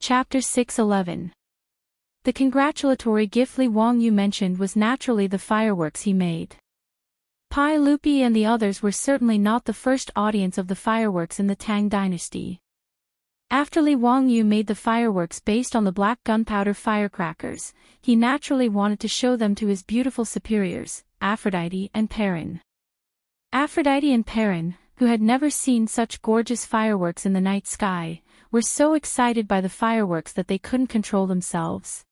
Chapter 6:11. The congratulatory gift Li Wangyu mentioned was naturally the fireworks he made. Pai Lupi and the others were certainly not the first audience of the fireworks in the Tang dynasty. After Li Wangyu made the fireworks based on the black gunpowder firecrackers, he naturally wanted to show them to his beautiful superiors, Aphrodite and Perrin. Aphrodite and Perrin, who had never seen such gorgeous fireworks in the night sky, were so excited by the fireworks that they couldn't control themselves.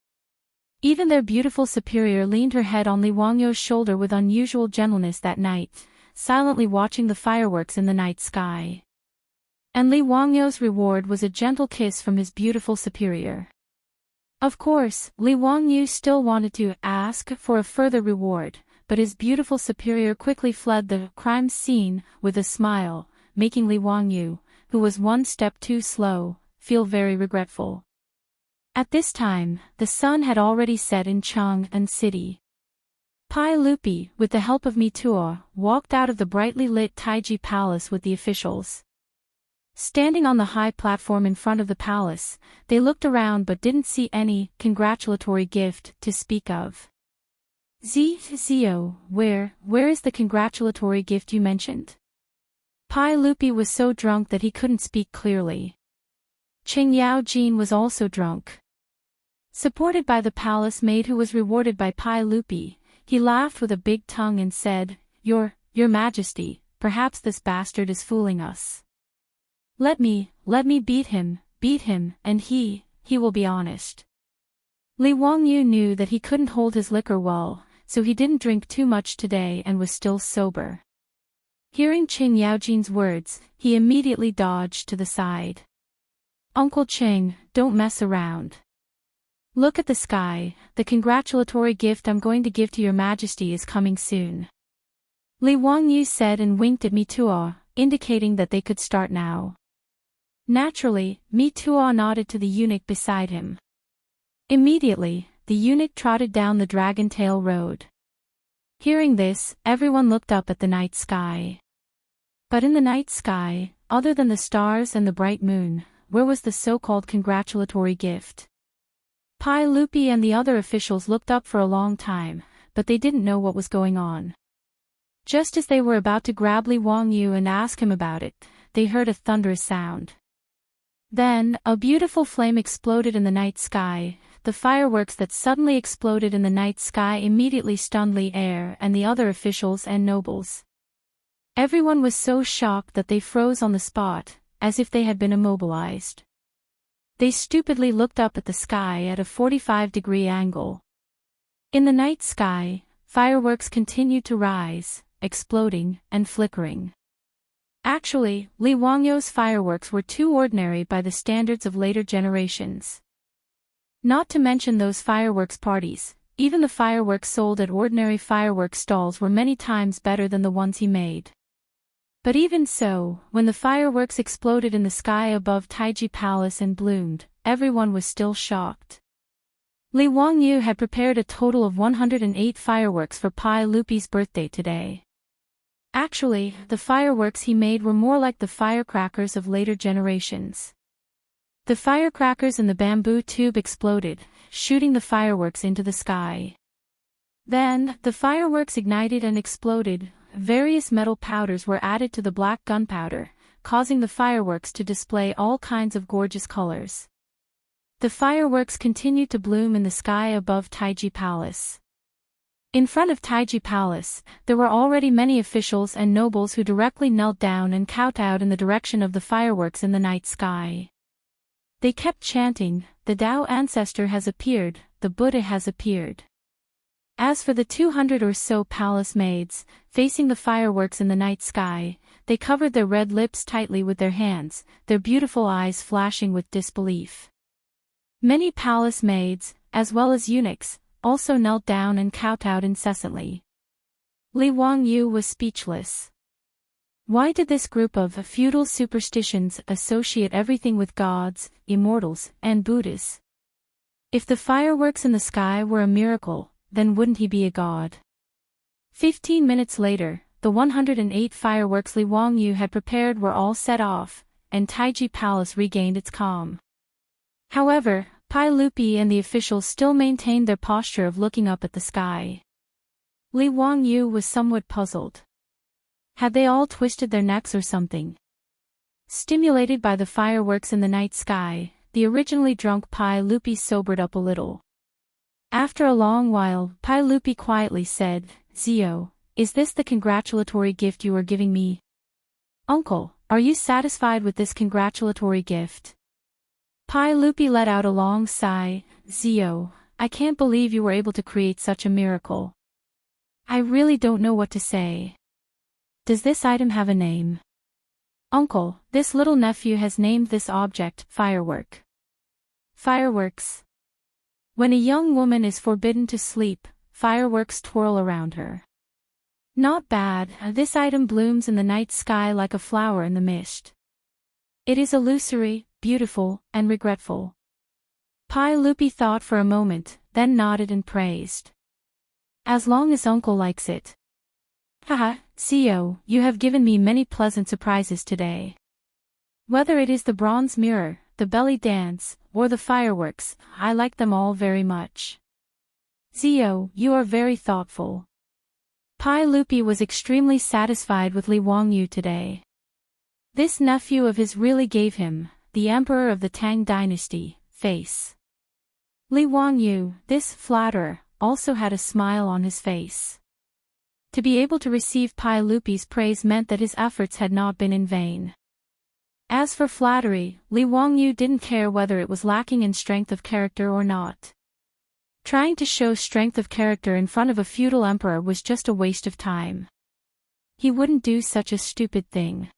Even their beautiful superior leaned her head on Li Wangyu's shoulder with unusual gentleness that night, silently watching the fireworks in the night sky. And Li Wangyu's reward was a gentle kiss from his beautiful superior. Of course, Li Wangyu still wanted to ask for a further reward, but his beautiful superior quickly fled the crime scene with a smile, making Li Wangyu, who was one step too slow, feel very regretful. At this time, the sun had already set in Chang'an city. Pai Lupi, with the help of Mituo, walked out of the brightly lit Taiji palace with the officials. Standing on the high platform in front of the palace, they looked around but didn't see any congratulatory gift to speak of. Zio, where is the congratulatory gift you mentioned? Pai Lupi was so drunk that he couldn't speak clearly. Jin was also drunk. Supported by the palace maid who was rewarded by Pai Lupi, he laughed with a big tongue and said, Your Majesty, perhaps this bastard is fooling us. Let me beat him, and he will be honest. Li Wangyu knew that he couldn't hold his liquor well, so he didn't drink too much today and was still sober. Hearing Jin's words, he immediately dodged to the side. Uncle Cheng, don't mess around. Look at the sky, the congratulatory gift I'm going to give to your majesty is coming soon. Li Wangyu said and winked at Mituo, indicating that they could start now. Naturally, Mituo nodded to the eunuch beside him. Immediately, the eunuch trotted down the Dragon Tail Road. Hearing this, everyone looked up at the night sky. But in the night sky, other than the stars and the bright moon, where was the so-called congratulatory gift? Pai Lupi and the other officials looked up for a long time, but they didn't know what was going on. Just as they were about to grab Li Wangyu and ask him about it, they heard a thunderous sound. Then, a beautiful flame exploded in the night sky. The fireworks that suddenly exploded in the night sky immediately stunned Li Er and the other officials and nobles. Everyone was so shocked that they froze on the spot, as if they had been immobilized. They stupidly looked up at the sky at a 45-degree angle. In the night sky, fireworks continued to rise, exploding and flickering. Actually, Li Wangyu's fireworks were too ordinary by the standards of later generations. Not to mention those fireworks parties, even the fireworks sold at ordinary fireworks stalls were many times better than the ones he made. But even so, when the fireworks exploded in the sky above Taiji Palace and bloomed, everyone was still shocked. Li Wangyu had prepared a total of 108 fireworks for Pai Lupi's birthday today. Actually, the fireworks he made were more like the firecrackers of later generations. The firecrackers in the bamboo tube exploded, shooting the fireworks into the sky. Then, the fireworks ignited and exploded. Various metal powders were added to the black gunpowder, causing the fireworks to display all kinds of gorgeous colors. The fireworks continued to bloom in the sky above Taiji Palace. In front of Taiji Palace, there were already many officials and nobles who directly knelt down and kowtowed in the direction of the fireworks in the night sky. They kept chanting, "The Tao ancestor has appeared, the Buddha has appeared." As for the 200 or so palace maids, facing the fireworks in the night sky, they covered their red lips tightly with their hands, their beautiful eyes flashing with disbelief. Many palace maids, as well as eunuchs, also knelt down and kowtowed incessantly. Li Wangyu was speechless. Why did this group of feudal superstitions associate everything with gods, immortals, and Buddhas? If the fireworks in the sky were a miracle, then wouldn't he be a god? 15 minutes later, the 108 fireworks Li Wangyu had prepared were all set off, and Taiji Palace regained its calm. However, Pai Lupi and the officials still maintained their posture of looking up at the sky. Li Wangyu was somewhat puzzled. Had they all twisted their necks or something? Stimulated by the fireworks in the night sky, the originally drunk Pai Lupi sobered up a little. After a long while, Pai Lupi quietly said, "Zio, is this the congratulatory gift you are giving me?" "Uncle, are you satisfied with this congratulatory gift?" Pai Lupi let out a long sigh. "Zio, I can't believe you were able to create such a miracle. I really don't know what to say. Does this item have a name?" "Uncle, this little nephew has named this object, Firework." Fireworks. When a young woman is forbidden to sleep, fireworks twirl around her. Not bad, this item blooms in the night sky like a flower in the mist. It is illusory, beautiful, and regretful. Pai Lupi thought for a moment, then nodded and praised. "As long as uncle likes it." "Haha, Zio, you have given me many pleasant surprises today. Whether it is the bronze mirror, the belly dance, or the fireworks, I like them all very much." "Zio, you are very thoughtful." Pai Lupi was extremely satisfied with Li Wangyu today. This nephew of his really gave him, the emperor of the Tang dynasty, face. Li Wangyu, this flatterer, also had a smile on his face. To be able to receive Pai Lupi's praise meant that his efforts had not been in vain. As for flattery, Li Wangyu didn't care whether it was lacking in strength of character or not. Trying to show strength of character in front of a feudal emperor was just a waste of time. He wouldn't do such a stupid thing.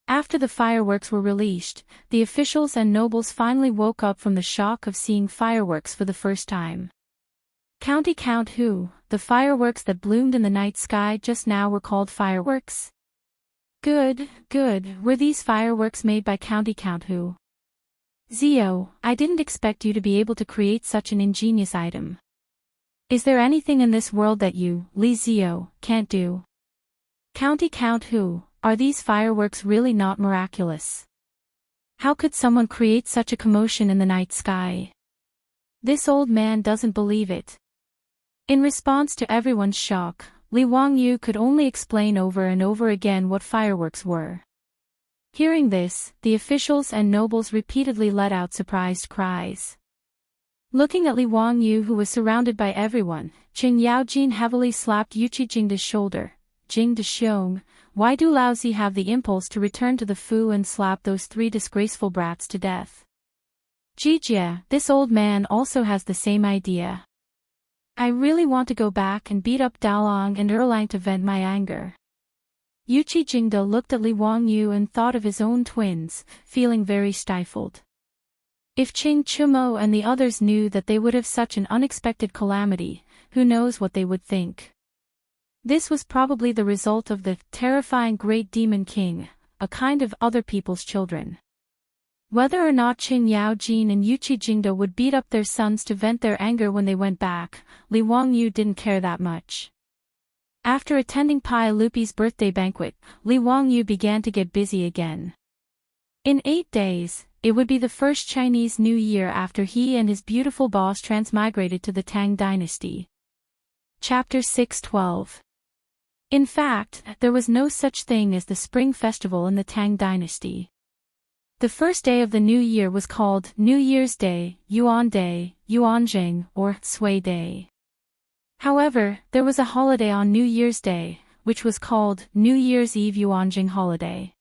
After the fireworks were released, the officials and nobles finally woke up from the shock of seeing fireworks for the first time. County Count Who, the fireworks that bloomed in the night sky just now were called fireworks? Good, good, were these fireworks made by County Count Who? Zio, I didn't expect you to be able to create such an ingenious item. Is there anything in this world that you, Li Zio, can't do? County Count Who, are these fireworks really not miraculous? How could someone create such a commotion in the night sky? This old man doesn't believe it. In response to everyone's shock, Li Wangyu could only explain over and over again what fireworks were. Hearing this, the officials and nobles repeatedly let out surprised cries. Looking at Li Wangyu, who was surrounded by everyone, Qing Yaojin heavily slapped Yuqi Jingda's shoulder. "Jing de Xiong, why do Laozi have the impulse to return to the Fu and slap those 3 disgraceful brats to death?" "Jijia, this old man also has the same idea. I really want to go back and beat up Daolong and Erlang to vent my anger." Yuqi Jingda looked at Li Wangyu and thought of his own twins, feeling very stifled. If Qing Chumo and the others knew that they would have such an unexpected calamity, who knows what they would think. This was probably the result of the terrifying Great Demon King, a kind of other people's children. Whether or not Qing Yaojin and Yuqi Jingda would beat up their sons to vent their anger when they went back, Li Wangyu didn't care that much. After attending Pai Lupi's birthday banquet, Li Wangyu began to get busy again. In 8 days, it would be the first Chinese New Year after he and his beautiful boss transmigrated to the Tang dynasty. Chapter 612. In fact, there was no such thing as the Spring Festival in the Tang dynasty. The first day of the new year was called New Year's Day, Yuanjing, or Sui Day. However, there was a holiday on New Year's Day, which was called New Year's Eve Yuanjing holiday.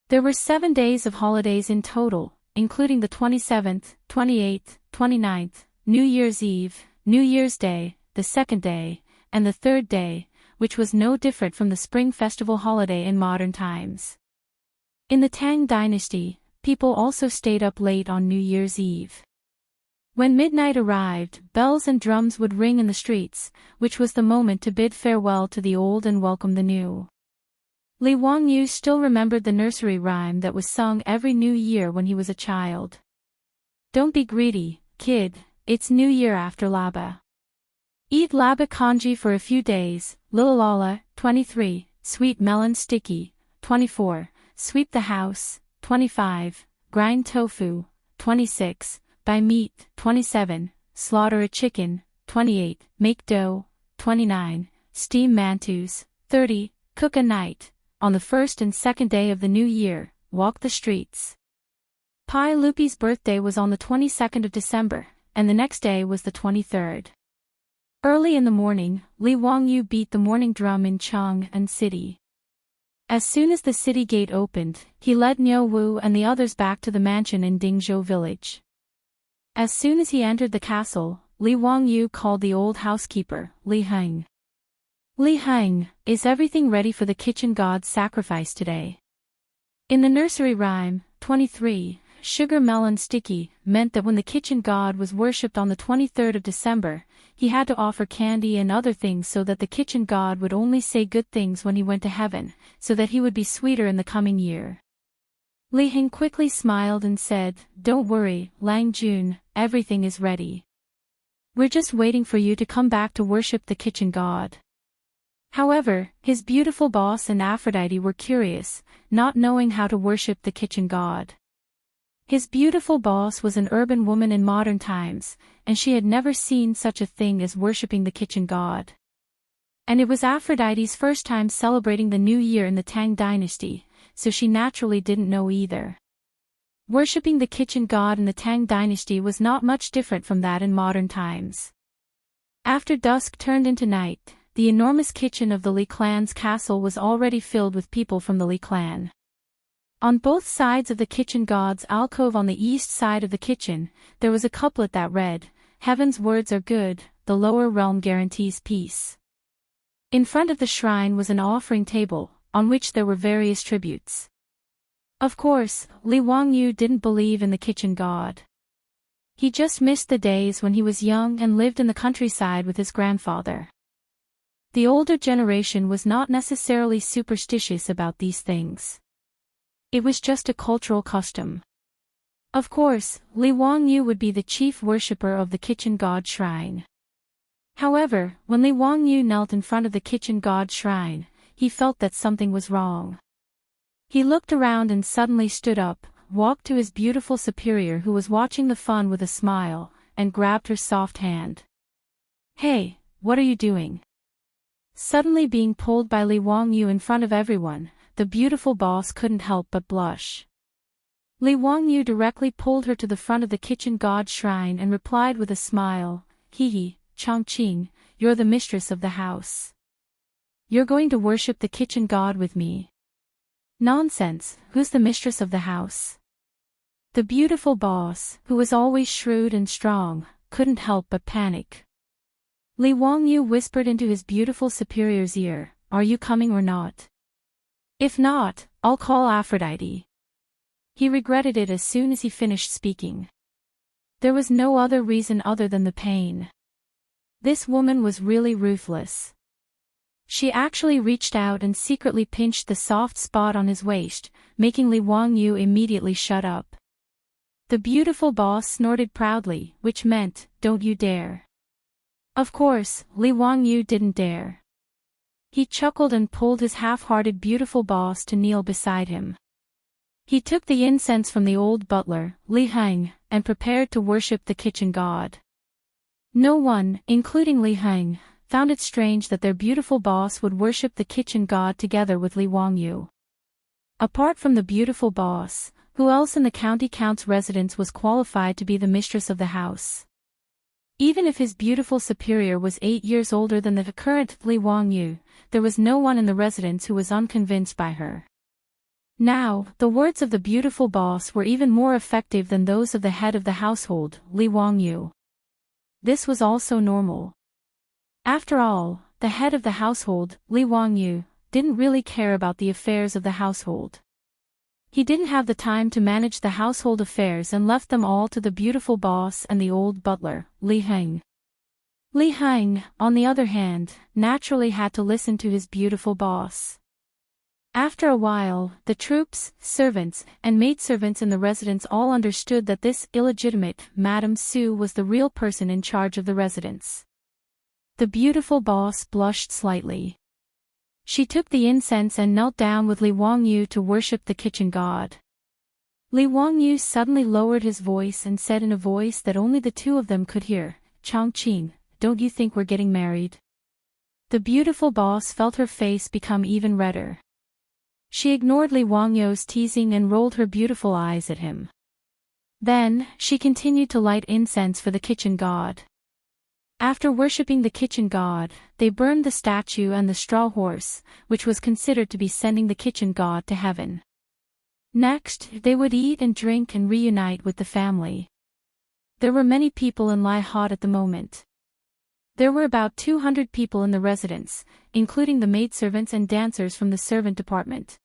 There were 7 days of holidays in total, including the 27th, 28th, 29th, New Year's Eve, New Year's Day, the second day, and the third day, which was no different from the Spring Festival holiday in modern times. In the Tang dynasty, people also stayed up late on New Year's Eve. When midnight arrived, bells and drums would ring in the streets, which was the moment to bid farewell to the old and welcome the new. Li Wangyu still remembered the nursery rhyme that was sung every New Year when he was a child. "Don't be greedy, kid, it's New Year after Laba. Eat Laba congee for a few days, Lilalala, 23, sweet melon sticky, 24, sweep the house, 25, grind tofu, 26, buy meat, 27, slaughter a chicken, 28, make dough, 29, steam mantus, 30, cook a night, on the first and second day of the new year, walk the streets. Pai Lupi's birthday was on the 22nd of December, and the next day was the 23rd. Early in the morning, Li Wangyu beat the morning drum in Chang'an city. As soon as the city gate opened, he led Niu Wu and the others back to the mansion in Dingzhou village. As soon as he entered the castle, Li Wangyu called the old housekeeper, Li Heng. Li Heng, is everything ready for the kitchen god's sacrifice today? In the nursery rhyme, 23, sugar melon sticky, meant that when the kitchen god was worshipped on the 23rd of December, he had to offer candy and other things so that the kitchen god would only say good things when he went to heaven, so that he would be sweeter in the coming year. Li Heng quickly smiled and said, "Don't worry, Lang Jun, everything is ready. We're just waiting for you to come back to worship the kitchen god." However, his beautiful boss and Aphrodite were curious, not knowing how to worship the kitchen god. His beautiful boss was an urban woman in modern times, and she had never seen such a thing as worshipping the kitchen god. And it was Aphrodite's first time celebrating the new year in the Tang dynasty, so she naturally didn't know either. Worshipping the kitchen god in the Tang dynasty was not much different from that in modern times. After dusk turned into night, the enormous kitchen of the Li clan's castle was already filled with people from the Li clan. On both sides of the kitchen god's alcove on the east side of the kitchen, there was a couplet that read, "Heaven's words are good, the lower realm guarantees peace." In front of the shrine was an offering table, on which there were various tributes. Of course, Li Wangyu didn't believe in the kitchen god. He just missed the days when he was young and lived in the countryside with his grandfather. The older generation was not necessarily superstitious about these things. It was just a cultural custom. Of course, Li Wangyu would be the chief worshipper of the kitchen god shrine. However, when Li Wangyu knelt in front of the kitchen god shrine, he felt that something was wrong. He looked around and suddenly stood up, walked to his beautiful superior who was watching the fun with a smile, and grabbed her soft hand. "Hey, what are you doing?" Suddenly being pulled by Li Wangyu in front of everyone, the beautiful boss couldn't help but blush. Li Wangyu directly pulled her to the front of the kitchen god shrine and replied with a smile, "Hee, Changqing, you're the mistress of the house. You're going to worship the kitchen god with me." "Nonsense, who's the mistress of the house?" The beautiful boss, who was always shrewd and strong, couldn't help but panic. Li Wangyu whispered into his beautiful superior's ear, "Are you coming or not? If not, I'll call Aphrodite." He regretted it as soon as he finished speaking. There was no other reason other than the pain. This woman was really ruthless. She actually reached out and secretly pinched the soft spot on his waist, making Li Wangyu immediately shut up. The beautiful boss snorted proudly, which meant, "Don't you dare." Of course, Li Wangyu didn't dare. He chuckled and pulled his half-hearted beautiful boss to kneel beside him. He took the incense from the old butler, Li Heng, and prepared to worship the kitchen god. No one, including Li Heng, found it strange that their beautiful boss would worship the kitchen god together with Li Wangyu. Apart from the beautiful boss, who else in the county count's residence was qualified to be the mistress of the house? Even if his beautiful superior was 8 years older than the current Li Wangyu, there was no one in the residence who was unconvinced by her. Now, the words of the beautiful boss were even more effective than those of the head of the household, Li Wangyu. This was also normal. After all, the head of the household, Li Wangyu, didn't really care about the affairs of the household. He didn't have the time to manage the household affairs and left them all to the beautiful boss and the old butler, Li Heng. Li Heng, on the other hand, naturally had to listen to his beautiful boss. After a while, the troops, servants, and maidservants in the residence all understood that this illegitimate Madame Su was the real person in charge of the residence. The beautiful boss blushed slightly. She took the incense and knelt down with Li Wangyu to worship the kitchen god. Li Wangyu suddenly lowered his voice and said in a voice that only the two of them could hear, "Changqing, don't you think we're getting married?" The beautiful boss felt her face become even redder. She ignored Li Wangyu's teasing and rolled her beautiful eyes at him. Then, she continued to light incense for the kitchen god. After worshipping the kitchen god, they burned the statue and the straw horse, which was considered to be sending the kitchen god to heaven. Next, they would eat and drink and reunite with the family. There were many people in Lai Hot at the moment. There were about 200 people in the residence, including the maidservants and dancers from the servant department.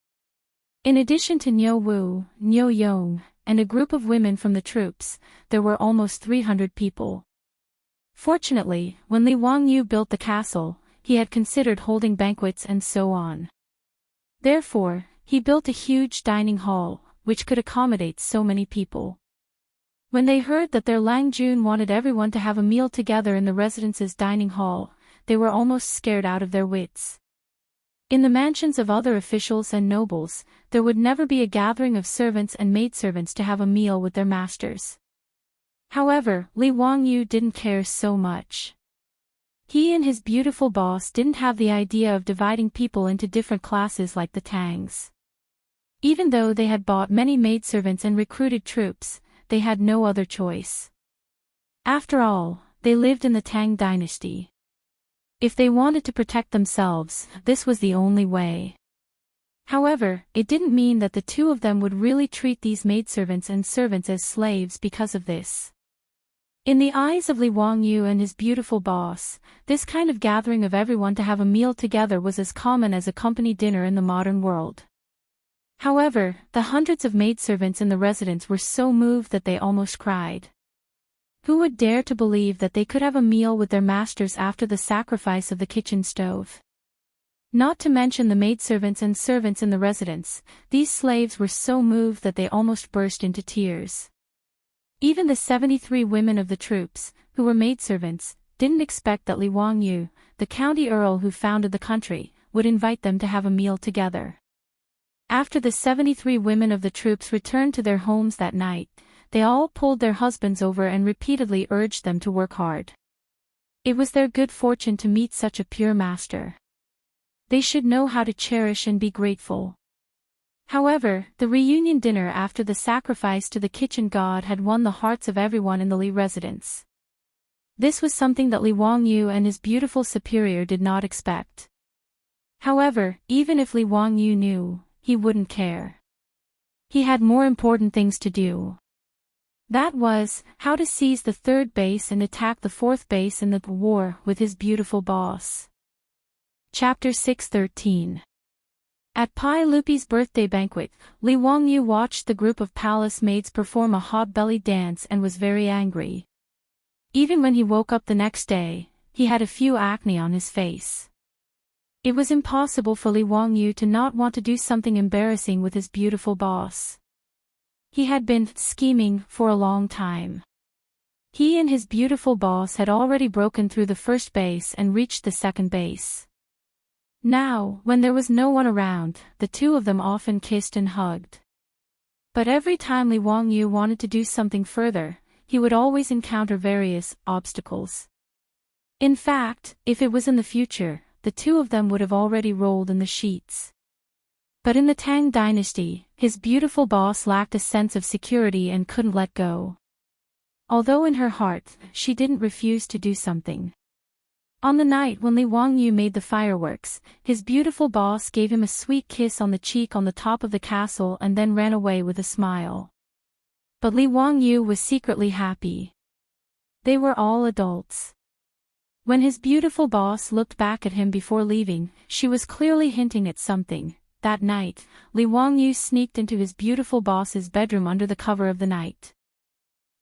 In addition to Niu Wu, Niu Yong, and a group of women from the troops, there were almost 300 people. Fortunately, when Li Wangyu built the castle, he had considered holding banquets and so on. Therefore, he built a huge dining hall, which could accommodate so many people. When they heard that their Lang Jun wanted everyone to have a meal together in the residence's dining hall, they were almost scared out of their wits. In the mansions of other officials and nobles, there would never be a gathering of servants and maidservants to have a meal with their masters. However, Li Wangyu didn't care so much. He and his beautiful boss didn't have the idea of dividing people into different classes like the Tangs. Even though they had bought many maidservants and recruited troops, they had no other choice. After all, they lived in the Tang dynasty. If they wanted to protect themselves, this was the only way. However, it didn't mean that the two of them would really treat these maidservants and servants as slaves because of this. In the eyes of Li Wangyu and his beautiful boss, this kind of gathering of everyone to have a meal together was as common as a company dinner in the modern world. However, the hundreds of maidservants in the residence were so moved that they almost cried. Who would dare to believe that they could have a meal with their masters after the sacrifice of the kitchen stove? Not to mention the maidservants and servants in the residence, these slaves were so moved that they almost burst into tears. Even the 73 women of the troops, who were maidservants, didn't expect that Li Wangyu, the county earl who founded the country, would invite them to have a meal together. After the 73 women of the troops returned to their homes that night, they all pulled their husbands over and repeatedly urged them to work hard. It was their good fortune to meet such a pure master. They should know how to cherish and be grateful. However, the reunion dinner after the sacrifice to the kitchen god had won the hearts of everyone in the Li residence. This was something that Li Wangyu and his beautiful superior did not expect. However, even if Li Wangyu knew, he wouldn't care. He had more important things to do. That was, how to seize the third base and attack the fourth base in the war with his beautiful boss. Chapter 6:13. At Pai Lupi's birthday banquet, Li Wangyu watched the group of palace maids perform a hot-bellied dance and was very angry. Even when he woke up the next day, he had a few acne on his face. It was impossible for Li Wangyu to not want to do something embarrassing with his beautiful boss. He had been scheming for a long time. He and his beautiful boss had already broken through the first base and reached the second base. Now, when there was no one around, the two of them often kissed and hugged. But every time Li Wangyu wanted to do something further, he would always encounter various obstacles. In fact, if it was in the future, the two of them would have already rolled in the sheets. But in the Tang dynasty, his beautiful boss lacked a sense of security and couldn't let go. Although in her heart, she didn't refuse to do something. On the night when Li Wangyu made the fireworks, his beautiful boss gave him a sweet kiss on the cheek on the top of the castle and then ran away with a smile. But Li Wangyu was secretly happy. They were all adults. When his beautiful boss looked back at him before leaving, she was clearly hinting at something. That night, Li Wangyu sneaked into his beautiful boss's bedroom under the cover of the night.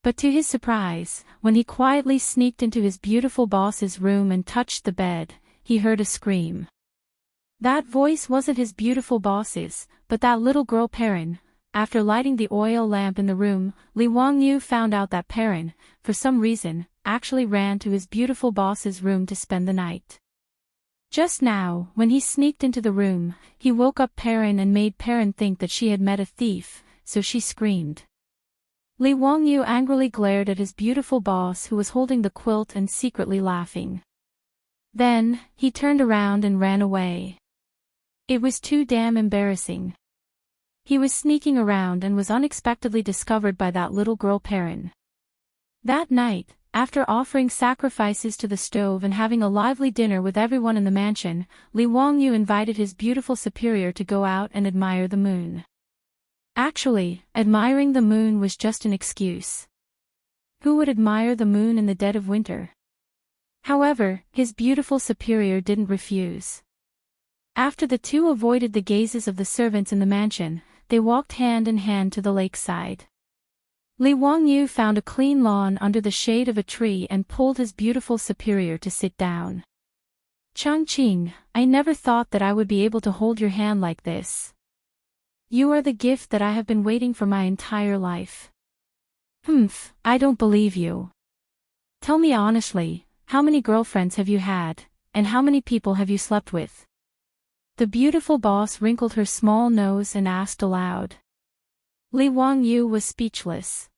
But to his surprise, when he quietly sneaked into his beautiful boss's room and touched the bed, he heard a scream. That voice wasn't his beautiful boss's, but that little girl Perrin. After lighting the oil lamp in the room, Li Wangyu found out that Perrin, for some reason, actually ran to his beautiful boss's room to spend the night. Just now, when he sneaked into the room, he woke up Perrin and made Perrin think that she had met a thief. so she screamed. Li Wangyu angrily glared at his beautiful boss who was holding the quilt and secretly laughing. Then, he turned around and ran away. It was too damn embarrassing. He was sneaking around and was unexpectedly discovered by that little girl Perrin. That night, after offering sacrifices to the stove and having a lively dinner with everyone in the mansion, Li Wangyu invited his beautiful superior to go out and admire the moon. Actually, admiring the moon was just an excuse. Who would admire the moon in the dead of winter? However, his beautiful superior didn't refuse. After the two avoided the gazes of the servants in the mansion, they walked hand in hand to the lakeside. Li Wangyu found a clean lawn under the shade of a tree and pulled his beautiful superior to sit down. Chang'an, I never thought that I would be able to hold your hand like this. You are the gift that I have been waiting for my entire life. I don't believe you. Tell me honestly, how many girlfriends have you had, and how many people have you slept with? The beautiful boss wrinkled her small nose and asked aloud. Li Wangyu was speechless.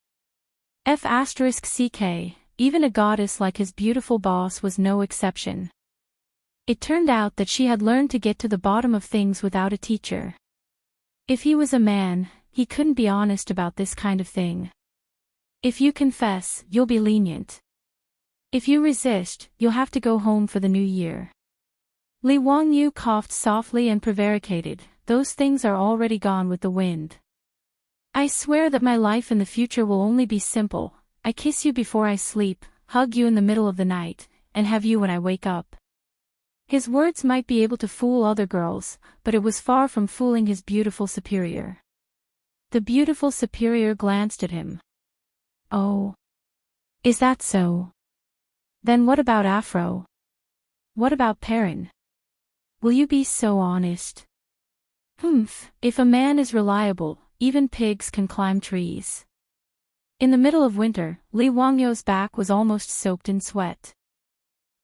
*CK, even a goddess like his beautiful boss was no exception. It turned out that she had learned to get to the bottom of things without a teacher. If he was a man, he couldn't be honest about this kind of thing. If you confess, you'll be lenient. If you resist, you'll have to go home for the new year. Li Wangyu coughed softly and prevaricated, those things are already gone with the wind. I swear that my life in the future will only be simple. I kiss you before I sleep, hug you in the middle of the night, and have you when I wake up. His words might be able to fool other girls, but it was far from fooling his beautiful superior. The beautiful superior glanced at him. Oh. Is that so? Then what about Afro? What about Perrin? Will you be so honest? If a man is reliable, even pigs can climb trees. In the middle of winter, Li Wangyu's back was almost soaked in sweat.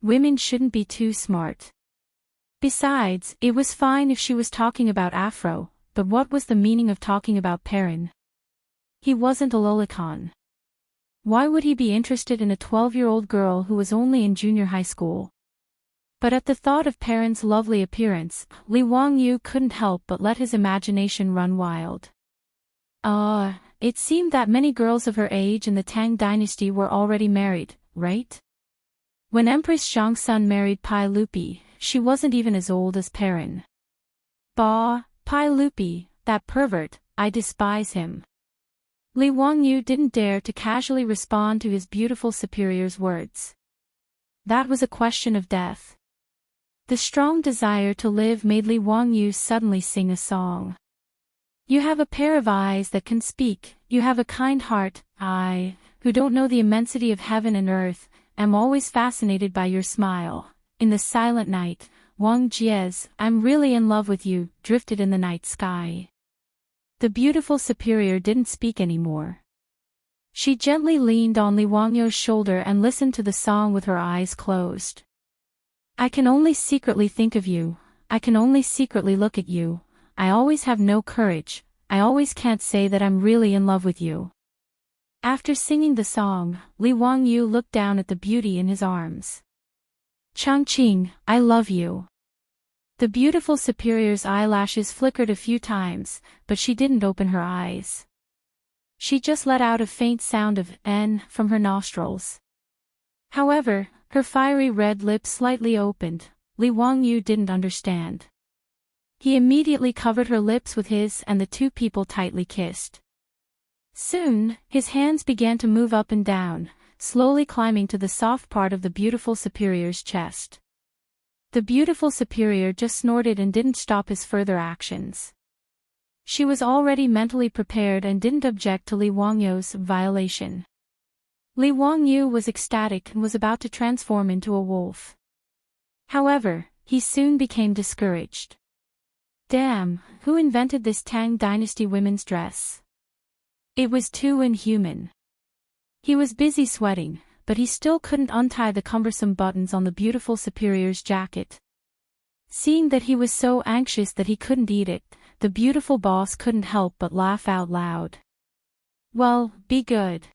Women shouldn't be too smart. Besides, it was fine if she was talking about Afro, but what was the meaning of talking about Perrin? He wasn't a lolicon. Why would he be interested in a 12-year-old girl who was only in junior high school? But at the thought of Perrin's lovely appearance, Li Wangyu couldn't help but let his imagination run wild. It seemed that many girls of her age in the Tang dynasty were already married, right? When Empress Chang'an married Pai Lupi, she wasn't even as old as Perrin. Bah, Pai Lupi, that pervert, I despise him. Li Wangyu didn't dare to casually respond to his beautiful superior's words. That was a question of death. The strong desire to live made Li Wangyu suddenly sing a song. You have a pair of eyes that can speak, you have a kind heart, I, who don't know the immensity of heaven and earth, am always fascinated by your smile. In the silent night, Wang Jiez, I'm really in love with you, drifted in the night sky. The beautiful superior didn't speak anymore. She gently leaned on Li Wangyu's shoulder and listened to the song with her eyes closed. I can only secretly think of you, I can only secretly look at you, I always have no courage, I always can't say that I'm really in love with you. After singing the song, Li Wangyu looked down at the beauty in his arms. Chang'an, I love you. The beautiful superior's eyelashes flickered a few times, but she didn't open her eyes. She just let out a faint sound of "n" from her nostrils. However, her fiery red lips slightly opened. Li Wangyu didn't understand. He immediately covered her lips with his and the two people tightly kissed. Soon, his hands began to move up and down, slowly climbing to the soft part of the beautiful superior's chest. The beautiful superior just snorted and didn't stop his further actions. She was already mentally prepared and didn't object to Li Wangyu's violation. Li Wangyu was ecstatic and was about to transform into a wolf. However, he soon became discouraged. Damn, who invented this Tang dynasty women's dress? It was too inhuman. He was busy sweating, but he still couldn't untie the cumbersome buttons on the beautiful superior's jacket. Seeing that he was so anxious that he couldn't eat it, the beautiful boss couldn't help but laugh out loud. Well, be good.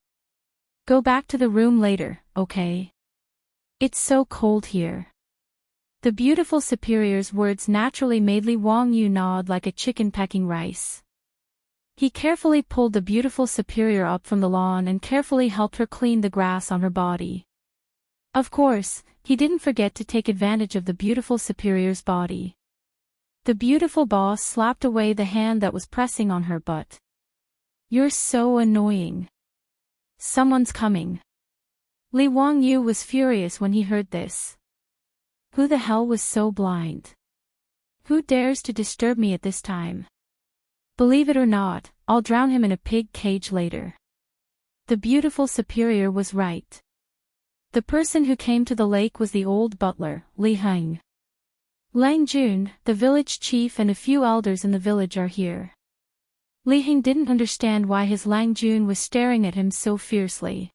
Go back to the room later, okay? It's so cold here. The beautiful superior's words naturally made Li Wangyu nod like a chicken pecking rice. He carefully pulled the beautiful superior up from the lawn and carefully helped her clean the grass on her body. Of course, he didn't forget to take advantage of the beautiful superior's body. The beautiful boss slapped away the hand that was pressing on her butt. You're so annoying. Someone's coming. Li Wangyu was furious when he heard this. Who the hell was so blind? Who dares to disturb me at this time? Believe it or not, I'll drown him in a pig cage later. The beautiful superior was right. The person who came to the lake was the old butler, Li Heng. Lang Jun, the village chief and a few elders in the village are here. Li Heng didn't understand why his Lang Jun was staring at him so fiercely.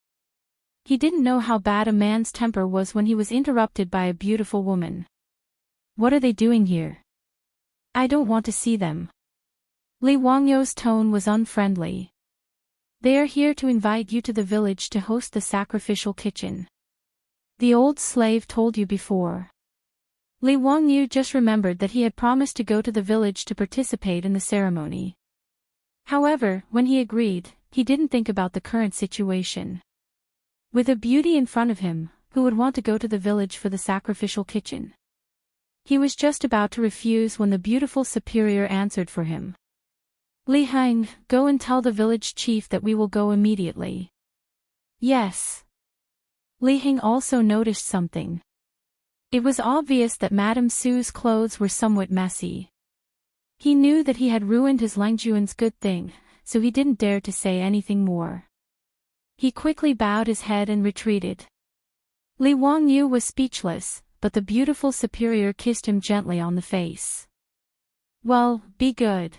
He didn't know how bad a man's temper was when he was interrupted by a beautiful woman. What are they doing here? I don't want to see them. Li Wangyu's tone was unfriendly. They are here to invite you to the village to host the sacrificial kitchen. The old slave told you before. Li Wangyu just remembered that he had promised to go to the village to participate in the ceremony. However, when he agreed, he didn't think about the current situation. With a beauty in front of him, who would want to go to the village for the sacrificial kitchen? He was just about to refuse when the beautiful superior answered for him. Li Heng, go and tell the village chief that we will go immediately. Yes. Li Heng also noticed something. It was obvious that Madame Su's clothes were somewhat messy. He knew that he had ruined his Langjuan's good thing, so he didn't dare to say anything more. He quickly bowed his head and retreated. Li Wangyu was speechless, but the beautiful superior kissed him gently on the face. Well, be good.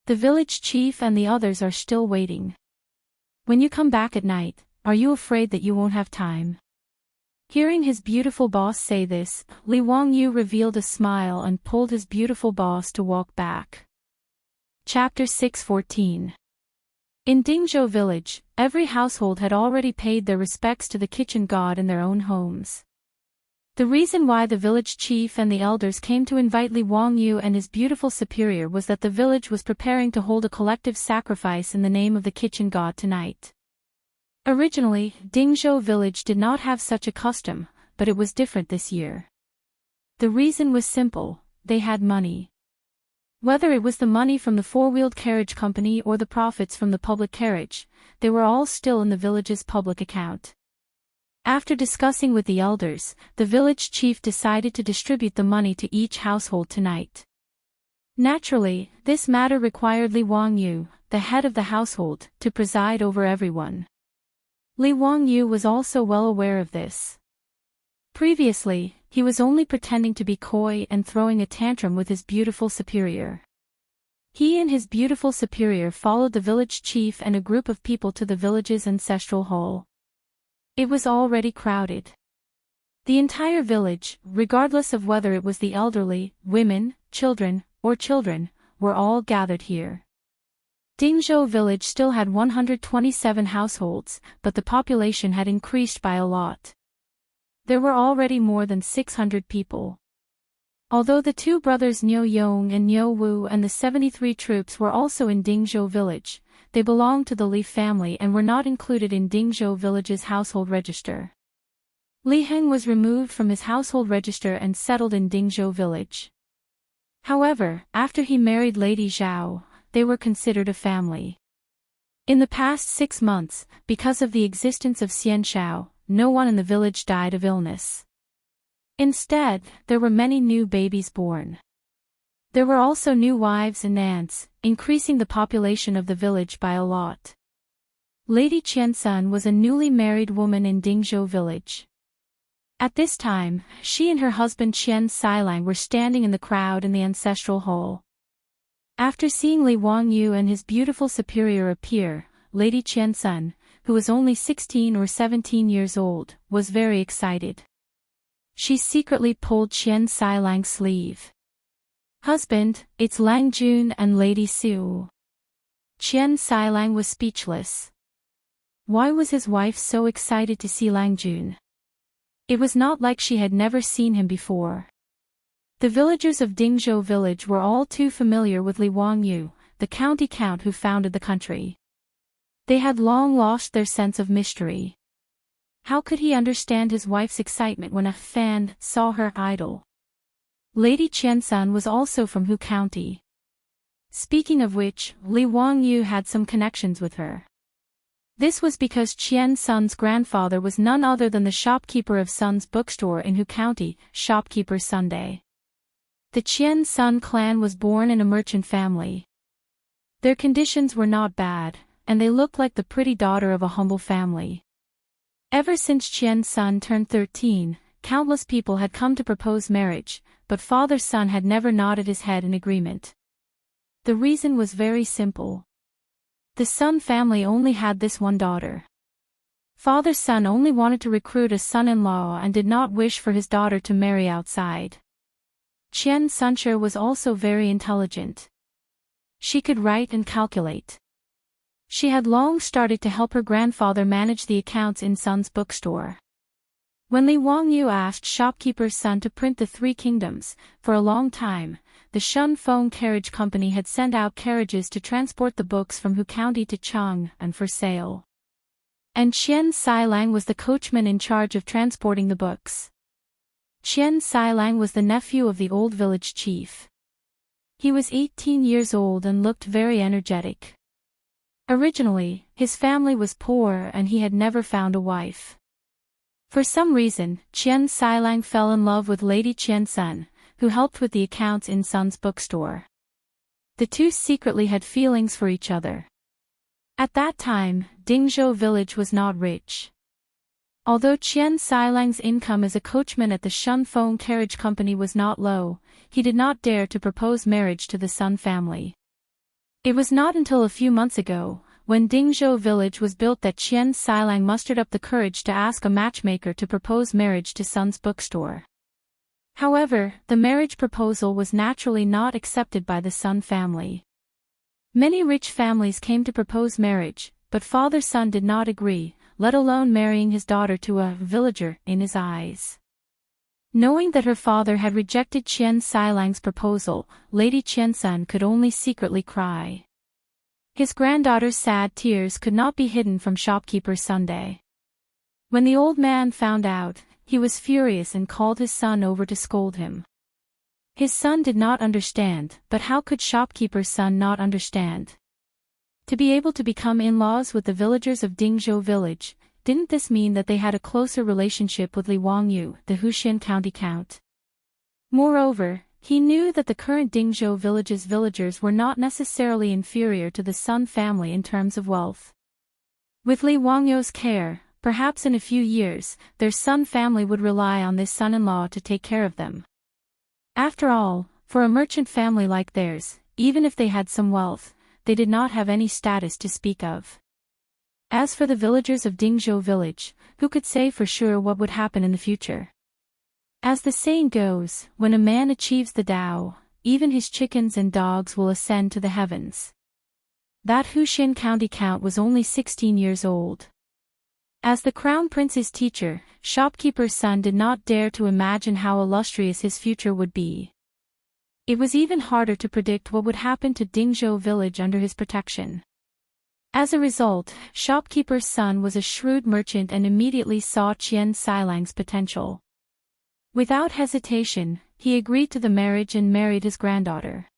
The village chief and the others are still waiting. When you come back at night, are you afraid that you won't have time? Hearing his beautiful boss say this, Li Wangyu revealed a smile and pulled his beautiful boss to walk back. Chapter 614. In Dingzhou village, every household had already paid their respects to the kitchen god in their own homes. The reason why the village chief and the elders came to invite Li Wangyu and his beautiful superior was that the village was preparing to hold a collective sacrifice in the name of the kitchen god tonight. Originally, Dingzhou village did not have such a custom, but it was different this year. The reason was simple: they had money. Whether it was the money from the four-wheeled carriage company or the profits from the public carriage, they were all still in the village's public account. After discussing with the elders, the village chief decided to distribute the money to each household tonight. Naturally, this matter required Li Wangyu, the head of the household, to preside over everyone. Li Wangyu was also well aware of this. Previously, he was only pretending to be coy and throwing a tantrum with his beautiful superior. He and his beautiful superior followed the village chief and a group of people to the village's ancestral hall. It was already crowded. The entire village, regardless of whether it was the elderly, women, children, were all gathered here. Dingzhou village still had 127 households, but the population had increased by a lot. There were already more than 600 people. Although the two brothers Niu Yong and Niu Wu and the 73 troops were also in Dingzhou village, they belonged to the Li family and were not included in Dingzhou village's household register. Li Heng was removed from his household register and settled in Dingzhou village. However, after he married Lady Zhao, they were considered a family. In the past 6 months, because of the existence of Xian Shao, no one in the village died of illness. Instead, there were many new babies born. There were also new wives and aunts, increasing the population of the village by a lot. Lady Qiansun was a newly married woman in Dingzhou village. At this time, she and her husband Qian Sailang were standing in the crowd in the ancestral hall. After seeing Li Wangyu and his beautiful superior appear, Lady Qiansun, who was only 16 or 17 years old, was very excited. She secretly pulled Qian Sailang's sleeve. Husband, it's Lang Jun and Lady Su. Qian Sailang was speechless. Why was his wife so excited to see Lang Jun? It was not like she had never seen him before. The villagers of Dingzhou village were all too familiar with Li Wangyu, the county count who founded the country. They had long lost their sense of mystery. How could he understand his wife's excitement when a fan saw her idol? Lady Qiansan was also from Hu County. Speaking of which, Li Wangyu had some connections with her. This was because Qian Sun's grandfather was none other than the shopkeeper of Sun's bookstore in Hu County, shopkeeper Sunday. The Qian Sun clan was born in a merchant family. Their conditions were not bad, and they looked like the pretty daughter of a humble family. Ever since Qian Sun turned 13, countless people had come to propose marriage, but Father Sun had never nodded his head in agreement. The reason was very simple. The Sun family only had this one daughter. Father Sun only wanted to recruit a son-in-law and did not wish for his daughter to marry outside. Qian Sunshire was also very intelligent. She could write and calculate. She had long started to help her grandfather manage the accounts in Sun's bookstore. When Li Wangyu asked shopkeeper's son to print the Three Kingdoms, for a long time, the Shun Feng Carriage Company had sent out carriages to transport the books from Hu County to Chang'an for sale. And Qian Sailang was the coachman in charge of transporting the books. Qian Sailang was the nephew of the old village chief. He was 18 years old and looked very energetic. Originally, his family was poor and he had never found a wife. For some reason, Qian Sailang fell in love with Lady Qian Sun, who helped with the accounts in Sun's bookstore. The two secretly had feelings for each other. At that time, Dingzhou village was not rich. Although Qian Sailang's income as a coachman at the Shun Feng Carriage Company was not low, he did not dare to propose marriage to the Sun family. It was not until a few months ago, when Dingzhou village was built, that Qian Sailang mustered up the courage to ask a matchmaker to propose marriage to Sun's bookstore. However, the marriage proposal was naturally not accepted by the Sun family. Many rich families came to propose marriage, but Father Sun did not agree, let alone marrying his daughter to a villager in his eyes. Knowing that her father had rejected Qian Sailang's proposal, Lady Qian Sun could only secretly cry. His granddaughter's sad tears could not be hidden from shopkeeper Sunday. When the old man found out, he was furious and called his son over to scold him. His son did not understand, but how could shopkeeper's son not understand? To be able to become in-laws with the villagers of Dingzhou village, didn't this mean that they had a closer relationship with Li Wangyu, the Huxian county count? Moreover, he knew that the current Dingzhou village's villagers were not necessarily inferior to the Sun family in terms of wealth. With Li Wangyu's care, perhaps in a few years, their Sun family would rely on this son-in-law to take care of them. After all, for a merchant family like theirs, even if they had some wealth, they did not have any status to speak of. As for the villagers of Dingzhou village, who could say for sure what would happen in the future? As the saying goes, when a man achieves the Tao, even his chickens and dogs will ascend to the heavens. That Huxian county count was only 16 years old. As the crown prince's teacher, shopkeeper's son did not dare to imagine how illustrious his future would be. It was even harder to predict what would happen to Dingzhou village under his protection. As a result, shopkeeper's son was a shrewd merchant and immediately saw Qian Sailang's potential. Without hesitation, he agreed to the marriage and married his granddaughter.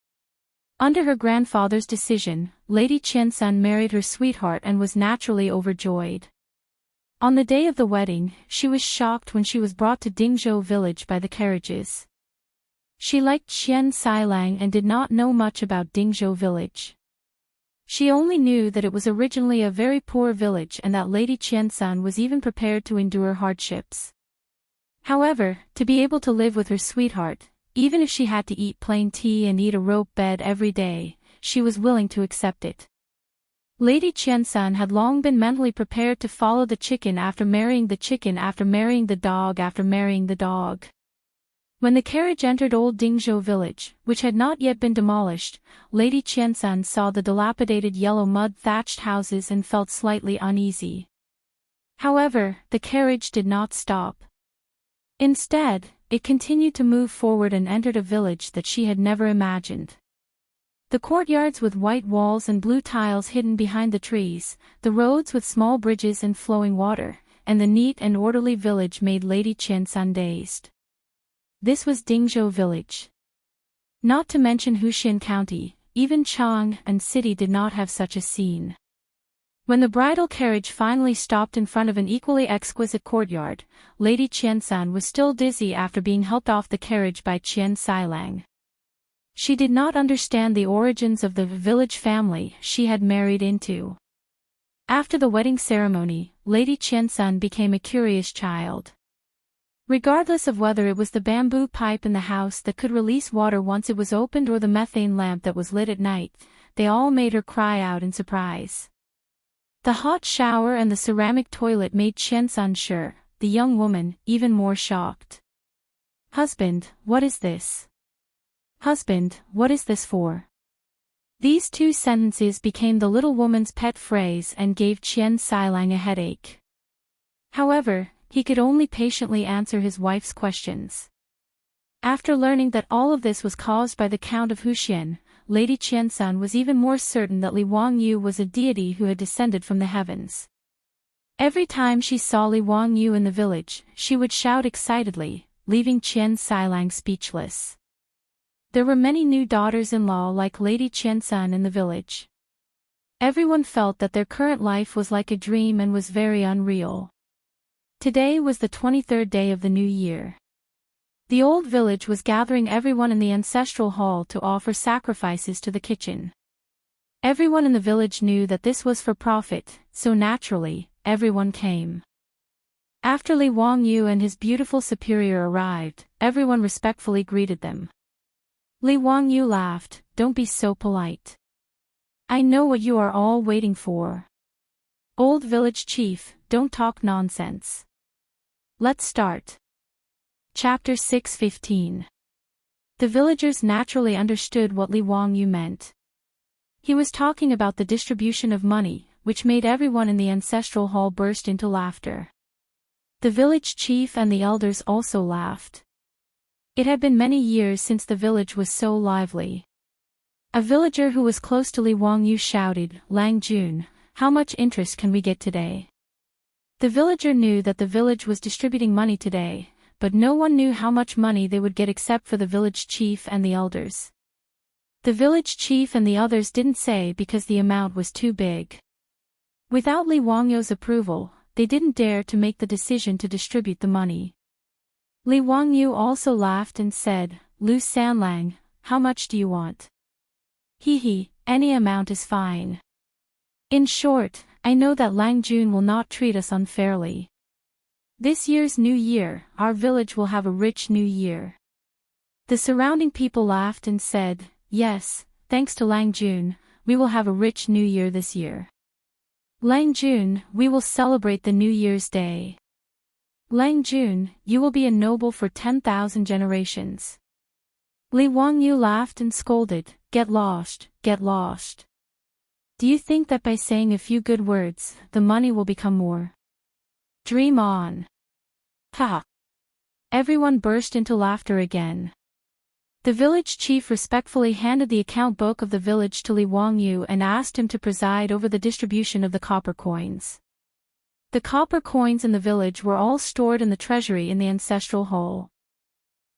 Under her grandfather's decision, Lady Qiansun married her sweetheart and was naturally overjoyed. On the day of the wedding, she was shocked when she was brought to Dingzhou village by the carriages. She liked Qian Sailang and did not know much about Dingzhou village. She only knew that it was originally a very poor village and that Lady Qiansun was even prepared to endure hardships. However, to be able to live with her sweetheart, even if she had to eat plain tea and eat a rope bed every day, she was willing to accept it. Lady Qiansun had long been mentally prepared to follow the chicken after marrying the chicken after marrying the dog after marrying the dog. When the carriage entered old Dingzhou village, which had not yet been demolished, Lady Qiansan saw the dilapidated yellow mud-thatched houses and felt slightly uneasy. However, the carriage did not stop. Instead, it continued to move forward and entered a village that she had never imagined. The courtyards with white walls and blue tiles hidden behind the trees, the roads with small bridges and flowing water, and the neat and orderly village made Lady Qiansan dazed. This was Dingzhou village. Not to mention Huxian County, even Chang'an city did not have such a scene. When the bridal carriage finally stopped in front of an equally exquisite courtyard, Lady Qiansan was still dizzy after being helped off the carriage by Qian Sailang. She did not understand the origins of the village family she had married into. After the wedding ceremony, Lady Qiansan became a curious child. Regardless of whether it was the bamboo pipe in the house that could release water once it was opened or the methane lamp that was lit at night, they all made her cry out in surprise. The hot shower and the ceramic toilet made Qiansan sure, the young woman, even more shocked. "Husband, what is this? Husband, what is this for?" These two sentences became the little woman's pet phrase and gave Qian Sailang a headache. However, he could only patiently answer his wife's questions. After learning that all of this was caused by the Count of Huxian, Lady Qiansan was even more certain that Li Wangyu was a deity who had descended from the heavens. Every time she saw Li Wangyu in the village, she would shout excitedly, leaving Qian Sailang speechless. There were many new daughters-in-law like Lady Qiansan in the village. Everyone felt that their current life was like a dream and was very unreal. Today was the 23rd day of the new year. The old village was gathering everyone in the ancestral hall to offer sacrifices to the kitchen. Everyone in the village knew that this was for profit, so naturally, everyone came. After Li Wangyu and his beautiful superior arrived, everyone respectfully greeted them. Li Wangyu laughed, "Don't be so polite. I know what you are all waiting for. Old village chief, don't talk nonsense. Let's start." Chapter 6:15. The villagers naturally understood what Li Wangyu meant. He was talking about the distribution of money, which made everyone in the ancestral hall burst into laughter. The village chief and the elders also laughed. It had been many years since the village was so lively. A villager who was close to Li Wangyu shouted, "Lang Jun, how much interest can we get today?" The villager knew that the village was distributing money today, but no one knew how much money they would get except for the village chief and the elders. The village chief and the others didn't say because the amount was too big. Without Li Wangyu's approval, they didn't dare to make the decision to distribute the money. Li Wangyu also laughed and said, "Lu Sanlang, how much do you want?" "Hee, any amount is fine. In short, I know that Lang Jun will not treat us unfairly. This year's New Year, our village will have a rich New Year." The surrounding people laughed and said, "Yes, thanks to Lang Jun, we will have a rich New Year this year. Lang Jun, we will celebrate the New Year's Day. Lang Jun, you will be a noble for 10,000 generations." Li Wangyu laughed and scolded, "Get lost, get lost. Do you think that by saying a few good words, the money will become more? Dream on." Ha! Everyone burst into laughter again. The village chief respectfully handed the account book of the village to Li Wangyu and asked him to preside over the distribution of the copper coins. The copper coins in the village were all stored in the treasury in the ancestral hall.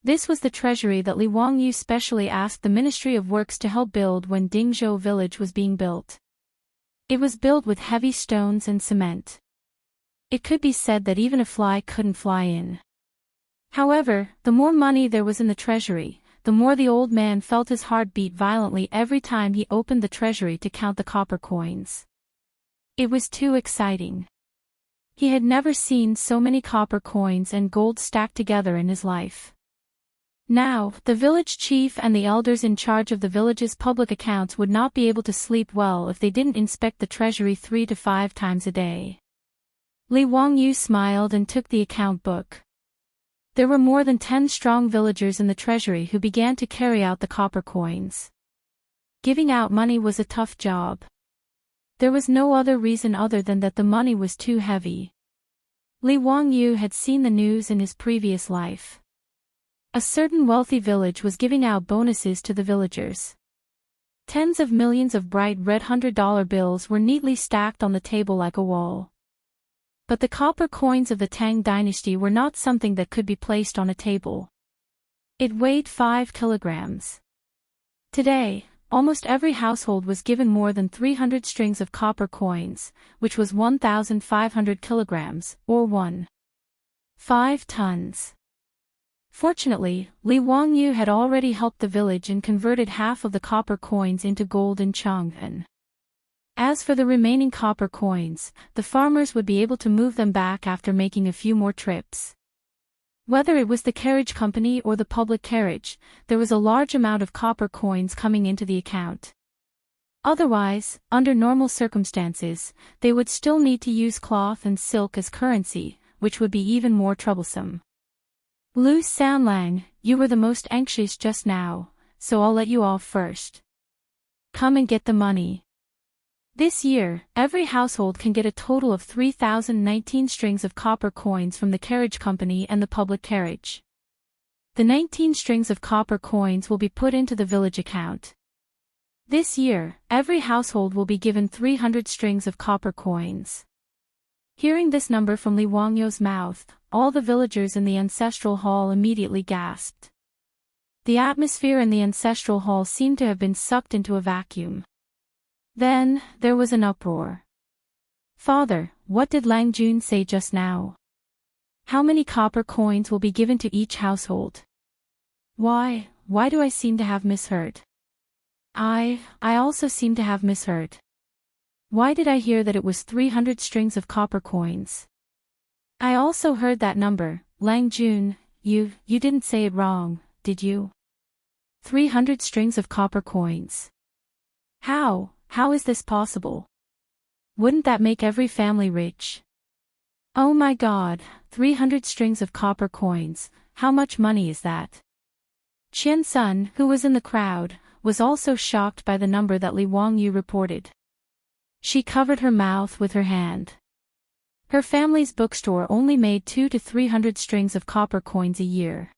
This was the treasury that Li Wangyu specially asked the Ministry of Works to help build when Dingzhou village was being built. It was built with heavy stones and cement. It could be said that even a fly couldn't fly in. However, the more money there was in the treasury, the more the old man felt his heart beat violently every time he opened the treasury to count the copper coins. It was too exciting. He had never seen so many copper coins and gold stacked together in his life. Now, the village chief and the elders in charge of the village's public accounts would not be able to sleep well if they didn't inspect the treasury 3 to 5 times a day. Li Wangyu smiled and took the account book. There were more than 10 strong villagers in the treasury who began to carry out the copper coins. Giving out money was a tough job. There was no other reason other than that the money was too heavy. Li Wangyu had seen the news in his previous life. A certain wealthy village was giving out bonuses to the villagers. Tens of millions of bright red $100 bills were neatly stacked on the table like a wall. But the copper coins of the Tang dynasty were not something that could be placed on a table. It weighed 5 kilograms. Today, almost every household was given more than 300 strings of copper coins, which was 1,500 kilograms, or 1.5 tons. Fortunately, Li Wangyu had already helped the village and converted half of the copper coins into gold in Chang'an. As for the remaining copper coins, the farmers would be able to move them back after making a few more trips. Whether it was the carriage company or the public carriage, there was a large amount of copper coins coming into the account. Otherwise, under normal circumstances, they would still need to use cloth and silk as currency, which would be even more troublesome. Lu Sanlang, you were the most anxious just now, so I'll let you off first. Come and get the money. This year, every household can get a total of 3,019 strings of copper coins from the carriage company and the public carriage. The 19 strings of copper coins will be put into the village account. This year, every household will be given 300 strings of copper coins. Hearing this number from Li Wangyu's mouth, all the villagers in the ancestral hall immediately gasped. The atmosphere in the ancestral hall seemed to have been sucked into a vacuum. Then, there was an uproar. Father, what did Lang Jun say just now? How many copper coins will be given to each household? Why do I seem to have misheard? I also seem to have misheard. Why did I hear that it was 300 strings of copper coins? I also heard that number, Lang Jun, you didn't say it wrong, did you? 300 strings of copper coins. How is this possible? Wouldn't that make every family rich? Oh my God, 300 strings of copper coins, how much money is that? Qian Sun, who was in the crowd, was also shocked by the number that Li Wangyu reported. She covered her mouth with her hand. Her family's bookstore only made 200 to 300 strings of copper coins a year.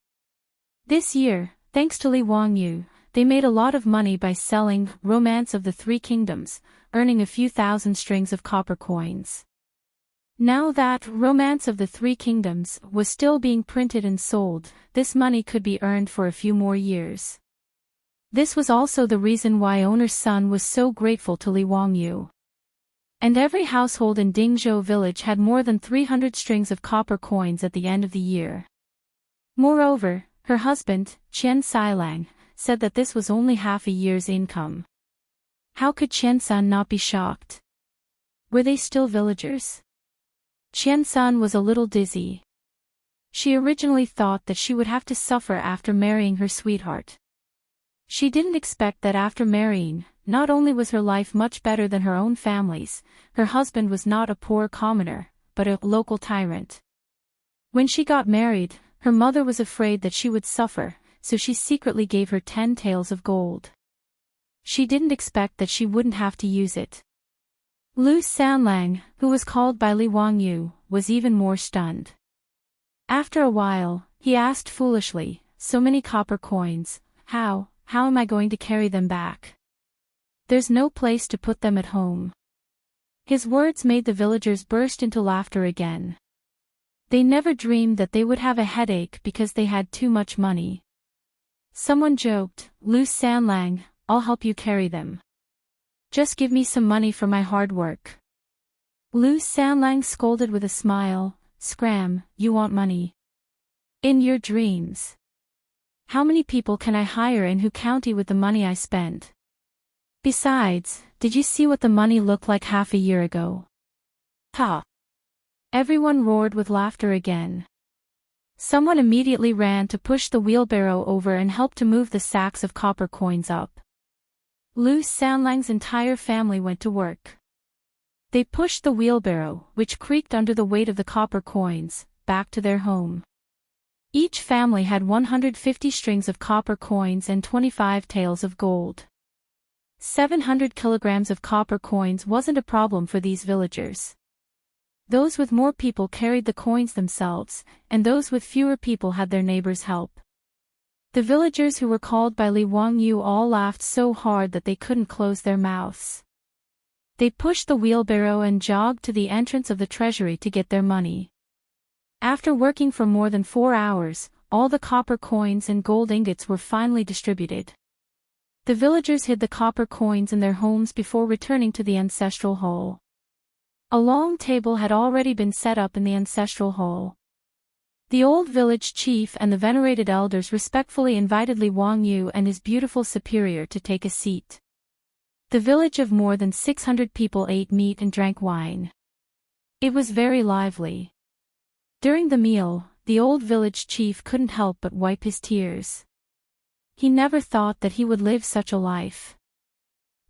This year, thanks to Li Wangyu, they made a lot of money by selling Romance of the Three Kingdoms, earning a few thousand strings of copper coins. Now that Romance of the Three Kingdoms was still being printed and sold, this money could be earned for a few more years. This was also the reason why owner's son was so grateful to Li Wangyu. And every household in Dingzhou village had more than 300 strings of copper coins at the end of the year. Moreover, her husband, Qian Sailang, said that this was only half a year's income. How could Qian Sun not be shocked? Were they still villagers? Qian Sun was a little dizzy. She originally thought that she would have to suffer after marrying her sweetheart. She didn't expect that after marrying, not only was her life much better than her own family's, her husband was not a poor commoner, but a local tyrant. When she got married, her mother was afraid that she would suffer, so she secretly gave her 10 taels of gold. She didn't expect that she wouldn't have to use it. Lu Sanlang, who was called by Li Wangyu, was even more stunned. After a while, he asked foolishly, so many copper coins, how am I going to carry them back? There's no place to put them at home. His words made the villagers burst into laughter again. They never dreamed that they would have a headache because they had too much money. Someone joked, Lu Sanlang, I'll help you carry them. Just give me some money for my hard work. Lu Sanlang scolded with a smile, Scram, you want money? In your dreams. How many people can I hire in Hu County with the money I spent? Besides, did you see what the money looked like half a year ago? Ha! Everyone roared with laughter again. Someone immediately ran to push the wheelbarrow over and help to move the sacks of copper coins up. Lu Sanlang's entire family went to work. They pushed the wheelbarrow, which creaked under the weight of the copper coins, back to their home. Each family had 150 strings of copper coins and 25 taels of gold. 700 kilograms of copper coins wasn't a problem for these villagers. Those with more people carried the coins themselves, and those with fewer people had their neighbors' help. The villagers who were called by Li Wangyu all laughed so hard that they couldn't close their mouths. They pushed the wheelbarrow and jogged to the entrance of the treasury to get their money. After working for more than 4 hours, all the copper coins and gold ingots were finally distributed. The villagers hid the copper coins in their homes before returning to the ancestral hall. A long table had already been set up in the ancestral hall. The old village chief and the venerated elders respectfully invited Li Wangyu and his beautiful superior to take a seat. The village of more than 600 people ate meat and drank wine. It was very lively. During the meal, the old village chief couldn't help but wipe his tears. He never thought that he would live such a life.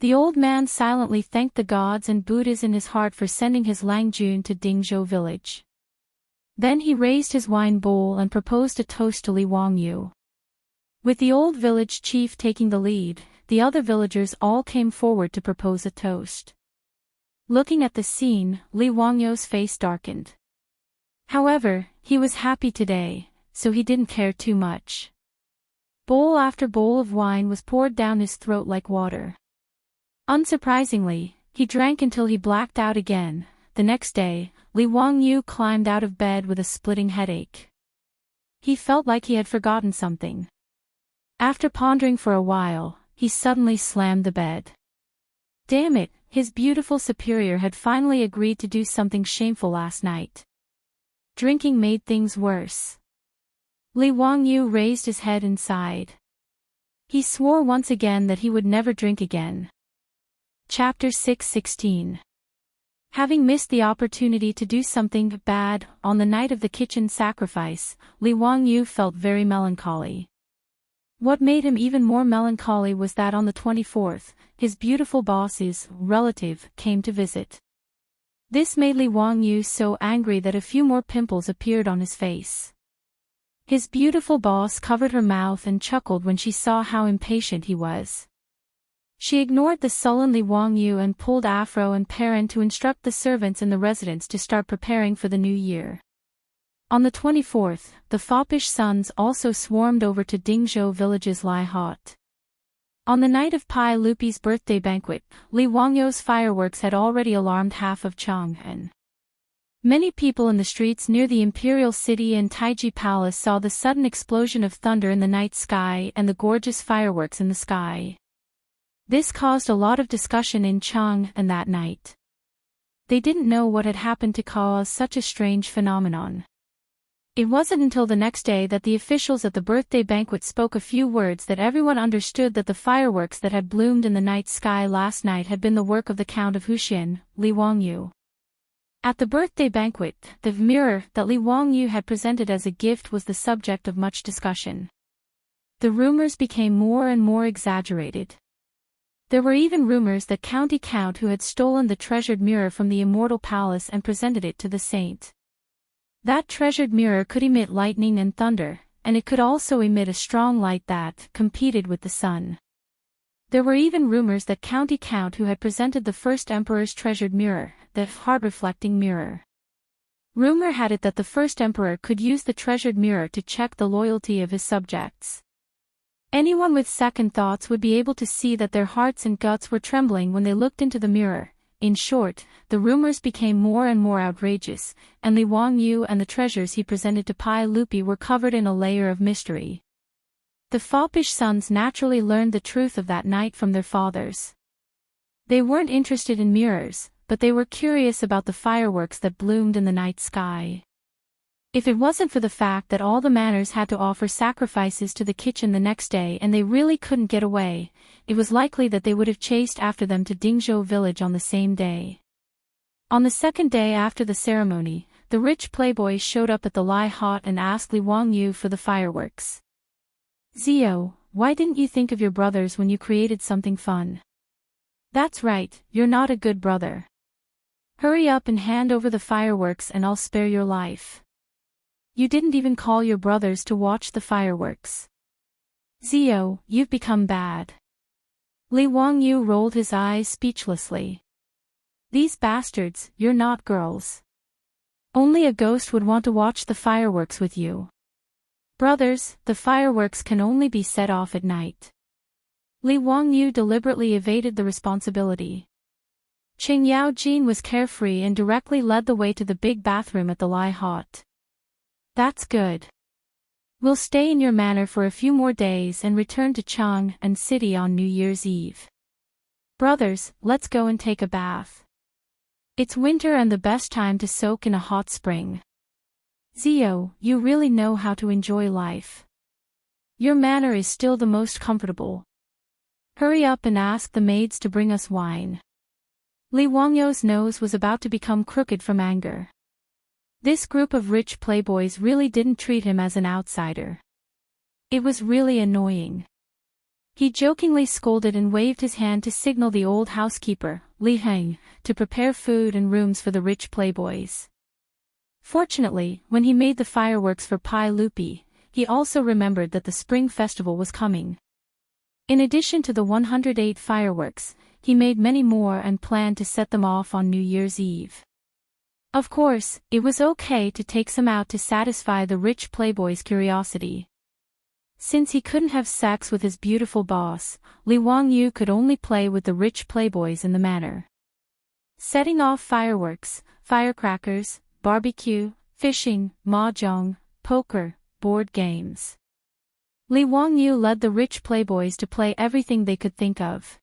The old man silently thanked the gods and Buddhas in his heart for sending his Langjun to Dingzhou village. Then he raised his wine bowl and proposed a toast to Li Wangyu. With the old village chief taking the lead, the other villagers all came forward to propose a toast. Looking at the scene, Li Wangyu's face darkened. However, he was happy today, so he didn't care too much. Bowl after bowl of wine was poured down his throat like water. Unsurprisingly, he drank until he blacked out again. The next day, Li Wangyu climbed out of bed with a splitting headache. He felt like he had forgotten something. After pondering for a while, he suddenly slammed the bed. Damn it, his beautiful superior had finally agreed to do something shameful last night. Drinking made things worse. Li Wangyu raised his head and sighed. He swore once again that he would never drink again. Chapter 6:16. Having missed the opportunity to do something bad, on the night of the kitchen sacrifice, Li Wangyu felt very melancholy. What made him even more melancholy was that on the 24th, his beautiful boss's relative came to visit. This made Li Wangyu so angry that a few more pimples appeared on his face. His beautiful boss covered her mouth and chuckled when she saw how impatient he was. She ignored the sullen Li Wangyu and pulled Afro and Perrin to instruct the servants in the residence to start preparing for the new year. On the 24th, the foppish sons also swarmed over to Dingzhou village's Lai Hot. On the night of Pai Lupi's birthday banquet, Li Wangyu's fireworks had already alarmed half of Chang'an. Many people in the streets near the imperial city and Taiji Palace saw the sudden explosion of thunder in the night sky and the gorgeous fireworks in the sky. This caused a lot of discussion in Chang'an that night. They didn't know what had happened to cause such a strange phenomenon. It wasn't until the next day that the officials at the birthday banquet spoke a few words that everyone understood that the fireworks that had bloomed in the night sky last night had been the work of the Count of Huxian, Li Wangyu. At the birthday banquet, the mirror that Li Wangyu had presented as a gift was the subject of much discussion. The rumors became more and more exaggerated. There were even rumors that County Count who had stolen the treasured mirror from the immortal palace and presented it to the saint. That treasured mirror could emit lightning and thunder, and it could also emit a strong light that competed with the sun. There were even rumors that County Count who had presented the first emperor's treasured mirror, the heart-reflecting mirror. Rumor had it that the first emperor could use the treasured mirror to check the loyalty of his subjects. Anyone with second thoughts would be able to see that their hearts and guts were trembling when they looked into the mirror. In short, the rumors became more and more outrageous, and Li Wangyu and the treasures he presented to Pai Lupi were covered in a layer of mystery. The foppish sons naturally learned the truth of that night from their fathers. They weren't interested in mirrors, but they were curious about the fireworks that bloomed in the night sky. If it wasn't for the fact that all the manors had to offer sacrifices to the kitchen the next day and they really couldn't get away, it was likely that they would have chased after them to Dingzhou village on the same day. On the second day after the ceremony, the rich playboys showed up at the Lai Hot and asked Li Wangyu for the fireworks. "Zio, why didn't you think of your brothers when you created something fun?" "That's right, you're not a good brother. Hurry up and hand over the fireworks and I'll spare your life." You didn't even call your brothers to watch the fireworks. Zio, you've become bad. Li Wangyu rolled his eyes speechlessly. These bastards, you're not girls. Only a ghost would want to watch the fireworks with you. Brothers, the fireworks can only be set off at night. Li Wangyu deliberately evaded the responsibility. Chang'an was carefree and directly led the way to the big bathroom at the Lai Hot. That's good. We'll stay in your manor for a few more days and return to Chang'an City on New Year's Eve. Brothers, let's go and take a bath. It's winter and the best time to soak in a hot spring. Zio, you really know how to enjoy life. Your manor is still the most comfortable. Hurry up and ask the maids to bring us wine. Li Wangyu's nose was about to become crooked from anger. This group of rich playboys really didn't treat him as an outsider. It was really annoying. He jokingly scolded and waved his hand to signal the old housekeeper, Li Heng, to prepare food and rooms for the rich playboys. Fortunately, when he made the fireworks for Pai Lupi, he also remembered that the spring festival was coming. In addition to the 108 fireworks, he made many more and planned to set them off on New Year's Eve. Of course, it was okay to take some out to satisfy the rich playboy's curiosity. Since he couldn't have sex with his beautiful boss, Li Wangyu could only play with the rich playboys in the manor. Setting off fireworks, firecrackers, barbecue, fishing, mahjong, poker, board games. Li Wangyu led the rich playboys to play everything they could think of.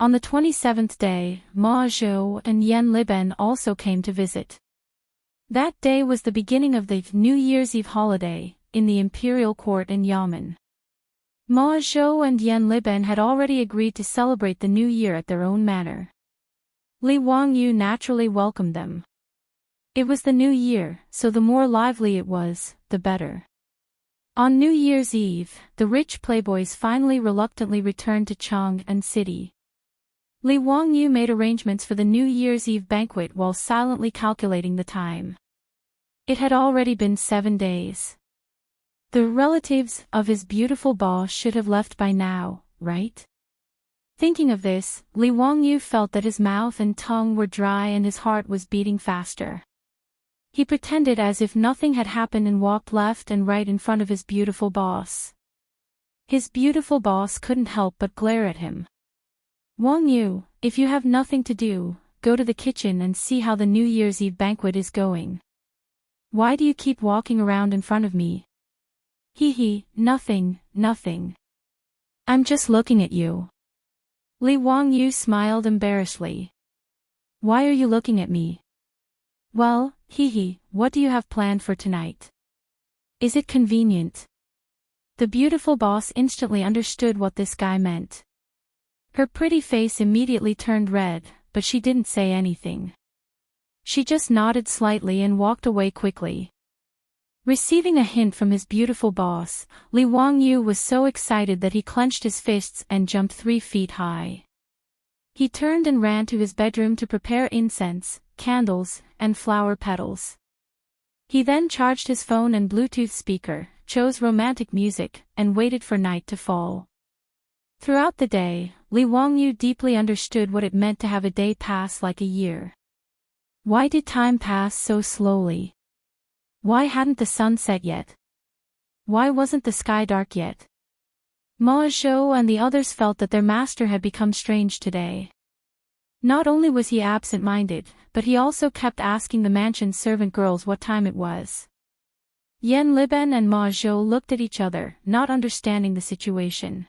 On the 27th day, Ma Zhou and Yan Liben also came to visit. That day was the beginning of the New Year's Eve holiday, in the imperial court in Yamen. Ma Zhou and Yan Liben had already agreed to celebrate the new year at their own manor. Li Wangyu naturally welcomed them. It was the new year, so the more lively it was, the better. On New Year's Eve, the rich playboys finally reluctantly returned to Chang'an City. Li Wangyu made arrangements for the New Year's Eve banquet while silently calculating the time. It had already been 7 days. The relatives of his beautiful boss should have left by now, right? Thinking of this, Li Wangyu felt that his mouth and tongue were dry and his heart was beating faster. He pretended as if nothing had happened and walked left and right in front of his beautiful boss. His beautiful boss couldn't help but glare at him. Wangyu, if you have nothing to do, go to the kitchen and see how the New Year's Eve banquet is going. Why do you keep walking around in front of me? Nothing. I'm just looking at you. Li Wangyu smiled embarrassedly. Why are you looking at me? Well, what do you have planned for tonight? Is it convenient? The beautiful boss instantly understood what this guy meant. Her pretty face immediately turned red, but she didn't say anything. She just nodded slightly and walked away quickly. Receiving a hint from his beautiful boss, Li Wangyu was so excited that he clenched his fists and jumped 3 feet high. He turned and ran to his bedroom to prepare incense, candles, and flower petals. He then charged his phone and Bluetooth speaker, chose romantic music, and waited for night to fall. Throughout the day, Li Wangyu deeply understood what it meant to have a day pass like a year. Why did time pass so slowly? Why hadn't the sun set yet? Why wasn't the sky dark yet? Ma Zhou and the others felt that their master had become strange today. Not only was he absent-minded, but he also kept asking the mansion servant girls what time it was. Yan Liben and Ma Zhou looked at each other, not understanding the situation.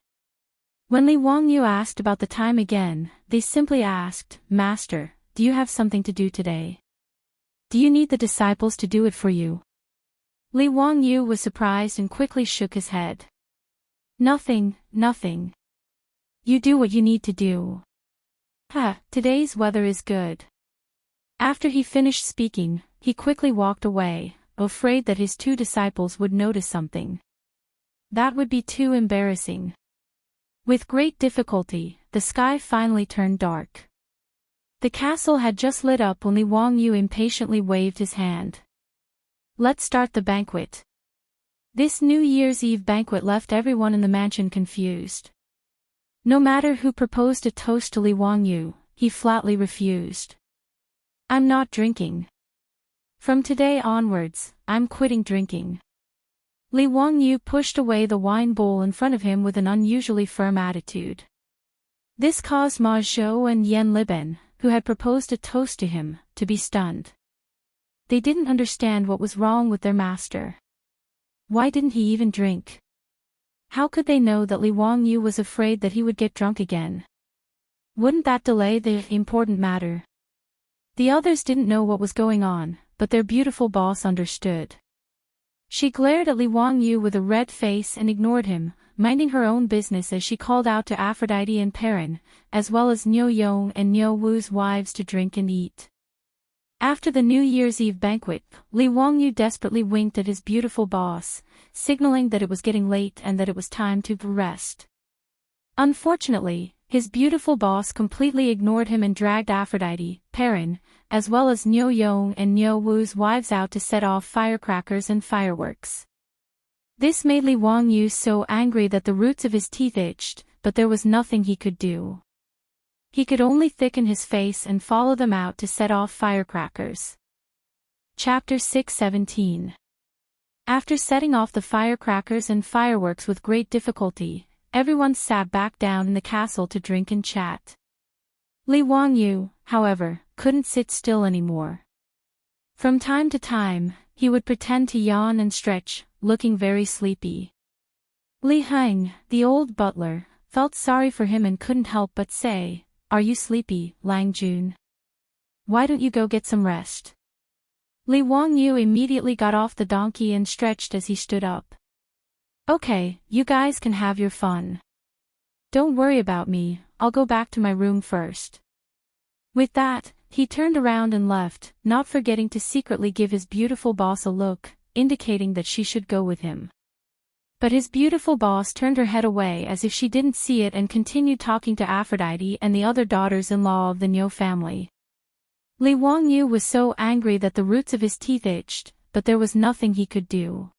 When Li Wangyu asked about the time again, they simply asked, Master, do you have something to do today? Do you need the disciples to do it for you? Li Wangyu was surprised and quickly shook his head. Nothing. You do what you need to do. Today's weather is good. After he finished speaking, he quickly walked away, afraid that his 2 disciples would notice something. That would be too embarrassing. With great difficulty, the sky finally turned dark. The castle had just lit up when Li Wangyu impatiently waved his hand. Let's start the banquet. This New Year's Eve banquet left everyone in the mansion confused. No matter who proposed a toast to Li Wangyu, he flatly refused. I'm not drinking. From today onwards, I'm quitting drinking. Li Wangyu pushed away the wine bowl in front of him with an unusually firm attitude. This caused Ma Zhou and Yan Liben, who had proposed a toast to him, to be stunned. They didn't understand what was wrong with their master. Why didn't he even drink? How could they know that Li Wangyu was afraid that he would get drunk again? Wouldn't that delay the important matter? The others didn't know what was going on, but their beautiful boss understood. She glared at Li Wangyu with a red face and ignored him, minding her own business as she called out to Aphrodite and Perrin, as well as Niu Yong and Niu Wu's wives to drink and eat. After the New Year's Eve banquet, Li Wangyu desperately winked at his beautiful boss, signaling that it was getting late and that it was time to rest. Unfortunately, his beautiful boss completely ignored him and dragged Aphrodite, Perrin, as well as Niu Yong and Niu Wu's wives out to set off firecrackers and fireworks. This made Li Wangyu so angry that the roots of his teeth itched, but there was nothing he could do. He could only thicken his face and follow them out to set off firecrackers. Chapter 6:17. After setting off the firecrackers and fireworks with great difficulty, everyone sat back down in the castle to drink and chat. Li Wangyu, however, couldn't sit still anymore. From time to time, he would pretend to yawn and stretch, looking very sleepy. Li Heng, the old butler, felt sorry for him and couldn't help but say, "Are you sleepy, Lang Jun? Why don't you go get some rest?" Li Wangyu immediately got off the donkey and stretched as he stood up. "Okay, you guys can have your fun. Don't worry about me, I'll go back to my room first." With that, he turned around and left, not forgetting to secretly give his beautiful boss a look, indicating that she should go with him. But his beautiful boss turned her head away as if she didn't see it and continued talking to Aphrodite and the other daughters-in-law of the Niu family. Li Wangyu was so angry that the roots of his teeth itched, but there was nothing he could do.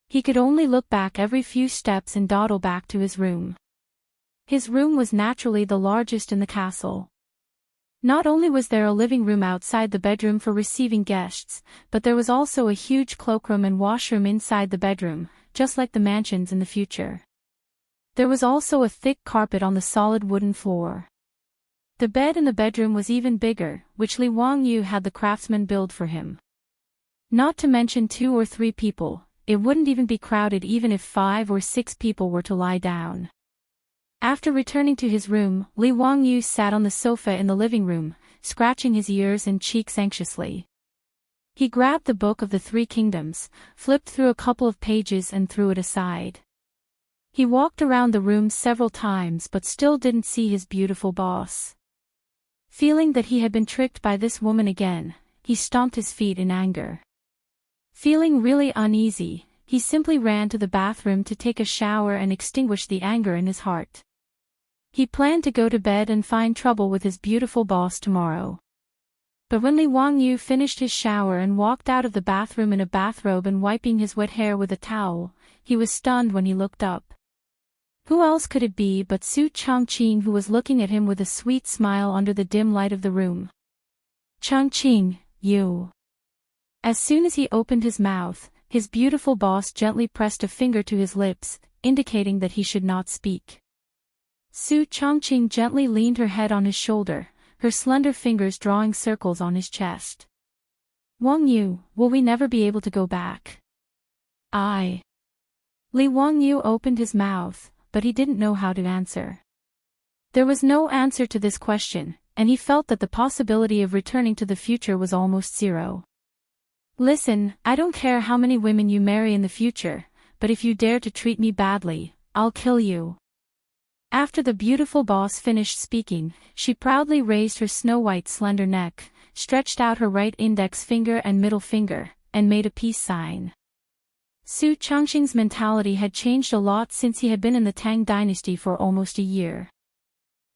He could only look back every few steps and dawdle back to his room. His room was naturally the largest in the castle. Not only was there a living room outside the bedroom for receiving guests, but there was also a huge cloakroom and washroom inside the bedroom, just like the mansions in the future. There was also a thick carpet on the solid wooden floor. The bed in the bedroom was even bigger, which Li Wangyu had the craftsman build for him. Not to mention 2 or 3 people, it wouldn't even be crowded even if 5 or 6 people were to lie down. After returning to his room, Li Wangyu sat on the sofa in the living room, scratching his ears and cheeks anxiously. He grabbed the Book of the Three Kingdoms, flipped through a couple of pages and threw it aside. He walked around the room several times but still didn't see his beautiful boss. Feeling that he had been tricked by this woman again, he stomped his feet in anger. Feeling really uneasy, he simply ran to the bathroom to take a shower and extinguish the anger in his heart. He planned to go to bed and find trouble with his beautiful boss tomorrow. But when Li Wangyu finished his shower and walked out of the bathroom in a bathrobe and wiping his wet hair with a towel, he was stunned when he looked up. Who else could it be but Su Changqing, who was looking at him with a sweet smile under the dim light of the room. "Changqing, you." As soon as he opened his mouth, his beautiful boss gently pressed a finger to his lips, indicating that he should not speak. Su Changqing gently leaned her head on his shoulder, her slender fingers drawing circles on his chest. "Wangyu, will we never be able to go back?" Li Wangyu opened his mouth, but he didn't know how to answer. There was no answer to this question, and he felt that the possibility of returning to the future was almost zero. "Listen, I don't care how many women you marry in the future, but if you dare to treat me badly, I'll kill you." After the beautiful boss finished speaking, she proudly raised her snow-white slender neck, stretched out her right index finger and middle finger, and made a peace sign. Su Changqing's mentality had changed a lot since he had been in the Tang dynasty for almost a year.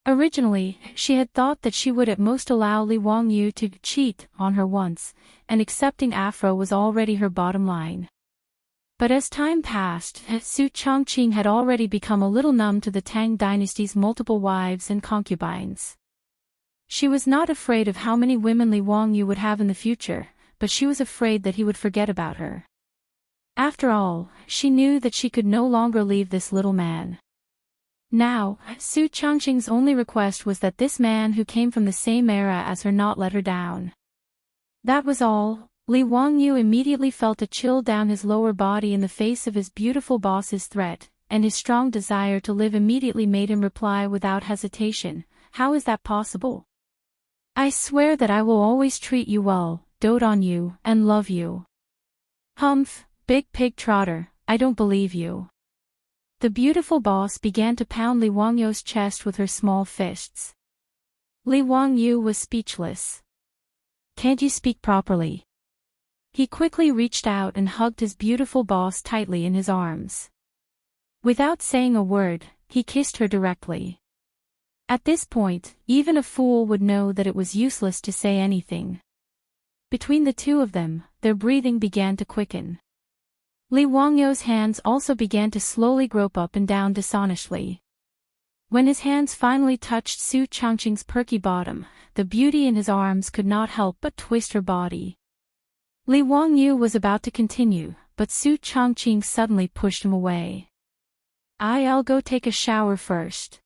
Originally, she had thought that she would at most allow Li Wangyu to cheat on her once, and accepting Afro was already her bottom line. But as time passed, Su Changqing had already become a little numb to the Tang dynasty's multiple wives and concubines. She was not afraid of how many women Li Wangyu would have in the future, but she was afraid that he would forget about her. After all, she knew that she could no longer leave this little man. Now, Su Changqing's only request was that this man who came from the same era as her not let her down. That was all. Li Wangyu immediately felt a chill down his lower body in the face of his beautiful boss's threat, and his strong desire to live immediately made him reply without hesitation, "How is that possible? I swear that I will always treat you well, dote on you, and love you." "Humph, big pig trotter, I don't believe you." The beautiful boss began to pound Li Wangyu's chest with her small fists. Li Wangyu was speechless. "Can't you speak properly?" He quickly reached out and hugged his beautiful boss tightly in his arms. Without saying a word, he kissed her directly. At this point, even a fool would know that it was useless to say anything. Between the two of them, their breathing began to quicken. Li Wangyu's hands also began to slowly grope up and down dishonestly. When his hands finally touched Su Changqing's perky bottom, the beauty in his arms could not help but twist her body. Li Wangyu was about to continue, but Su Changqing suddenly pushed him away. "I'll go take a shower first."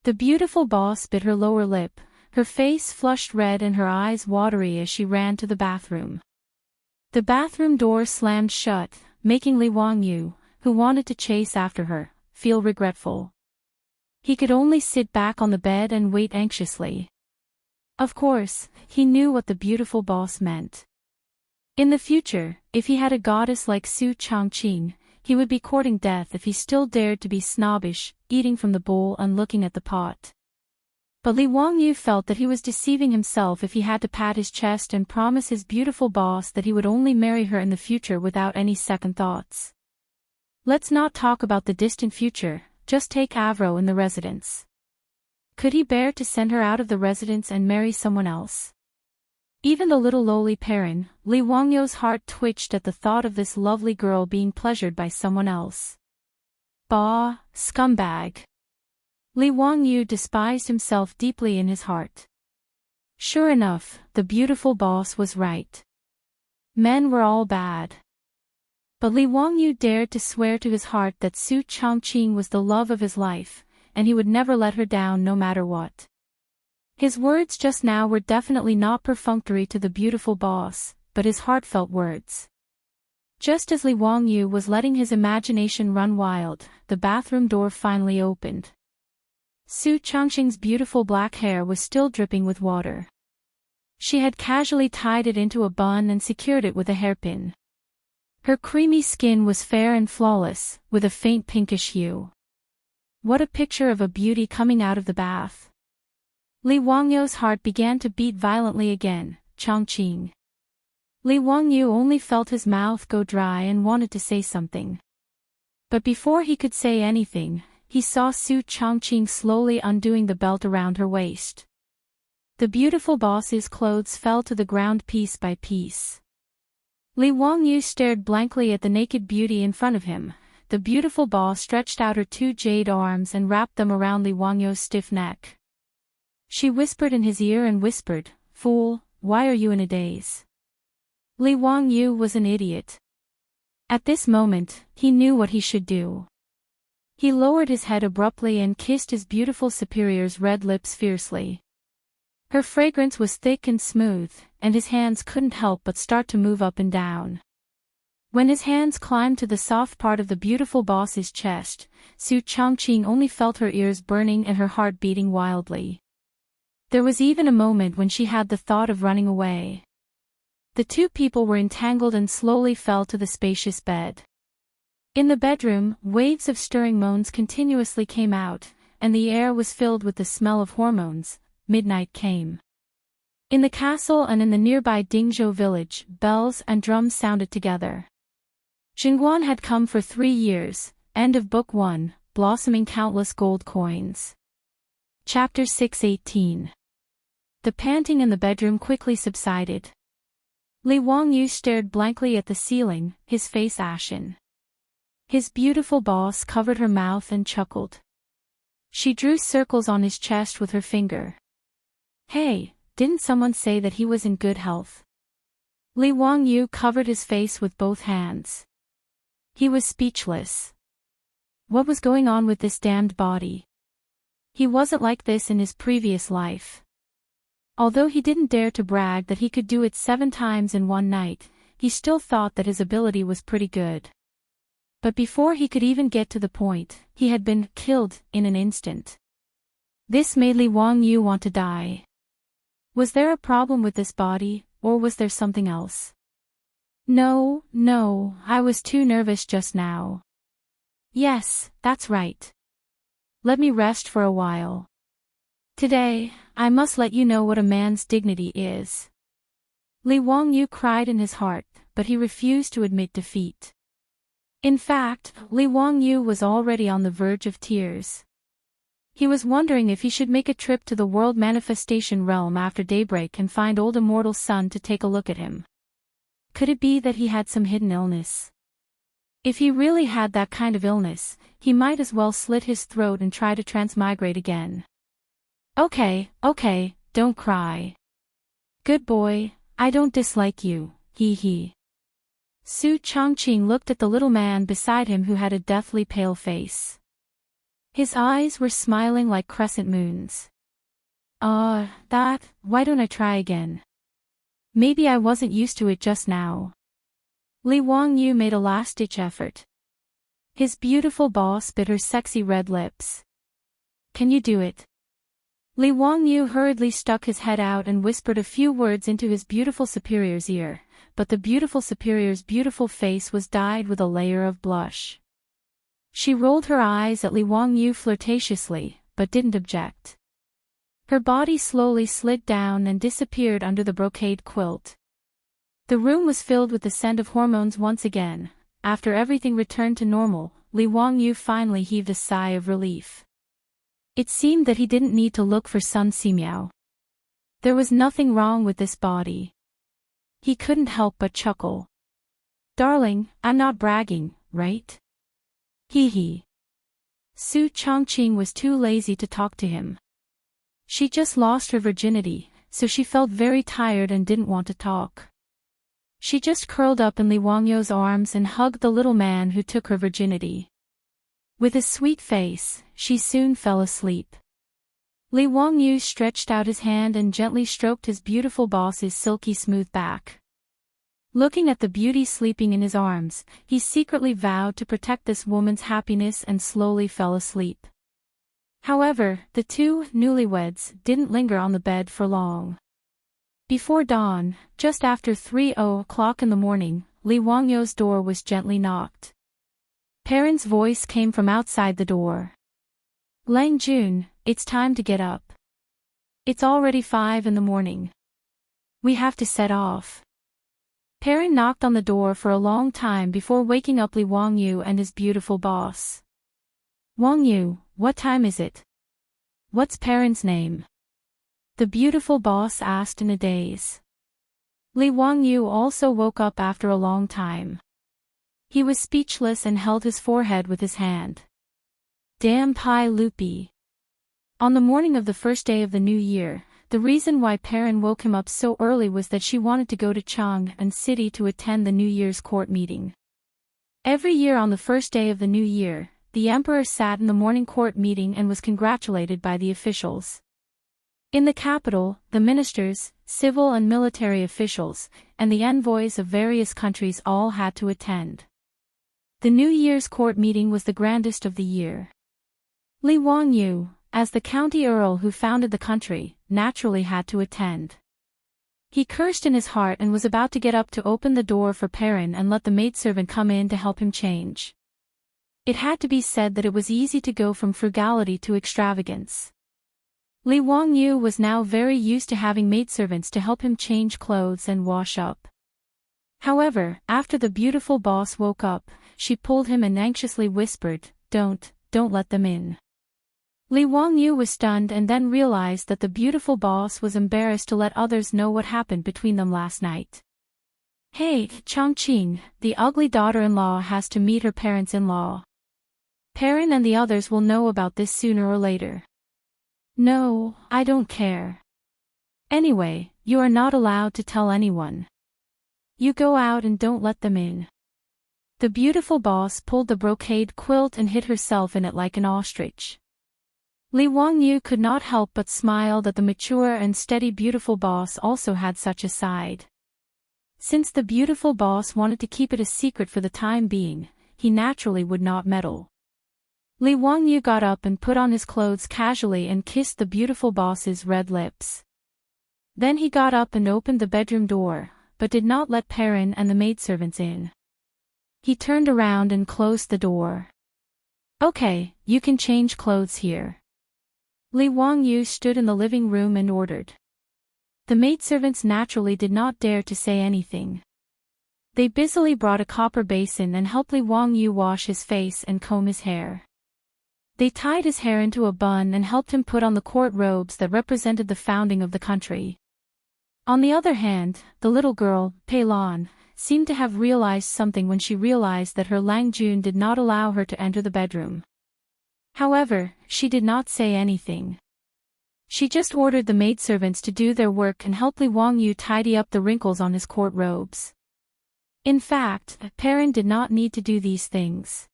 The beautiful boss bit her lower lip, her face flushed red and her eyes watery as she ran to the bathroom. The bathroom door slammed shut, making Li Wangyu, who wanted to chase after her, feel regretful. He could only sit back on the bed and wait anxiously. Of course, he knew what the beautiful boss meant. In the future, if he had a goddess like Su Changqing, he would be courting death if he still dared to be snobbish, eating from the bowl and looking at the pot. But Li Wangyu felt that he was deceiving himself if he had to pat his chest and promise his beautiful boss that he would only marry her in the future without any second thoughts. Let's not talk about the distant future, just take Avro in the residence. Could he bear to send her out of the residence and marry someone else? Even the little lowly Perrin, Li Wangyu's heart twitched at the thought of this lovely girl being pleasured by someone else. Bah, scumbag. Li Wangyu despised himself deeply in his heart. Sure enough, the beautiful boss was right. Men were all bad. But Li Wangyu dared to swear to his heart that Su Changqing was the love of his life, and he would never let her down no matter what. His words just now were definitely not perfunctory to the beautiful boss, but his heartfelt words. Just as Li Wangyu was letting his imagination run wild, the bathroom door finally opened. Su Changqing's beautiful black hair was still dripping with water. She had casually tied it into a bun and secured it with a hairpin. Her creamy skin was fair and flawless, with a faint pinkish hue. What a picture of a beauty coming out of the bath. Li Wangyu's heart began to beat violently again. Changqing. Li Wangyu only felt his mouth go dry and wanted to say something. But before he could say anything, he saw Su Changqing slowly undoing the belt around her waist. The beautiful boss's clothes fell to the ground piece by piece. Li Wangyu stared blankly at the naked beauty in front of him. The beautiful boss stretched out her two jade arms and wrapped them around Li Wangyu's stiff neck. She whispered in his ear and whispered, "Fool, why are you in a daze?" Li Wangyu was an idiot. At this moment, he knew what he should do. He lowered his head abruptly and kissed his beautiful superior's red lips fiercely. Her fragrance was thick and smooth, and his hands couldn't help but start to move up and down. When his hands climbed to the soft part of the beautiful boss's chest, Su Changqing only felt her ears burning and her heart beating wildly. There was even a moment when she had the thought of running away. The two people were entangled and slowly fell to the spacious bed. In the bedroom, waves of stirring moans continuously came out, and the air was filled with the smell of hormones. Midnight came. In the castle and in the nearby Dingzhou village, bells and drums sounded together. Chang'an had come for 3 years, end of Book 1, blossoming countless gold coins. Chapter 6:18. The panting in the bedroom quickly subsided. Li Wangyu stared blankly at the ceiling, his face ashen. His beautiful boss covered her mouth and chuckled. She drew circles on his chest with her finger. Hey, didn't someone say that he was in good health? Li Wangyu covered his face with both hands. He was speechless. What was going on with this damned body? He wasn't like this in his previous life. Although he didn't dare to brag that he could do it 7 times in one night, he still thought that his ability was pretty good. But before he could even get to the point, he had been killed in an instant. This made Li Wangyu want to die. Was there a problem with this body, or was there something else? No, I was too nervous just now. Yes, that's right. Let me rest for a while. Today, I must let you know what a man's dignity is. Li Wangyu cried in his heart, but he refused to admit defeat. In fact, Li Wangyu was already on the verge of tears. He was wondering if he should make a trip to the world manifestation realm after daybreak and find old immortal Sun to take a look at him. Could it be that he had some hidden illness? If he really had that kind of illness, he might as well slit his throat and try to transmigrate again. Okay, don't cry. Good boy, I don't dislike you, he. Su Changqing looked at the little man beside him who had a deathly pale face. His eyes were smiling like crescent moons. Why don't I try again? Maybe I wasn't used to it just now. Li Wangyu made a last-ditch effort. His beautiful boss bit her sexy red lips. Can you do it? Li Wangyu hurriedly stuck his head out and whispered a few words into his beautiful superior's ear, but the beautiful superior's beautiful face was dyed with a layer of blush. She rolled her eyes at Li Wangyu flirtatiously, but didn't object. Her body slowly slid down and disappeared under the brocade quilt. The room was filled with the scent of hormones once again. After everything returned to normal, Li Wangyu finally heaved a sigh of relief. It seemed that he didn't need to look for Sun Simiao. There was nothing wrong with this body. He couldn't help but chuckle. Darling, I'm not bragging, right? He. Su Changqing was too lazy to talk to him. She just lost her virginity, so she felt very tired and didn't want to talk. She just curled up in Li Wangyu's arms and hugged the little man who took her virginity. With a sweet face, she soon fell asleep. Li Wangyu stretched out his hand and gently stroked his beautiful boss's silky smooth back. Looking at the beauty sleeping in his arms, he secretly vowed to protect this woman's happiness and slowly fell asleep. However, the two newlyweds didn't linger on the bed for long. Before dawn, just after 3:00 in the morning, Li Wangyu's door was gently knocked. Perrin's voice came from outside the door. Lang Jun, it's time to get up. It's already 5 in the morning. We have to set off. Perrin knocked on the door for a long time before waking up Li Wangyu and his beautiful boss. Wangyu, what time is it? What's Perrin's name? The beautiful boss asked in a daze. Li Wangyu also woke up after a long time. He was speechless and held his forehead with his hand. Damn Pai Lupi. On the morning of the first day of the new year, the reason why Perrin woke him up so early was that she wanted to go to Chang'an City to attend the New Year's court meeting. Every year on the first day of the new year, the emperor sat in the morning court meeting and was congratulated by the officials. In the capital, the ministers, civil and military officials, and the envoys of various countries all had to attend. The New Year's court meeting was the grandest of the year. Li Wangyu, as the county earl who founded the country, naturally had to attend. He cursed in his heart and was about to get up to open the door for Perrin and let the maidservant come in to help him change. It had to be said that it was easy to go from frugality to extravagance. Li Wangyu was now very used to having maidservants to help him change clothes and wash up. However, after the beautiful boss woke up, she pulled him and anxiously whispered, Don't let them in. Li Wangyu was stunned and then realized that the beautiful boss was embarrassed to let others know what happened between them last night. Hey, Changqing, the ugly daughter-in-law has to meet her parents-in-law. Perrin and the others will know about this sooner or later. No, I don't care. Anyway, you are not allowed to tell anyone. You go out and don't let them in. The beautiful boss pulled the brocade quilt and hid herself in it like an ostrich. Li Wangyu could not help but smile that the mature and steady beautiful boss also had such a side. Since the beautiful boss wanted to keep it a secret for the time being, he naturally would not meddle. Li Wangyu got up and put on his clothes casually and kissed the beautiful boss's red lips. Then he got up and opened the bedroom door, but did not let Perrin and the maidservants in. He turned around and closed the door. Okay, you can change clothes here. Li Wangyu stood in the living room and ordered. The maidservants naturally did not dare to say anything. They busily brought a copper basin and helped Li Wangyu wash his face and comb his hair. They tied his hair into a bun and helped him put on the court robes that represented the founding of the country. On the other hand, the little girl, Pei Lan, seemed to have realized something when she realized that her Lang Jun did not allow her to enter the bedroom. However, she did not say anything. She just ordered the maidservants to do their work and help Li Wangyu tidy up the wrinkles on his court robes. In fact, Perrin did not need to do these things.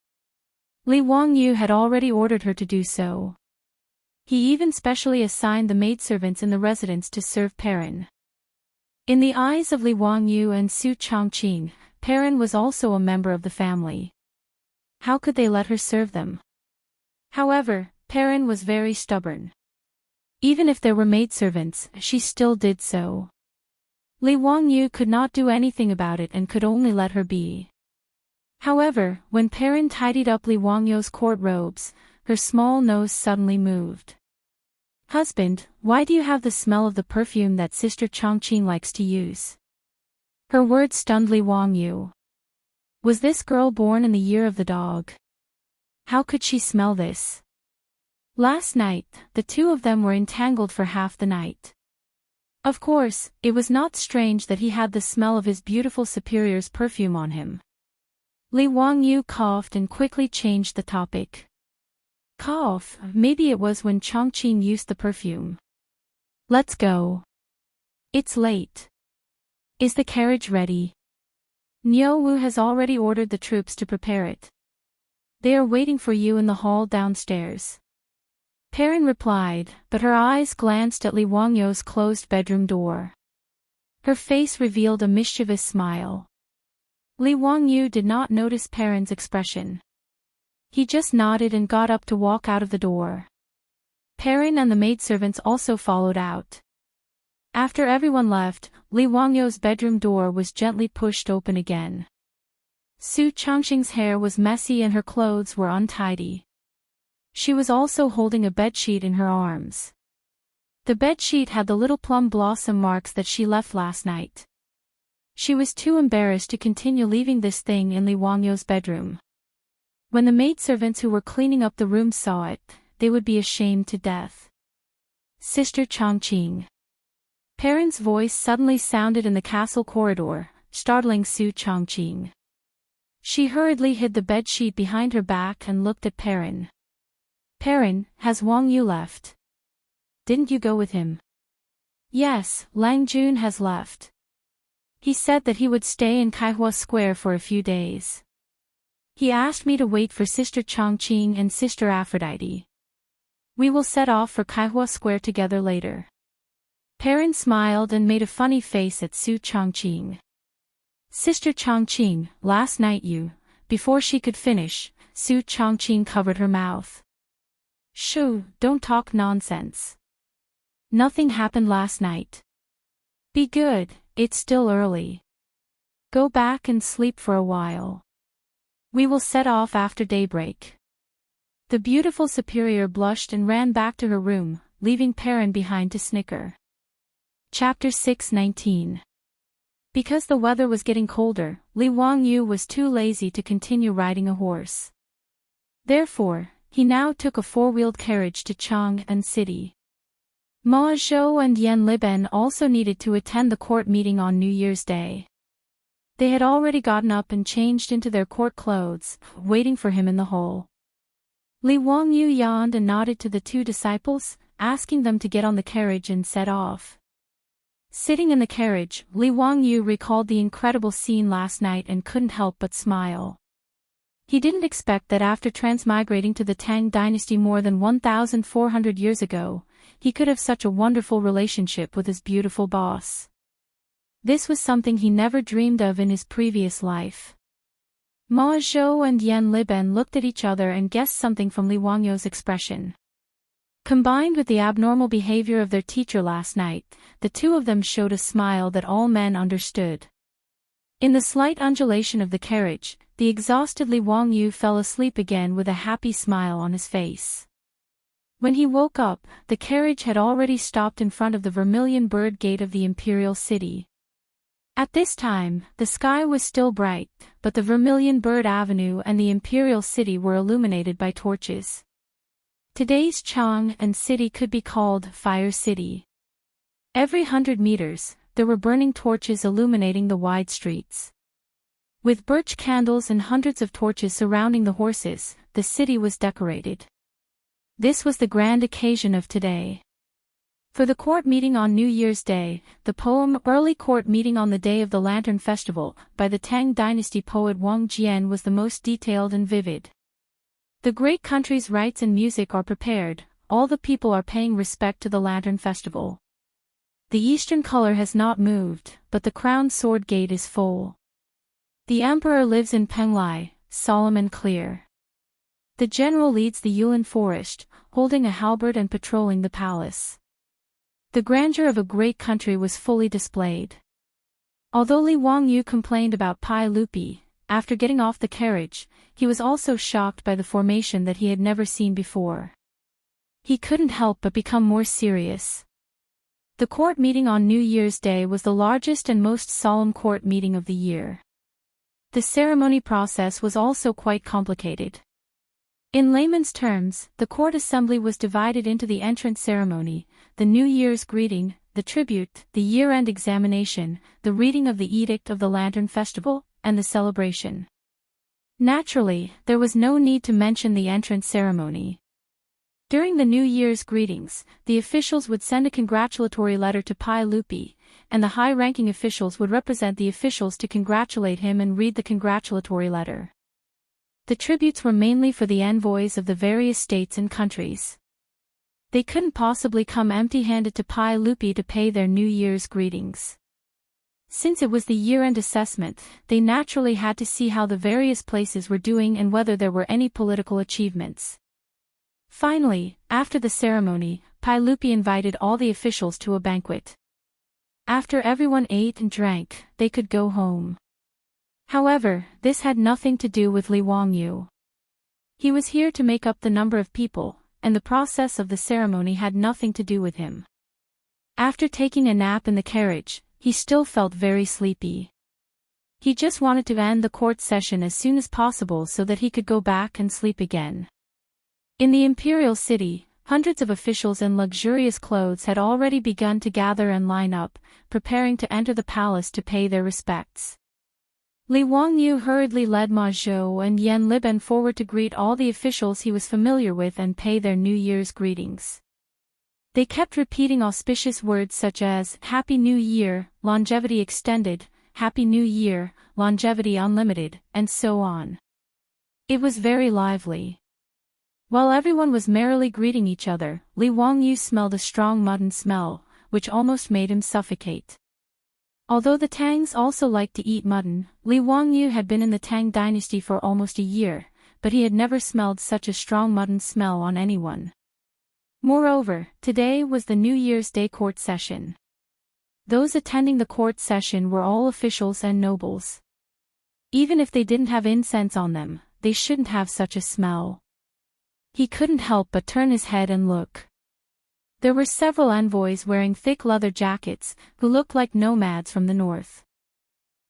Li Wangyu had already ordered her to do so. He even specially assigned the maidservants in the residence to serve Perrin. In the eyes of Li Wangyu and Su Changqing, Perrin was also a member of the family. How could they let her serve them? However, Perrin was very stubborn. Even if there were maidservants, she still did so. Li Wangyu could not do anything about it and could only let her be. However, when Perrin tidied up Li Wangyu's court robes, her small nose suddenly moved. Husband, why do you have the smell of the perfume that Sister Changqing likes to use? Her words stunned Li Wangyu. Was this girl born in the year of the dog? How could she smell this? Last night, the two of them were entangled for half the night. Of course, it was not strange that he had the smell of his beautiful superior's perfume on him. Li Wangyu coughed and quickly changed the topic. Cough, maybe it was when Changqing used the perfume. Let's go. It's late. Is the carriage ready? Niu Wu has already ordered the troops to prepare it. They are waiting for you in the hall downstairs. Perrin replied, but her eyes glanced at Li Wangyu's closed bedroom door. Her face revealed a mischievous smile. Li Wangyu did not notice Perrin's expression. He just nodded and got up to walk out of the door. Perrin and the maidservants also followed out. After everyone left, Li Wangyu's bedroom door was gently pushed open again. Su Changqing's hair was messy and her clothes were untidy. She was also holding a bedsheet in her arms. The bedsheet had the little plum blossom marks that she left last night. She was too embarrassed to continue leaving this thing in Li Wangyu's bedroom. When the maidservants who were cleaning up the room saw it, they would be ashamed to death. Sister Changqing. Perrin's voice suddenly sounded in the castle corridor, startling Su Changqing. She hurriedly hid the bedsheet behind her back and looked at Perrin. Perrin, has Wangyu left? Didn't you go with him? Yes, Lang Jun has left. He said that he would stay in Kaihua Square for a few days. He asked me to wait for Sister Changqing and Sister Aphrodite. We will set off for Kaihua Square together later. Perrin smiled and made a funny face at Su Changqing. Sister Changqing, last night before she could finish, Su Changqing covered her mouth. Shoo, don't talk nonsense. Nothing happened last night. Be good, it's still early. Go back and sleep for a while. We will set off after daybreak. The beautiful superior blushed and ran back to her room, leaving Perrin behind to snicker. Chapter 6:19. Because the weather was getting colder, Li Wangyu was too lazy to continue riding a horse. Therefore, he now took a four-wheeled carriage to Chang'an city. Ma Zhou and Yan Liben also needed to attend the court meeting on New Year's Day. They had already gotten up and changed into their court clothes, waiting for him in the hall. Li Wangyu yawned and nodded to the two disciples, asking them to get on the carriage and set off. Sitting in the carriage, Li Wangyu recalled the incredible scene last night and couldn't help but smile. He didn't expect that after transmigrating to the Tang dynasty more than 1,400 years ago, he could have such a wonderful relationship with his beautiful boss. This was something he never dreamed of in his previous life. Ma Zhou and Yan Liben looked at each other and guessed something from Li Wangyu's expression. Combined with the abnormal behavior of their teacher last night, the two of them showed a smile that all men understood. In the slight undulation of the carriage, the exhausted Li Wangyu fell asleep again with a happy smile on his face. When he woke up, the carriage had already stopped in front of the Vermilion Bird Gate of the Imperial City. At this time, the sky was still bright, but the Vermilion Bird Avenue and the Imperial City were illuminated by torches. Today's Chang'an city could be called Fire City. Every 100 meters, there were burning torches illuminating the wide streets. With birch candles and hundreds of torches surrounding the horses, the city was decorated. This was the grand occasion of today. For the court meeting on New Year's Day, the poem Early Court Meeting on the Day of the Lantern Festival, by the Tang Dynasty poet Wang Jian was the most detailed and vivid. The great country's rites and music are prepared, all the people are paying respect to the Lantern Festival. The eastern color has not moved, but the crowned sword gate is full. The emperor lives in Penglai, solemn and clear. The general leads the Yulin forest, holding a halberd and patrolling the palace. The grandeur of a great country was fully displayed. Although Li Wangyu complained about Pai Lupi, after getting off the carriage, he was also shocked by the formation that he had never seen before. He couldn't help but become more serious. The court meeting on New Year's Day was the largest and most solemn court meeting of the year. The ceremony process was also quite complicated. In layman's terms, the court assembly was divided into the entrance ceremony, the New Year's greeting, the tribute, the year-end examination, the reading of the Edict of the Lantern Festival, and the celebration. Naturally, there was no need to mention the entrance ceremony. During the New Year's greetings, the officials would send a congratulatory letter to Pai Lupi, and the high-ranking officials would represent the officials to congratulate him and read the congratulatory letter. The tributes were mainly for the envoys of the various states and countries. They couldn't possibly come empty-handed to Pai Lupi to pay their New Year's greetings. Since it was the year-end assessment, they naturally had to see how the various places were doing and whether there were any political achievements. Finally, after the ceremony, Pai Lupi invited all the officials to a banquet. After everyone ate and drank, they could go home. However, this had nothing to do with Li Wangyu. He was here to make up the number of people, and the process of the ceremony had nothing to do with him. After taking a nap in the carriage, he still felt very sleepy. He just wanted to end the court session as soon as possible so that he could go back and sleep again. In the imperial city, hundreds of officials in luxurious clothes had already begun to gather and line up, preparing to enter the palace to pay their respects. Li Wangyu hurriedly led Ma Zhou and Yan Liben forward to greet all the officials he was familiar with and pay their New Year's greetings. They kept repeating auspicious words such as, Happy New Year, Longevity Extended, Happy New Year, Longevity Unlimited, and so on. It was very lively. While everyone was merrily greeting each other, Li Wangyu smelled a strong mutton smell, which almost made him suffocate. Although the Tangs also liked to eat mutton, Li Wangyu had been in the Tang dynasty for almost a year, but he had never smelled such a strong mutton smell on anyone. Moreover, today was the New Year's Day court session. Those attending the court session were all officials and nobles. Even if they didn't have incense on them, they shouldn't have such a smell. He couldn't help but turn his head and look. There were several envoys wearing thick leather jackets, who looked like nomads from the north.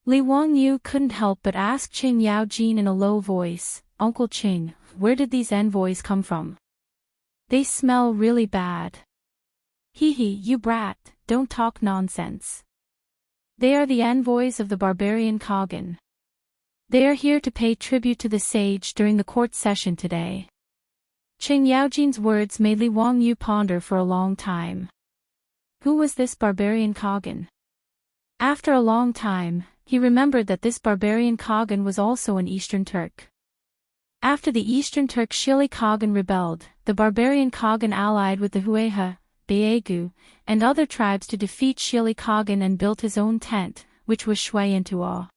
Li Wangyu couldn't help but ask Qing Yaojin in a low voice, Uncle Ching, where did these envoys come from? They smell really bad. Hee hee, you brat, don't talk nonsense. They are the envoys of the barbarian Chang'an. They are here to pay tribute to the sage during the court session today. Ching Yaojin's words made Li Wangyu ponder for a long time. Who was this barbarian Chang'an? After a long time, he remembered that this barbarian Chang'an was also an Eastern Turk. After the Eastern Turk Shili Chang'an rebelled, the barbarian Chang'an allied with the Huehe, Baegu, and other tribes to defeat Shili Chang'an and built his own tent, which was Shui Intuo.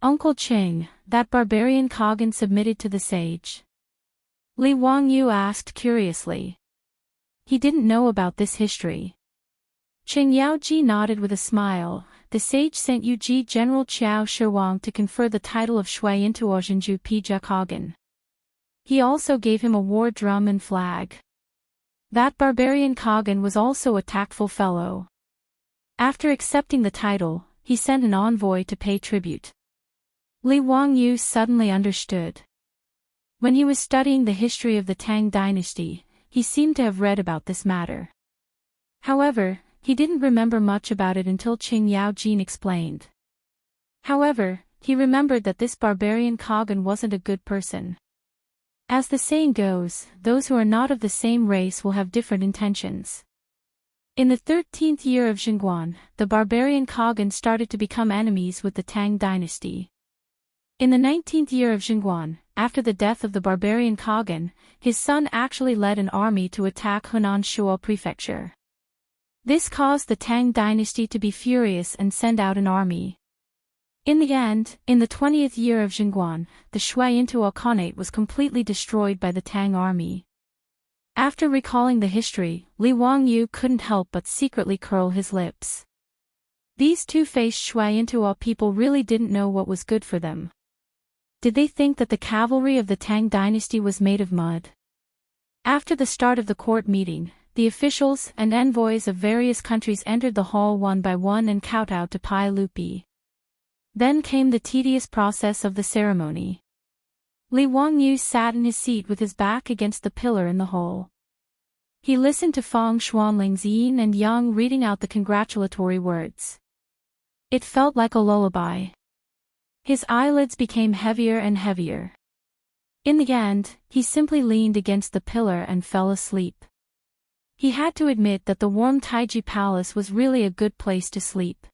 Uncle Ching, that barbarian Chang'an submitted to the sage? Li Wangyu asked curiously. He didn't know about this history. Ching Yaoji nodded with a smile. The sage sent Yuji General Qiao Shiwang to confer the title of Shui Intuo Zhenju Pija Chang'an. He also gave him a war drum and flag. That barbarian Chang'an was also a tactful fellow. After accepting the title, he sent an envoy to pay tribute. Li Wangyu suddenly understood. When he was studying the history of the Tang dynasty, he seemed to have read about this matter. However, he didn't remember much about it until Ching Yaojin explained. However, he remembered that this barbarian Chang'an wasn't a good person. As the saying goes, those who are not of the same race will have different intentions. In the 13th year of Chang'an, the barbarian Chang'an started to become enemies with the Tang dynasty. In the 19th year of Chang'an, after the death of the barbarian Chang'an, his son actually led an army to attack Hunan Shuo Prefecture. This caused the Tang dynasty to be furious and send out an army. In the end, in the 20th year of Chang'an, the Shui Intuo Khanate was completely destroyed by the Tang army. After recalling the history, Li Wangyu couldn't help but secretly curl his lips. These two-faced Shui Intuo people really didn't know what was good for them. Did they think that the cavalry of the Tang dynasty was made of mud? After the start of the court meeting, the officials and envoys of various countries entered the hall one by one and kowtowed to Pai Lupi. Then came the tedious process of the ceremony. Li Wangyu sat in his seat with his back against the pillar in the hall. He listened to Fang Xuanling's yin and yang reading out the congratulatory words. It felt like a lullaby. His eyelids became heavier and heavier. In the end, he simply leaned against the pillar and fell asleep. He had to admit that the warm Taiji Palace was really a good place to sleep.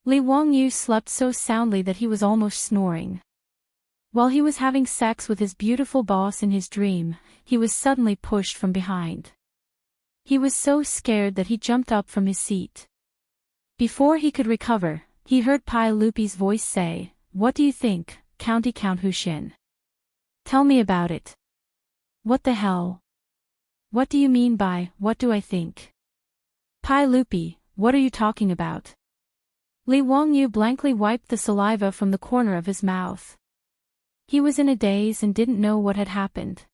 Li Wangyu slept so soundly that he was almost snoring. While he was having sex with his beautiful boss in his dream, he was suddenly pushed from behind. He was so scared that he jumped up from his seat. Before he could recover, he heard Pai Lupi's voice say, "What do you think, County Count Huxin? Tell me about it." "What the hell? What do you mean by, what do I think?" "Pai Lupi, what are you talking about?" Li Wangyu blankly wiped the saliva from the corner of his mouth. He was in a daze and didn't know what had happened.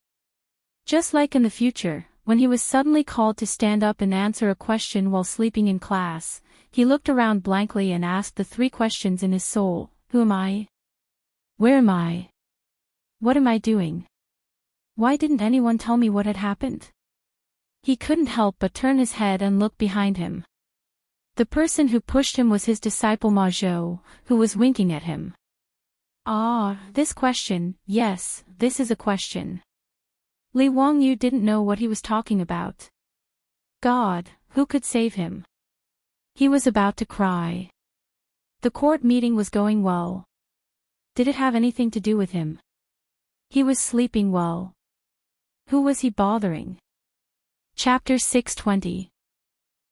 Just like in the future, when he was suddenly called to stand up and answer a question while sleeping in class, he looked around blankly and asked the three questions in his soul: who am I? Where am I? What am I doing? Why didn't anyone tell me what had happened? He couldn't help but turn his head and look behind him. The person who pushed him was his disciple Ma Zhou, who was winking at him. Ah, this question, yes, this is a question. Li Wangyu didn't know what he was talking about. God, who could save him? He was about to cry. The court meeting was going well. Did it have anything to do with him? He was sleeping well. Who was he bothering? Chapter 620.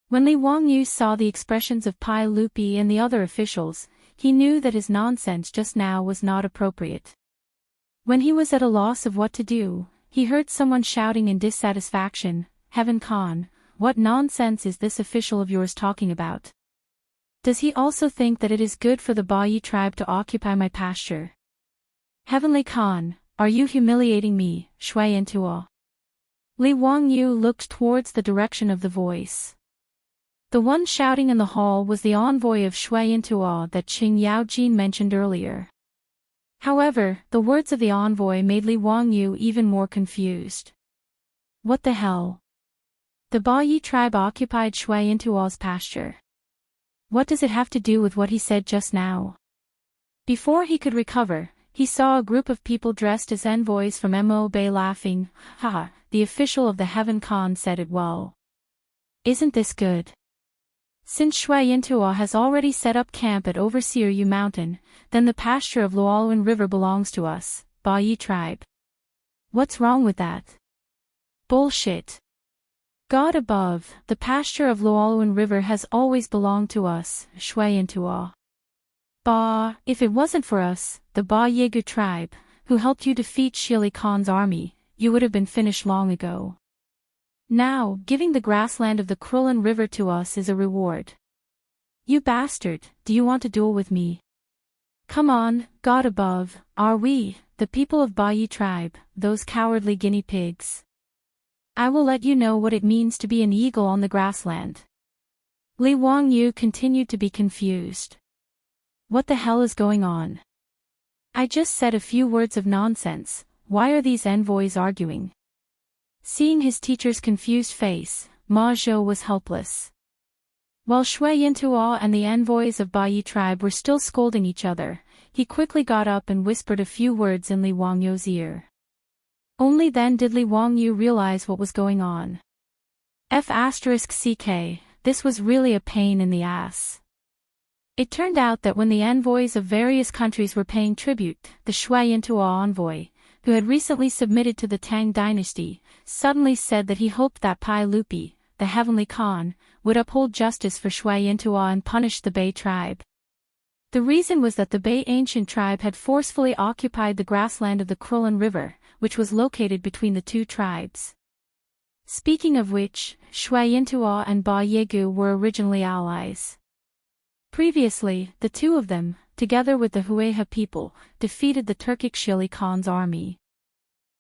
When Li Wangyu saw the expressions of Pai Lupi and the other officials, he knew that his nonsense just now was not appropriate. When he was at a loss of what to do, he heard someone shouting in dissatisfaction, "Heaven Khan, what nonsense is this official of yours talking about? Does he also think that it is good for the Ba Yi tribe to occupy my pasture? Heavenly Khan, are you humiliating me, Shui Intuo?" Li Wangyu looked towards the direction of the voice. The one shouting in the hall was the envoy of Shui Intuo that Qing Yaojin mentioned earlier. However, the words of the envoy made Li Wangyu even more confused. What the hell? The Ba Yi tribe occupied Shui Intuo's pasture. What does it have to do with what he said just now? Before he could recover, he saw a group of people dressed as envoys from Mo Bay laughing. Haha, the official of the Heaven Khan said it well. Isn't this good? Since Shui Intuo has already set up camp at Overseer Yu Mountain, then the pasture of Luoluan River belongs to us, Ba Yi tribe. What's wrong with that? Bullshit. God above, the pasture of Luoluan River has always belonged to us, Shui Intuo. Ba, if it wasn't for us, the Ba Yegu tribe, who helped you defeat Shili Khan's army, you would have been finished long ago. Now, giving the grassland of the Krulin River to us is a reward. You bastard, do you want to duel with me? Come on, God above, are we, the people of Ba Yi tribe, those cowardly guinea pigs? I will let you know what it means to be an eagle on the grassland. Li Wangyu continued to be confused. What the hell is going on? I just said a few words of nonsense, why are these envoys arguing? Seeing his teacher's confused face, Ma Zhou was helpless. While Shui Intuo and the envoys of Ba Yi tribe were still scolding each other, he quickly got up and whispered a few words in Li Wangyu's ear. Only then did Li Wangyu realize what was going on. F***ck, this was really a pain in the ass. It turned out that when the envoys of various countries were paying tribute, the Shui Intuo envoy, who had recently submitted to the Tang dynasty, suddenly said that he hoped that Pai Lupi, the Heavenly Khan, would uphold justice for Shui Intuo and punish the Bei tribe. The reason was that the Bei ancient tribe had forcefully occupied the grassland of the Krulin River, which was located between the two tribes. Speaking of which, Shui Intuo and Ba Yegu were originally allies. Previously, the two of them, together with the Hueha people, defeated the Turkic Shili Khan's army.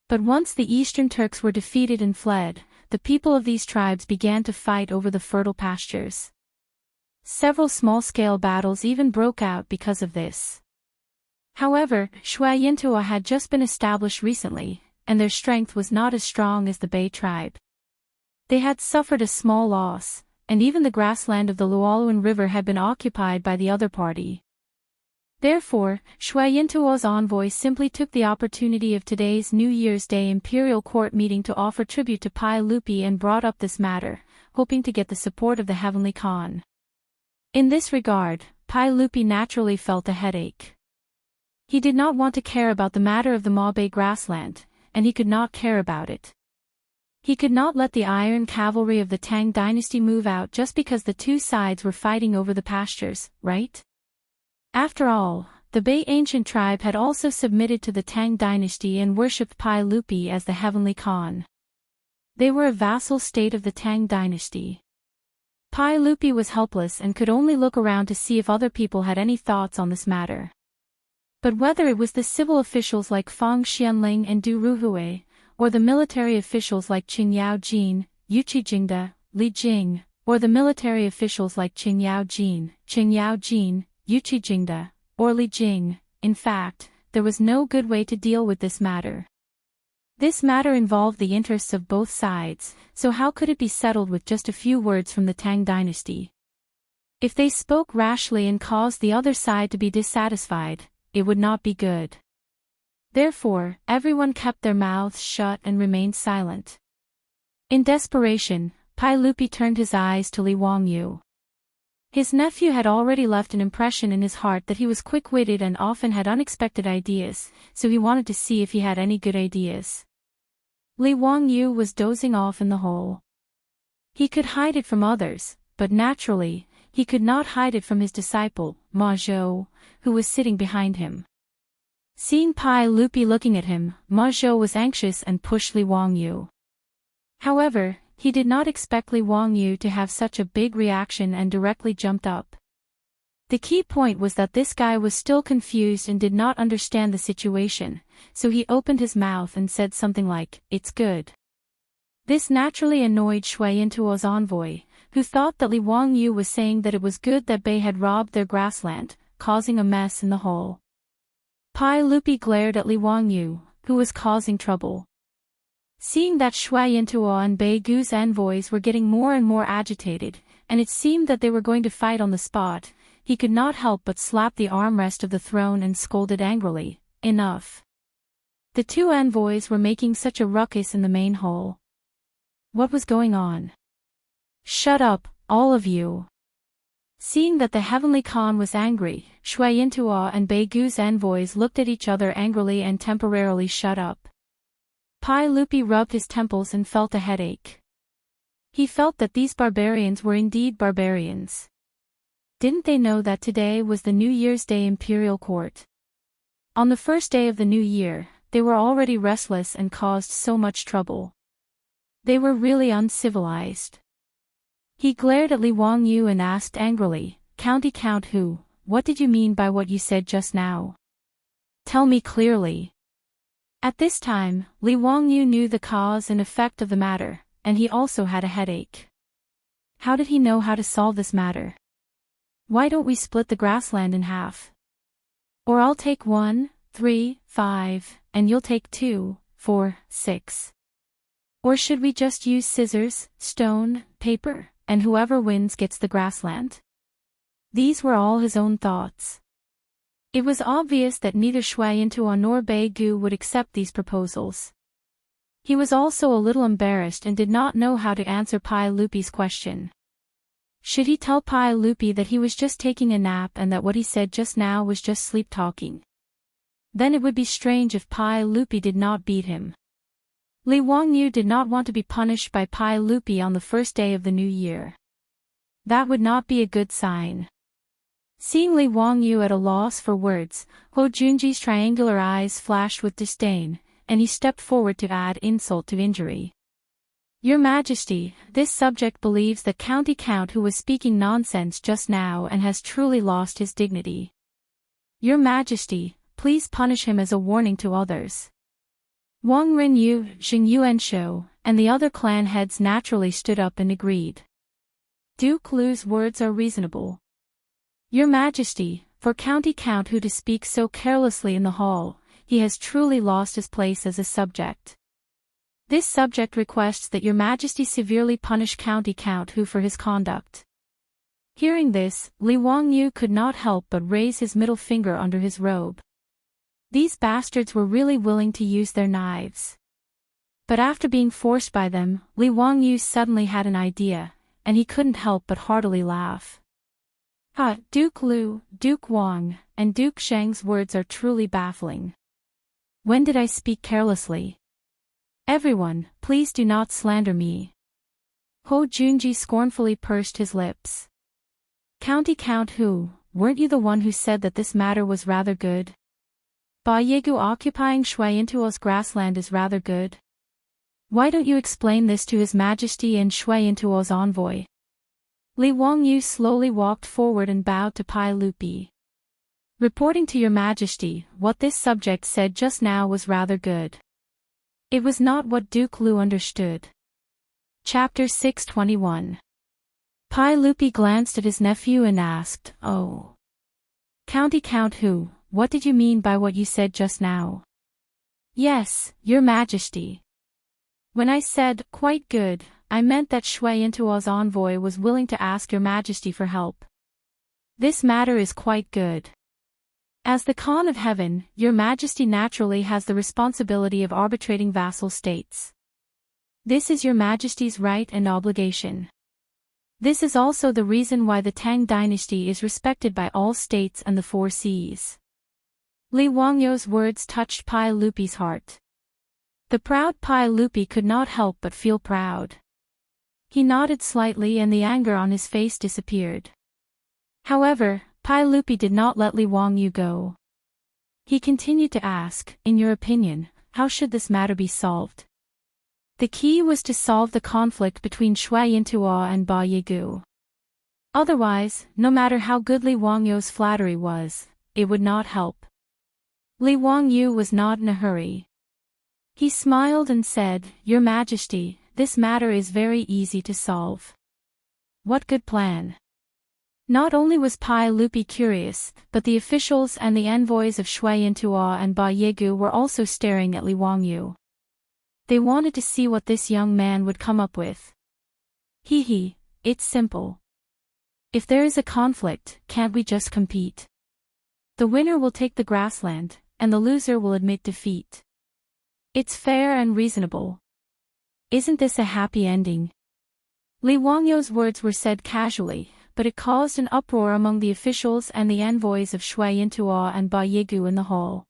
But once the Eastern Turks were defeated and fled, the people of these tribes began to fight over the fertile pastures. Several small-scale battles even broke out because of this. However, Shui Intuo had just been established recently, and their strength was not as strong as the Bei tribe. They had suffered a small loss, and even the grassland of the Luoluan River had been occupied by the other party. Therefore, Shui Intuo's envoy simply took the opportunity of today's New Year's Day Imperial Court meeting to offer tribute to Pai Lupi and brought up this matter, hoping to get the support of the Heavenly Khan. In this regard, Pai Lupi naturally felt a headache. He did not want to care about the matter of the Mabe grassland, and he could not care about it. He could not let the iron cavalry of the Tang dynasty move out just because the two sides were fighting over the pastures, right? After all, the Bei ancient tribe had also submitted to the Tang dynasty and worshipped Pai Lupi as the Heavenly Khan. They were a vassal state of the Tang dynasty. Pai Lupi was helpless and could only look around to see if other people had any thoughts on this matter. But whether it was the civil officials like Fang Xianling and Du Ruhui, or the military officials like Qing Yaojin, Yuqi Jingda, Li Jing, or the military officials like Qing Yaojin, Yuqi Jingda, or Li Jing, in fact, there was no good way to deal with this matter. This matter involved the interests of both sides, so how could it be settled with just a few words from the Tang dynasty? If they spoke rashly and caused the other side to be dissatisfied, it would not be good. Therefore, everyone kept their mouths shut and remained silent. In desperation, Pai Lupi turned his eyes to Li Wangyu. His nephew had already left an impression in his heart that he was quick-witted and often had unexpected ideas, so he wanted to see if he had any good ideas. Li Wangyu was dozing off in the hole. He could hide it from others, but naturally, he could not hide it from his disciple, Ma Zhou, who was sitting behind him. Seeing Pai Lupi looking at him, Ma Zhou was anxious and pushed Li Wangyu. However, he did not expect Li Wangyu to have such a big reaction and directly jumped up. The key point was that this guy was still confused and did not understand the situation, so he opened his mouth and said something like, "It's good." This naturally annoyed Shui Intuo's envoy, who thought that Li Wangyu was saying that it was good that Bei had robbed their grassland, causing a mess in the hole. Pai Lupi glared at Li Wangyu, who was causing trouble. Seeing that Shui Yintuo and Bei Gu's envoys were getting more and more agitated, and it seemed that they were going to fight on the spot, he could not help but slap the armrest of the throne and scolded angrily, "Enough." The two envoys were making such a ruckus in the main hall. What was going on? "Shut up, all of you." Seeing that the Heavenly Khan was angry, Shui Yintuo and Bei Gu's envoys looked at each other angrily and temporarily shut up. Pai Lupi rubbed his temples and felt a headache. He felt that these barbarians were indeed barbarians. Didn't they know that today was the New Year's Day Imperial Court? On the first day of the new year, they were already restless and caused so much trouble. They were really uncivilized. He glared at Li Wangyu and asked angrily, "County Count Hu, what did you mean by what you said just now? Tell me clearly." At this time, Li Wangyu knew the cause and effect of the matter, and he also had a headache. How did he know how to solve this matter? "Why don't we split the grassland in half? Or I'll take 1, 3, 5, and you'll take 2, 4, 6. Or should we just use scissors, stone, paper, and whoever wins gets the grassland?" These were all his own thoughts. It was obvious that neither Shui Yintuo nor Bei Gu would accept these proposals. He was also a little embarrassed and did not know how to answer Pai Lupi's question. Should he tell Pai Lupi that he was just taking a nap and that what he said just now was just sleep talking? Then it would be strange if Pai Lupi did not beat him. Li Wangyu did not want to be punished by Pai Lupi on the first day of the new year. That would not be a good sign. Seeing Li Wangyu at a loss for words, Ho Junji's triangular eyes flashed with disdain, and he stepped forward to add insult to injury. "Your Majesty, this subject believes that County Count who was speaking nonsense just now and has truly lost his dignity. Your Majesty, please punish him as a warning to others." Wang Rinyu, Xing Yuanshou, and the other clan heads naturally stood up and agreed. Duke Lu's words are reasonable. Your Majesty, for County Count who to speak so carelessly in the hall, he has truly lost his place as a subject. This subject requests that your Majesty severely punish County Count who for his conduct. Hearing this, Li Wangyu could not help but raise his middle finger under his robe. These bastards were really willing to use their knives. But after being forced by them, Li Wangyu suddenly had an idea, and he couldn't help but heartily laugh. Duke Lu, Duke Wang, and Duke Sheng's words are truly baffling. When did I speak carelessly? Everyone, please do not slander me. Ho Junji scornfully pursed his lips. County Count Hu, weren't you the one who said that this matter was rather good? Ba Yegu occupying Shui Yintuo's grassland is rather good. Why don't you explain this to His Majesty and Shui Yintuo's envoy? Li Wangyu slowly walked forward and bowed to Pai Lupi. Reporting to your Majesty, what this subject said just now was rather good. It was not what Duke Lu understood. Chapter 621. Pai Lupi glanced at his nephew and asked, "Oh. County Count Hu, what did you mean by what you said just now?" "Yes, your Majesty. When I said, quite good, I meant that Shui Yintuo's envoy was willing to ask your Majesty for help. This matter is quite good. As the Khan of Heaven, your Majesty naturally has the responsibility of arbitrating vassal states. This is your Majesty's right and obligation. This is also the reason why the Tang dynasty is respected by all states and the four seas." Li Wangyu's words touched Pai Lupi's heart. The proud Pai Lupi could not help but feel proud. He nodded slightly and the anger on his face disappeared. However, Pai Lupi did not let Li Wangyu go. He continued to ask, "In your opinion, how should this matter be solved?" The key was to solve the conflict between Shui Yintuo and Ba Yegu. Otherwise, no matter how good Li Wangyu's flattery was, it would not help. Li Wangyu was not in a hurry. He smiled and said, "Your Majesty, this matter is very easy to solve." "What good plan?" Not only was Pai Lupi curious, but the officials and the envoys of Shui Yintua and Ba Yegu were also staring at Li Wangyu. They wanted to see what this young man would come up with. Hee, it's simple. If there is a conflict, can't we just compete? The winner will take the grassland, and the loser will admit defeat. It's fair and reasonable. Isn't this a happy ending? Li Wangyu's words were said casually, but it caused an uproar among the officials and the envoys of Shui Yintua and Ba Yegu in the hall.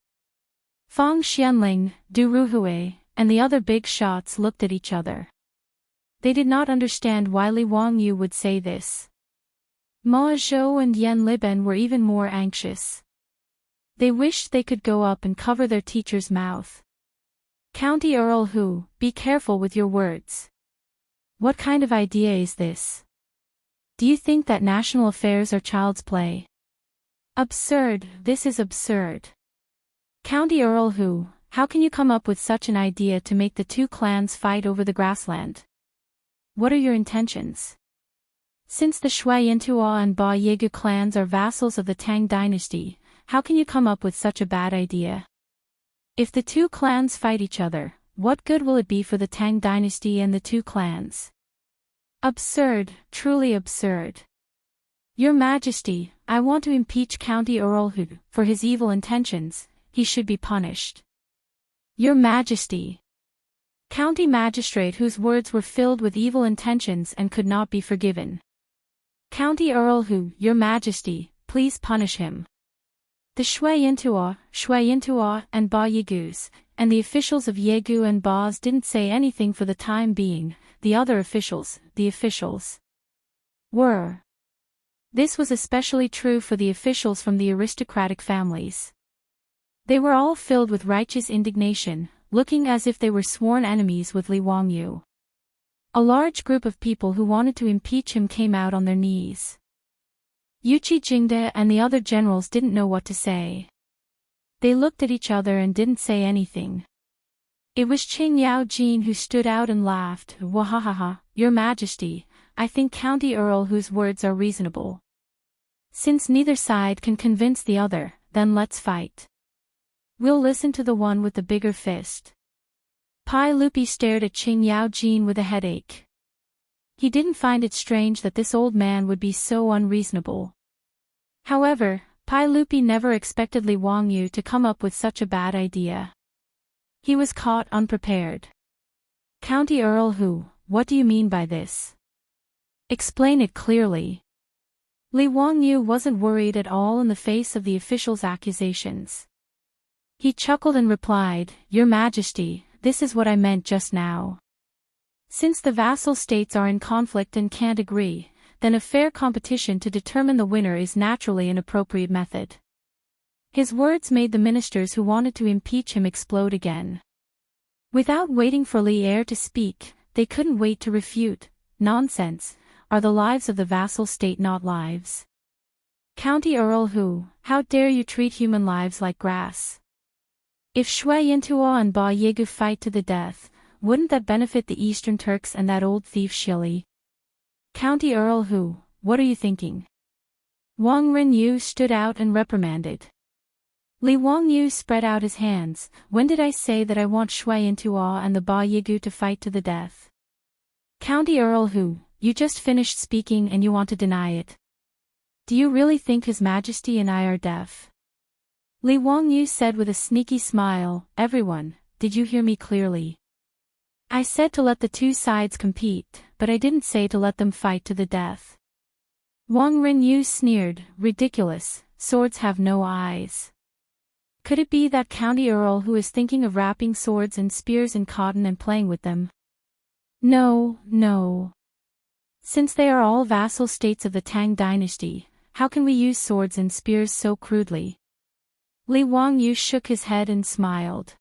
Fang Xianling, Du Ruhui, and the other big shots looked at each other. They did not understand why Li Wangyu would say this. Ma Zhou and Yan Liben were even more anxious. They wished they could go up and cover their teacher's mouth. County Earl Hu, be careful with your words. What kind of idea is this? Do you think that national affairs are child's play? Absurd, this is absurd. County Earl Hu, how can you come up with such an idea to make the two clans fight over the grassland? What are your intentions? Since the Shui Yintua and Ba Yegu clans are vassals of the Tang dynasty, how can you come up with such a bad idea? If the two clans fight each other, what good will it be for the Tang dynasty and the two clans? Absurd, truly absurd. Your Majesty, I want to impeach County Earl Hu for his evil intentions. He should be punished. Your Majesty. County magistrate whose words were filled with evil intentions and could not be forgiven. County Earl Hu, Your Majesty, please punish him. The Shui Yintua, and Ba Yegus, and the officials of Yegu and Baz didn't say anything for the time being. The other officials, were. This was especially true for the officials from the aristocratic families. They were all filled with righteous indignation, looking as if they were sworn enemies with Li Wangyu. A large group of people who wanted to impeach him came out on their knees. Yuqi Jingde and the other generals didn't know what to say. They looked at each other and didn't say anything. It was Qing Yaojin who stood out and laughed. Wahahaha, Your Majesty, I think County Earl Hu's words are reasonable. Since neither side can convince the other, then let's fight. We'll listen to the one with the bigger fist. Pai Lupi stared at Qing Yaojin with a headache. He didn't find it strange that this old man would be so unreasonable. However, Pai Lupi never expected Li Wangyu to come up with such a bad idea. He was caught unprepared. County Earl Hu, what do you mean by this? Explain it clearly. Li Wangyu wasn't worried at all in the face of the official's accusations. He chuckled and replied, Your Majesty, this is what I meant just now. Since the vassal states are in conflict and can't agree, then a fair competition to determine the winner is naturally an appropriate method. His words made the ministers who wanted to impeach him explode again. Without waiting for Li Er to speak, they couldn't wait to refute. Nonsense. Are the lives of the vassal state not lives? County Earl Hu, how dare you treat human lives like grass? If Shui Yintua and Ba Yegu fight to the death, wouldn't that benefit the Eastern Turks and that old thief Shili? County Earl Hu, what are you thinking? Wang Renyu stood out and reprimanded. Li Wangyu spread out his hands. When did I say that I want Shui Yintua and the Ba Yegu to fight to the death? County Earl Hu, you just finished speaking and you want to deny it. Do you really think His Majesty and I are deaf? Li Wangyu said with a sneaky smile, Everyone, did you hear me clearly? I said to let the two sides compete, but I didn't say to let them fight to the death. Wang Renyu sneered, ridiculous, swords have no eyes. Could it be that County Earl Hu is thinking of wrapping swords and spears in cotton and playing with them? No. Since they are all vassal states of the Tang dynasty, how can we use swords and spears so crudely? Li Wangyu shook his head and smiled.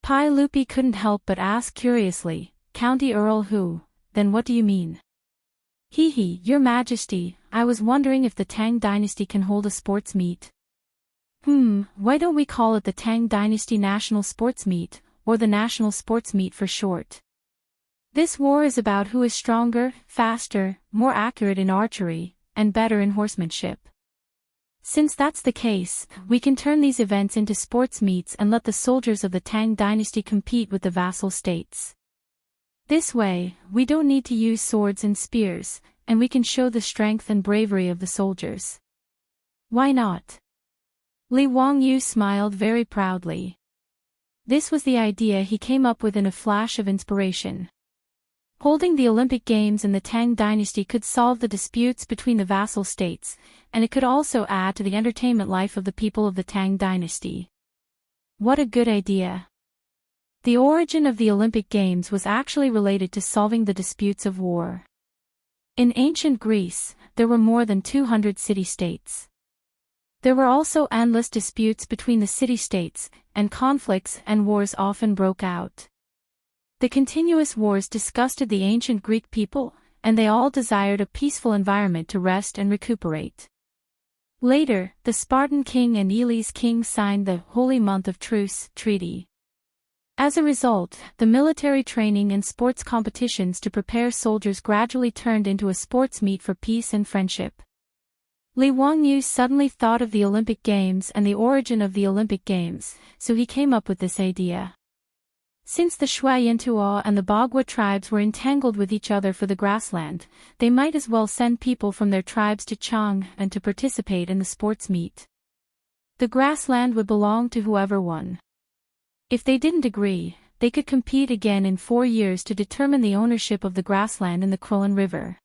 Pai Lupi couldn't help but ask curiously, County Earl Hu, then what do you mean? Hee, Your Majesty, I was wondering if the Tang dynasty can hold a sports meet. Why don't we call it the Tang Dynasty National Sports Meet, or the National Sports Meet for short? This war is about who is stronger, faster, more accurate in archery, and better in horsemanship. Since that's the case, we can turn these events into sports meets and let the soldiers of the Tang dynasty compete with the vassal states. This way, we don't need to use swords and spears, and we can show the strength and bravery of the soldiers. Why not? Li Wangyu smiled very proudly. This was the idea he came up with in a flash of inspiration. Holding the Olympic Games in the Tang dynasty could solve the disputes between the vassal states, and it could also add to the entertainment life of the people of the Tang dynasty. What a good idea! The origin of the Olympic Games was actually related to solving the disputes of war. In ancient Greece, there were more than 200 city-states. There were also endless disputes between the city-states, and conflicts and wars often broke out. The continuous wars disgusted the ancient Greek people, and they all desired a peaceful environment to rest and recuperate. Later, the Spartan king and Elis king signed the Holy Month of Truce treaty. As a result, the military training and sports competitions to prepare soldiers gradually turned into a sports meet for peace and friendship. Li Wangyu suddenly thought of the Olympic Games and the origin of the Olympic Games, so he came up with this idea. Since the Shui Yintuo and the Bagua tribes were entangled with each other for the grassland, they might as well send people from their tribes to Chang'an to participate in the sports meet. The grassland would belong to whoever won. If they didn't agree, they could compete again in 4 years to determine the ownership of the grassland in the Krulin River.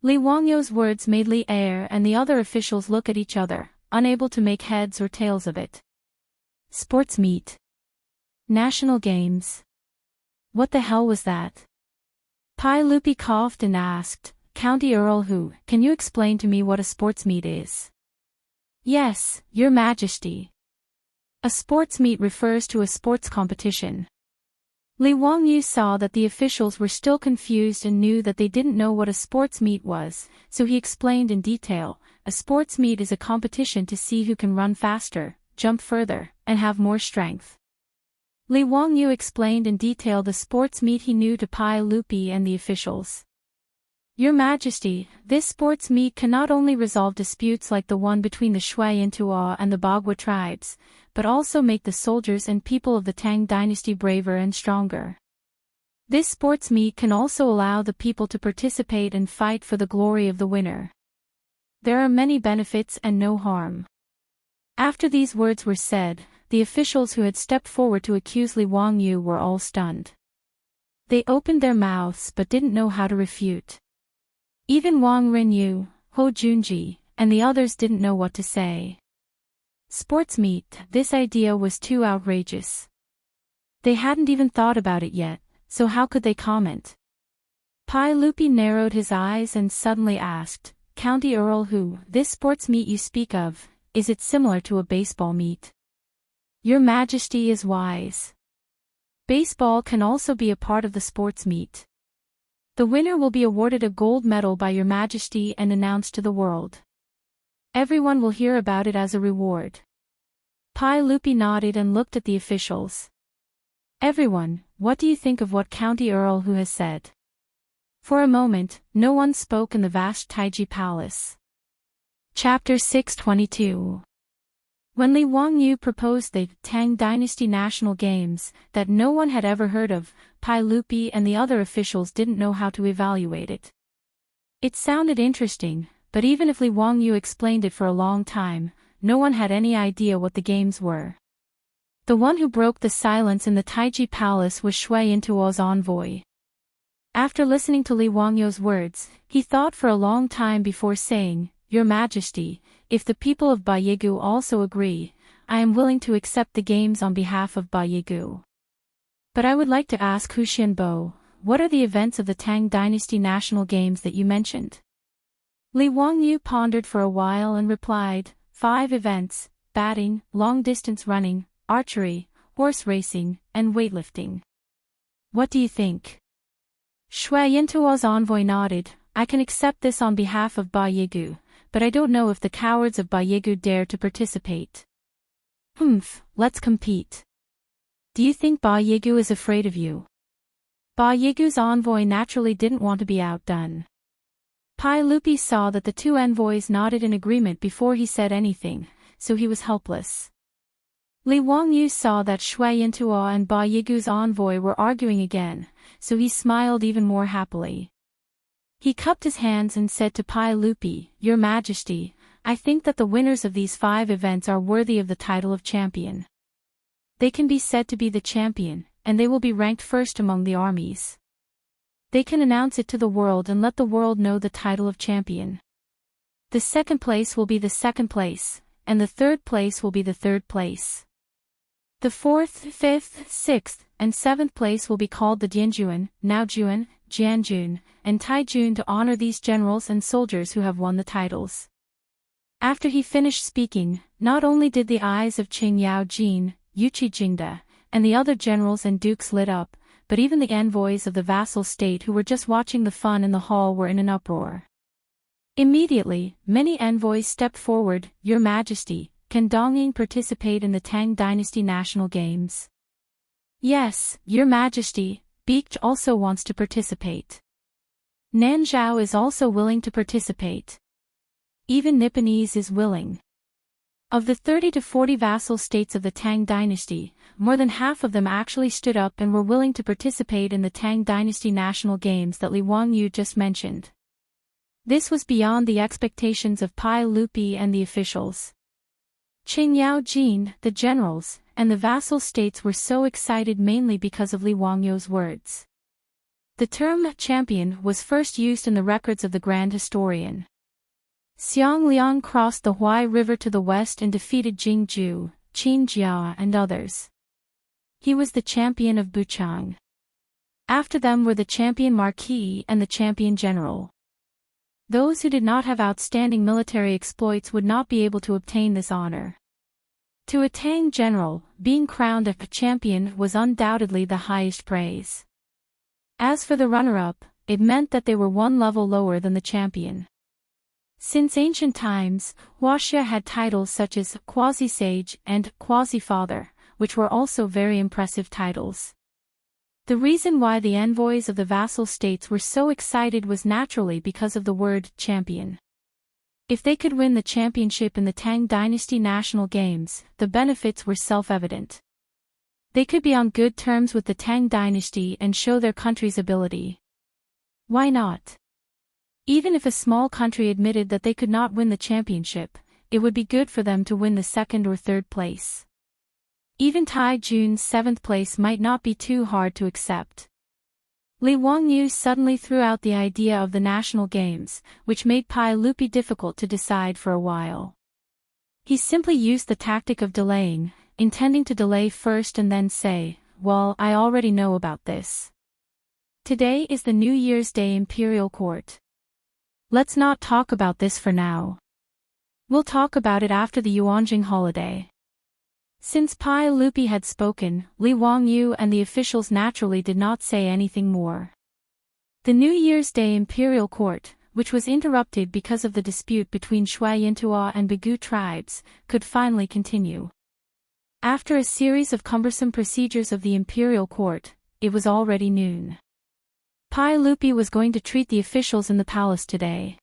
Li Wangyu's words made Li Er and the other officials look at each other, unable to make heads or tails of it. Sports meet. National Games. What the hell was that? Pai Lupi coughed and asked, County Earl Hu, can you explain to me what a sports meet is? Yes, Your Majesty. A sports meet refers to a sports competition. Li Wangyu saw that the officials were still confused and knew that they didn't know what a sports meet was, so he explained in detail, a sports meet is a competition to see who can run faster, jump further, and have more strength. Li Wangyu explained in detail the sports meet he knew to Pai Lupi and the officials. Your Majesty, this sports meet can not only resolve disputes like the one between the Shui Yintuo and the Bagua tribes, but also make the soldiers and people of the Tang dynasty braver and stronger. This sports meet can also allow the people to participate and fight for the glory of the winner. There are many benefits and no harm. After these words were said, the officials who had stepped forward to accuse Li Wangyu were all stunned. They opened their mouths but didn't know how to refute. Even Wang Rinyu, Ho Junji, and the others didn't know what to say. Sports meet, this idea was too outrageous. They hadn't even thought about it yet, so how could they comment? Pai Lupi narrowed his eyes and suddenly asked, County Earl Hu, this sports meet you speak of, is it similar to a baseball meet? Your Majesty is wise. Baseball can also be a part of the sports meet. The winner will be awarded a gold medal by Your Majesty and announced to the world. Everyone will hear about it as a reward. Pai Lupi nodded and looked at the officials. Everyone, what do you think of what County Earl Hu has said? For a moment, no one spoke in the vast Taiji Palace. Chapter 622. When Li Wangyu proposed the Tang Dynasty National Games, that no one had ever heard of, Pai Lupi and the other officials didn't know how to evaluate it. It sounded interesting, but even if Li Wangyu explained it for a long time, no one had any idea what the games were. The one who broke the silence in the Taiji Palace was Shui Yintuo's envoy. After listening to Li Wangyu's words, he thought for a long time before saying, Your Majesty, if the people of Bayigu also agree, I am willing to accept the games on behalf of Bayigu. But I would like to ask Hu Xianbo, what are the events of the Tang Dynasty National Games that you mentioned? Li Wangyu pondered for a while and replied, 5 events, batting, long-distance running, archery, horse racing, and weightlifting. What do you think? Shui Yintuo's envoy nodded, I can accept this on behalf of Bayigu, but I don't know if the cowards of Bayigu dare to participate. Let's compete. Do you think Bayigu is afraid of you? Bayigu's envoy naturally didn't want to be outdone. Pai Lupi saw that the two envoys nodded in agreement before he said anything, so he was helpless. Li Wangyu saw that Shui Yintuo and Ba Yigu's envoy were arguing again, so he smiled even more happily. He cupped his hands and said to Pai Lupi, "Your Majesty, I think that the winners of these 5 events are worthy of the title of champion. They can be said to be the champion, and they will be ranked first among the armies. They can announce it to the world and let the world know the title of champion. The second place will be the second place, and the third place will be the third place. The fourth, fifth, sixth, and seventh place will be called the Dianjuan, Naojuan, Jianjun, and Taijun to honor these generals and soldiers who have won the titles." After he finished speaking, not only did the eyes of Qing Yaojin, Yuqi Jingde, and the other generals and dukes lit up, but even the envoys of the vassal state who were just watching the fun in the hall were in an uproar. Immediately, many envoys stepped forward. "Your Majesty, can Dongying participate in the Tang Dynasty National Games?" "Yes, Your Majesty, Beekj also wants to participate. Nanzhao is also willing to participate. Even Nipponese is willing." Of the 30 to 40 vassal states of the Tang Dynasty, more than half of them actually stood up and were willing to participate in the Tang Dynasty National Games that Li Wangyu just mentioned. This was beyond the expectations of Pai Lupi and the officials. Qing Yaojin, the generals, and the vassal states were so excited mainly because of Li Wangyu's words. The term champion was first used in the records of the Grand Historian. Xiang Liang crossed the Huai River to the west and defeated Jingju, Qin Jia and others. He was the champion of Buchang. After them were the champion marquis and the champion general. Those who did not have outstanding military exploits would not be able to obtain this honor. To a Tang general, being crowned a champion was undoubtedly the highest praise. As for the runner-up, it meant that they were one level lower than the champion. Since ancient times, Huaxia had titles such as quasi-sage and quasi-father, which were also very impressive titles. The reason why the envoys of the vassal states were so excited was naturally because of the word champion. If they could win the championship in the Tang Dynasty National Games, the benefits were self-evident. They could be on good terms with the Tang Dynasty and show their country's ability. Why not? Even if a small country admitted that they could not win the championship, it would be good for them to win the second or third place. Even Taijun's 7th place might not be too hard to accept. Li Wangyu suddenly threw out the idea of the national games, which made Pai Lupi difficult to decide for a while. He simply used the tactic of delaying, intending to delay first and then say, "Well, I already know about this. Today is the New Year's Day Imperial Court. Let's not talk about this for now. We'll talk about it after the Yuanjing holiday." Since Pai Lupi had spoken, Li Wangyu and the officials naturally did not say anything more. The New Year's Day Imperial Court, which was interrupted because of the dispute between Shui Yintuo and Bigu tribes, could finally continue. After a series of cumbersome procedures of the Imperial Court, it was already noon. Pai Lupi was going to treat the officials in the palace today.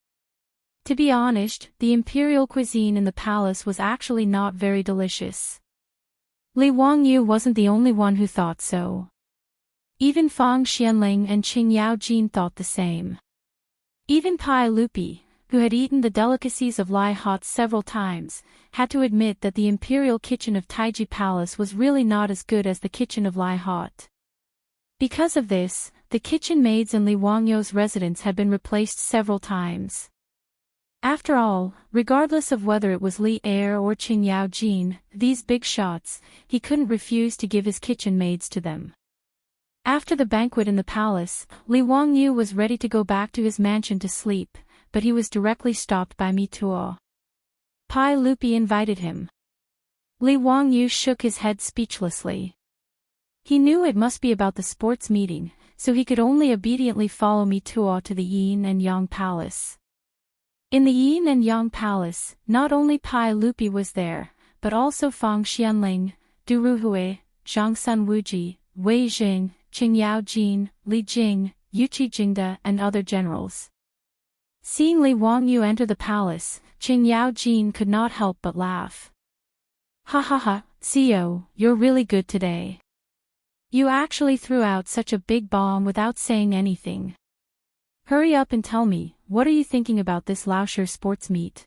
To be honest, the imperial cuisine in the palace was actually not very delicious. Li Wangyu wasn't the only one who thought so. Even Fang Xianling and Qing Yaojin thought the same. Even Pai Lupi, who had eaten the delicacies of Lai Hot several times, had to admit that the imperial kitchen of Taiji Palace was really not as good as the kitchen of Lai Hot. Because of this, the kitchen maids in Li Wangyu's residence had been replaced several times. After all, regardless of whether it was Li Er or Qing Yaojin, these big shots, he couldn't refuse to give his kitchen maids to them. After the banquet in the palace, Li Wangyu was ready to go back to his mansion to sleep, but he was directly stopped by Mi Tuo. Pai Lupi invited him. Li Wangyu shook his head speechlessly. He knew it must be about the sports meeting, so he could only obediently follow Mi Tuo to the Yin and Yang Palace. In the Yin and Yang Palace, not only Pai Lupi was there, but also Fang Xianling, Du Ruhui, Zhang Sun Wuji, Wei Jing, Qing Yaojin, Li Jing, Yuqi Jingde and other generals. Seeing Li Wangyu enter the palace, Jin could not help but laugh. Ha ha ha, Zio, you're really good today. You actually threw out such a big bomb without saying anything. Hurry up and tell me, what are you thinking about this Laoshi sports meet?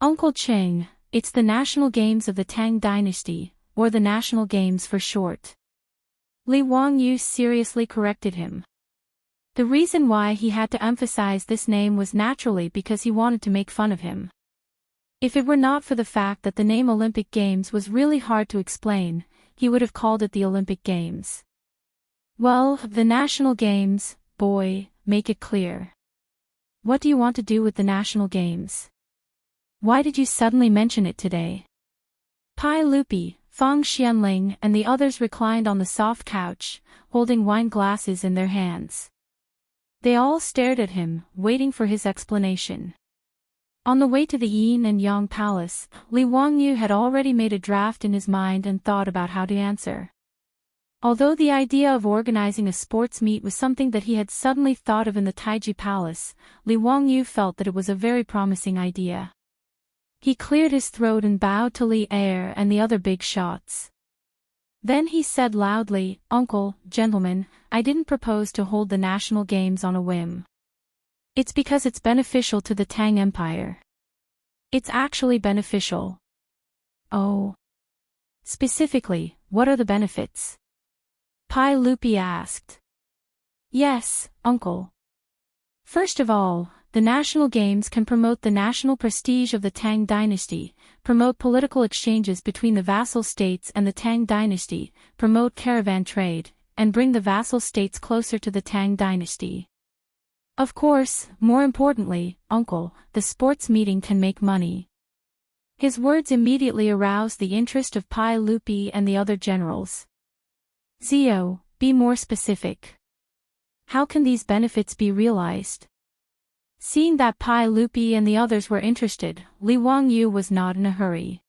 Uncle Cheng, it's the national games of the Tang dynasty, or the national games for short. Li Wangyu seriously corrected him. The reason why he had to emphasize this name was naturally because he wanted to make fun of him. If it were not for the fact that the name Olympic Games was really hard to explain, he would have called it the Olympic Games. Well, the national games, boy, make it clear. What do you want to do with the national games? Why did you suddenly mention it today? Pai Lupi, Fang Xianling and the others reclined on the soft couch, holding wine glasses in their hands. They all stared at him, waiting for his explanation. On the way to the Yin and Yang Palace, Li Wangyu had already made a draft in his mind and thought about how to answer. Although the idea of organizing a sports meet was something that he had suddenly thought of in the Taiji Palace, Li Wangyu felt that it was a very promising idea. He cleared his throat and bowed to Li Er and the other big shots. Then he said loudly, "Uncle, gentlemen, I didn't propose to hold the national games on a whim. It's because it's beneficial to the Tang Empire. It's actually beneficial." Oh. Specifically, what are the benefits? Pai Lupi asked. Yes, uncle. First of all, the national games can promote the national prestige of the Tang dynasty, promote political exchanges between the vassal states and the Tang dynasty, promote caravan trade, and bring the vassal states closer to the Tang dynasty. Of course, more importantly, uncle, the sports meeting can make money. His words immediately aroused the interest of Pai Lupi and the other generals. Zio, be more specific. How can these benefits be realized? Seeing that Pai Lupi and the others were interested, Li Wangyu was not in a hurry.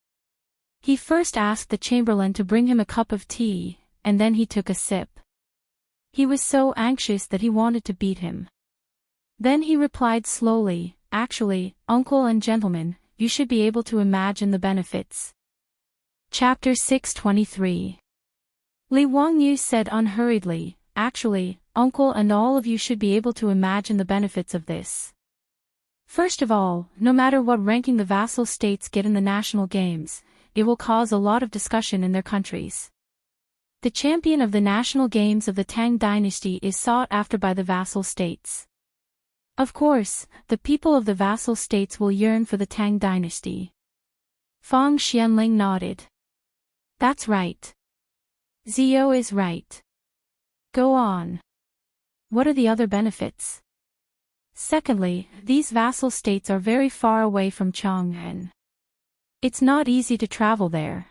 He first asked the chamberlain to bring him a cup of tea, and then he took a sip. He was so anxious that he wanted to beat him. Then he replied slowly, "Actually, uncle and gentlemen, you should be able to imagine the benefits." Chapter 623. Li Wangyu said unhurriedly, "Actually, uncle and all of you should be able to imagine the benefits of this. First of all, no matter what ranking the vassal states get in the national games, it will cause a lot of discussion in their countries. The champion of the national games of the Tang dynasty is sought after by the vassal states. Of course, the people of the vassal states will yearn for the Tang dynasty." Fang Xianling nodded. "That's right. Zio is right. Go on. What are the other benefits?" Secondly, these vassal states are very far away from Chang'an. It's not easy to travel there.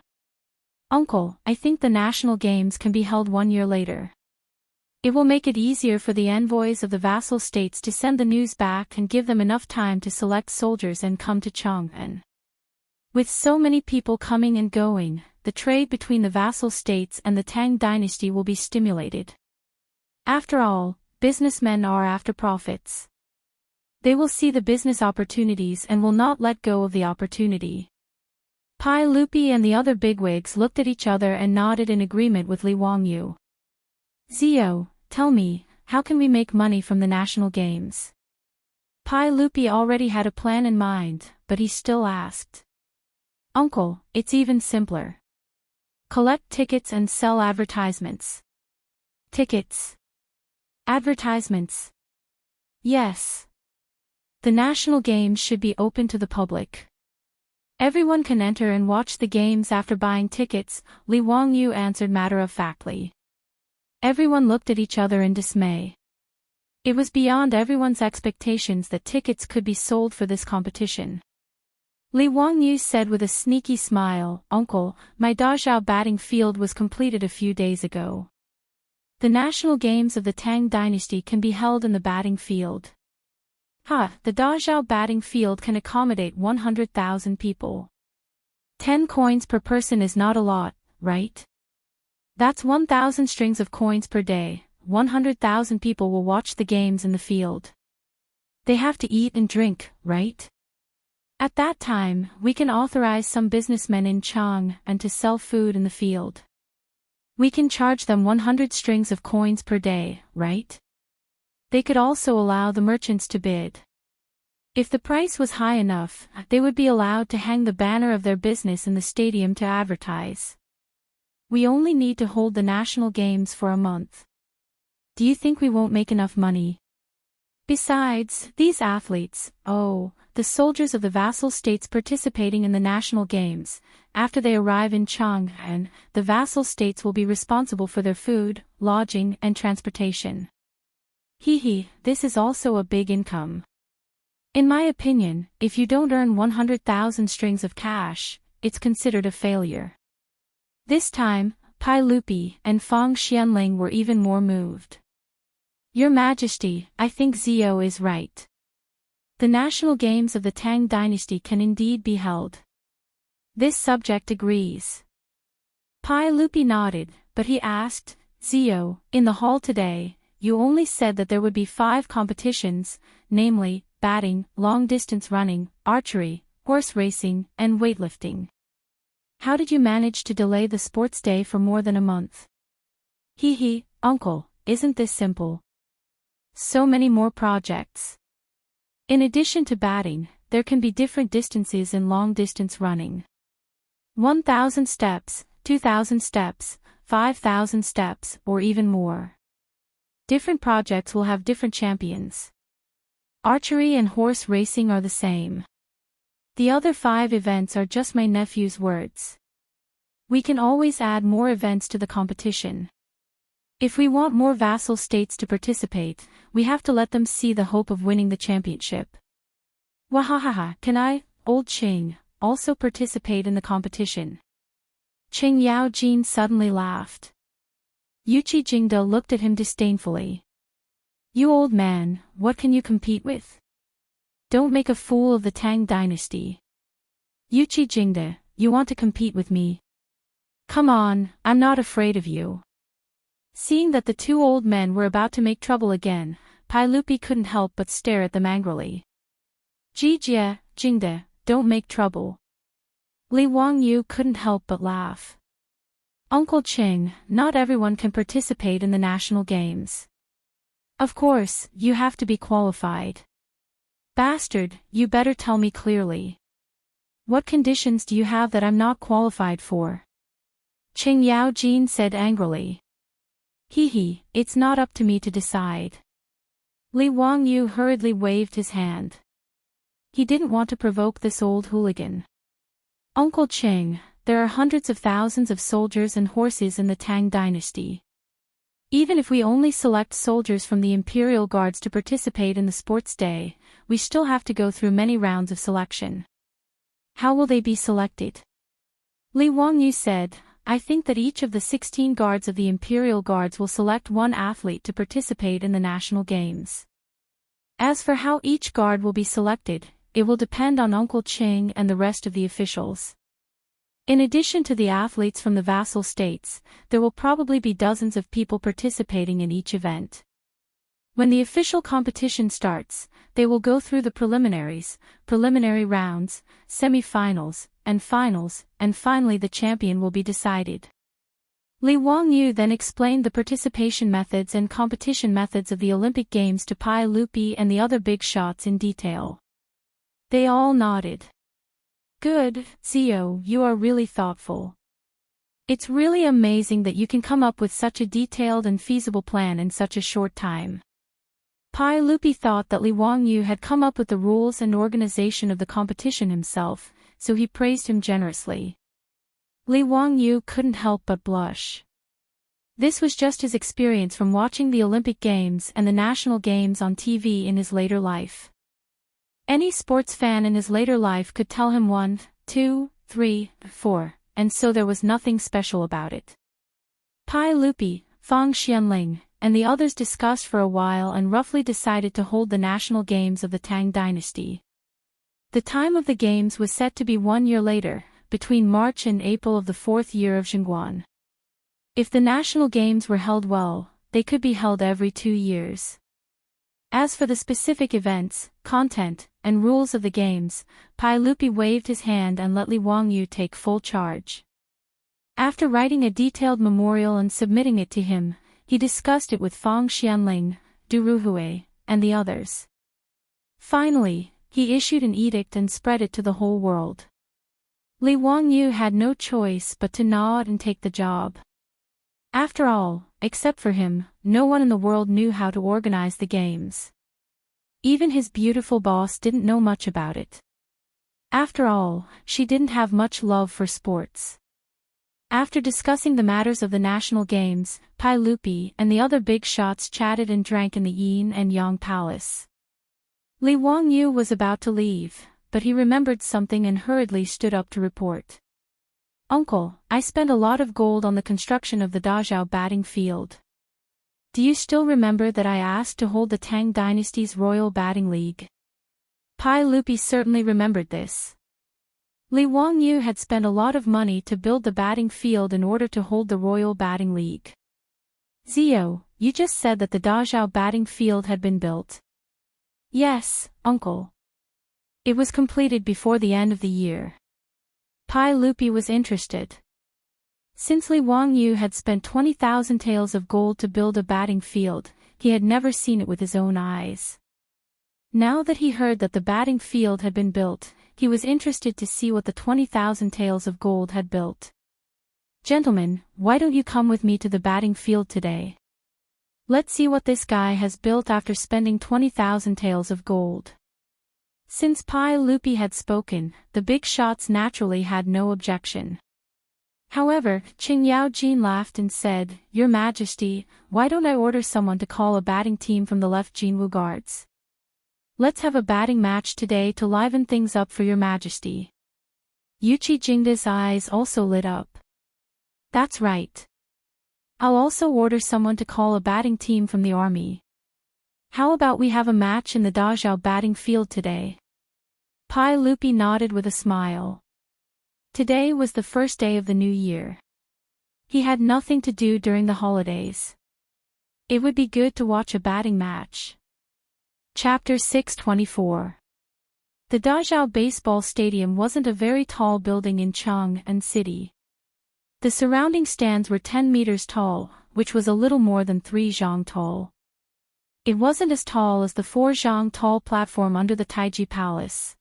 Uncle, I think the national games can be held 1 year later. It will make it easier for the envoys of the vassal states to send the news back and give them enough time to select soldiers and come to Chang'an. With so many people coming and going, the trade between the vassal states and the Tang dynasty will be stimulated. After all, businessmen are after profits. They will see the business opportunities and will not let go of the opportunity. Pai Lupi and the other bigwigs looked at each other and nodded in agreement with Li Wangyu. "Zio, tell me, how can we make money from the national games?" Pai Lupi already had a plan in mind, but he still asked. "Uncle, it's even simpler. Collect tickets and sell advertisements." Tickets. Advertisements. Yes. The national games should be open to the public. Everyone can enter and watch the games after buying tickets, Li Wangyu answered matter-of-factly. Everyone looked at each other in dismay. It was beyond everyone's expectations that tickets could be sold for this competition. Li Wangyu said with a sneaky smile, "Uncle, my Dazhao batting field was completed a few days ago. The national games of the Tang dynasty can be held in the batting field." The Dazhao batting field can accommodate 100,000 people. 10 coins per person is not a lot, right? That's 1,000 strings of coins per day. 100,000 people will watch the games in the field. They have to eat and drink, right? At that time, we can authorize some businessmen in Chang'an to sell food in the field. We can charge them 100 strings of coins per day, right? They could also allow the merchants to bid. If the price was high enough, they would be allowed to hang the banner of their business in the stadium to advertise. We only need to hold the national games for a month. Do you think we won't make enough money? Besides, these athletes, the soldiers of the vassal states participating in the national games, after they arrive in Chang'an, the vassal states will be responsible for their food, lodging, and transportation. This is also a big income. In my opinion, if you don't earn 100,000 strings of cash, it's considered a failure. This time, Pai Lupi and Feng Xianling were even more moved. Your Majesty, I think Zio is right. The national games of the Tang dynasty can indeed be held. This subject agrees. Pai Lupi nodded, but he asked, Zio, in the hall today, you only said that there would be 5 competitions, namely, batting, long-distance running, archery, horse racing, and weightlifting. How did you manage to delay the sports day for more than a month? Uncle, isn't this simple? So many more projects. In addition to batting, there can be different distances in long-distance running. 1,000 steps, 2,000 steps, 5,000 steps, or even more. Different projects will have different champions. Archery and horse racing are the same. The other 5 events are just my nephew's words. We can always add more events to the competition. If we want more vassal states to participate, we have to let them see the hope of winning the championship. Wahahaha, can I, old Ching, also participate in the competition? Ching Yao Jin suddenly laughed. Yuchi Jingda looked at him disdainfully. You old man, what can you compete with? Don't make a fool of the Tang dynasty. Yuchi Jingda, you want to compete with me? Come on, I'm not afraid of you. Seeing that the 2 old men were about to make trouble again, Pai Lupi couldn't help but stare at them angrily. Jijia, Jingda, don't make trouble. Li Wangyu couldn't help but laugh. Uncle Ching, not everyone can participate in the national games. Of course, you have to be qualified. Bastard, you better tell me clearly. What conditions do you have that I'm not qualified for? Ching Yao Jin said angrily. It's not up to me to decide. Li Wangyu hurriedly waved his hand. He didn't want to provoke this old hooligan. Uncle Ching, there are hundreds of thousands of soldiers and horses in the Tang dynasty. Even if we only select soldiers from the imperial guards to participate in the sports day, we still have to go through many rounds of selection. How will they be selected? Li Wangyu said, I think that each of the 16 guards of the imperial guards will select 1 athlete to participate in the national games. As for how each guard will be selected, it will depend on Uncle Ching and the rest of the officials. In addition to the athletes from the vassal states, there will probably be dozens of people participating in each event. When the official competition starts, they will go through the preliminaries, preliminary rounds, semi-finals, and finals, and finally the champion will be decided. Li Wangyu then explained the participation methods and competition methods of the Olympic Games to Pai Lupi and the other big shots in detail. They all nodded. Good, Zio, you are really thoughtful. It's really amazing that you can come up with such a detailed and feasible plan in such a short time. Pai Lupi thought that Li Wangyu had come up with the rules and organization of the competition himself, so he praised him generously. Li Wangyu couldn't help but blush. This was just his experience from watching the Olympic Games and the National Games on TV in his later life. Any sports fan in his later life could tell him 1, 2, 3, 4, and so there was nothing special about it. Pai Lupi, Feng Xianling, and the others discussed for a while and roughly decided to hold the national games of the Tang dynasty. The time of the games was set to be 1 year later, between March and April of the 4th year of Chang'an. If the national games were held well, they could be held every 2 years. As for the specific events, content, and rules of the games, Pai Lupi waved his hand and let Li Wangyu take full charge. After writing a detailed memorial and submitting it to him, he discussed it with Fang Xianling, Du Ruhui, and the others. Finally, he issued an edict and spread it to the whole world. Li Wangyu had no choice but to nod and take the job. After all, except for him, no one in the world knew how to organize the games. Even his beautiful boss didn't know much about it. After all, she didn't have much love for sports. After discussing the matters of the national games, Pai Lupi and the other big shots chatted and drank in the Yin and Yang Palace. Li Wangyu was about to leave, but he remembered something and hurriedly stood up to report. Uncle, I spent a lot of gold on the construction of the Dazhao batting field. Do you still remember that I asked to hold the Tang Dynasty's Royal Batting League? Pai Lupi certainly remembered this. Li Wangyu had spent a lot of money to build the batting field in order to hold the Royal Batting League. Zio, you just said that the Dazhao batting field had been built. Yes, uncle. It was completed before the end of the year. Pai Lupi was interested. Since Li Wangyu had spent 20,000 taels of gold to build a batting field, he had never seen it with his own eyes. Now that he heard that the batting field had been built, he was interested to see what the 20,000 taels of gold had built. Gentlemen, why don't you come with me to the batting field today? Let's see what this guy has built after spending 20,000 taels of gold. Since Pai Lupi had spoken, the big shots naturally had no objection. However, Qing Yaojin laughed and said, Your Majesty, why don't I order someone to call a batting team from the left Jinwu Guards? Let's have a batting match today to liven things up for Your Majesty. Yuqi Jingda's eyes also lit up. That's right. I'll also order someone to call a batting team from the army. How about we have a match in the Dazhao batting field today? Pai Lupi nodded with a smile. Today was the first day of the new year. He had nothing to do during the holidays. It would be good to watch a batting match. Chapter 624. The Dazhao baseball stadium wasn't a very tall building in Chang'an city. The surrounding stands were 10 meters tall, which was a little more than 3 zhang tall. It wasn't as tall as the 4 zhang tall platform under the Taiji Palace.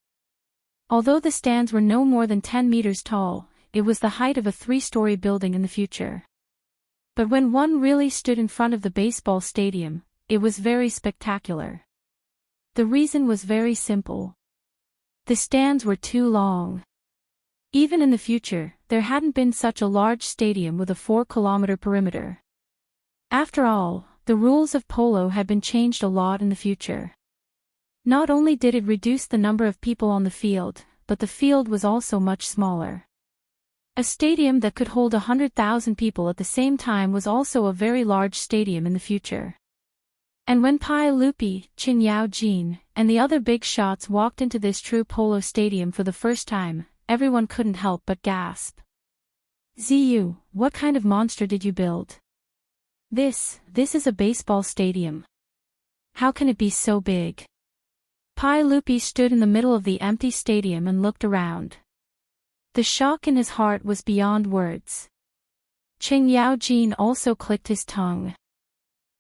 Although the stands were no more than 10 meters tall, it was the height of a 3-story building in the future. But when one really stood in front of the baseball stadium, it was very spectacular. The reason was very simple. The stands were too long. Even in the future, there hadn't been such a large stadium with a 4-kilometer perimeter. After all, the rules of polo had been changed a lot in the future. Not only did it reduce the number of people on the field, but the field was also much smaller. A stadium that could hold 100,000 people at the same time was also a very large stadium in the future. And when Pai Lupi, Qin Yaojin, and the other big shots walked into this true polo stadium for the first time, everyone couldn't help but gasp. Ziyu, what kind of monster did you build? This is a baseball stadium. How can it be so big? Pai Lupi stood in the middle of the empty stadium and looked around. The shock in his heart was beyond words. Qing Yaojin also clicked his tongue.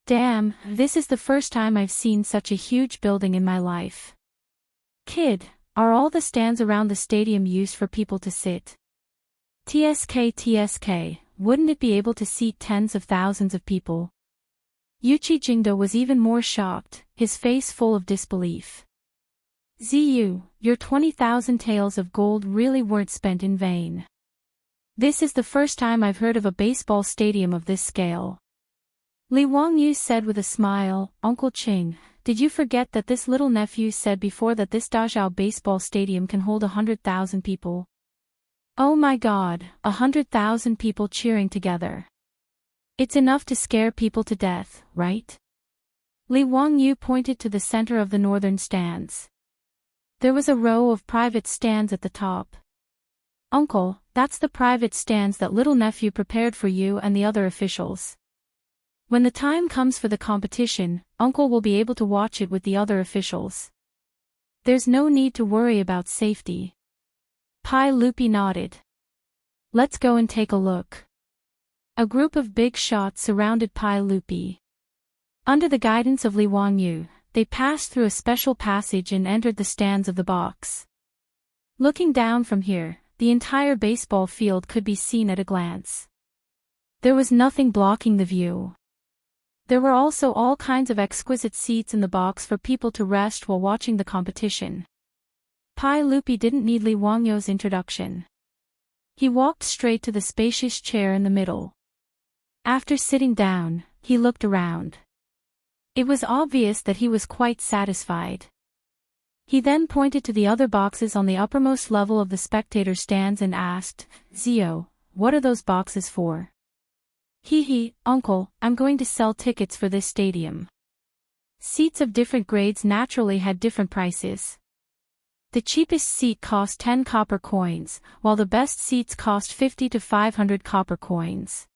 Damn, this is the first time I've seen such a huge building in my life. Kid, are all the stands around the stadium used for people to sit? TSK, wouldn't it be able to seat tens of thousands of people? Yuqi Jingda was even more shocked, his face full of disbelief. Ziyu, your 20,000 taels of gold really weren't spent in vain. This is the first time I've heard of a baseball stadium of this scale. Li Wangyu said with a smile, Uncle Qing, did you forget that this little nephew said before that this Dazhao baseball stadium can hold 100,000 people? Oh my god, 100,000 people cheering together. It's enough to scare people to death, right? Li Wangyu pointed to the center of the northern stands. There was a row of private stands at the top. Uncle, that's the private stands that little nephew prepared for you and the other officials. When the time comes for the competition, Uncle will be able to watch it with the other officials. There's no need to worry about safety. Pai Lupi nodded. Let's go and take a look. A group of big shots surrounded Pai Lupi. Under the guidance of Li Wangyu, they passed through a special passage and entered the stands of the box. Looking down from here, the entire baseball field could be seen at a glance. There was nothing blocking the view. There were also all kinds of exquisite seats in the box for people to rest while watching the competition. Pai Lupi didn't need Li Wangyu's introduction. He walked straight to the spacious chair in the middle. After sitting down, he looked around. It was obvious that he was quite satisfied. He then pointed to the other boxes on the uppermost level of the spectator stands and asked, Zio, what are those boxes for? Hee, Uncle, I'm going to sell tickets for this stadium. Seats of different grades naturally had different prices. The cheapest seat cost 10 copper coins, while the best seats cost 50 to 500 copper coins.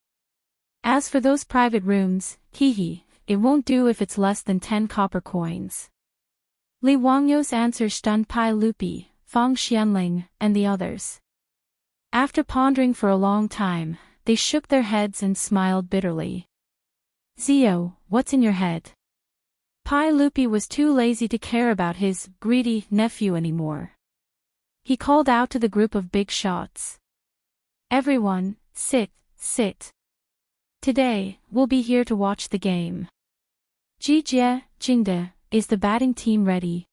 As for those private rooms, it won't do if it's less than 10 copper coins. Li Wangyu's answer stunned Pai Lupi, Fang Xianling, and the others. After pondering for a long time, they shook their heads and smiled bitterly. Zio, what's in your head? Pai Lupi was too lazy to care about his greedy nephew anymore. He called out to the group of big shots. Everyone, sit. Today, we'll be here to watch the game. Jie, Jingde, is the batting team ready?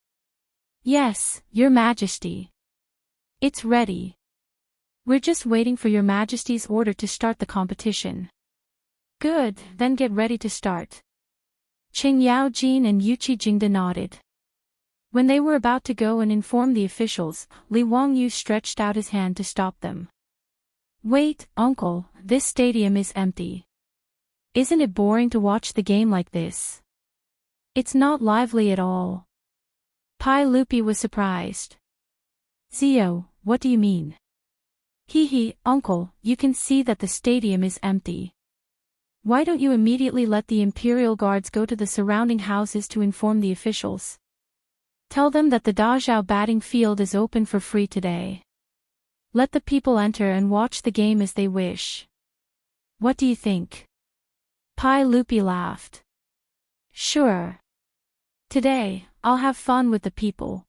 Yes, Your Majesty. It's ready. We're just waiting for Your Majesty's order to start the competition. Good, then get ready to start. Qingyao Jin and Yuqi Jingde nodded. When they were about to go and inform the officials, Li Wangyu stretched out his hand to stop them. Wait, Uncle, this stadium is empty. Isn't it boring to watch the game like this? It's not lively at all. Pai Lupi was surprised. Zio, what do you mean? Uncle, you can see that the stadium is empty. Why don't you immediately let the Imperial Guards go to the surrounding houses to inform the officials? Tell them that the Dazhao batting field is open for free today. Let the people enter and watch the game as they wish. What do you think? Pai Lupi laughed. Sure. Today, I'll have fun with the people.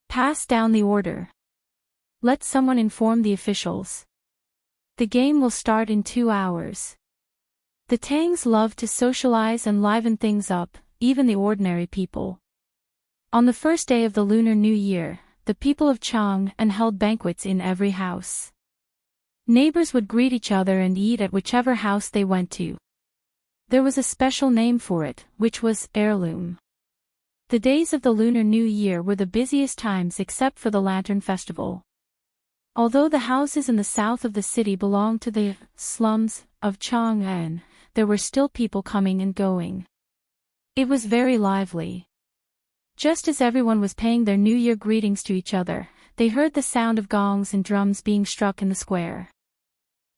Pass down the order. Let someone inform the officials. The game will start in 2 hours. The Tangs love to socialize and liven things up, even the ordinary people. On the first day of the Lunar New Year, the people of Chang'an held banquets in every house. Neighbors would greet each other and eat at whichever house they went to. There was a special name for it, which was heirloom. The days of the Lunar New Year were the busiest times except for the Lantern Festival. Although the houses in the south of the city belonged to the slums of Chang'an, there were still people coming and going. It was very lively. Just as everyone was paying their New Year greetings to each other, they heard the sound of gongs and drums being struck in the square.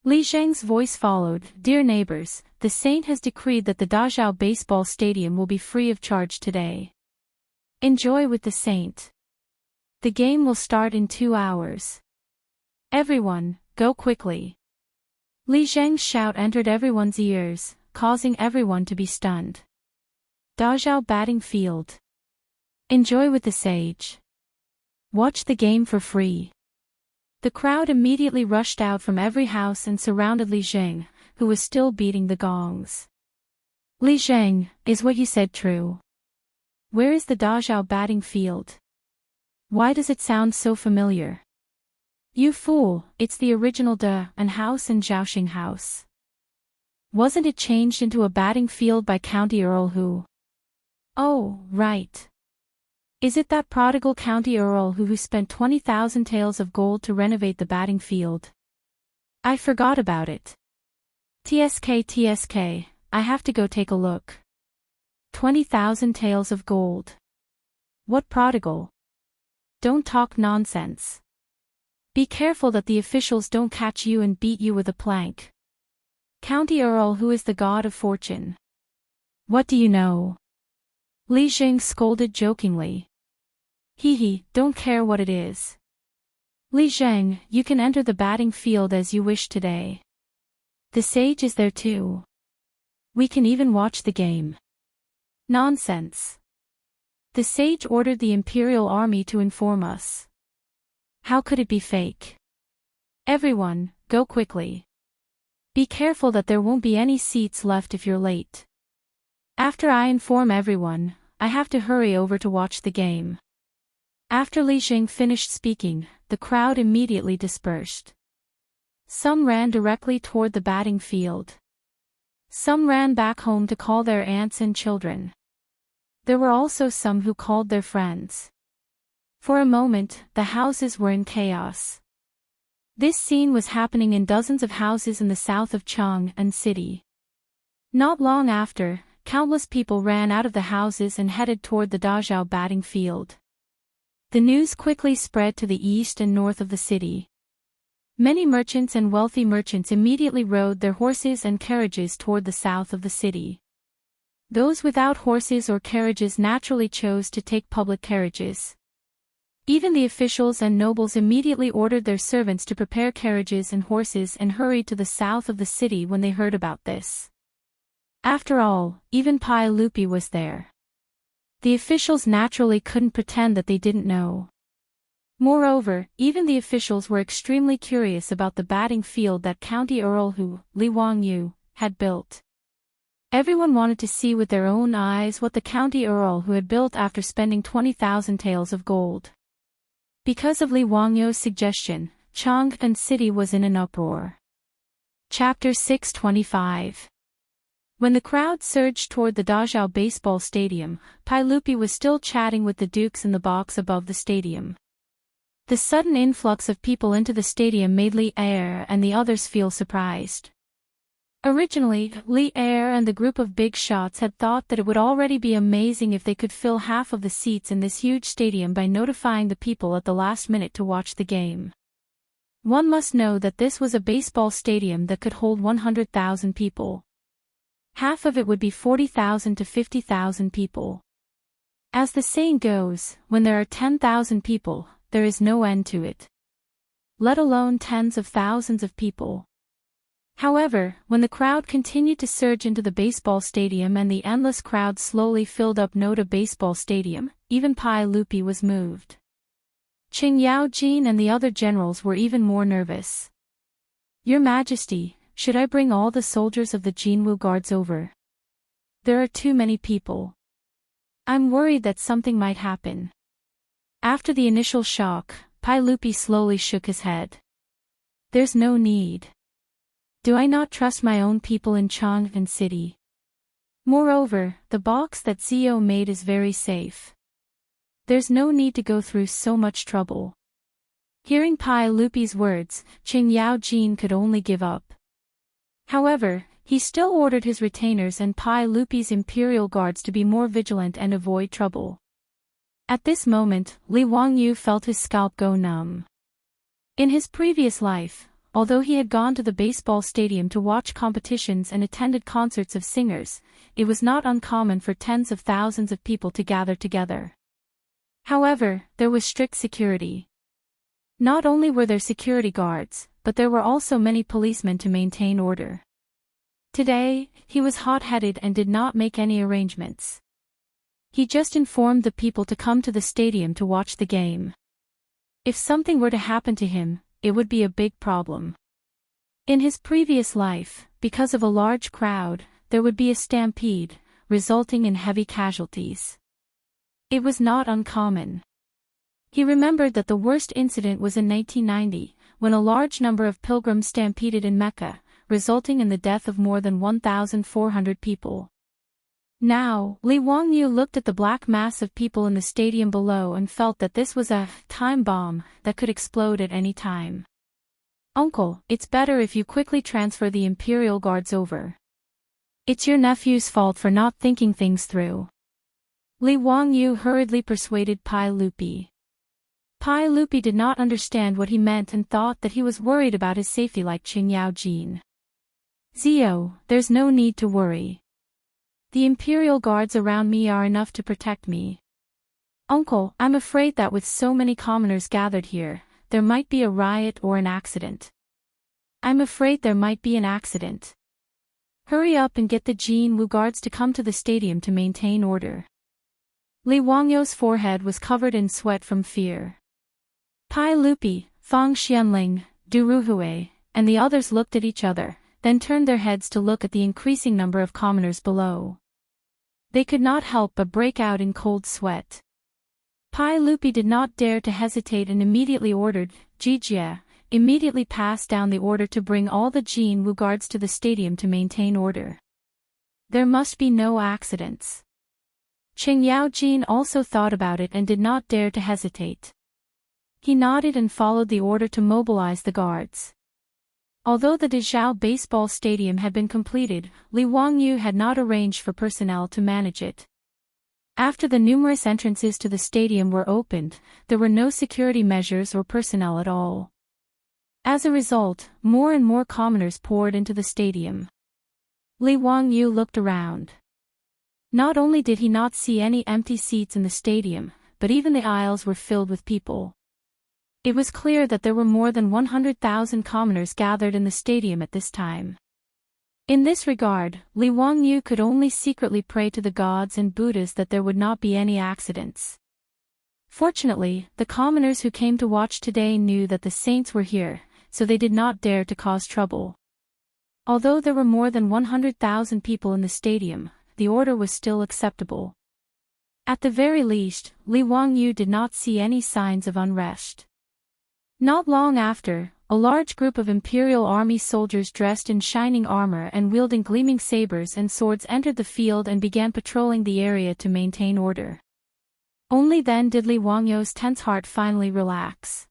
Li Zheng's voice followed, Dear neighbors, the saint has decreed that the Dazhao baseball stadium will be free of charge today. Enjoy with the saint. The game will start in 2 hours. Everyone, go quickly. Li Zheng's shout entered everyone's ears, causing everyone to be stunned. Dazhao batting field. Enjoy with the sage. Watch the game for free. The crowd immediately rushed out from every house and surrounded Li Zheng, who was still beating the gongs. Li Zheng, is what you said true? Where is the Dazhao batting field? Why does it sound so familiar? You fool, it's the original An house in Zhaoxing House. Wasn't it changed into a batting field by County Earl Hu? Oh, right. Is it that prodigal County Earl who spent 20,000 taels of gold to renovate the batting field? I forgot about it. TSK, I have to go take a look. 20,000 taels of gold. What prodigal? Don't talk nonsense. Be careful that the officials don't catch you and beat you with a plank. County Earl who is the god of fortune. What do you know? Li Jing scolded jokingly. Hee, don't care what it is. Li Zheng, you can enter the batting field as you wish today. The sage is there too. We can even watch the game. Nonsense. The sage ordered the imperial army to inform us. How could it be fake? Everyone, go quickly. Be careful that there won't be any seats left if you're late. After I inform everyone, I have to hurry over to watch the game. After Li Jing finished speaking, the crowd immediately dispersed. Some ran directly toward the batting field. Some ran back home to call their aunts and children. There were also some who called their friends. For a moment, the houses were in chaos. This scene was happening in dozens of houses in the south of Chang'an city. Not long after, countless people ran out of the houses and headed toward the Dazhao batting field. The news quickly spread to the east and north of the city. Many merchants and wealthy merchants immediately rode their horses and carriages toward the south of the city. Those without horses or carriages naturally chose to take public carriages. Even the officials and nobles immediately ordered their servants to prepare carriages and horses and hurried to the south of the city when they heard about this. After all, even Pai Lupi was there. The officials naturally couldn't pretend that they didn't know. Moreover, even the officials were extremely curious about the batting field that County Earl Hu, Li Wangyu, had built. Everyone wanted to see with their own eyes what the County Earl Hu had built after spending 20,000 taels of gold. Because of Li Wangyu's suggestion, Chang'an city was in an uproar. Chapter 625. When the crowd surged toward the Dazhao baseball stadium, Pai Lupi was still chatting with the dukes in the box above the stadium. The sudden influx of people into the stadium made Li Er and the others feel surprised. Originally, Li Er and the group of big shots had thought that it would already be amazing if they could fill half of the seats in this huge stadium by notifying the people at the last minute to watch the game. One must know that this was a baseball stadium that could hold 100,000 people. Half of it would be 40,000 to 50,000 people. As the saying goes, when there are 10,000 people, there is no end to it. Let alone tens of thousands of people. However, when the crowd continued to surge into the baseball stadium and the endless crowd slowly filled up Noda Baseball Stadium, even Pai Lupi was moved. Jin and the other generals were even more nervous. Your Majesty, should I bring all the soldiers of the Jinwu guards over? There are too many people. I'm worried that something might happen. After the initial shock, Pai Lupi slowly shook his head. There's no need. Do I not trust my own people in Chang'an city? Moreover, the box that Zio made is very safe. There's no need to go through so much trouble. Hearing Pai Lupi's words, Jin could only give up. However, he still ordered his retainers and Pai Lupi's imperial guards to be more vigilant and avoid trouble. At this moment, Li Wangyu felt his scalp go numb. In his previous life, although he had gone to the baseball stadium to watch competitions and attended concerts of singers, it was not uncommon for tens of thousands of people to gather together. However, there was strict security. Not only were there security guards, but there were also many policemen to maintain order. Today, he was hot-headed and did not make any arrangements. He just informed the people to come to the stadium to watch the game. If something were to happen to him, it would be a big problem. In his previous life, because of a large crowd, there would be a stampede, resulting in heavy casualties. It was not uncommon. He remembered that the worst incident was in 1990, when a large number of pilgrims stampeded in Mecca, resulting in the death of more than 1,400 people. Now, Li Wangyu looked at the black mass of people in the stadium below and felt that this was a time bomb that could explode at any time. Uncle, it's better if you quickly transfer the Imperial Guards over. It's your nephew's fault for not thinking things through. Li Wangyu hurriedly persuaded Pai Lupi. Pai Lupi did not understand what he meant and thought that he was worried about his safety like Jin. Zio, there's no need to worry. The imperial guards around me are enough to protect me. Uncle, I'm afraid that with so many commoners gathered here, there might be a riot or an accident. I'm afraid there might be an accident. Hurry up and get the Jinwu guards to come to the stadium to maintain order. Li Wangyou's forehead was covered in sweat from fear. Pai Lupi, Fang Xianling, Du Ruhui, and the others looked at each other, then turned their heads to look at the increasing number of commoners below. They could not help but break out in cold sweat. Pai Lupi did not dare to hesitate and immediately ordered, Jijie, immediately passed down the order to bring all the Jinwu guards to the stadium to maintain order. There must be no accidents. Jin also thought about it and did not dare to hesitate. He nodded and followed the order to mobilize the guards. Although the Dezhou baseball stadium had been completed, Li Wangyu had not arranged for personnel to manage it. After the numerous entrances to the stadium were opened, there were no security measures or personnel at all. As a result, more and more commoners poured into the stadium. Li Wangyu looked around. Not only did he not see any empty seats in the stadium, but even the aisles were filled with people. It was clear that there were more than 100,000 commoners gathered in the stadium at this time. In this regard, Li Wangyu could only secretly pray to the gods and Buddhas that there would not be any accidents. Fortunately, the commoners who came to watch today knew that the saints were here, so they did not dare to cause trouble. Although there were more than 100,000 people in the stadium, the order was still acceptable. At the very least, Li Wangyu did not see any signs of unrest. Not long after, a large group of imperial army soldiers dressed in shining armor and wielding gleaming sabers and swords entered the field and began patrolling the area to maintain order. Only then did Li Wangyou's tense heart finally relax.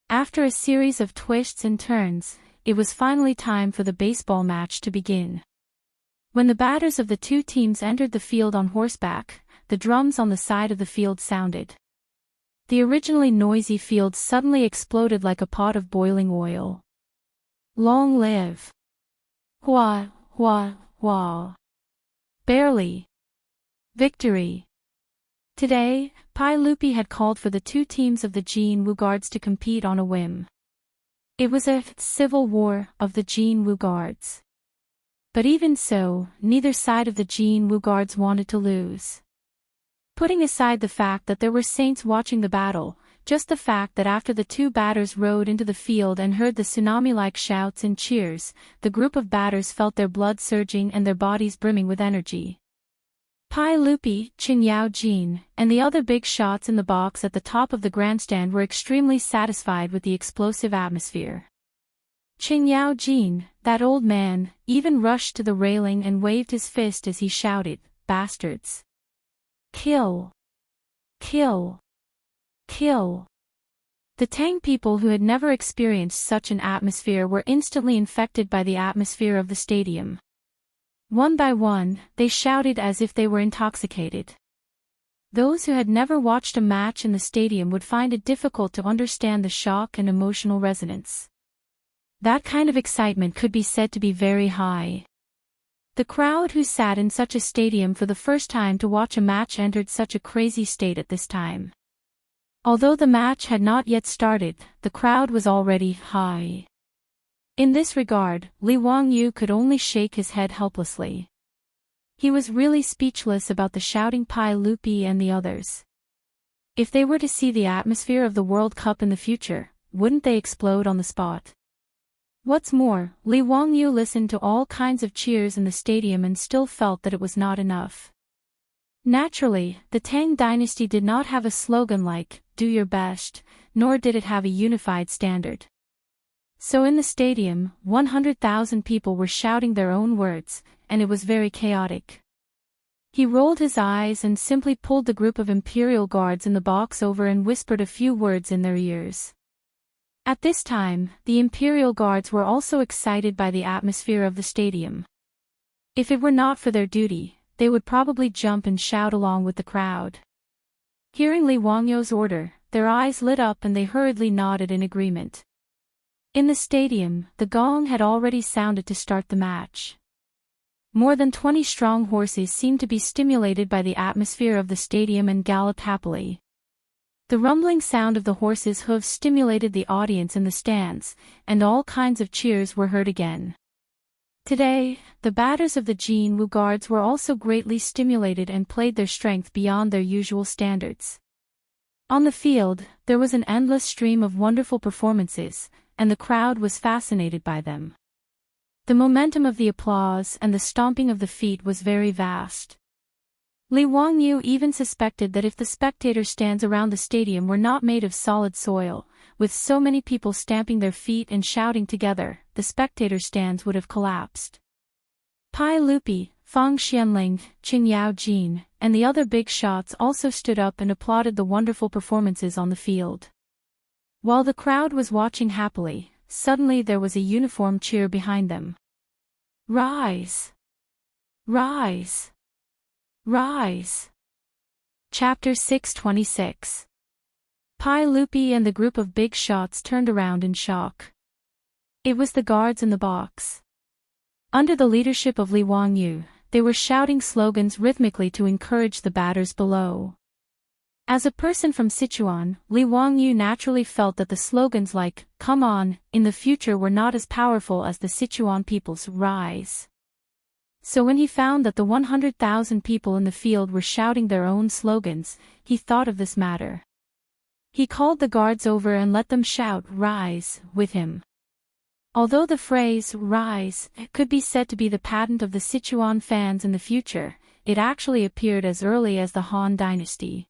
After a series of twists and turns, it was finally time for the baseball match to begin. When the batters of the two teams entered the field on horseback, the drums on the side of the field sounded. The originally noisy field suddenly exploded like a pot of boiling oil. Long live! Hua, hua, hua. Barely. Victory. Today, Pai Lupi had called for the two teams of the Jinwu guards to compete on a whim. It was a civil war of the Jinwu guards. But even so, neither side of the Jinwu guards wanted to lose. Putting aside the fact that there were saints watching the battle, just the fact that after the two batters rode into the field and heard the tsunami-like shouts and cheers, the group of batters felt their blood surging and their bodies brimming with energy. Pai Lupi, Jin, and the other big shots in the box at the top of the grandstand were extremely satisfied with the explosive atmosphere. Jin, that old man, even rushed to the railing and waved his fist as he shouted, "Bastards! Kill! Kill! Kill!" The Tang people who had never experienced such an atmosphere were instantly infected by the atmosphere of the stadium. One by one, they shouted as if they were intoxicated. Those who had never watched a match in the stadium would find it difficult to understand the shock and emotional resonance. That kind of excitement could be said to be very high. The crowd who sat in such a stadium for the first time to watch a match entered such a crazy state at this time. Although the match had not yet started, the crowd was already high. In this regard, Li Wangyu could only shake his head helplessly. He was really speechless about the shouting Pai Lupi and the others. If they were to see the atmosphere of the World Cup in the future, wouldn't they explode on the spot? What's more, Li Wangyu listened to all kinds of cheers in the stadium and still felt that it was not enough. Naturally, the Tang dynasty did not have a slogan like, "Do your best," nor did it have a unified standard. So in the stadium, 100,000 people were shouting their own words, and it was very chaotic. He rolled his eyes and simply pulled the group of imperial guards in the box over and whispered a few words in their ears. At this time, the imperial guards were also excited by the atmosphere of the stadium. If it were not for their duty, they would probably jump and shout along with the crowd. Hearing Li Wangyou's order, their eyes lit up and they hurriedly nodded in agreement. In the stadium, the gong had already sounded to start the match. More than 20 strong horses seemed to be stimulated by the atmosphere of the stadium and galloped happily. The rumbling sound of the horses' hooves stimulated the audience in the stands, and all kinds of cheers were heard again. Today, the batters of the Jinwu Guards were also greatly stimulated and played their strength beyond their usual standards. On the field, there was an endless stream of wonderful performances, and the crowd was fascinated by them. The momentum of the applause and the stomping of the feet was very vast. Li Wangyu even suspected that if the spectator stands around the stadium were not made of solid soil, with so many people stamping their feet and shouting together, the spectator stands would have collapsed. Pai Lupi, Fang Xianling, Qing Yao Jin, and the other big shots also stood up and applauded the wonderful performances on the field. While the crowd was watching happily, suddenly there was a uniform cheer behind them. Rise! Rise! Rise! Chapter 626. Pai Lupi and the group of big shots turned around in shock. It was the guards in the box. Under the leadership of Li Wangyu, they were shouting slogans rhythmically to encourage the batters below. As a person from Sichuan, Li Wangyu naturally felt that the slogans like, "Come on," in the future were not as powerful as the Sichuan people's "Rise." So when he found that the 100,000 people in the field were shouting their own slogans, he thought of this matter. He called the guards over and let them shout "Rise" with him. Although the phrase "Rise" could be said to be the patent of the Sichuan fans in the future, it actually appeared as early as the Han Dynasty.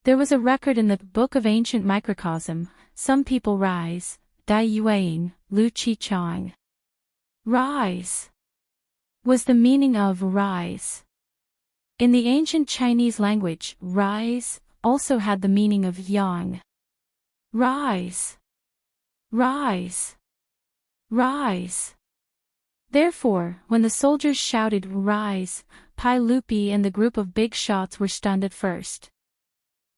There was a record in the Book of Ancient Microcosm, "Some people rise," Dai Yueying, Lu Qi Chang. Rise was the meaning of rise. In the ancient Chinese language, rise also had the meaning of yang. Rise! Rise! Rise! Therefore, when the soldiers shouted "Rise," Pai Lupi and the group of big shots were stunned at first.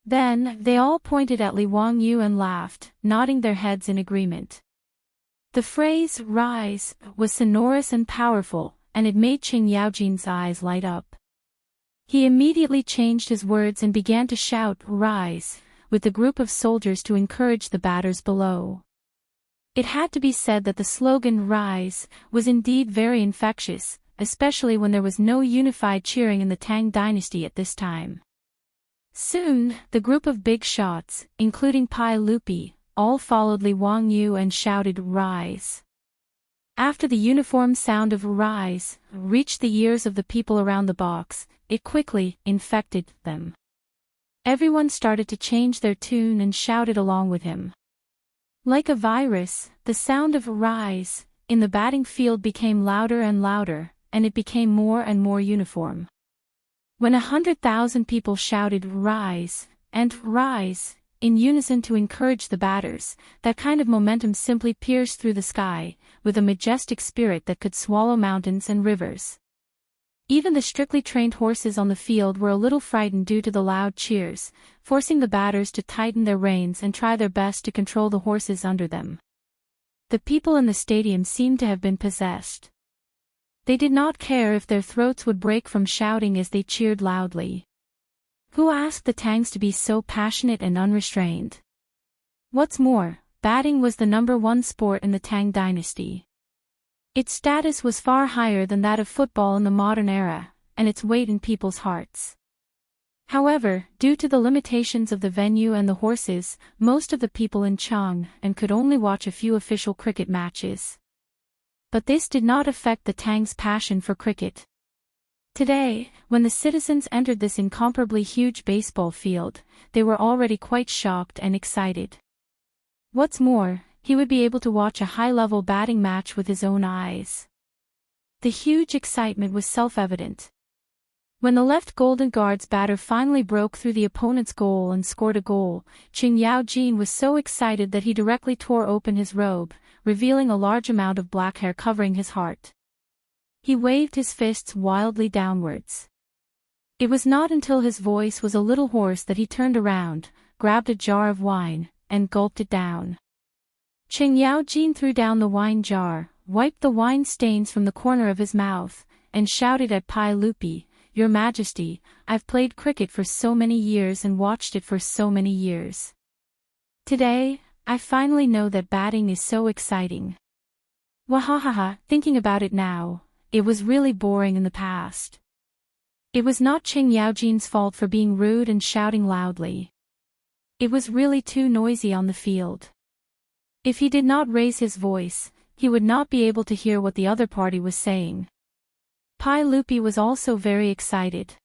Then, they all pointed at Li Wangyu and laughed, nodding their heads in agreement. The phrase "Rise" was sonorous and powerful, and it made Qing Yaojin's eyes light up. He immediately changed his words and began to shout "Rise" with the group of soldiers to encourage the batters below. It had to be said that the slogan "Rise" was indeed very infectious, especially when there was no unified cheering in the Tang dynasty at this time. Soon, the group of big shots, including Pai Lupi, all followed Li Wangyu and shouted "Rise." After the uniform sound of "Rise" reached the ears of the people around the box, it quickly infected them. Everyone started to change their tune and shouted along with him. Like a virus, the sound of "Rise" in the batting field became louder and louder, and it became more and more uniform. When 100,000 people shouted "Rise" and "Rise" in unison to encourage the batters, that kind of momentum simply pierced through the sky, with a majestic spirit that could swallow mountains and rivers. Even the strictly trained horses on the field were a little frightened due to the loud cheers, forcing the batters to tighten their reins and try their best to control the horses under them. The people in the stadium seemed to have been possessed. They did not care if their throats would break from shouting as they cheered loudly. Who asked the Tangs to be so passionate and unrestrained? What's more, batting was the #1 sport in the Tang dynasty. Its status was far higher than that of football in the modern era, and its weight in people's hearts. However, due to the limitations of the venue and the horses, most of the people in Chang'an could only watch a few official cricket matches. But this did not affect the Tang's passion for cricket. Today, when the citizens entered this incomparably huge baseball field, they were already quite shocked and excited. What's more, he would be able to watch a high-level batting match with his own eyes. The huge excitement was self-evident. When the left Golden Guard's batter finally broke through the opponent's goal and scored a goal, Qing Yaojin was so excited that he directly tore open his robe, revealing a large amount of black hair covering his heart. He waved his fists wildly downwards. It was not until his voice was a little hoarse that he turned around, grabbed a jar of wine, and gulped it down. Qing Yaojin threw down the wine jar, wiped the wine stains from the corner of his mouth, and shouted at Pai Lupi, "Your Majesty, I've played cricket for so many years and watched it for so many years. Today, I finally know that batting is so exciting. Wahahaha, thinking about it now, it was really boring in the past." It was not Qing Yaojin's fault for being rude and shouting loudly. It was really too noisy on the field. If he did not raise his voice, he would not be able to hear what the other party was saying. Pai Lupi was also very excited.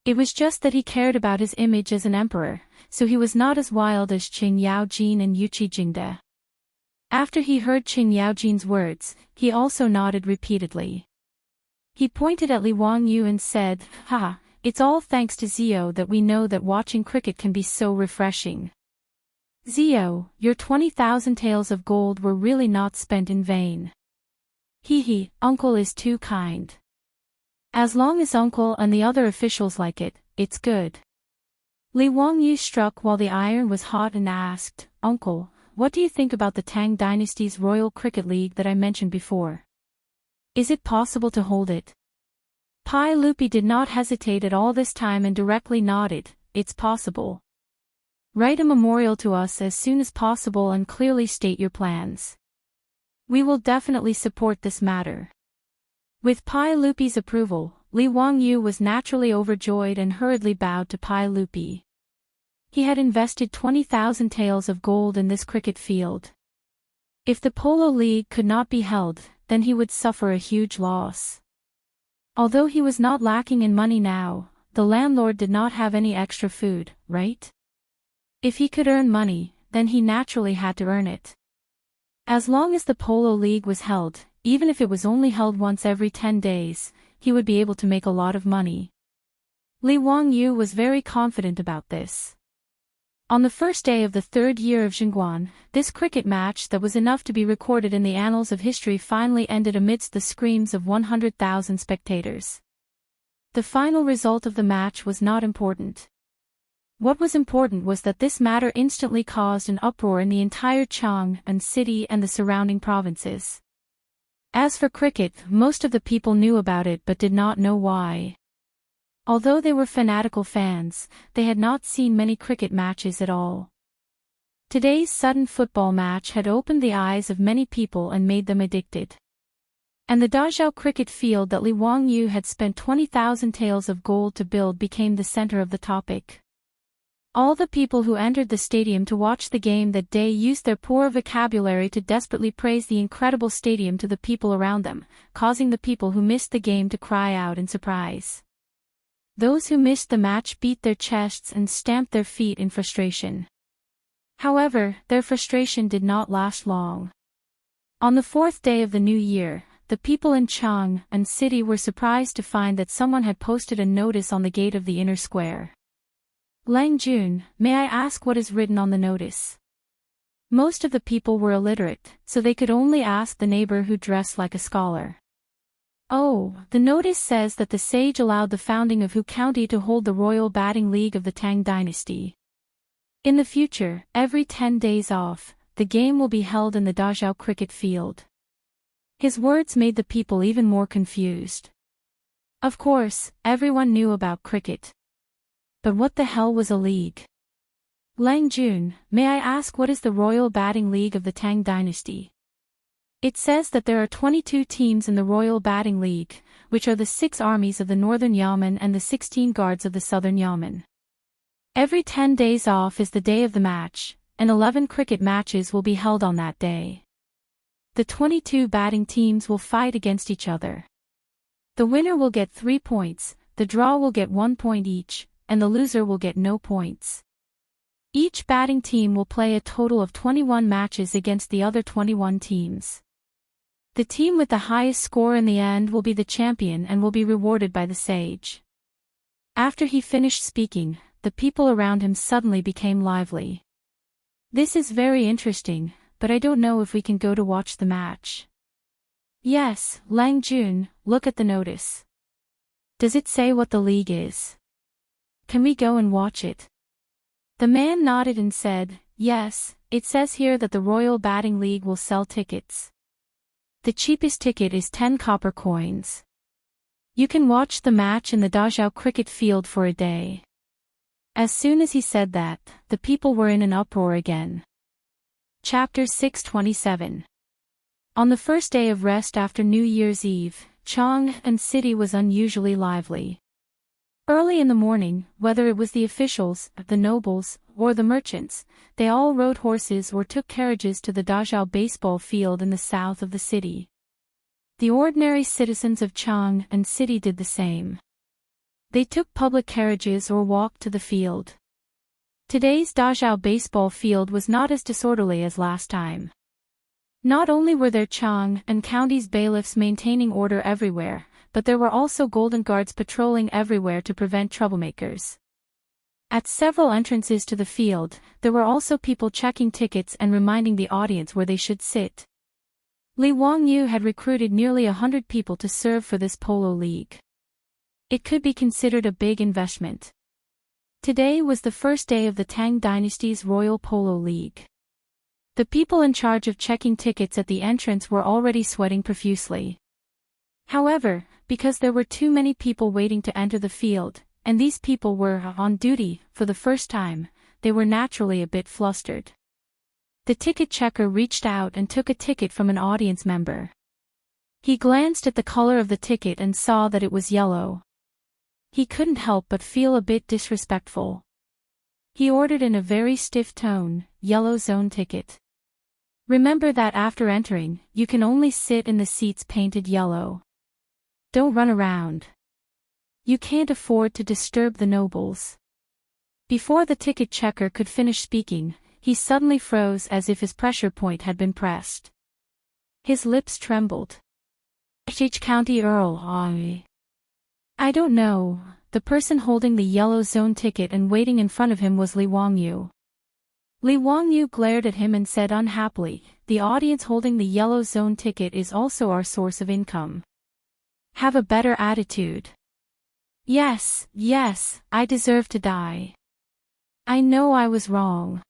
It was just that he cared about his image as an emperor, so he was not as wild as Qing Yaojin and Yuqi Jingde. After he heard Qing Yaojin's words, he also nodded repeatedly. He pointed at Li Wangyu and said, "Ha, it's all thanks to Zio that we know that watching cricket can be so refreshing. Zio, your 20,000 taels of gold were really not spent in vain. Hee, uncle is too kind. As long as uncle and the other officials like it, it's good." Li Wangyu struck while the iron was hot and asked, "Uncle, what do you think about the Tang Dynasty's Royal Cricket League that I mentioned before? Is it possible to hold it?" Pai Lupi did not hesitate at all this time and directly nodded, "It's possible. Write a memorial to us as soon as possible and clearly state your plans. We will definitely support this matter." With Pai Lupi's approval, Li Wangyu was naturally overjoyed and hurriedly bowed to Pai Lupi. He had invested 20,000 taels of gold in this cricket field. If the Polo League could not be held, then he would suffer a huge loss. Although he was not lacking in money now, the landlord did not have any extra food, right? If he could earn money, then he naturally had to earn it. As long as the Polo League was held, even if it was only held once every 10 days, he would be able to make a lot of money. Li Wangyu was very confident about this. On the first day of the third year of Chang'an, this cricket match that was enough to be recorded in the annals of history finally ended amidst the screams of 100,000 spectators. The final result of the match was not important. What was important was that this matter instantly caused an uproar in the entire Chang'an city and the surrounding provinces. As for cricket, most of the people knew about it but did not know why. Although they were fanatical fans, they had not seen many cricket matches at all. Today's sudden football match had opened the eyes of many people and made them addicted. And the Dazhao cricket field that Li Wangyu had spent 20,000 taels of gold to build became the center of the topic. All the people who entered the stadium to watch the game that day used their poor vocabulary to desperately praise the incredible stadium to the people around them, causing the people who missed the game to cry out in surprise. Those who missed the match beat their chests and stamped their feet in frustration. However, their frustration did not last long. On the fourth day of the new year, the people in Chang'an city were surprised to find that someone had posted a notice on the gate of the inner square. "Lang Jun, may I ask what is written on the notice?" Most of the people were illiterate, so they could only ask the neighbor who dressed like a scholar. "Oh, the notice says that the sage allowed the founding of Hu County to hold the Royal Batting League of the Tang Dynasty. In the future, every 10 days off, the game will be held in the Dazhao cricket field." His words made the people even more confused. Of course, everyone knew about cricket. But what the hell was a league? "Lang Jun, may I ask what is the Royal Batting League of the Tang Dynasty?" It says that there are 22 teams in the Royal Batting League, which are the 6 armies of the Northern Yamen and the 16 guards of the Southern Yamen. Every 10 days off is the day of the match, and 11 cricket matches will be held on that day. The 22 batting teams will fight against each other. The winner will get 3 points, the draw will get 1 point each, and the loser will get no points. Each batting team will play a total of 21 matches against the other 21 teams. The team with the highest score in the end will be the champion and will be rewarded by the sage. After he finished speaking, the people around him suddenly became lively. "This is very interesting, but I don't know if we can go to watch the match." "Yes, Lang Jun, look at the notice. Does it say what the league is? Can we go and watch it?" The man nodded and said, "Yes, it says here that the Royal Batting League will sell tickets. The cheapest ticket is 10 copper coins. You can watch the match in the Dazhao cricket field for a day." As soon as he said that, the people were in an uproar again. Chapter 627. On the first day of rest after New Year's Eve, Chang'an city was unusually lively. Early in the morning, whether it was the officials, the nobles, or the merchants, they all rode horses or took carriages to the Dazhao baseball field in the south of the city. The ordinary citizens of Chang'an city did the same. They took public carriages or walked to the field. Today's Dazhao baseball field was not as disorderly as last time. Not only were there Chang'an County's bailiffs maintaining order everywhere, but there were also golden guards patrolling everywhere to prevent troublemakers. At several entrances to the field, there were also people checking tickets and reminding the audience where they should sit. Li Wangyu had recruited nearly 100 people to serve for this polo league. It could be considered a big investment. Today was the first day of the Tang Dynasty's Royal Polo League. The people in charge of checking tickets at the entrance were already sweating profusely. However, because there were too many people waiting to enter the field, and these people were on duty for the first time, they were naturally a bit flustered. The ticket checker reached out and took a ticket from an audience member. He glanced at the color of the ticket and saw that it was yellow. He couldn't help but feel a bit disrespectful. He ordered in a very stiff tone, "Yellow zone ticket. Remember that after entering, you can only sit in the seats painted yellow. Don't run around. You can't afford to disturb the nobles." Before the ticket checker could finish speaking, he suddenly froze as if his pressure point had been pressed. His lips trembled. "H County Earl, I don't know." The person holding the yellow zone ticket and waiting in front of him was Li Wangyu. Li Wangyu glared at him and said unhappily, "The audience holding the yellow zone ticket is also our source of income. Have a better attitude." Yes, I deserve to die. I know I was wrong."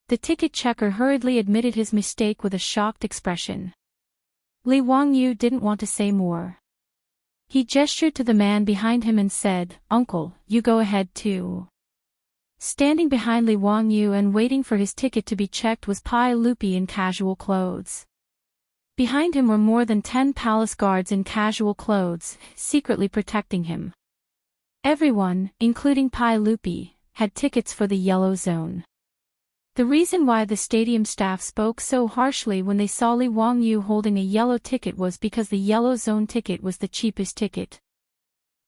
The ticket checker hurriedly admitted his mistake with a shocked expression. Li Wangyu didn't want to say more. He gestured to the man behind him and said, "Uncle, you go ahead too." Standing behind Li Wangyu and waiting for his ticket to be checked was Pai Lupi in casual clothes. Behind him were more than 10 palace guards in casual clothes, secretly protecting him. Everyone, including Pai Lupi, had tickets for the yellow zone. The reason why the stadium staff spoke so harshly when they saw Li Wangyu holding a yellow ticket was because the yellow zone ticket was the cheapest ticket.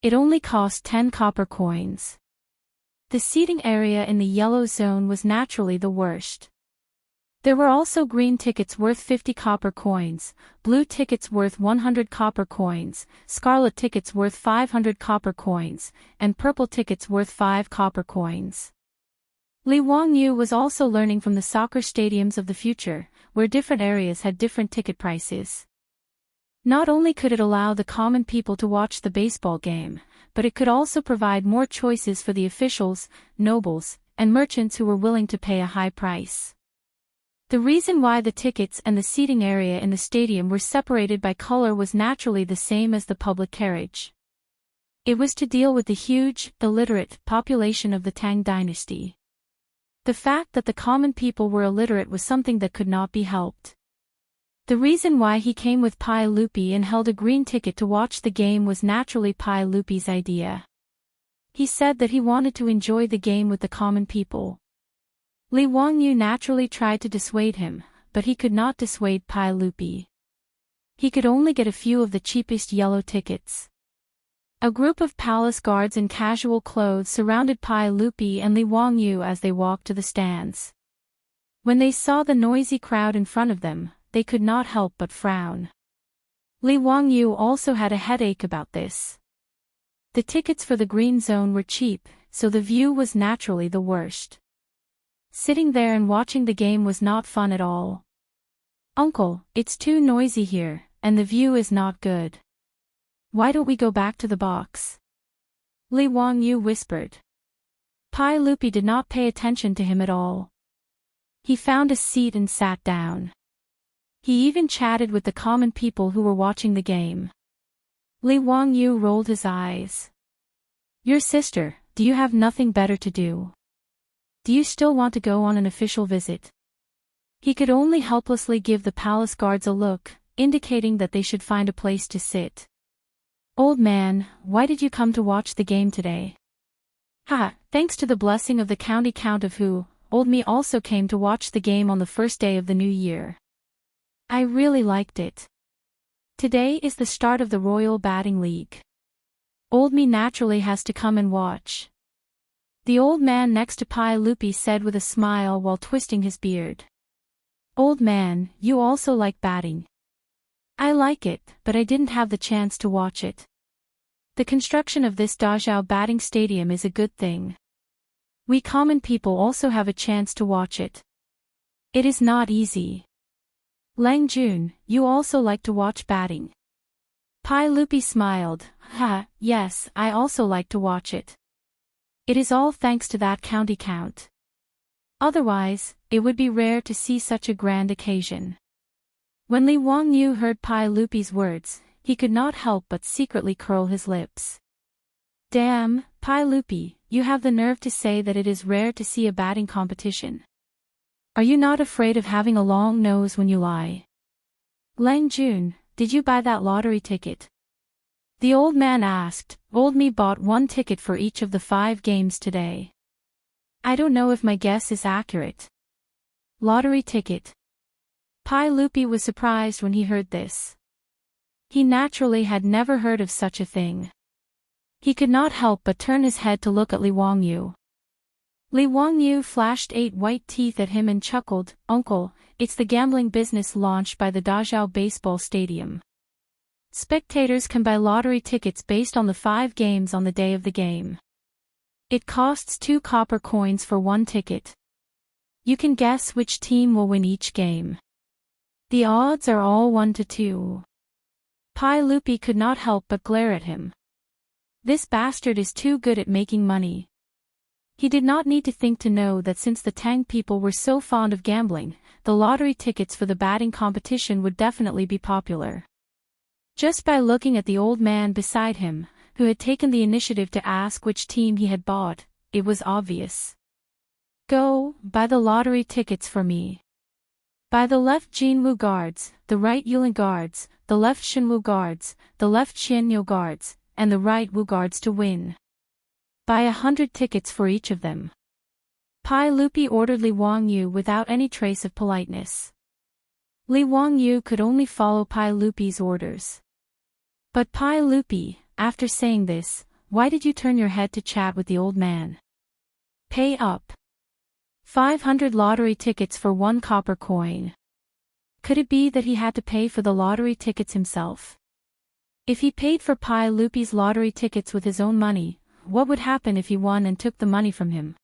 It only cost 10 copper coins. The seating area in the yellow zone was naturally the worst. There were also green tickets worth 50 copper coins, blue tickets worth 100 copper coins, scarlet tickets worth 500 copper coins, and purple tickets worth 5 copper coins. Li Wangyu was also learning from the soccer stadiums of the future, where different areas had different ticket prices. Not only could it allow the common people to watch the baseball game, but it could also provide more choices for the officials, nobles, and merchants who were willing to pay a high price. The reason why the tickets and the seating area in the stadium were separated by color was naturally the same as the public carriage. It was to deal with the huge, illiterate population of the Tang dynasty. The fact that the common people were illiterate was something that could not be helped. The reason why he came with Pai Lupi and held a green ticket to watch the game was naturally Pai Lupi's idea. He said that he wanted to enjoy the game with the common people. Li Wangyu naturally tried to dissuade him, but he could not dissuade Pai Lupi. He could only get a few of the cheapest yellow tickets. A group of palace guards in casual clothes surrounded Pai Lupi and Li Wangyu as they walked to the stands. When they saw the noisy crowd in front of them, they could not help but frown. Li Wangyu also had a headache about this. The tickets for the green zone were cheap, so the view was naturally the worst. Sitting there and watching the game was not fun at all. "Uncle, it's too noisy here, and the view is not good. Why don't we go back to the box?" Li Wangyu whispered. Pai Lupi did not pay attention to him at all. He found a seat and sat down. He even chatted with the common people who were watching the game. Li Wangyu rolled his eyes. Your sister, do you have nothing better to do? Do you still want to go on an official visit? He could only helplessly give the palace guards a look, indicating that they should find a place to sit. Old man, why did you come to watch the game today? Ha, thanks to the blessing of the county count of who, old me also came to watch the game on the first day of the new year. I really liked it. Today is the start of the Royal Batting League. Old me naturally has to come and watch. The old man next to Pai Lupi said with a smile while twisting his beard. Old man, you also like batting. I like it, but I didn't have the chance to watch it. The construction of this Dazhao batting stadium is a good thing. We common people also have a chance to watch it. It is not easy. Lang Jun, you also like to watch batting. Pai Lupi smiled. Ha, yes, I also like to watch it. It is all thanks to that county count. Otherwise, it would be rare to see such a grand occasion. When Li Wangyu heard Pai Lupi's words, he could not help but secretly curl his lips. Damn, Pai Lupi, you have the nerve to say that it is rare to see a batting competition. Are you not afraid of having a long nose when you lie? Lang Jun, did you buy that lottery ticket? The old man asked. Old me bought 1 ticket for each of the 5 games today. I don't know if my guess is accurate. Lottery ticket. Pai Lupi was surprised when he heard this. He naturally had never heard of such a thing. He could not help but turn his head to look at Li Wangyu. Li Wangyu flashed 8 white teeth at him and chuckled, Uncle, it's the gambling business launched by the Dazhao Baseball Stadium. Spectators can buy lottery tickets based on the 5 games on the day of the game. It costs 2 copper coins for 1 ticket. You can guess which team will win each game. The odds are all 1 to 2. Pai Lupi could not help but glare at him. This bastard is too good at making money. He did not need to think to know that since the Tang people were so fond of gambling, the lottery tickets for the batting competition would definitely be popular. Just by looking at the old man beside him, who had taken the initiative to ask which team he had bought, it was obvious. Go, buy the lottery tickets for me. By the left Jinwu Guards, the right Yulin Guards, the left Shinwu Guards, the left Qianyu Guards, and the right Wu Guards to win. Buy 100 tickets for each of them. Pai Lupi ordered Li Wangyu without any trace of politeness. Li Wangyu could only follow Pai Lupi's orders. But Pai Lupi, after saying this, why did you turn your head to chat with the old man? Pay up. 500 lottery tickets for 1 copper coin. Could it be that he had to pay for the lottery tickets himself? If he paid for Pai Lupi's lottery tickets with his own money, what would happen if he won and took the money from him?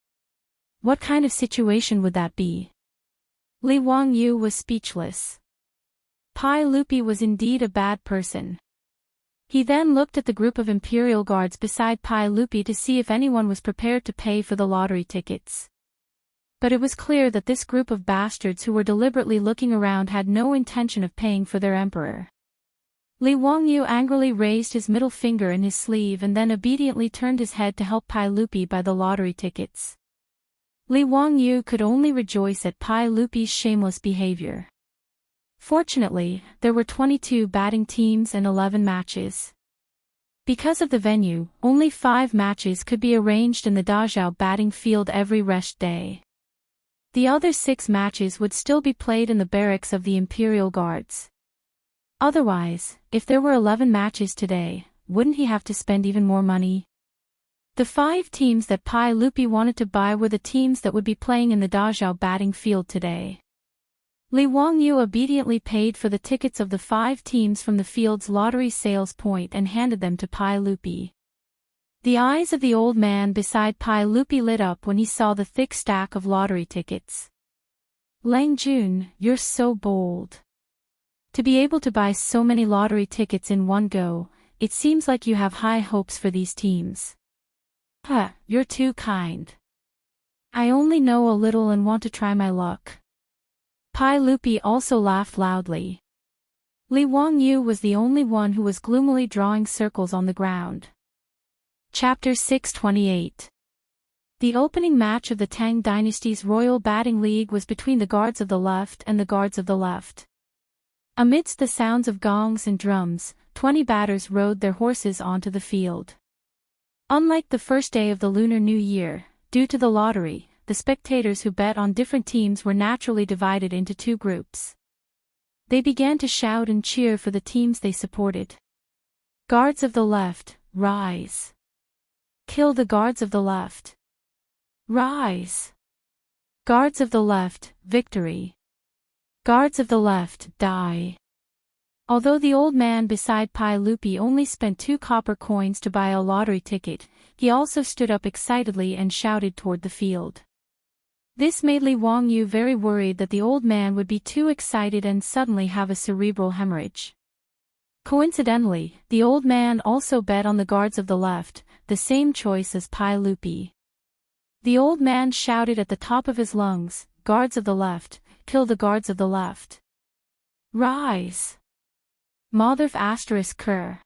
What kind of situation would that be? Li Wangyu was speechless. Pai Lupi was indeed a bad person. He then looked at the group of imperial guards beside Pai Lupi to see if anyone was prepared to pay for the lottery tickets. But it was clear that this group of bastards who were deliberately looking around had no intention of paying for their emperor. Li Wangyu angrily raised his middle finger in his sleeve and then obediently turned his head to help Pai Lupi buy the lottery tickets. Li Wangyu could only rejoice at Pai Lupi's shameless behavior. Fortunately, there were 22 batting teams and 11 matches. Because of the venue, only 5 matches could be arranged in the Dazhao batting field every rest day. The other 6 matches would still be played in the barracks of the Imperial Guards. Otherwise, if there were 11 matches today, wouldn't he have to spend even more money? The 5 teams that Pai Lupi wanted to buy were the teams that would be playing in the Dazhao batting field today. Li Wangyu obediently paid for the tickets of the 5 teams from the field's lottery sales point and handed them to Pai Lupi. The eyes of the old man beside Pai Lupi lit up when he saw the thick stack of lottery tickets. Lang Jun, you're so bold. To be able to buy so many lottery tickets in one go, it seems like you have high hopes for these teams. Huh, you're too kind. I only know a little and want to try my luck. Pai Lupi also laughed loudly. Li Wangyu was the only one who was gloomily drawing circles on the ground. Chapter 628. The opening match of the Tang dynasty's Royal Batting League was between the guards of the left and the guards of the left. Amidst the sounds of gongs and drums, 20 batters rode their horses onto the field. Unlike the first day of the Lunar New Year, due to the lottery, the spectators who bet on different teams were naturally divided into two groups. They began to shout and cheer for the teams they supported. Guards of the left, rise. Kill the guards of the left. Rise. Guards of the left, victory. Guards of the left, die. Although the old man beside Pai Lupi only spent 2 copper coins to buy a lottery ticket, he also stood up excitedly and shouted toward the field. This made Li Wangyu very worried that the old man would be too excited and suddenly have a cerebral hemorrhage. Coincidentally, the old man also bet on the guards of the left, the same choice as Pai Lupi. The old man shouted at the top of his lungs, "Guards of the left, kill the guards of the left. Rise. Motherf asterisk Ker."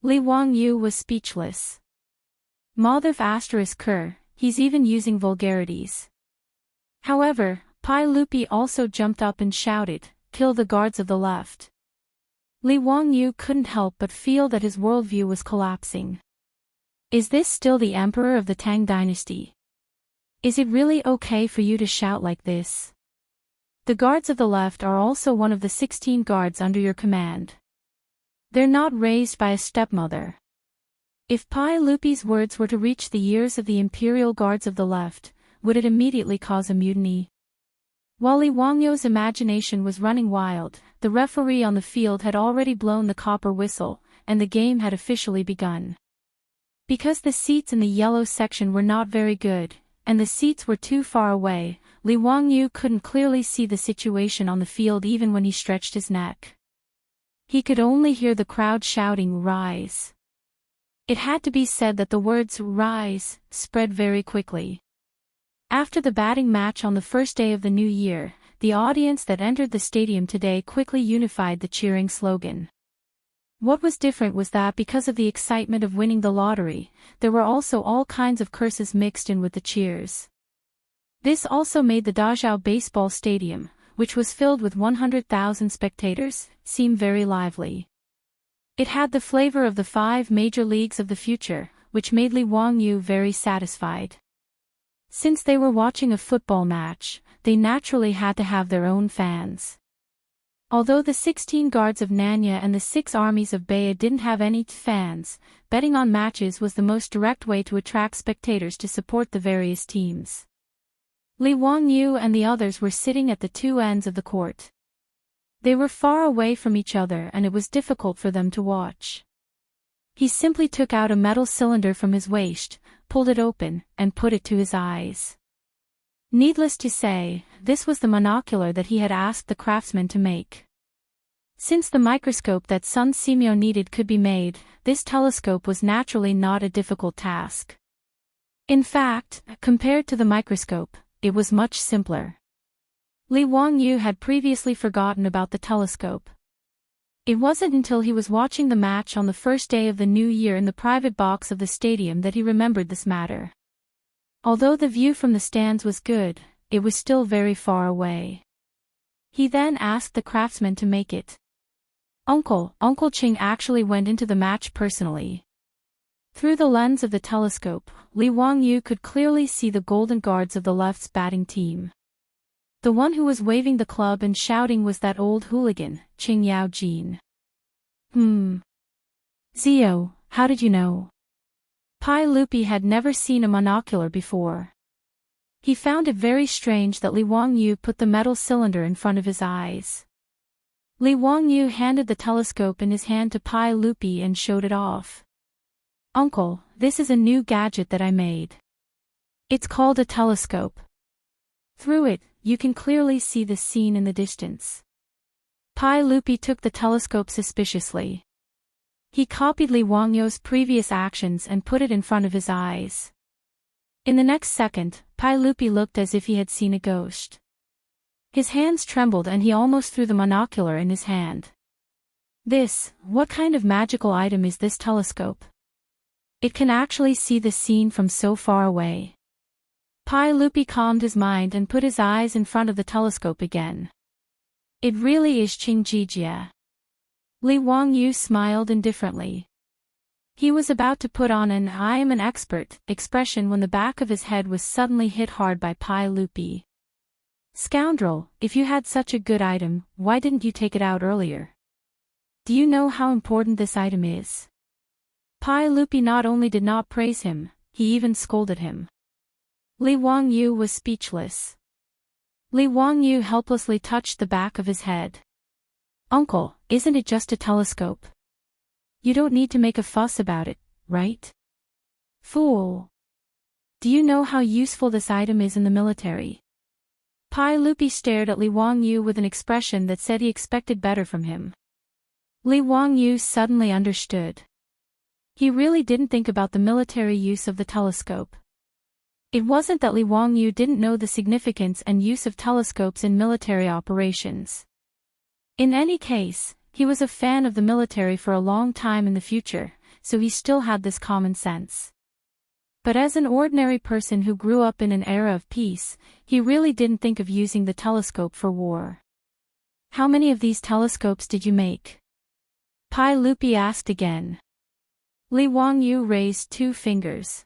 Li Wangyu was speechless. Motherf asterisk Ker, he's even using vulgarities. However, Pai Lupi also jumped up and shouted, "Kill the guards of the left." Li Wangyu couldn't help but feel that his worldview was collapsing. Is this still the emperor of the Tang dynasty? Is it really okay for you to shout like this? The guards of the left are also one of the 16 guards under your command. They're not raised by a stepmother. If Pai Lupi's words were to reach the ears of the imperial guards of the left, would it immediately cause a mutiny? While Li Wangyu's imagination was running wild, the referee on the field had already blown the copper whistle, and the game had officially begun. Because the seats in the yellow section were not very good, and the seats were too far away, Li Wangyu couldn't clearly see the situation on the field even when he stretched his neck. He could only hear the crowd shouting, "Rise." It had to be said that the words "rise" spread very quickly. After the batting match on the first day of the new year, the audience that entered the stadium today quickly unified the cheering slogan. What was different was that because of the excitement of winning the lottery, there were also all kinds of curses mixed in with the cheers. This also made the Dazhao baseball stadium, which was filled with 100,000 spectators, seem very lively. It had the flavor of the 5 major leagues of the future, which made Li Wangyu very satisfied. Since they were watching a football match, they naturally had to have their own fans. Although the 16 guards of Nanya and the 6 armies of Baya didn't have any fans, betting on matches was the most direct way to attract spectators to support the various teams. Li Wangyu and the others were sitting at the 2 ends of the court. They were far away from each other and it was difficult for them to watch. He simply took out a metal cylinder from his waist, pulled it open, and put it to his eyes. Needless to say, this was the monocular that he had asked the craftsman to make. Since the microscope that Sun Simyo needed could be made, this telescope was naturally not a difficult task. In fact, compared to the microscope, it was much simpler. Li Wangyu had previously forgotten about the telescope. It wasn't until he was watching the match on the first day of the new year in the private box of the stadium that he remembered this matter. Although the view from the stands was good, it was still very far away. He then asked the craftsman to make it. Uncle Ching actually went into the match personally. Through the lens of the telescope, Li Wangyu could clearly see the golden guards of the left's batting team. The one who was waving the club and shouting was that old hooligan, Qing Yaojin. Zio, how did you know? Pai Lupi had never seen a monocular before. He found it very strange that Li Wangyu put the metal cylinder in front of his eyes. Li Wangyu handed the telescope in his hand to Pai Lupi and showed it off. Uncle, this is a new gadget that I made. It's called a telescope. Through it, you can clearly see the scene in the distance. Pai Lupi took the telescope suspiciously. He copied Li Wangyu's previous actions and put it in front of his eyes. In the next second, Pai Lupi looked as if he had seen a ghost. His hands trembled and he almost threw the monocular in his hand. What kind of magical item is this telescope? It can actually see the scene from so far away. Pai Lupi calmed his mind and put his eyes in front of the telescope again. It really is Qingjie. Li Wangyu smiled indifferently. He was about to put on an "I am an expert" expression when the back of his head was suddenly hit hard by Pai Lupi. Scoundrel, if you had such a good item, why didn't you take it out earlier? Do you know how important this item is? Pai Lupi not only did not praise him, he even scolded him. Li Wangyu was speechless. Li Wangyu helplessly touched the back of his head. Uncle, isn't it just a telescope? You don't need to make a fuss about it, right? Fool! Do you know how useful this item is in the military? Pai Lupi stared at Li Wangyu with an expression that said he expected better from him. Li Wangyu suddenly understood. He really didn't think about the military use of the telescope. It wasn't that Li Wangyu didn't know the significance and use of telescopes in military operations. In any case, he was a fan of the military for a long time in the future, so he still had this common sense. But as an ordinary person who grew up in an era of peace, he really didn't think of using the telescope for war. How many of these telescopes did you make? Pai Lupi asked again. Li Wangyu raised 2 fingers.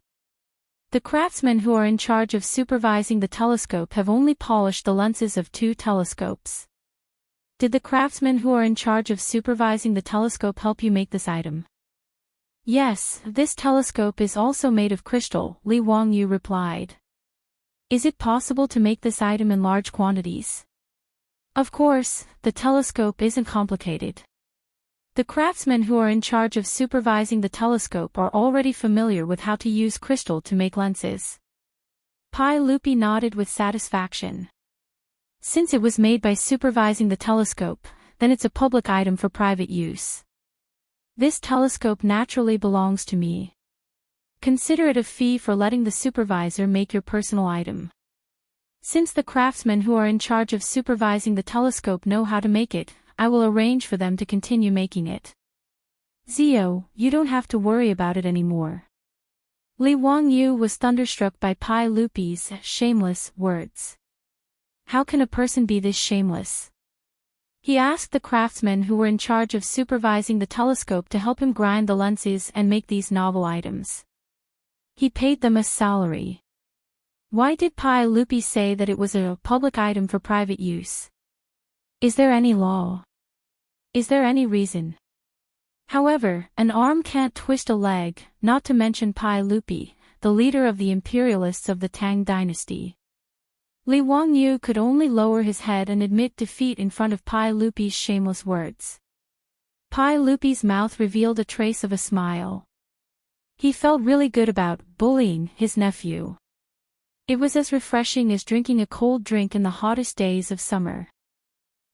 The craftsmen who are in charge of supervising the telescope have only polished the lenses of 2 telescopes. Did the craftsmen who are in charge of supervising the telescope help you make this item? Yes, this telescope is also made of crystal, Li Wangyu replied. Is it possible to make this item in large quantities? Of course, the telescope isn't complicated. The craftsmen who are in charge of supervising the telescope are already familiar with how to use crystal to make lenses. Pai Lupi nodded with satisfaction. Since it was made by supervising the telescope, then it's a public item for private use. This telescope naturally belongs to me. Consider it a fee for letting the supervisor make your personal item. Since the craftsmen who are in charge of supervising the telescope know how to make it, I will arrange for them to continue making it. Zio, you don't have to worry about it anymore. Li Wangyu was thunderstruck by Pai Lupi's shameless words. How can a person be this shameless? He asked the craftsmen who were in charge of supervising the telescope to help him grind the lenses and make these novel items. He paid them a salary. Why did Pai Lupi say that it was a public item for private use? Is there any law? Is there any reason? However, an arm can't twist a leg, not to mention Pai Lupi, the leader of the imperialists of the Tang dynasty. Li Wangyu could only lower his head and admit defeat in front of Pai Lupi's shameless words. Pai Lupi's mouth revealed a trace of a smile. He felt really good about bullying his nephew. It was as refreshing as drinking a cold drink in the hottest days of summer.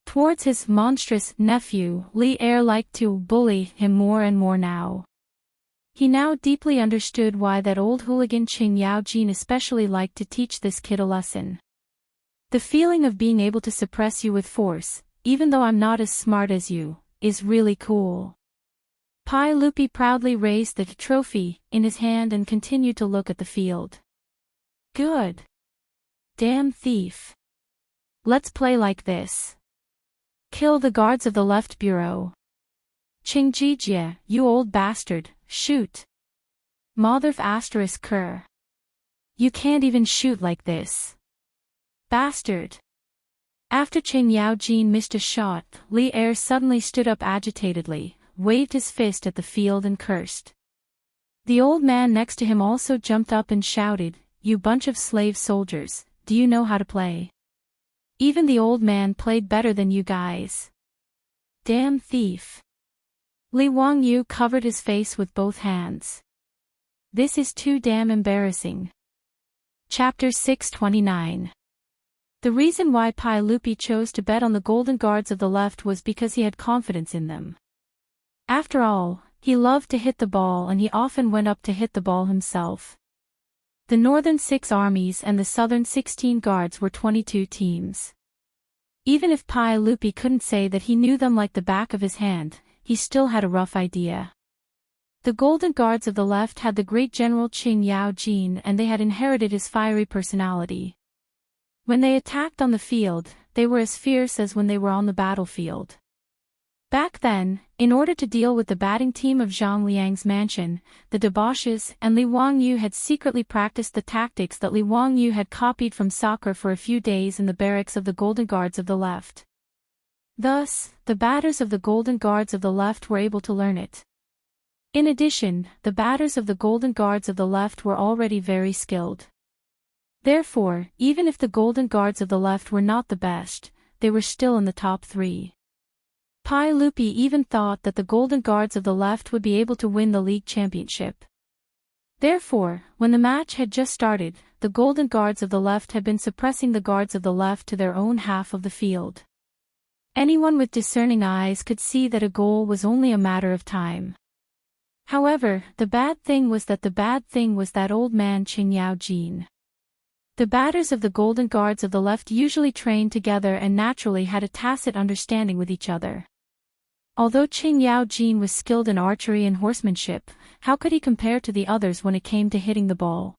Towards his monstrous nephew, Li Er liked to bully him more and more now. He now deeply understood why that old hooligan Qing Yaojin especially liked to teach this kid a lesson. The feeling of being able to suppress you with force, even though I'm not as smart as you, is really cool. Pai Lupi proudly raised the trophy in his hand and continued to look at the field. Good. Damn thief. Let's play like this. Kill the guards of the left bureau. Qingjie, you old bastard, shoot. Motherf asterisk cur. You can't even shoot like this. Bastard. After Qing Yaojin missed a shot, Li Er suddenly stood up agitatedly, waved his fist at the field and cursed. The old man next to him also jumped up and shouted, You bunch of slave soldiers, do you know how to play? Even the old man played better than you guys. Damn thief. Li Wangyu covered his face with both hands. This is too damn embarrassing. Chapter 629. The reason why Pai Lupi chose to bet on the golden guards of the left was because he had confidence in them. After all, he loved to hit the ball and he often went up to hit the ball himself. The northern 6 armies and the southern 16 guards were 22 teams. Even if Pai Lupi couldn't say that he knew them like the back of his hand, he still had a rough idea. The Golden Guards of the left had the great general Qing Yao Jin, and they had inherited his fiery personality. When they attacked on the field, they were as fierce as when they were on the battlefield. Back then, in order to deal with the batting team of Zhang Liang's mansion, the debauches and Li Wangyu had secretly practiced the tactics that Li Wangyu had copied from soccer for a few days in the barracks of the Golden Guards of the left. Thus, the batters of the Golden Guards of the left were able to learn it. In addition, the batters of the Golden Guards of the left were already very skilled. Therefore, even if the Golden Guards of the left were not the best, they were still in the top 3. Pai Lupi even thought that the Golden Guards of the left would be able to win the league championship. Therefore, when the match had just started, the Golden Guards of the left had been suppressing the Guards of the left to their own half of the field. Anyone with discerning eyes could see that a goal was only a matter of time. However, the bad thing was that old man Qing Yao Jin. The batters of the Golden Guards of the left usually trained together and naturally had a tacit understanding with each other. Although Qing Yao Jin was skilled in archery and horsemanship, how could he compare to the others when it came to hitting the ball?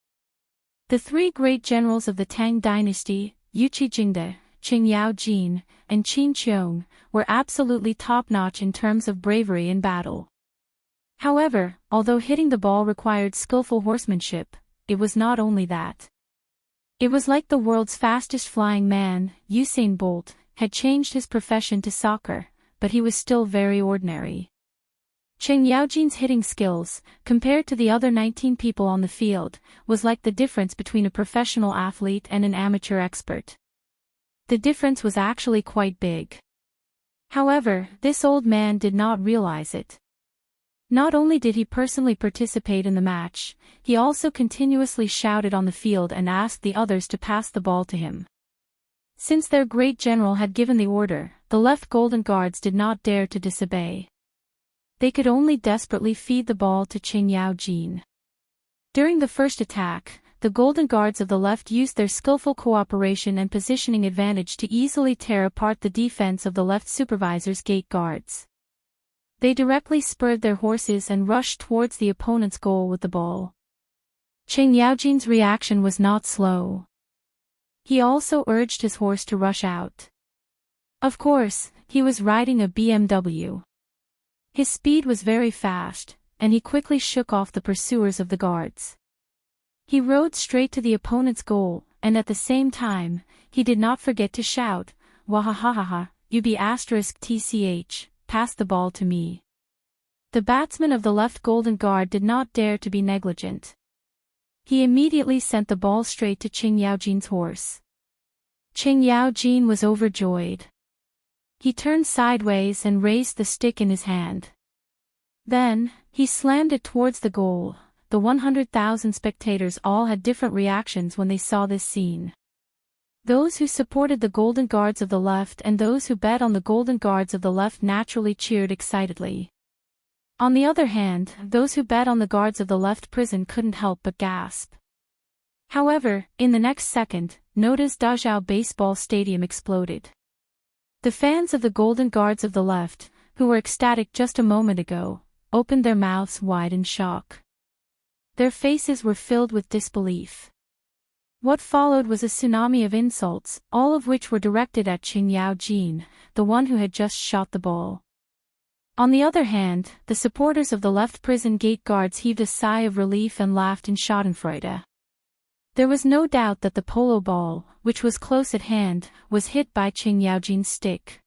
The 3 great generals of the Tang dynasty, Yuqi Jingde, Qing Yao Jin, and Qin Qiong, were absolutely top-notch in terms of bravery in battle. However, although hitting the ball required skillful horsemanship, it was not only that. It was like the world's fastest flying man, Usain Bolt, had changed his profession to soccer, but he was still very ordinary. Qing Yaojin's hitting skills, compared to the other 19 people on the field, was like the difference between a professional athlete and an amateur expert. The difference was actually quite big. However, this old man did not realize it. Not only did he personally participate in the match, he also continuously shouted on the field and asked the others to pass the ball to him. Since their great general had given the order, the left Golden Guards did not dare to disobey. They could only desperately feed the ball to Qing Yao Jin. During the first attack, the Golden Guards of the left used their skillful cooperation and positioning advantage to easily tear apart the defense of the left supervisor's gate guards. They directly spurred their horses and rushed towards the opponent's goal with the ball. Qing Yaojin's reaction was not slow. He also urged his horse to rush out. Of course, he was riding a BMW. His speed was very fast, and he quickly shook off the pursuers of the guards. He rode straight to the opponent's goal, and at the same time, he did not forget to shout, "Wahahaha, UB*TCH, pass the ball to me." The batsman of the left Golden Guard did not dare to be negligent. He immediately sent the ball straight to Qing Yaojin's horse. Qing Yaojin was overjoyed. He turned sideways and raised the stick in his hand. Then, he slammed it towards the goal. The 100,000 spectators all had different reactions when they saw this scene. Those who supported the Golden Guards of the left and those who bet on the Golden Guards of the left naturally cheered excitedly. On the other hand, those who bet on the Guards of the left prison couldn't help but gasp. However, in the next second, Noda's Dazhao baseball stadium exploded. The fans of the Golden Guards of the left, who were ecstatic just a moment ago, opened their mouths wide in shock. Their faces were filled with disbelief. What followed was a tsunami of insults, all of which were directed at Qing Yao Jin, the one who had just shot the ball. On the other hand, the supporters of the left prison gate guards heaved a sigh of relief and laughed in schadenfreude. There was no doubt that the polo ball, which was close at hand, was hit by Qing Yaojin's stick.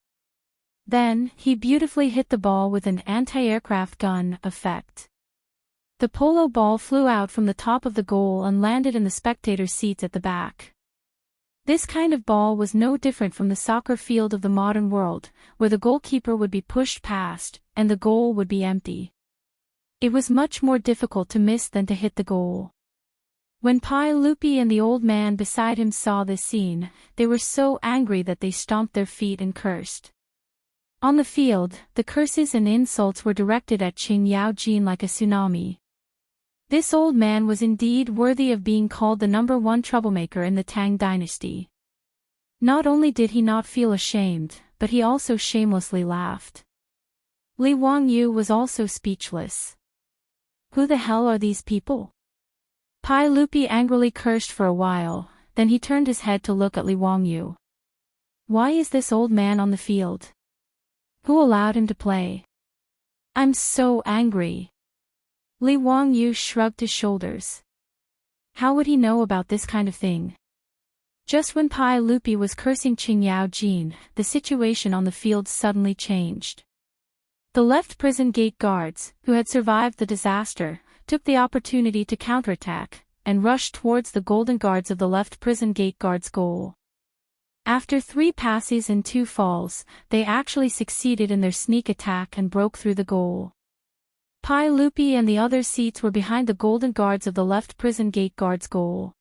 Then, he beautifully hit the ball with an anti-aircraft gun effect. The polo ball flew out from the top of the goal and landed in the spectators' seats at the back. This kind of ball was no different from the soccer field of the modern world, where the goalkeeper would be pushed past, and the goal would be empty. It was much more difficult to miss than to hit the goal. When Pai Lupi and the old man beside him saw this scene, they were so angry that they stomped their feet and cursed. On the field, the curses and insults were directed at Qing Yao Jin like a tsunami. This old man was indeed worthy of being called the #1 troublemaker in the Tang dynasty. Not only did he not feel ashamed, but he also shamelessly laughed. Li Wangyu was also speechless. Who the hell are these people? Pai Lupi angrily cursed for a while, then he turned his head to look at Li Wangyu. Why is this old man on the field? Who allowed him to play? I'm so angry. Li Wangyu shrugged his shoulders. How would he know about this kind of thing? Just when Pai Lupi was cursing Qing Jin, the situation on the field suddenly changed. The left prison gate guards, who had survived the disaster, took the opportunity to counterattack, and rushed towards the golden guards of the left prison gate guards' goal. After 3 passes and 2 falls, they actually succeeded in their sneak attack and broke through the goal. Pai Lupi and the other seats were behind the golden guards of the left prison gate guards' goal.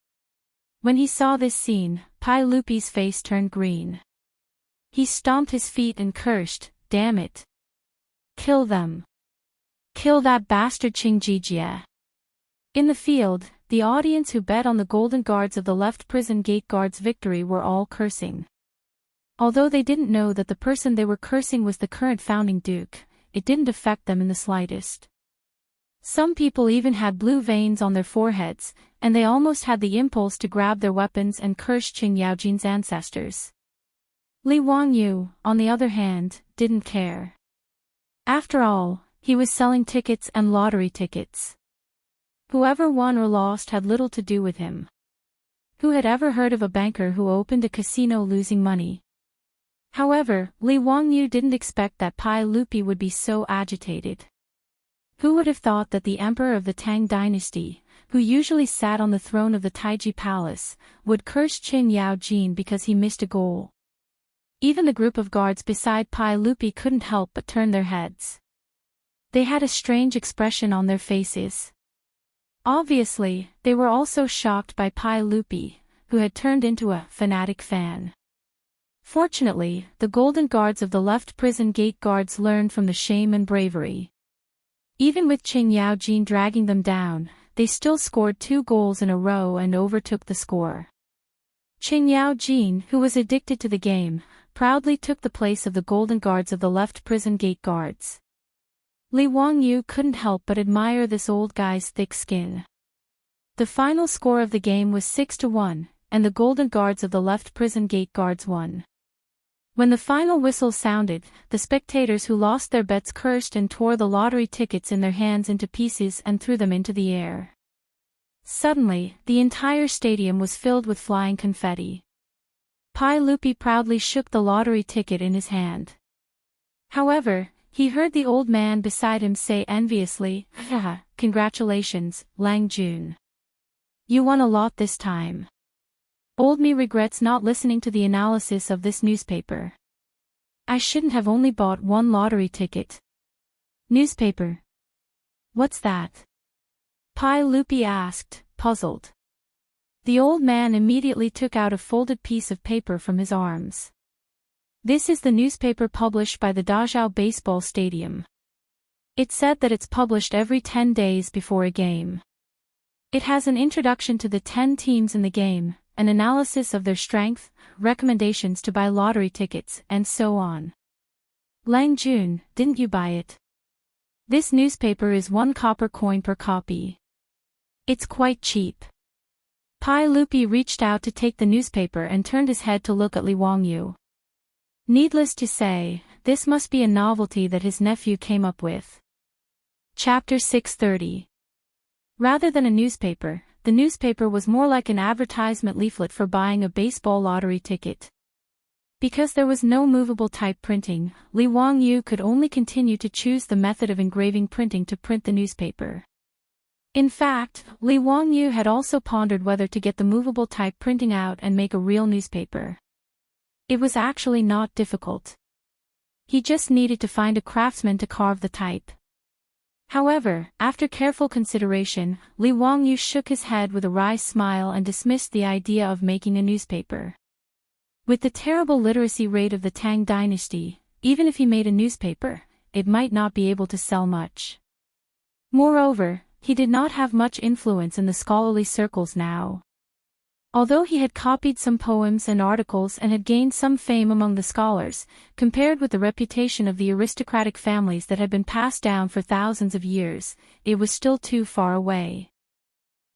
When he saw this scene, Pai Lupi's face turned green. He stomped his feet and cursed, "Damn it! Kill them! Kill that bastard Qingjie!" In the field, the audience who bet on the golden guards of the left prison gate guards' victory were all cursing. Although they didn't know that the person they were cursing was the current founding duke, it didn't affect them in the slightest. Some people even had blue veins on their foreheads, and they almost had the impulse to grab their weapons and curse Qing Yaojin's ancestors. Li Wangyu, on the other hand, didn't care. After all, he was selling tickets and lottery tickets. Whoever won or lost had little to do with him. Who had ever heard of a banker who opened a casino losing money? However, Li Wangyu didn't expect that Pai Lupi would be so agitated. Who would have thought that the emperor of the Tang dynasty, who usually sat on the throne of the Taiji Palace, would curse Qing Jin because he missed a goal? Even the group of guards beside Pai Lupi couldn't help but turn their heads. They had a strange expression on their faces. Obviously, they were also shocked by Pai Lupi, who had turned into a fanatic fan. Fortunately, the golden guards of the left prison gate guards learned from the shame and bravery. Even with Qing Jin dragging them down, they still scored 2 goals in a row and overtook the score. Qing Jin, who was addicted to the game, proudly took the place of the golden guards of the left prison gate guards. Li Wangyu couldn't help but admire this old guy's thick skin. The final score of the game was 6-1, and the golden guards of the left prison gate guards won. When the final whistle sounded, the spectators who lost their bets cursed and tore the lottery tickets in their hands into pieces and threw them into the air. Suddenly, the entire stadium was filled with flying confetti. Pai Lupi proudly shook the lottery ticket in his hand. However, he heard the old man beside him say enviously, "Haha, congratulations, Lang Jun. You won a lot this time. Old me regrets not listening to the analysis of this newspaper. I shouldn't have only bought 1 lottery ticket." Newspaper? What's that? Pai Lupi asked, puzzled. The old man immediately took out a folded piece of paper from his arms. This is the newspaper published by the Dazhao baseball stadium. It said that it's published every 10 days before a game. It has an introduction to the 10 teams in the game, an analysis of their strength, recommendations to buy lottery tickets, and so on. Lang Jun, didn't you buy it? This newspaper is 1 copper coin per copy. It's quite cheap. Pai Lupi reached out to take the newspaper and turned his head to look at Li Wangyu. Needless to say, this must be a novelty that his nephew came up with. Chapter 630. Rather than a newspaper, the newspaper was more like an advertisement leaflet for buying a baseball lottery ticket. Because there was no movable type printing, Li Wangyu could only continue to choose the method of engraving printing to print the newspaper. In fact, Li Wangyu had also pondered whether to get the movable type printing out and make a real newspaper. It was actually not difficult. He just needed to find a craftsman to carve the type. However, after careful consideration, Li Wangyu shook his head with a wry smile and dismissed the idea of making a newspaper. With the terrible literacy rate of the Tang dynasty, even if he made a newspaper, it might not be able to sell much. Moreover, he did not have much influence in the scholarly circles now. Although he had copied some poems and articles and had gained some fame among the scholars, compared with the reputation of the aristocratic families that had been passed down for thousands of years, it was still too far away.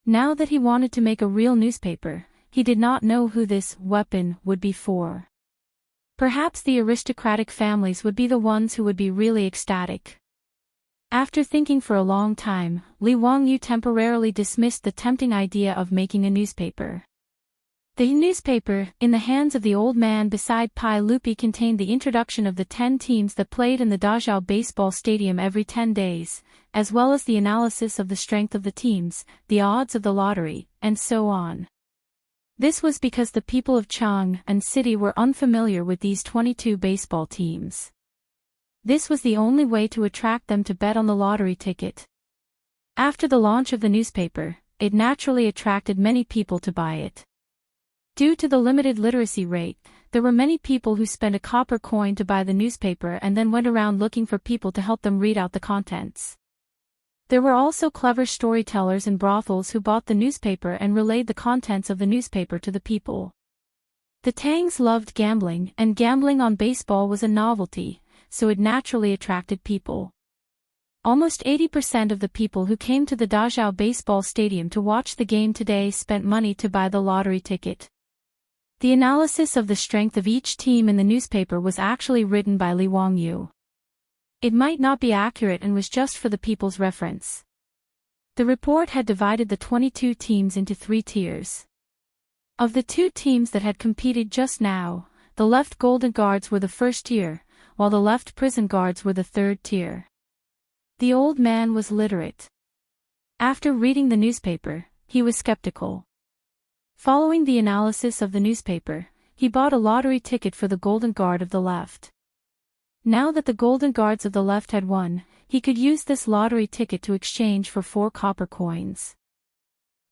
Now that he wanted to make a real newspaper, he did not know who this weapon would be for. Perhaps the aristocratic families would be the ones who would be really ecstatic. After thinking for a long time, Li Wangyu temporarily dismissed the tempting idea of making a newspaper. The newspaper, in the hands of the old man beside Pai Lupi, contained the introduction of the 10 teams that played in the Dazhao baseball stadium every 10 days, as well as the analysis of the strength of the teams, the odds of the lottery, and so on. This was because the people of Chang'an City were unfamiliar with these 22 baseball teams. This was the only way to attract them to bet on the lottery ticket. After the launch of the newspaper, it naturally attracted many people to buy it. Due to the limited literacy rate, there were many people who spent a copper coin to buy the newspaper and then went around looking for people to help them read out the contents. There were also clever storytellers in brothels who bought the newspaper and relayed the contents of the newspaper to the people. The Tangs loved gambling, and gambling on baseball was a novelty, so it naturally attracted people. Almost 80% of the people who came to the Dazhao baseball stadium to watch the game today spent money to buy the lottery ticket. The analysis of the strength of each team in the newspaper was actually written by Li Wangyu. It might not be accurate and was just for the people's reference. The report had divided the 22 teams into 3 tiers. Of the 2 teams that had competed just now, the left Golden Guards were the first tier, while the left Prison Guards were the 3rd tier. The old man was literate. After reading the newspaper, he was skeptical. Following the analysis of the newspaper, he bought a lottery ticket for the Golden Guard of the left. Now that the Golden Guards of the left had won, he could use this lottery ticket to exchange for 4 copper coins.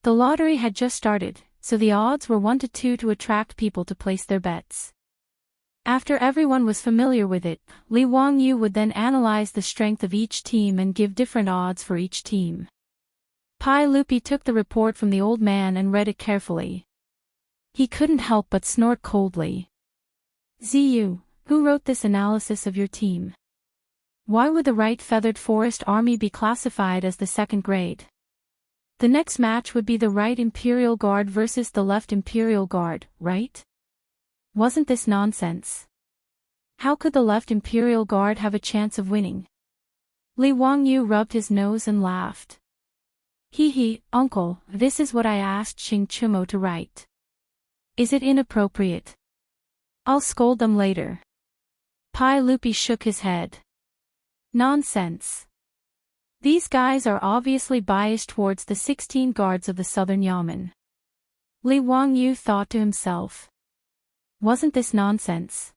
The lottery had just started, so the odds were 1 to 2 to attract people to place their bets. After everyone was familiar with it, Li Wangyu would then analyze the strength of each team and give different odds for each team. Pai Lupi took the report from the old man and read it carefully. He couldn't help but snort coldly. Ziyu, who wrote this analysis of your team? Why would the right Feathered Forest Army be classified as the 2nd grade? The next match would be the right Imperial Guard versus the left Imperial Guard, right? Wasn't this nonsense? How could the left Imperial Guard have a chance of winning? Li Wangyu rubbed his nose and laughed. Hee, uncle, this is what I asked Xing Chumo to write. Is it inappropriate? I'll scold them later. Pai Lupi shook his head. Nonsense. These guys are obviously biased towards the 16 guards of the Southern Yamen. Li Wangyu thought to himself. Wasn't this nonsense?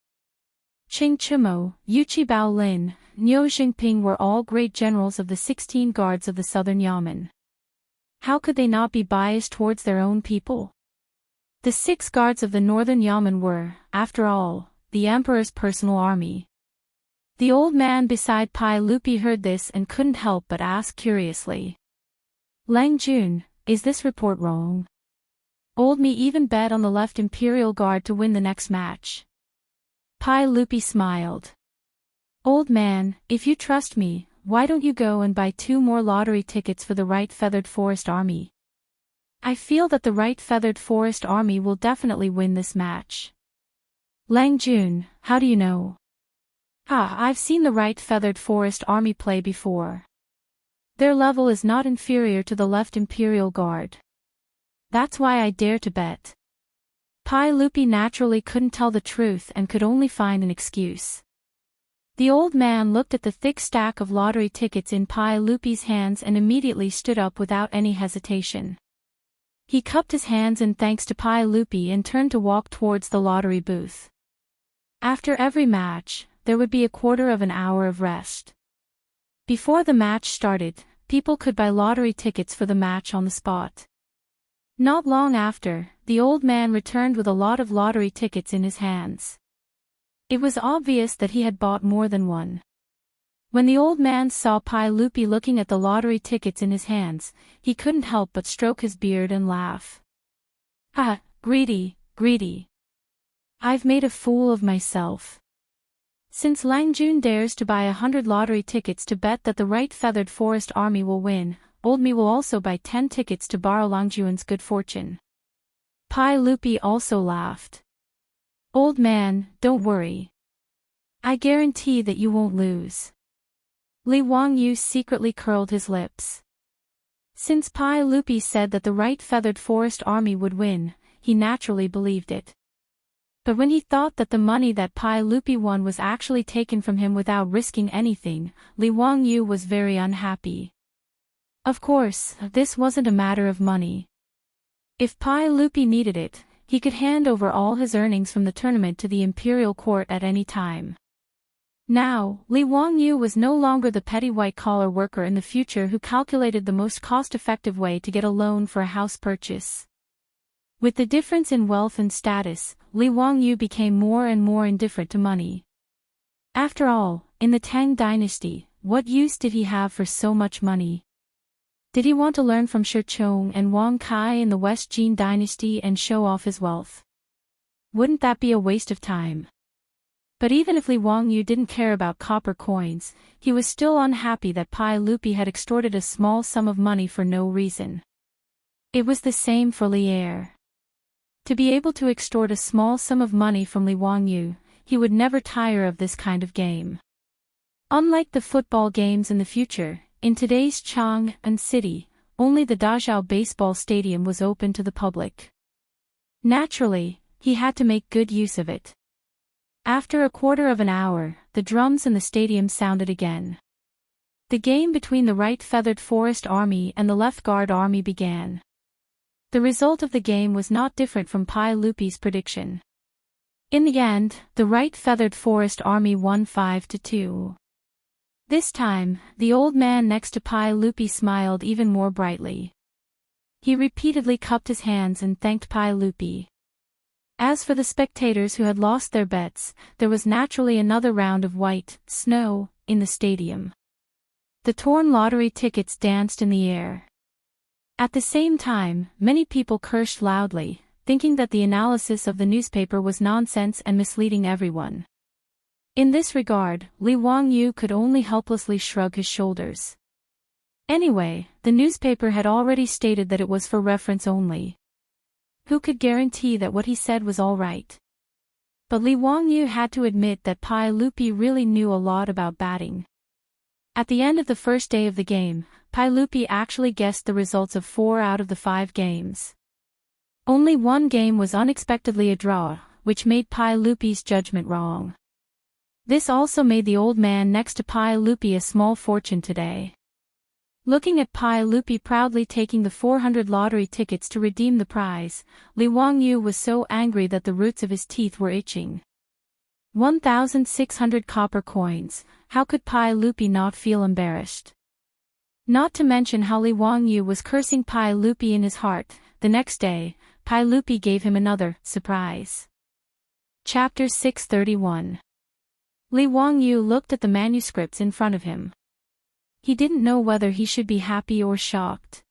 Qing Chumo, Yuqi Baolin, Niu Xingping were all great generals of the 16 guards of the Southern Yamen. How could they not be biased towards their own people? The 6 guards of the Northern Yamen were, after all, the emperor's personal army. The old man beside Pai Lupi heard this and couldn't help but ask curiously. Lang Jun, is this report wrong? Old me even bet on the left Imperial Guard to win the next match. Pai Lupi smiled. Old man, if you trust me, why don't you go and buy 2 more lottery tickets for the right Feathered Forest Army? I feel that the right Feathered Forest Army will definitely win this match. Lang Jun, how do you know? I've seen the right Feathered Forest Army play before. Their level is not inferior to the left Imperial Guard. That's why I dare to bet. Pai Lupi naturally couldn't tell the truth and could only find an excuse. The old man looked at the thick stack of lottery tickets in Pai Lupi's hands and immediately stood up without any hesitation. He cupped his hands in thanks to Pai Lupi and turned to walk towards the lottery booth. After every match, there would be a quarter of an hour of rest. Before the match started, people could buy lottery tickets for the match on the spot. Not long after, the old man returned with a lot of lottery tickets in his hands. It was obvious that he had bought more than one. When the old man saw Pai Lupi looking at the lottery tickets in his hands, he couldn't help but stroke his beard and laugh. greedy, greedy. I've made a fool of myself. Since Langjun dares to buy 100 lottery tickets to bet that the right feathered forest army will win, old me will also buy 10 tickets to borrow Langjun's good fortune. Pai Lupi also laughed. Old man, don't worry. I guarantee that you won't lose. Li Wangyu secretly curled his lips. Since Pai Lupi said that the right feathered forest army would win, he naturally believed it. But when he thought that the money that Pai Lupi won was actually taken from him without risking anything, Li Wangyu was very unhappy. Of course, this wasn't a matter of money. If Pai Lupi needed it, he could hand over all his earnings from the tournament to the imperial court at any time. Now, Li Wangyu was no longer the petty white-collar worker in the future who calculated the most cost-effective way to get a loan for a house purchase. With the difference in wealth and status, Li Wangyu became more and more indifferent to money. After all, in the Tang dynasty, what use did he have for so much money? Did he want to learn from Shi Chong and Wang Kai in the West Jin dynasty and show off his wealth? Wouldn't that be a waste of time? But even if Li Wangyu didn't care about copper coins, he was still unhappy that Pai Lupi had extorted a small sum of money for no reason. It was the same for Li Er. To be able to extort a small sum of money from Li Wangyu, he would never tire of this kind of game. Unlike the football games in the future, in today's Chang'an city, only the Dazhao baseball stadium was open to the public. Naturally, he had to make good use of it. After a quarter of an hour, the drums in the stadium sounded again. The game between the right feathered forest army and the left guard army began. The result of the game was not different from Pai Lupi's prediction. In the end, the right feathered forest army won 5-2. This time, the old man next to Pai Lupi smiled even more brightly. He repeatedly cupped his hands and thanked Pai Lupi. As for the spectators who had lost their bets, there was naturally another round of white snow in the stadium. The torn lottery tickets danced in the air. At the same time, many people cursed loudly, thinking that the analysis of the newspaper was nonsense and misleading everyone. In this regard, Li Wangyu could only helplessly shrug his shoulders. Anyway, the newspaper had already stated that it was for reference only. Who could guarantee that what he said was all right? But Li Wangyu had to admit that Pai Lupi really knew a lot about batting. At the end of the first day of the game, Pai Lupi actually guessed the results of 4 out of the 5 games. Only one game was unexpectedly a draw, which made Pai Lupi's judgment wrong. This also made the old man next to Pai Lupi a small fortune today. Looking at Pai Lupi proudly taking the 400 lottery tickets to redeem the prize, Li Wangyu was so angry that the roots of his teeth were itching. 1,600 copper coins, how could Pai Lupi not feel embarrassed? Not to mention how Li Wangyu was cursing Pai Lupi in his heart. The next day, Pai Lupi gave him another surprise. Chapter 631. Li Wangyu looked at the manuscripts in front of him. He didn't know whether he should be happy or shocked.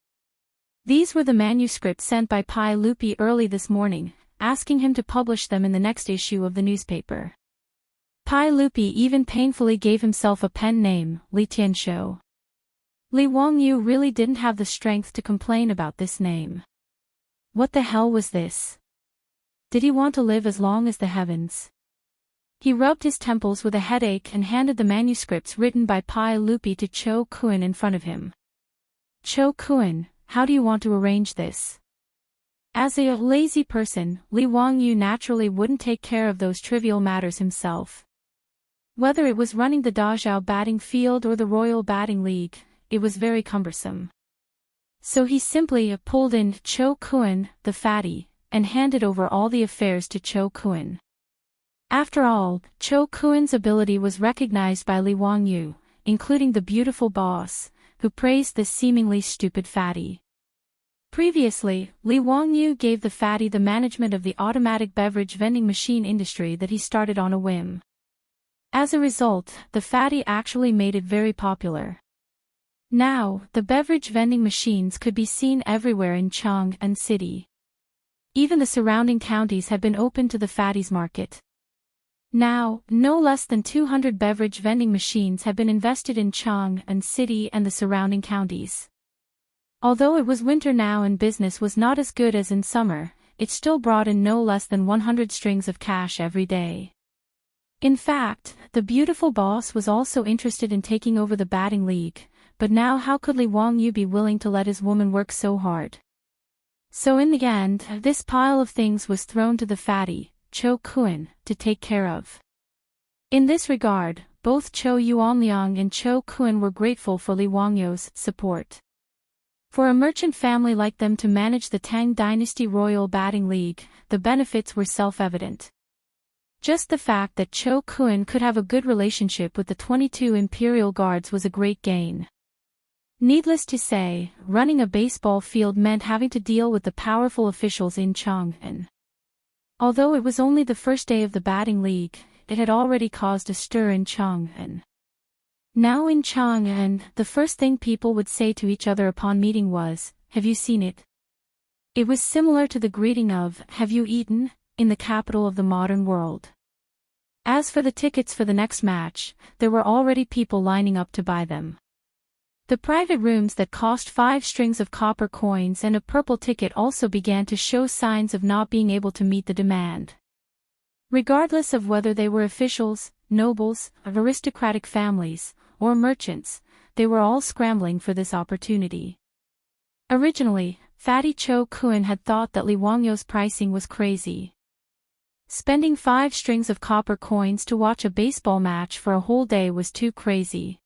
These were the manuscripts sent by Pai Lupi early this morning, asking him to publish them in the next issue of the newspaper. Pai Lupi even painfully gave himself a pen name, Li Tianshou. Li Wangyu really didn't have the strength to complain about this name. What the hell was this? Did he want to live as long as the heavens? He rubbed his temples with a headache and handed the manuscripts written by Pai Lupi to Cho Kun in front of him. Cho Kun, how do you want to arrange this? As a lazy person, Li Wangyu naturally wouldn't take care of those trivial matters himself. Whether it was running the Dazhao batting field or the Royal Batting League, it was very cumbersome. So he simply pulled in Cho Kun, the fatty, and handed over all the affairs to Cho Kun. After all, Cho Kun's ability was recognized by Li Wangyu, including the beautiful boss, who praised this seemingly stupid fatty. Previously, Li Wangyu gave the fatty the management of the automatic beverage vending machine industry that he started on a whim. As a result, the fatty actually made it very popular. Now, the beverage vending machines could be seen everywhere in Chang'an city. Even the surrounding counties had been opened to the fatties market. Now, no less than 200 beverage vending machines had been invested in Chang'an city and the surrounding counties. Although it was winter now and business was not as good as in summer, it still brought in no less than 100 strings of cash every day. In fact, the beautiful boss was also interested in taking over the batting league, but now how could Li Wangyu be willing to let his woman work so hard? So in the end, this pile of things was thrown to the fatty, Cho Kun, to take care of. In this regard, both Cho Yuanliang and Cho Kun were grateful for Li Wangyu's support. For a merchant family like them to manage the Tang Dynasty Royal Batting League, the benefits were self-evident. Just the fact that Cho Kun could have a good relationship with the 22 imperial guards was a great gain. Needless to say, running a baseball field meant having to deal with the powerful officials in Chang'an. Although it was only the first day of the batting league, it had already caused a stir in Chang'an. Now in Chang'an, the first thing people would say to each other upon meeting was, "Have you seen it?" It was similar to the greeting of, "Have you eaten?" in the capital of the modern world. As for the tickets for the next match, there were already people lining up to buy them. The private rooms that cost 5 strings of copper coins and a purple ticket also began to show signs of not being able to meet the demand. Regardless of whether they were officials, nobles, of aristocratic families, or merchants, they were all scrambling for this opportunity. Originally, Fatty Cho Kun had thought that Li Wangyu's pricing was crazy. Spending 5 strings of copper coins to watch a baseball match for a whole day was too crazy.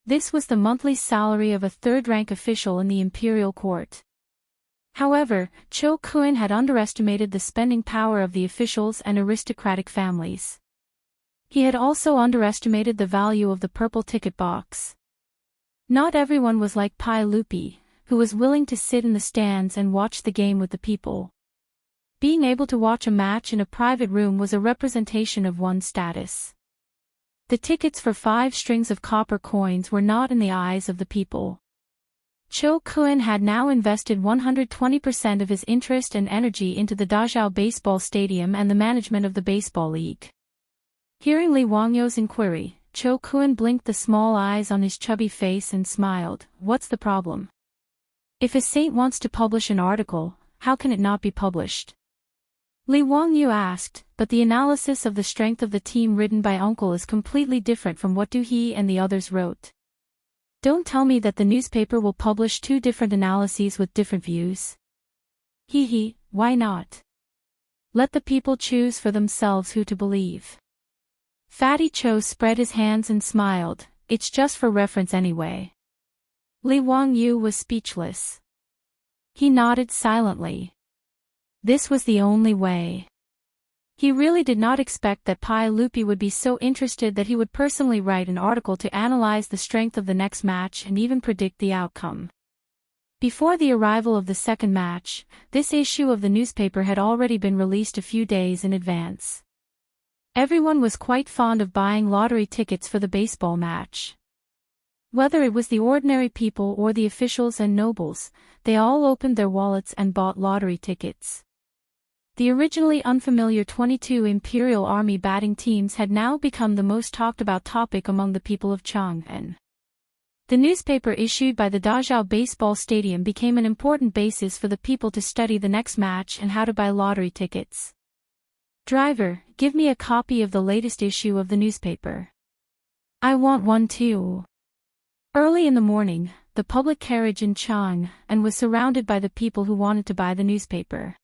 This was the monthly salary of a third-rank official in the imperial court. However, Cho Kun had underestimated the spending power of the officials and aristocratic families. He had also underestimated the value of the purple ticket box. Not everyone was like Pai Lupi, who was willing to sit in the stands and watch the game with the people. Being able to watch a match in a private room was a representation of one's status. The tickets for 5 strings of copper coins were not in the eyes of the people. Cho Kun had now invested 120% of his interest and energy into the Dazhao Baseball Stadium and the management of the baseball league. Hearing Li Wangyu's inquiry, Cho Kun blinked the small eyes on his chubby face and smiled. "What's the problem? If a saint wants to publish an article, how can it not be published?" Li Wangyu asked, "But the analysis of the strength of the team written by Uncle is completely different from what he and the others wrote. Don't tell me that the newspaper will publish 2 different analyses with different views." Why not? Let the people choose for themselves who to believe." Fatty Cho spread his hands and smiled. "It's just for reference anyway." Li Wangyu was speechless. He nodded silently. This was the only way. He really did not expect that Pai Lupi would be so interested that he would personally write an article to analyze the strength of the next match and even predict the outcome. Before the arrival of the second match, this issue of the newspaper had already been released a few days in advance. Everyone was quite fond of buying lottery tickets for the baseball match. Whether it was the ordinary people or the officials and nobles, they all opened their wallets and bought lottery tickets. The originally unfamiliar 22 Imperial Army batting teams had now become the most talked about topic among the people of Chang'an. The newspaper issued by the Dazhao Baseball Stadium became an important basis for the people to study the next match and how to buy lottery tickets. "Driver, give me a copy of the latest issue of the newspaper." "I want one too." Early in the morning, the public carriage in Chang'an was surrounded by the people who wanted to buy the newspaper.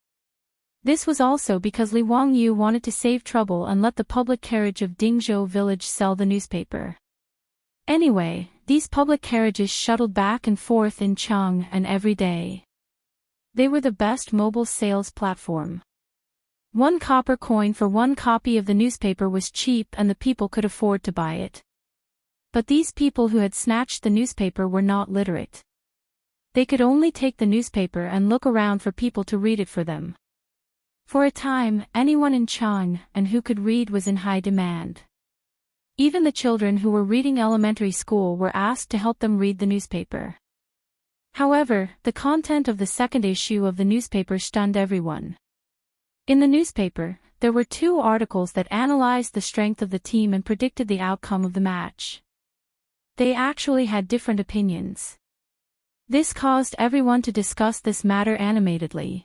This was also because Li Wangyu wanted to save trouble and let the public carriage of Dingzhou village sell the newspaper. Anyway, these public carriages shuttled back and forth in Chang'an every day. They were the best mobile sales platform. 1 copper coin for 1 copy of the newspaper was cheap and the people could afford to buy it. But these people who had snatched the newspaper were not literate. They could only take the newspaper and look around for people to read it for them. For a time, anyone in Chang'an who could read was in high demand. Even the children who were reading elementary school were asked to help them read the newspaper. However, the content of the second issue of the newspaper stunned everyone. In the newspaper, there were 2 articles that analyzed the strength of the team and predicted the outcome of the match. They actually had different opinions. This caused everyone to discuss this matter animatedly.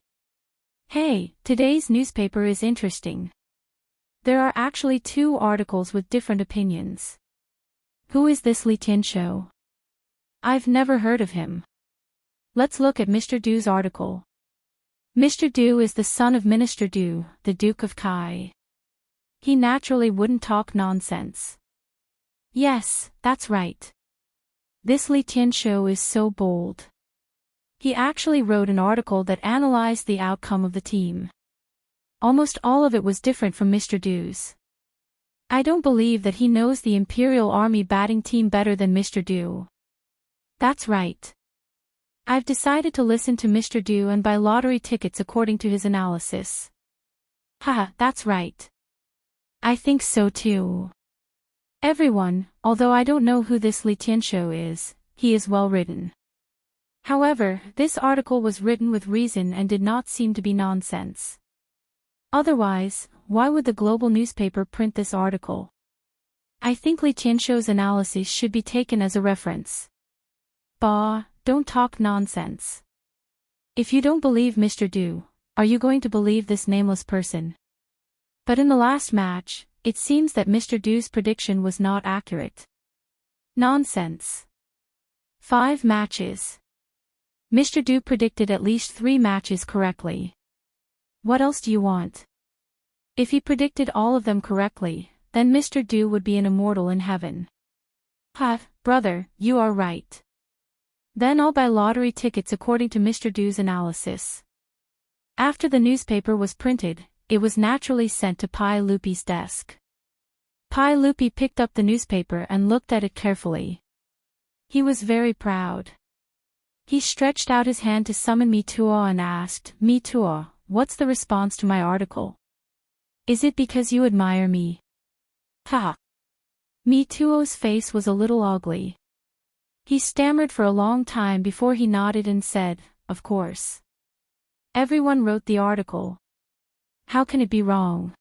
Hey, today's newspaper is interesting. There are actually 2 articles with different opinions. Who is this Li Tianqiu? I've never heard of him. Let's look at Mr. Du's article. Mr. Du is the son of Minister Du, the Duke of Kai. He naturally wouldn't talk nonsense. Yes, that's right. This Li Tianqiu is so bold. He actually wrote an article that analyzed the outcome of the team. Almost all of it was different from Mr. Du's. I don't believe that he knows the Imperial Army batting team better than Mr. Du. That's right. I've decided to listen to Mr. Du and buy lottery tickets according to his analysis. Haha, that's right. I think so too. Everyone, although I don't know who this Li Tianqiu is, he is well written. However, this article was written with reason and did not seem to be nonsense. Otherwise, why would the global newspaper print this article? I think Li Tianqiu's analysis should be taken as a reference. Bah, don't talk nonsense. If you don't believe Mr. Du, are you going to believe this nameless person? But in the last match, it seems that Mr. Du's prediction was not accurate. Nonsense. 5 matches. Mr. Du predicted at least 3 matches correctly. What else do you want? If he predicted all of them correctly, then Mr. Du would be an immortal in heaven. Ha, brother, you are right. Then I'll buy lottery tickets according to Mr. Du's analysis. After the newspaper was printed, it was naturally sent to Pai Lupi's desk. Pai Lupi picked up the newspaper and looked at it carefully. He was very proud. He stretched out his hand to summon Mi Tuo and asked, Mi Tuo, what's the response to my article? Is it because you admire me? Ha! Mi Tuo's face was a little ugly. He stammered for a long time before he nodded and said, of course. Everyone wrote the article. How can it be wrong?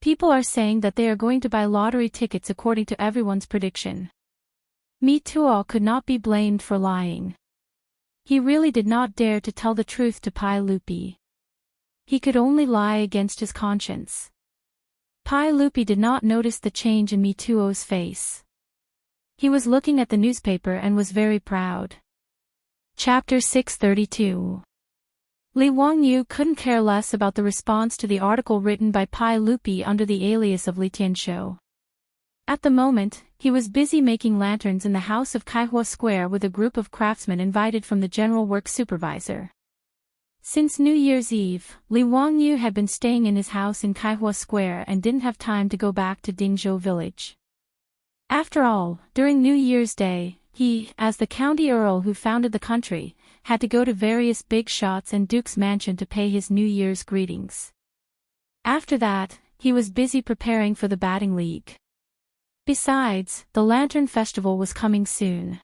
People are saying that they are going to buy lottery tickets according to everyone's prediction. Mi Tuo could not be blamed for lying. He really did not dare to tell the truth to Pai Lupi. He could only lie against his conscience. Pai Lupi did not notice the change in Mi Tuo's face. He was looking at the newspaper and was very proud. Chapter 632. Li Wangyu couldn't care less about the response to the article written by Pai Lupi under the alias of Li Tianqiu. At the moment, he was busy making lanterns in the house of Kaihua Square with a group of craftsmen invited from the general work supervisor. Since New Year's Eve, Li Wangyu had been staying in his house in Kaihua Square and didn't have time to go back to Dingzhou village. After all, during New Year's Day, he, as the county earl who founded the country, had to go to various big shots and Duke's mansion to pay his New Year's greetings. After that, he was busy preparing for the batting league. Besides, the Lantern Festival was coming soon.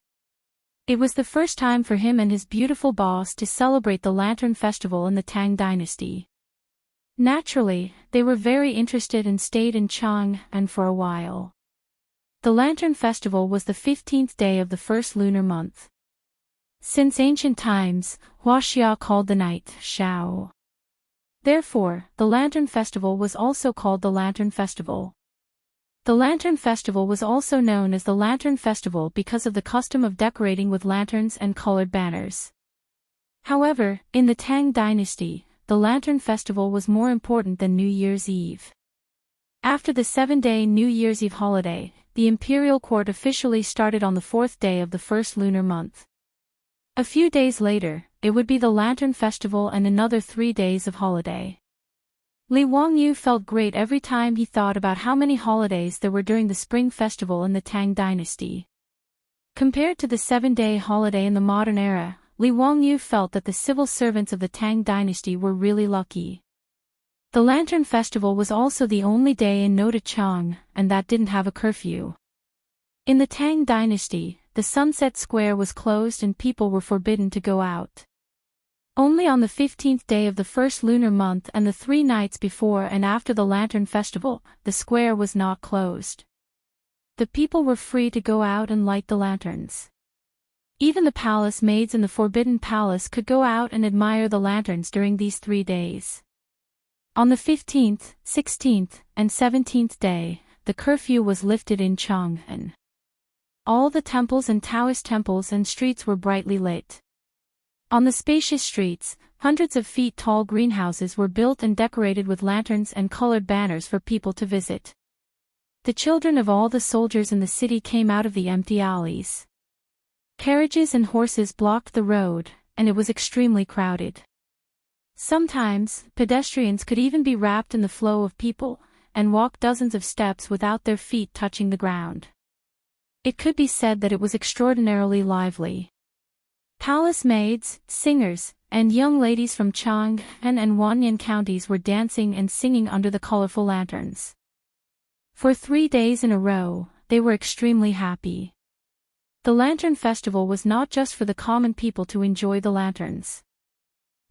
It was the first time for him and his beautiful boss to celebrate the Lantern Festival in the Tang dynasty. Naturally, they were very interested and stayed in Chang'an for a while. The Lantern Festival was the 15th day of the first lunar month. Since ancient times, Huaxia called the night Shao. Therefore, the Lantern Festival was also called the Lantern Festival. The Lantern Festival was also known as the Lantern Festival because of the custom of decorating with lanterns and colored banners. However, in the Tang dynasty, the Lantern Festival was more important than New Year's Eve. After the 7-day New Year's Eve holiday, the imperial court officially started on the 4th day of the first lunar month. A few days later, it would be the Lantern Festival and another 3 days of holiday. Li Wangyu felt great every time he thought about how many holidays there were during the Spring Festival in the Tang dynasty. Compared to the 7-day holiday in the modern era, Li Wangyu felt that the civil servants of the Tang dynasty were really lucky. The Lantern Festival was also the only day in Nota Chang, and that didn't have a curfew. In the Tang dynasty, the Sunset Square was closed and people were forbidden to go out. Only on the 15th day of the first lunar month and the 3 nights before and after the Lantern Festival, the square was not closed. The people were free to go out and light the lanterns. Even the palace maids in the Forbidden Palace could go out and admire the lanterns during these 3 days. On the 15th, 16th, and 17th day, the curfew was lifted in Chang'an. All the temples and Taoist temples and streets were brightly lit. On the spacious streets, hundreds of feet tall greenhouses were built and decorated with lanterns and colored banners for people to visit. The children of all the soldiers in the city came out of the empty alleys. Carriages and horses blocked the road, and it was extremely crowded. Sometimes, pedestrians could even be wrapped in the flow of people, and walk dozens of steps without their feet touching the ground. It could be said that it was extraordinarily lively. Palace maids, singers, and young ladies from Chang'an and Wanyan counties were dancing and singing under the colorful lanterns. For 3 days in a row, they were extremely happy. The Lantern Festival was not just for the common people to enjoy the lanterns.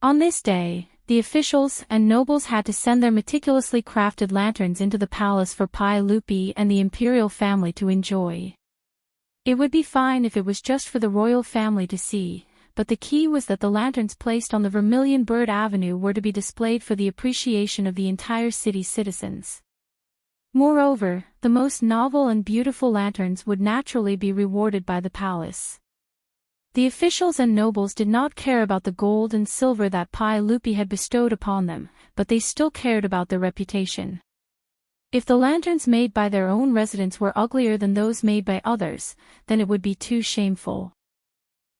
On this day, the officials and nobles had to send their meticulously crafted lanterns into the palace for Pai Lupi and the imperial family to enjoy. It would be fine if it was just for the royal family to see, but the key was that the lanterns placed on the Vermilion Bird Avenue were to be displayed for the appreciation of the entire city's citizens. Moreover, the most novel and beautiful lanterns would naturally be rewarded by the palace. The officials and nobles did not care about the gold and silver that Pai Lupi had bestowed upon them, but they still cared about their reputation. If the lanterns made by their own residents were uglier than those made by others, then it would be too shameful.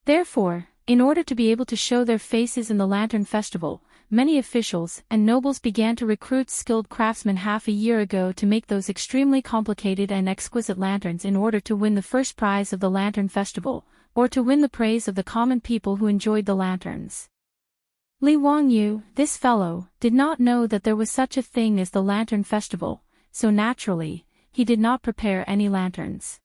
Therefore, in order to be able to show their faces in the Lantern Festival, many officials and nobles began to recruit skilled craftsmen half a year ago to make those extremely complicated and exquisite lanterns in order to win the first prize of the Lantern Festival, or to win the praise of the common people who enjoyed the lanterns. Li Wangyu, this fellow, did not know that there was such a thing as the Lantern Festival, so naturally, he did not prepare any lanterns.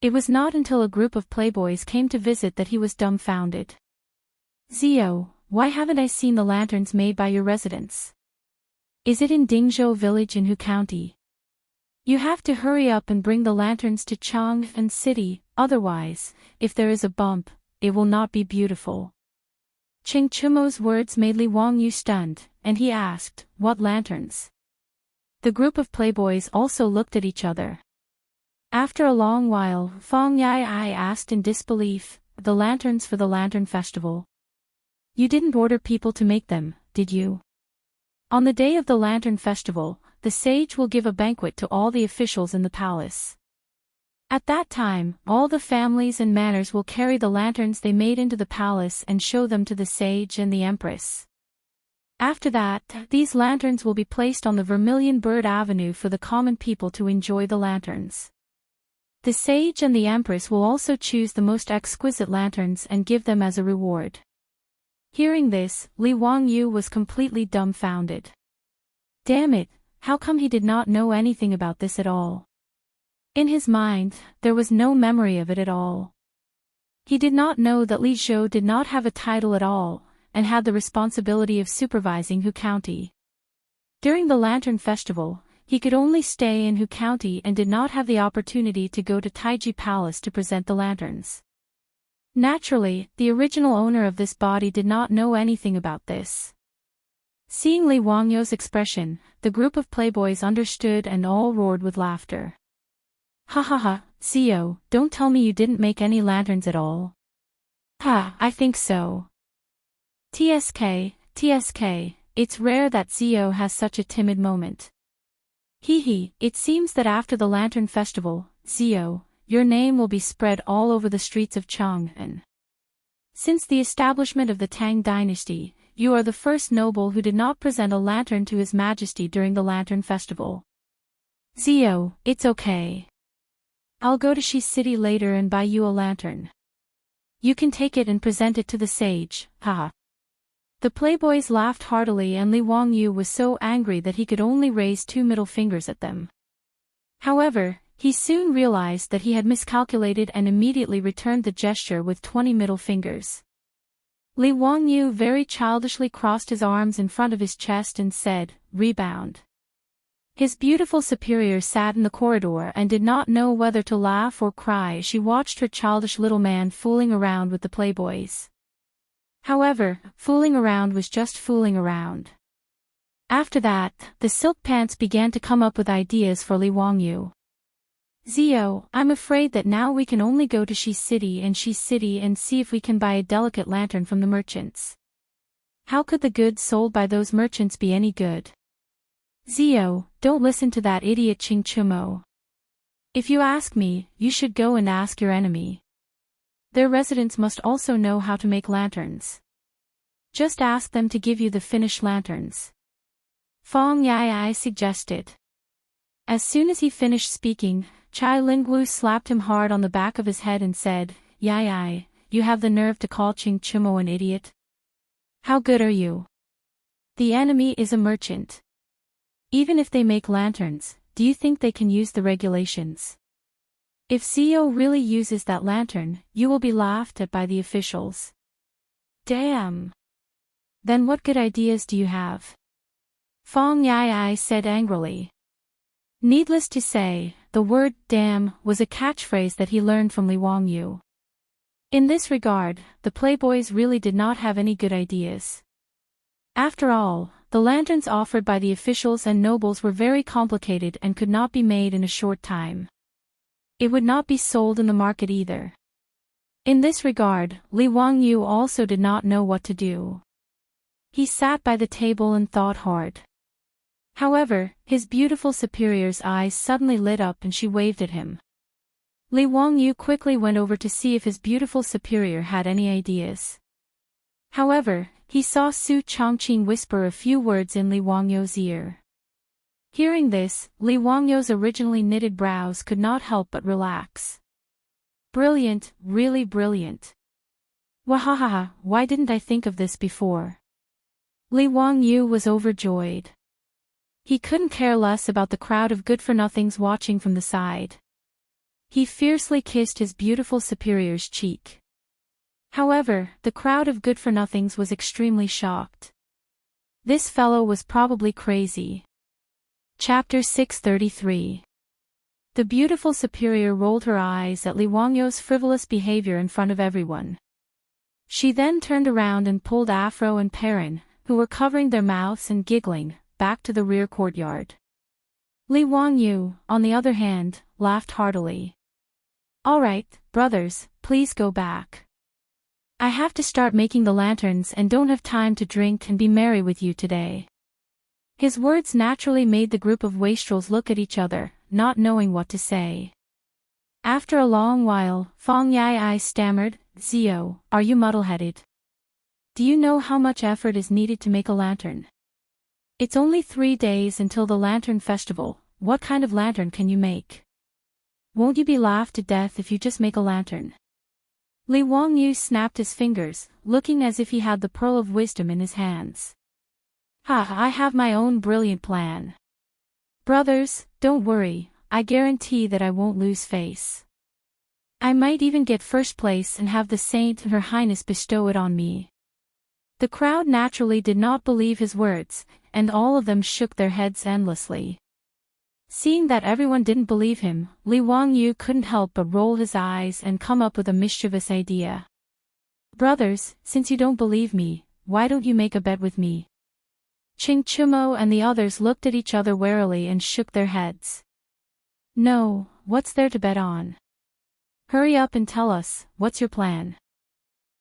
It was not until a group of playboys came to visit that he was dumbfounded. "Zio, why haven't I seen the lanterns made by your residents? Is it in Dingzhou village in Hu County? You have to hurry up and bring the lanterns to Chang'an City, otherwise, if there is a bump, it will not be beautiful." Cheng Chumo's words made Li Wangyu stunned, and he asked, "What lanterns?" The group of playboys also looked at each other. After a long while, Fang Yai asked in disbelief, "The lanterns for the Lantern Festival? You didn't order people to make them, did you?" On the day of the Lantern Festival, the sage will give a banquet to all the officials in the palace. At that time, all the families and manors will carry the lanterns they made into the palace and show them to the sage and the empress. After that, these lanterns will be placed on the Vermilion Bird Avenue for the common people to enjoy the lanterns. The sage and the empress will also choose the most exquisite lanterns and give them as a reward. Hearing this, Li Wangyu was completely dumbfounded. Damn it, how come he did not know anything about this at all? In his mind, there was no memory of it at all. He did not know that Li Zhou did not have a title at all, and had the responsibility of supervising Hu County. During the Lantern Festival, he could only stay in Hu County and did not have the opportunity to go to Taiji Palace to present the lanterns. Naturally, the original owner of this body did not know anything about this. Seeing Li Wangyu's expression, the group of playboys understood and all roared with laughter. "Ha ha ha, Zio, don't tell me you didn't make any lanterns at all." "Ha, I think so." TSK, it's rare that Zio has such a timid moment. Hee, it seems that after the Lantern Festival, Zio, your name will be spread all over the streets of Chang'an. Since the establishment of the Tang dynasty, you are the first noble who did not present a lantern to His Majesty during the Lantern Festival. Zio, it's okay. I'll go to Shi City later and buy you a lantern. You can take it and present it to the sage, haha. The playboys laughed heartily and Li Wangyu was so angry that he could only raise 2 middle fingers at them. However, He soon realized that he had miscalculated and immediately returned the gesture with 20 middle fingers. Li Wangyu very childishly crossed his arms in front of his chest and said, "Rebound." His beautiful superior sat in the corridor and did not know whether to laugh or cry as she watched her childish little man fooling around with the playboys. However, fooling around was just fooling around. After that, the silk pants began to come up with ideas for Li Wangyu. "Zio, I'm afraid that now we can only go to Shi City and see if we can buy a delicate lantern from the merchants. How could the goods sold by those merchants be any good? Zio, don't listen to that idiot Ching Chumo. If you ask me, you should go and ask your enemy. Their residents must also know how to make lanterns. Just ask them to give you the finished lanterns." Fong Yai suggested. As soon as he finished speaking, Chai Lingwu slapped him hard on the back of his head and said, "Yai, you have the nerve to call Ching Chumo an idiot? How good are you? The enemy is a merchant. Even if they make lanterns, do you think they can use the regulations? If CEO really uses that lantern, you will be laughed at by the officials." "Damn. Then what good ideas do you have?" Fong Yai said angrily. Needless to say, the word "damn" was a catchphrase that he learned from Li Wangyu. In this regard, the playboys really did not have any good ideas. After all, the lanterns offered by the officials and nobles were very complicated and could not be made in a short time. It would not be sold in the market either. In this regard, Li Wangyu also did not know what to do. He sat by the table and thought hard. However, his beautiful superior's eyes suddenly lit up and she waved at him. Li Wangyu quickly went over to see if his beautiful superior had any ideas. However, he saw Su Chongqing whisper a few words in Li Wangyu's ear. Hearing this, Li Wangyu's originally knitted brows could not help but relax. "Brilliant, really brilliant. Wahahaha, why didn't I think of this before?" Li Wangyu was overjoyed. He couldn't care less about the crowd of good-for-nothings watching from the side. He fiercely kissed his beautiful superior's cheek. However, the crowd of good-for-nothings was extremely shocked. This fellow was probably crazy. Chapter 633. The beautiful superior rolled her eyes at Li Wangyu's frivolous behavior in front of everyone. She then turned around and pulled Afro and Perrin, who were covering their mouths and giggling, back to the rear courtyard. Li Wangyu, on the other hand, laughed heartily. "All right, brothers, please go back. I have to start making the lanterns and don't have time to drink and be merry with you today." His words naturally made the group of wastrels look at each other, not knowing what to say. After a long while, Fong Yai stammered, "Zio, are you muddle-headed? Do you know how much effort is needed to make a lantern? It's only 3 days until the lantern festival. What kind of lantern can you make? Won't you be laughed to death if you just make a lantern?" Li Wangyu snapped his fingers, looking as if he had the pearl of wisdom in his hands. I have my own brilliant plan. Brothers, don't worry, I guarantee that I won't lose face. I might even get first place and have the Saint and Her Highness bestow it on me." The crowd naturally did not believe his words, and all of them shook their heads endlessly. Seeing that everyone didn't believe him, Li Wangyu couldn't help but roll his eyes and come up with a mischievous idea. "Brothers, since you don't believe me, why don't you make a bet with me?" Ching Chumo and the others looked at each other warily and shook their heads. "No, what's there to bet on? Hurry up and tell us, what's your plan?"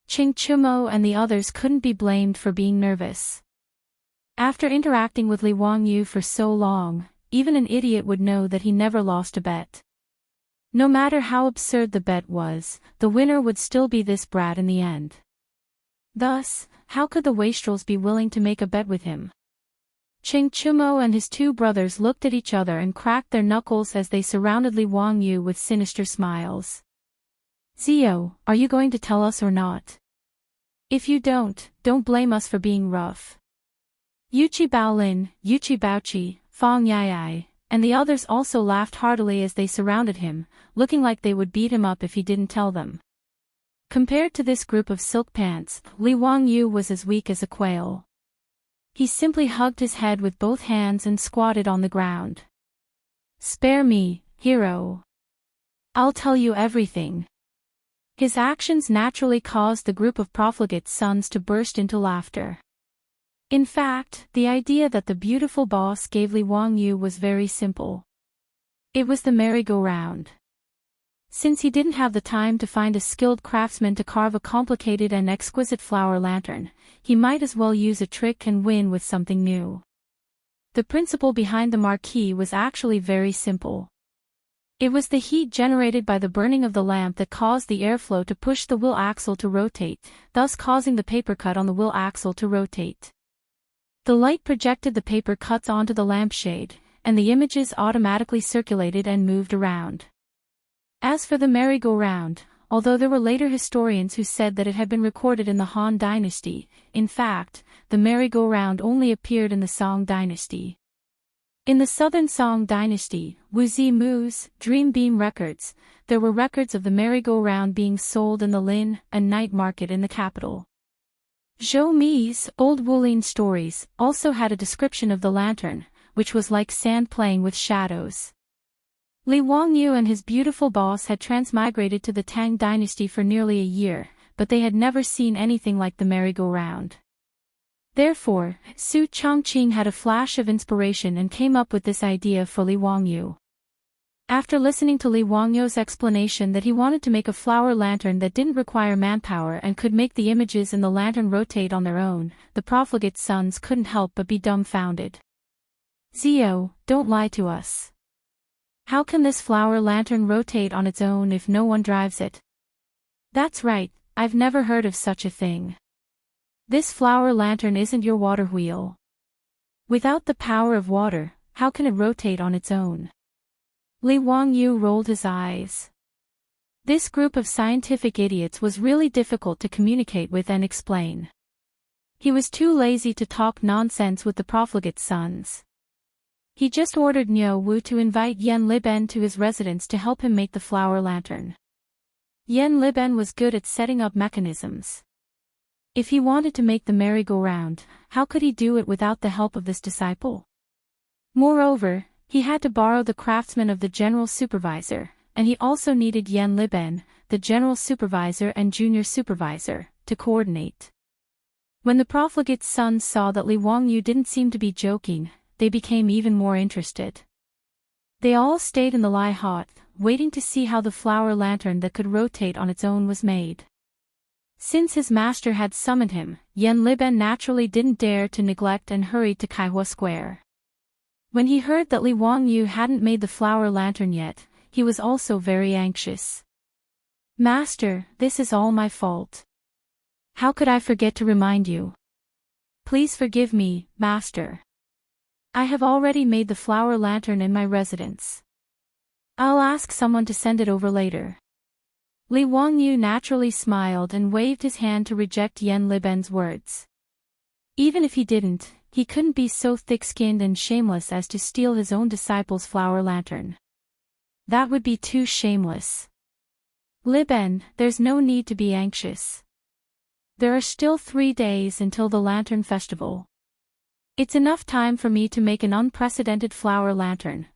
Ching Chumo and the others couldn't be blamed for being nervous. After interacting with Li Wangyu for so long, even an idiot would know that he never lost a bet. No matter how absurd the bet was, the winner would still be this brat in the end. Thus, how could the wastrels be willing to make a bet with him? Ching Chumo and his 2 brothers looked at each other and cracked their knuckles as they surrounded Li Wangyu with sinister smiles. "Zio, are you going to tell us or not? If you don't blame us for being rough." Yuchi Baolin, Yuchi Baochi, Fong Yai, and the others also laughed heartily as they surrounded him, looking like they would beat him up if he didn't tell them. Compared to this group of silk pants, Li Wangyu was as weak as a quail. He simply hugged his head with both hands and squatted on the ground. "Spare me, hero. I'll tell you everything." His actions naturally caused the group of profligate sons to burst into laughter. In fact, the idea that the beautiful boss gave Li Wangyu was very simple. It was the merry-go-round. Since he didn't have the time to find a skilled craftsman to carve a complicated and exquisite flower lantern, he might as well use a trick and win with something new. The principle behind the marquee was actually very simple. It was the heat generated by the burning of the lamp that caused the airflow to push the wheel axle to rotate, thus causing the paper cut on the wheel axle to rotate. The light projected the paper cuts onto the lampshade, and the images automatically circulated and moved around. As for the merry-go-round, although there were later historians who said that it had been recorded in the Han Dynasty, in fact, the merry-go-round only appeared in the Song Dynasty. In the Southern Song Dynasty, Wuzi Mu's Dream Beam records, there were records of the merry-go-round being sold in the Lin and night market in the capital. Zhou Mi's Old Wulin stories also had a description of the lantern, which was like sand playing with shadows. Li Wangyu and his beautiful boss had transmigrated to the Tang Dynasty for nearly a year, but they had never seen anything like the merry-go-round. Therefore, Su Chongqing had a flash of inspiration and came up with this idea for Li Wangyu. After listening to Li Wangyu's explanation that he wanted to make a flower lantern that didn't require manpower and could make the images in the lantern rotate on their own, the profligate sons couldn't help but be dumbfounded. "Zio, don't lie to us. How can this flower lantern rotate on its own if no one drives it?" "That's right, I've never heard of such a thing. This flower lantern isn't your water wheel. Without the power of water, how can it rotate on its own?" Li Wangyu rolled his eyes. This group of scientific idiots was really difficult to communicate with and explain. He was too lazy to talk nonsense with the profligate sons. He just ordered Niu Wu to invite Yan Liben to his residence to help him make the flower lantern. Yan Liben was good at setting up mechanisms. If he wanted to make the merry-go-round, how could he do it without the help of this disciple? Moreover, he had to borrow the craftsman of the general supervisor, and he also needed Yan Liben, the general supervisor and junior supervisor, to coordinate. When the profligate sons saw that Li Wangyu didn't seem to be joking, they became even more interested. They all stayed in the Lai hut, waiting to see how the flower lantern that could rotate on its own was made. Since his master had summoned him, Yan Liben naturally didn't dare to neglect and hurried to Kaihua Square. When he heard that Li Wangyu hadn't made the flower lantern yet, he was also very anxious. "Master, this is all my fault. How could I forget to remind you? Please forgive me, Master. I have already made the flower lantern in my residence. I'll ask someone to send it over later." Li Wangyu naturally smiled and waved his hand to reject Yan Liben's words. Even if he didn't, he couldn't be so thick-skinned and shameless as to steal his own disciple's flower lantern. That would be too shameless. "Liben, there's no need to be anxious. There are still 3 days until the Lantern Festival. It's enough time for me to make an unprecedented flower lantern."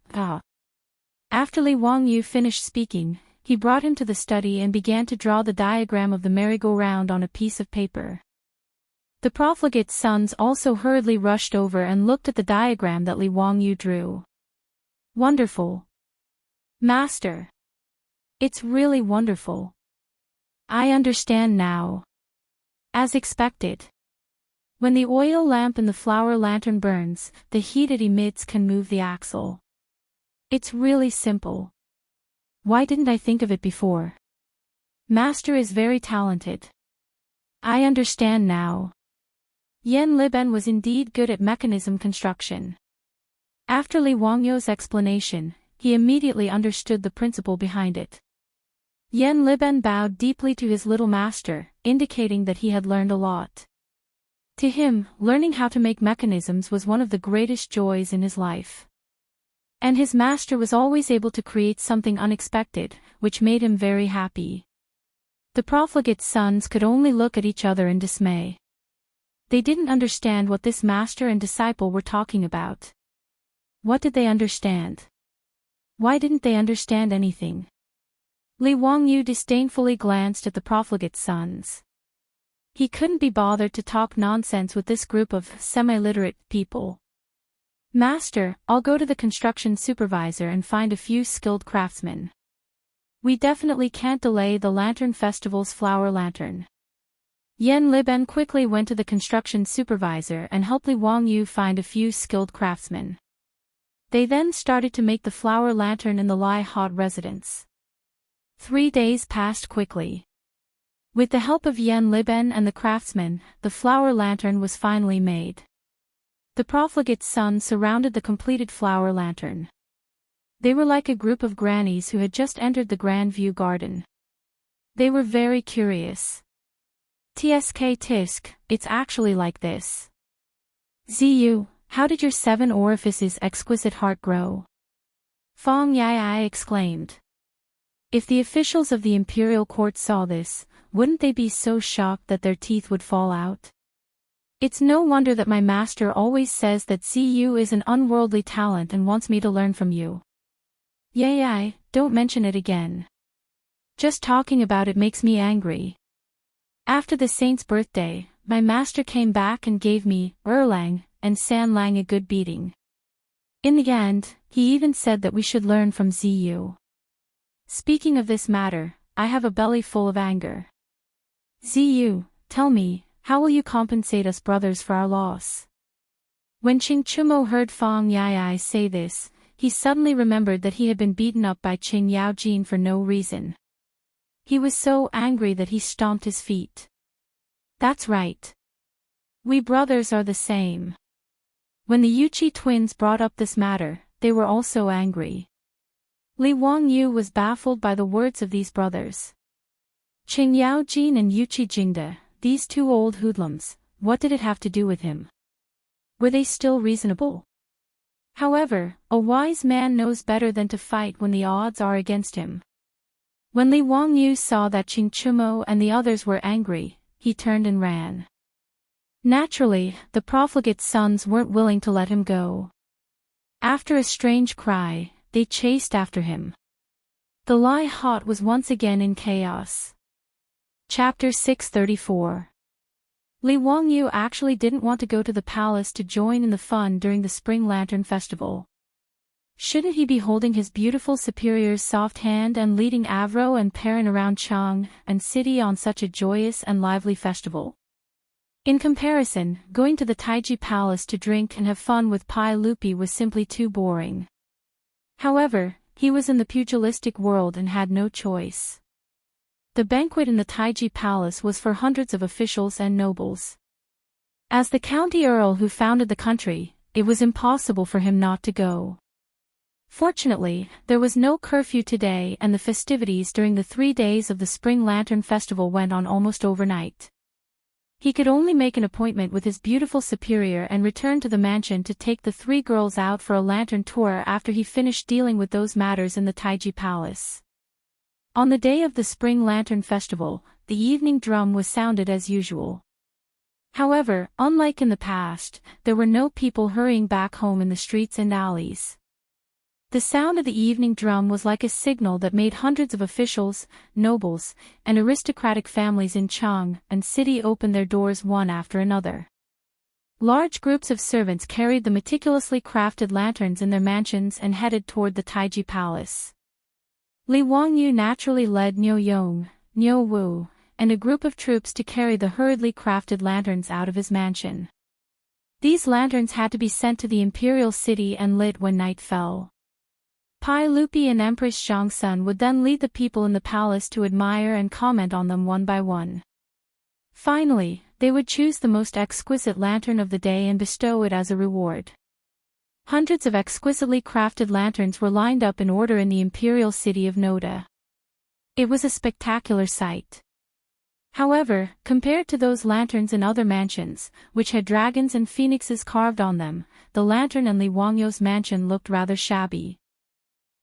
After Li Wangyu finished speaking, he brought him to the study and began to draw the diagram of the merry-go-round on a piece of paper. The profligate sons also hurriedly rushed over and looked at the diagram that Li Wangyu drew. "Wonderful. Master. It's really wonderful. I understand now. As expected. When the oil lamp in the flower lantern burns, the heat it emits can move the axle. It's really simple. Why didn't I think of it before? Master is very talented. I understand now." Yan Liben was indeed good at mechanism construction. After Li Wangyu's explanation, he immediately understood the principle behind it. Yan Liben bowed deeply to his little master, indicating that he had learned a lot. To him, learning how to make mechanisms was one of the greatest joys in his life. And his master was always able to create something unexpected, which made him very happy. The profligate sons could only look at each other in dismay. They didn't understand what this master and disciple were talking about. What did they understand? Why didn't they understand anything? Li Wangyu disdainfully glanced at the profligate sons. He couldn't be bothered to talk nonsense with this group of semi-literate people. Master, I'll go to the construction supervisor and find a few skilled craftsmen. We definitely can't delay the Lantern Festival's flower lantern. Yan Liben quickly went to the construction supervisor and helped Li Wangyu find a few skilled craftsmen. They then started to make the flower lantern in the Lai Hot residence. 3 days passed quickly. With the help of Yan Liben and the craftsmen, the flower lantern was finally made. The profligate sons surrounded the completed flower lantern. They were like a group of grannies who had just entered the Grand View Garden. They were very curious. Tsk tisk, it's actually like this. Ziyu, how did your 7 orifices exquisite heart grow? Fong Yai exclaimed. If the officials of the imperial court saw this, wouldn't they be so shocked that their teeth would fall out? It's no wonder that my master always says that Ziyu is an unworldly talent and wants me to learn from you. Yai, don't mention it again. Just talking about it makes me angry. After the saint's birthday, my master came back and gave me, Erlang, and Sanlang a good beating. In the end, he even said that we should learn from Ziyu. Speaking of this matter, I have a belly full of anger. Ziyu, tell me, how will you compensate us brothers for our loss? When Qing Chumo heard Fong Yai say this, he suddenly remembered that he had been beaten up by Qing Yaojin for no reason. He was so angry that he stomped his feet. That's right. We brothers are the same. When the Yuchi twins brought up this matter, they were also angry. Li Wangyu was baffled by the words of these brothers. Qing Yaojin and Yuchi Jingde, these 2 old hoodlums, what did it have to do with him? Were they still reasonable? However, a wise man knows better than to fight when the odds are against him. When Li Wangyu saw that Qing Chumo and the others were angry, he turned and ran. Naturally, the profligate sons weren't willing to let him go. After a strange cry, they chased after him. The Lai Hot was once again in chaos. Chapter 634. Li Wangyu actually didn't want to go to the palace to join in the fun during the Spring Lantern Festival. Shouldn't he be holding his beautiful superior's soft hand and leading Avro and Perrin around Chang'an city on such a joyous and lively festival? In comparison, going to the Taiji Palace to drink and have fun with Pai Lupi was simply too boring. However, he was in the pugilistic world and had no choice. The banquet in the Taiji Palace was for hundreds of officials and nobles. As the county earl who founded the country, it was impossible for him not to go. Fortunately, there was no curfew today and the festivities during the 3 days of the Spring Lantern Festival went on almost overnight. He could only make an appointment with his beautiful superior and return to the mansion to take the 3 girls out for a lantern tour after he finished dealing with those matters in the Taiji Palace. On the day of the Spring Lantern Festival, the evening drum was sounded as usual. However, unlike in the past, there were no people hurrying back home in the streets and alleys. The sound of the evening drum was like a signal that made hundreds of officials, nobles, and aristocratic families in Chang'an city open their doors one after another. Large groups of servants carried the meticulously crafted lanterns in their mansions and headed toward the Taiji Palace. Li Wangyu naturally led Niu Yong, Niu Wu, and a group of troops to carry the hurriedly crafted lanterns out of his mansion. These lanterns had to be sent to the imperial city and lit when night fell. Pai Lupi and Empress Zhangsun would then lead the people in the palace to admire and comment on them one by one. Finally, they would choose the most exquisite lantern of the day and bestow it as a reward. Hundreds of exquisitely crafted lanterns were lined up in order in the imperial city of Noda. It was a spectacular sight. However, compared to those lanterns in other mansions, which had dragons and phoenixes carved on them, the lantern in Li Wangyu's mansion looked rather shabby.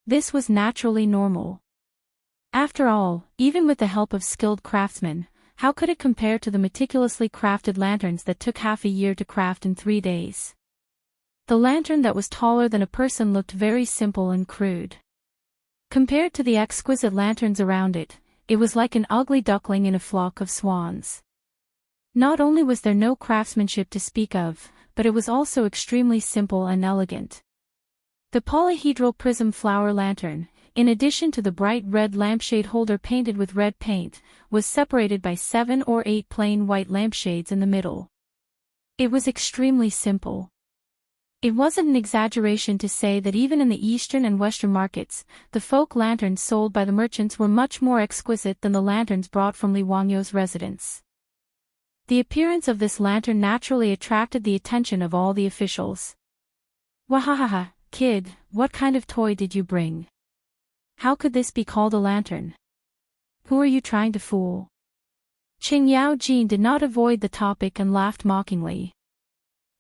This was naturally normal. After all, even with the help of skilled craftsmen, how could it compare to the meticulously crafted lanterns that took half a year to craft in 3 days? The lantern that was taller than a person looked very simple and crude. Compared to the exquisite lanterns around it, it was like an ugly duckling in a flock of swans. Not only was there no craftsmanship to speak of, but it was also extremely simple and elegant. The polyhedral prism flower lantern, in addition to the bright red lampshade holder painted with red paint, was separated by 7 or 8 plain white lampshades in the middle. It was extremely simple. It wasn't an exaggeration to say that even in the Eastern and Western markets, the folk lanterns sold by the merchants were much more exquisite than the lanterns brought from Li Wangyu's residence. The appearance of this lantern naturally attracted the attention of all the officials. "Wahahaha, kid, what kind of toy did you bring? How could this be called a lantern? Who are you trying to fool?" Chang'an did not avoid the topic and laughed mockingly.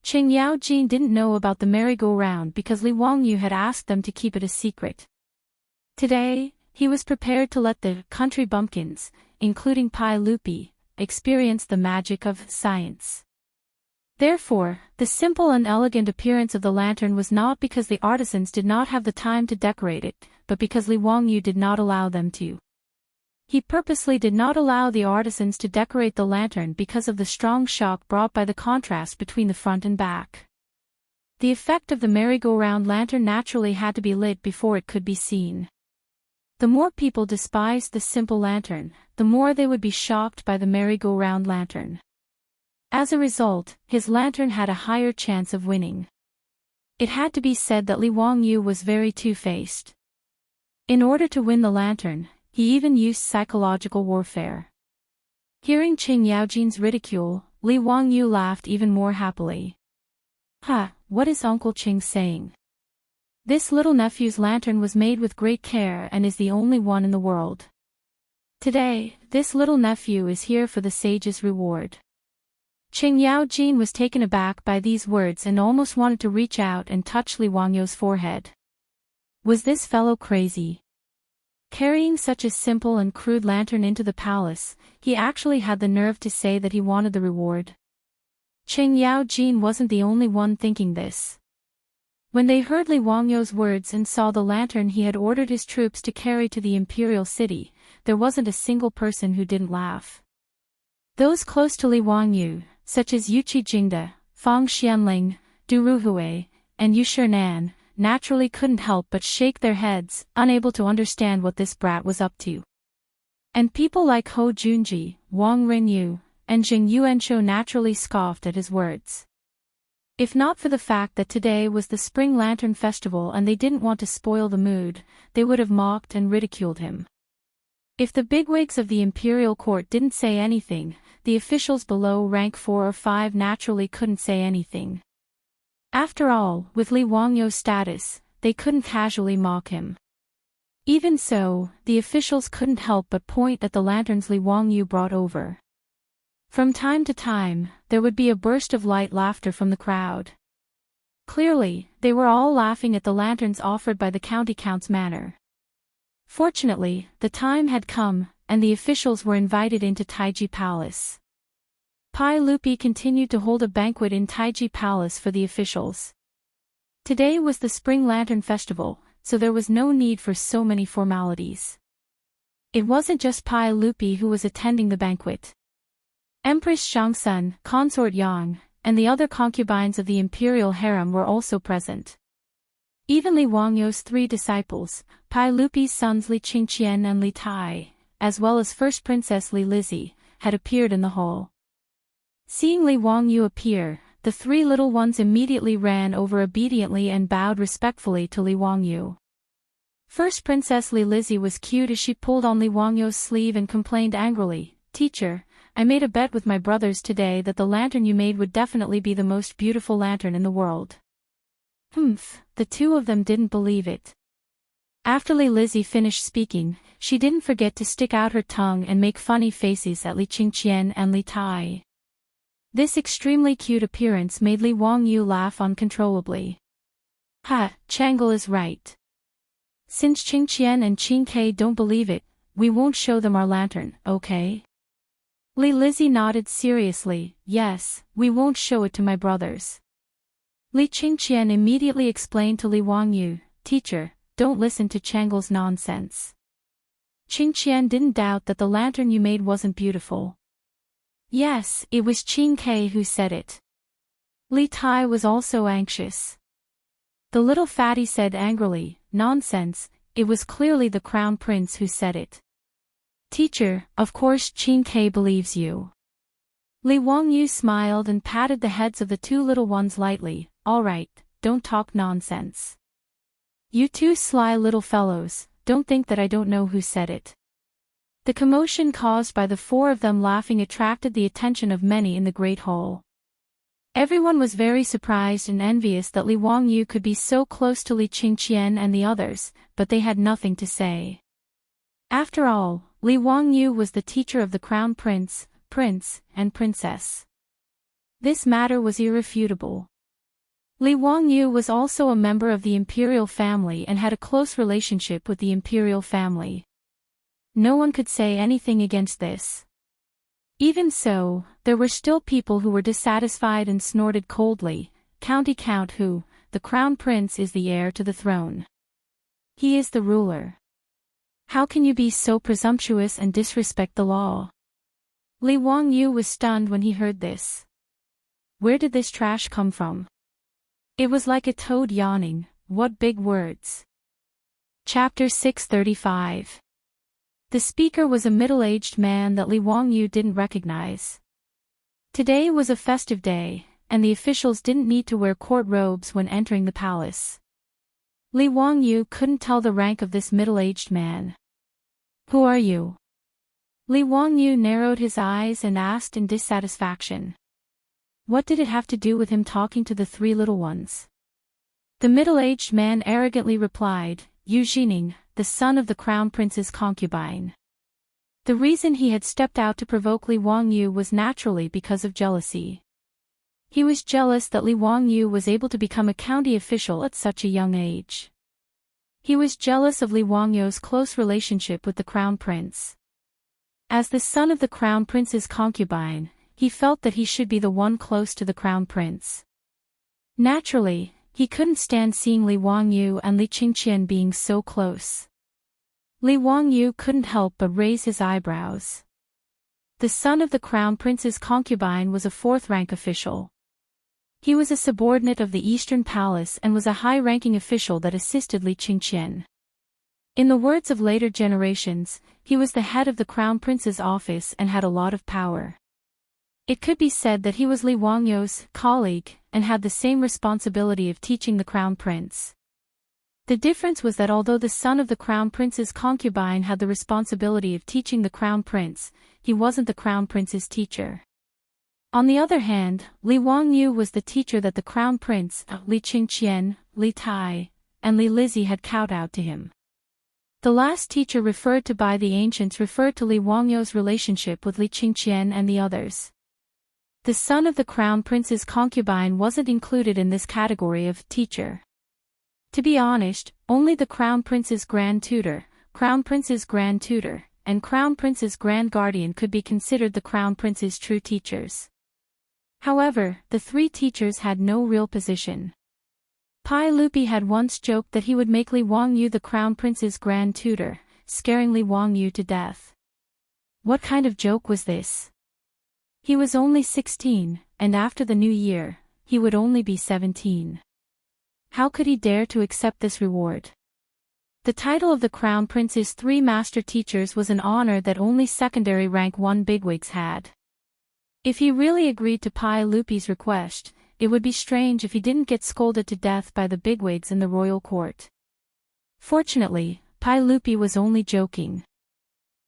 Chang'an didn't know about the merry-go-round because Li Wangyu had asked them to keep it a secret. Today, he was prepared to let the country bumpkins, including Pai Lupi, experience the magic of science. Therefore, the simple and elegant appearance of the lantern was not because the artisans did not have the time to decorate it, but because Li Wangyu did not allow them to. He purposely did not allow the artisans to decorate the lantern because of the strong shock brought by the contrast between the front and back. The effect of the merry-go-round lantern naturally had to be lit before it could be seen. The more people despised the simple lantern, the more they would be shocked by the merry-go-round lantern. As a result, his lantern had a higher chance of winning. It had to be said that Li Wangyu was very two-faced. In order to win the lantern, he even used psychological warfare. Hearing Chang'an's ridicule, Li Wangyu laughed even more happily. "Ha, what is Uncle Ching saying? This little nephew's lantern was made with great care and is the only one in the world. Today, this little nephew is here for the sage's reward." Chang'an was taken aback by these words and almost wanted to reach out and touch Li Wangyu's forehead. Was this fellow crazy? Carrying such a simple and crude lantern into the palace, he actually had the nerve to say that he wanted the reward. Chang'an wasn't the only one thinking this. When they heard Li Wangyu's words and saw the lantern he had ordered his troops to carry to the imperial city, there wasn't a single person who didn't laugh. Those close to Li Wangyu, such as Yuqi Jingde, Fang Xianling, Du Ruhui, and Yu Shinan, naturally couldn't help but shake their heads, unable to understand what this brat was up to. And people like Hou Junji, Wang Renyu, and Jing Yuanshou naturally scoffed at his words. If not for the fact that today was the Spring Lantern Festival and they didn't want to spoil the mood, they would have mocked and ridiculed him. If the bigwigs of the imperial court didn't say anything, the officials below rank 4 or 5 naturally couldn't say anything. After all, with Li Wangyu's status, they couldn't casually mock him. Even so, the officials couldn't help but point at the lanterns Li Wangyu brought over. From time to time, there would be a burst of light laughter from the crowd. Clearly, they were all laughing at the lanterns offered by the county count's manor. Fortunately, the time had come, and the officials were invited into Taiji Palace. Pai Lupi continued to hold a banquet in Taiji Palace for the officials. Today was the Spring Lantern Festival, so there was no need for so many formalities. It wasn't just Pai Lupi who was attending the banquet. Empress Shangsun, Consort Yang, and the other concubines of the imperial harem were also present. Even Li Wangyu's 3 disciples, Pai Lupi's sons Li Qingqian and Li Tai, as well as First Princess Li Lizzie, had appeared in the hall. Seeing Li Wangyu appear, the 3 little ones immediately ran over obediently and bowed respectfully to Li Wangyu. First Princess Li Lizzie was cute as she pulled on Li Wangyu's sleeve and complained angrily, "Teacher, I made a bet with my brothers today that the lantern you made would definitely be the most beautiful lantern in the world." The 2 of them didn't believe it. After Li Lizzie finished speaking, she didn't forget to stick out her tongue and make funny faces at Li Qingqian and Li Tai. This extremely cute appearance made Li Wangyu laugh uncontrollably. Ha, Chang'an is right. Since Qingqian and Qingke don't believe it, we won't show them our lantern, okay? Li Lizzie nodded seriously. Yes, we won't show it to my brothers. Li Qingqian immediately explained to Li Wangyu, Teacher, don't listen to Chang'an's nonsense. Qingqian didn't doubt that the lantern you made wasn't beautiful. Yes, it was Qingke who said it. Li Tai was also anxious. The little fatty said angrily, Nonsense, it was clearly the crown prince who said it. Teacher, of course Qingke believes you. Li Wangyu smiled and patted the heads of the two little ones lightly. All right, don't talk nonsense. You two sly little fellows, don't think that I don't know who said it. The commotion caused by the four of them laughing attracted the attention of many in the great hall. Everyone was very surprised and envious that Li Wangyu could be so close to Li Qingqian and the others, but they had nothing to say. After all, Li Wangyu was the teacher of the crown prince, and princess. This matter was irrefutable. Li Wangyu was also a member of the imperial family and had a close relationship with the imperial family. No one could say anything against this. Even so, there were still people who were dissatisfied and snorted coldly, Count who, the crown prince is the heir to the throne. He is the ruler. How can you be so presumptuous and disrespect the law? Li Wangyu was stunned when he heard this. Where did this trash come from? It was like a toad yawning. What big words. Chapter 635. The speaker was a middle-aged man that Li Wangyu didn't recognize. Today was a festive day, and the officials didn't need to wear court robes when entering the palace. Li Wangyu couldn't tell the rank of this middle-aged man. Who are you? Li Wangyu narrowed his eyes and asked in dissatisfaction. What did it have to do with him talking to the three little ones? The middle-aged man arrogantly replied, Yu Jining, the son of the crown prince's concubine. The reason he had stepped out to provoke Li Wangyu was naturally because of jealousy. He was jealous that Li Wangyu was able to become a county official at such a young age. He was jealous of Li Wangyu's close relationship with the crown prince. As the son of the crown prince's concubine, he felt that he should be the one close to the crown prince. Naturally, he couldn't stand seeing Li Wangyu and Li Qingqian being so close. Li Wangyu couldn't help but raise his eyebrows. The son of the crown prince's concubine was a fourth-rank official. He was a subordinate of the Eastern Palace and was a high-ranking official that assisted Li Qingqian. In the words of later generations, he was the head of the crown prince's office and had a lot of power. It could be said that he was Li Wangyu's colleague and had the same responsibility of teaching the crown prince. The difference was that although the son of the crown prince's concubine had the responsibility of teaching the crown prince, he wasn't the crown prince's teacher. On the other hand, Li Wangyu was the teacher that the crown prince, Li Qingqian, Li Tai, and Li Lizzie had kowtowed to him. The last teacher referred to by the ancients referred to Li Wangyu's relationship with Li Qingqian and the others. The son of the crown prince's concubine wasn't included in this category of teacher. To be honest, only the crown prince's grand tutor, and crown prince's grand guardian could be considered the crown prince's true teachers. However, the three teachers had no real position. Pai Lupi had once joked that he would make Li Wangyu the crown prince's grand tutor, scaring Li Wangyu to death. What kind of joke was this? He was only 16, and after the new year, he would only be 17. How could he dare to accept this reward? The title of the crown prince's three master teachers was an honor that only secondary rank 1 bigwigs had. If he really agreed to Pai Lupi's request, it would be strange if he didn't get scolded to death by the bigwigs in the royal court. Fortunately, Pai Lupi was only joking.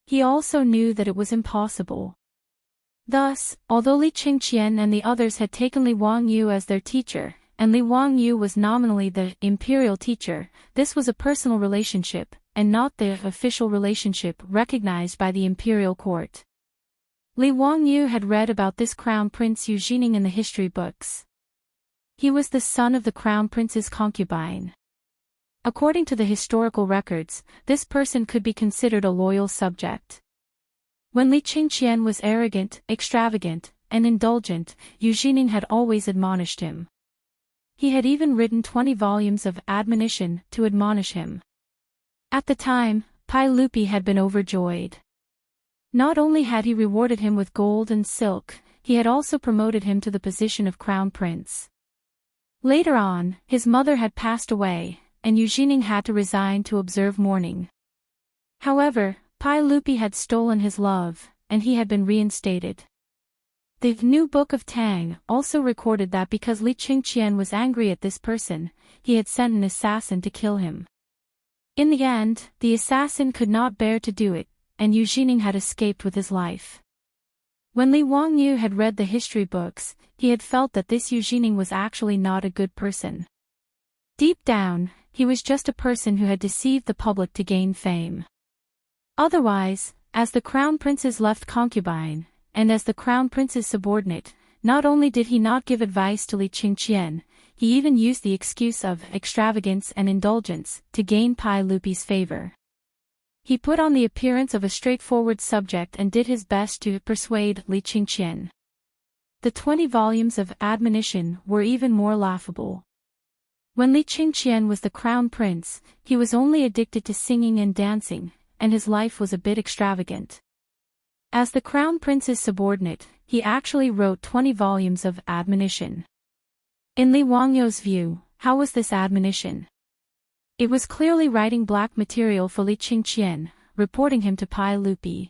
He also knew that it was impossible. Thus, although Li Qingqian and the others had taken Li Wangyu as their teacher, and Li Wangyu was nominally the imperial teacher. This was a personal relationship, and not the official relationship recognized by the imperial court. Li Wangyu had read about this crown prince Yu Jining in the history books. He was the son of the crown prince's concubine. According to the historical records, this person could be considered a loyal subject. When Li Qingqian was arrogant, extravagant, and indulgent, Yu Jining had always admonished him. He had even written 20 volumes of admonition to admonish him. At the time, Pai Lupi had been overjoyed. Not only had he rewarded him with gold and silk, he had also promoted him to the position of crown prince. Later on, his mother had passed away, and Yu Jining had to resign to observe mourning. However, Pai Lupi had stolen his love, and he had been reinstated. The new Book of Tang also recorded that because Li Qingqian was angry at this person, he had sent an assassin to kill him. In the end, the assassin could not bear to do it, and Yu Jining had escaped with his life. When Li Wangyu had read the history books, he had felt that this Yu Jining was actually not a good person. Deep down, he was just a person who had deceived the public to gain fame. Otherwise, as the crown prince's left concubine, and as the crown prince's subordinate, not only did he not give advice to Li Qingqian, he even used the excuse of extravagance and indulgence to gain Pai Lupi's favor. He put on the appearance of a straightforward subject and did his best to persuade Li Qingqian. The 20 volumes of admonition were even more laughable. When Li Qingqian was the crown prince, he was only addicted to singing and dancing, and his life was a bit extravagant. As the crown prince's subordinate, he actually wrote 20 volumes of admonition. In Li Wangyu's view, how was this admonition? It was clearly writing black material for Li Qingqian, reporting him to Pai Lupi.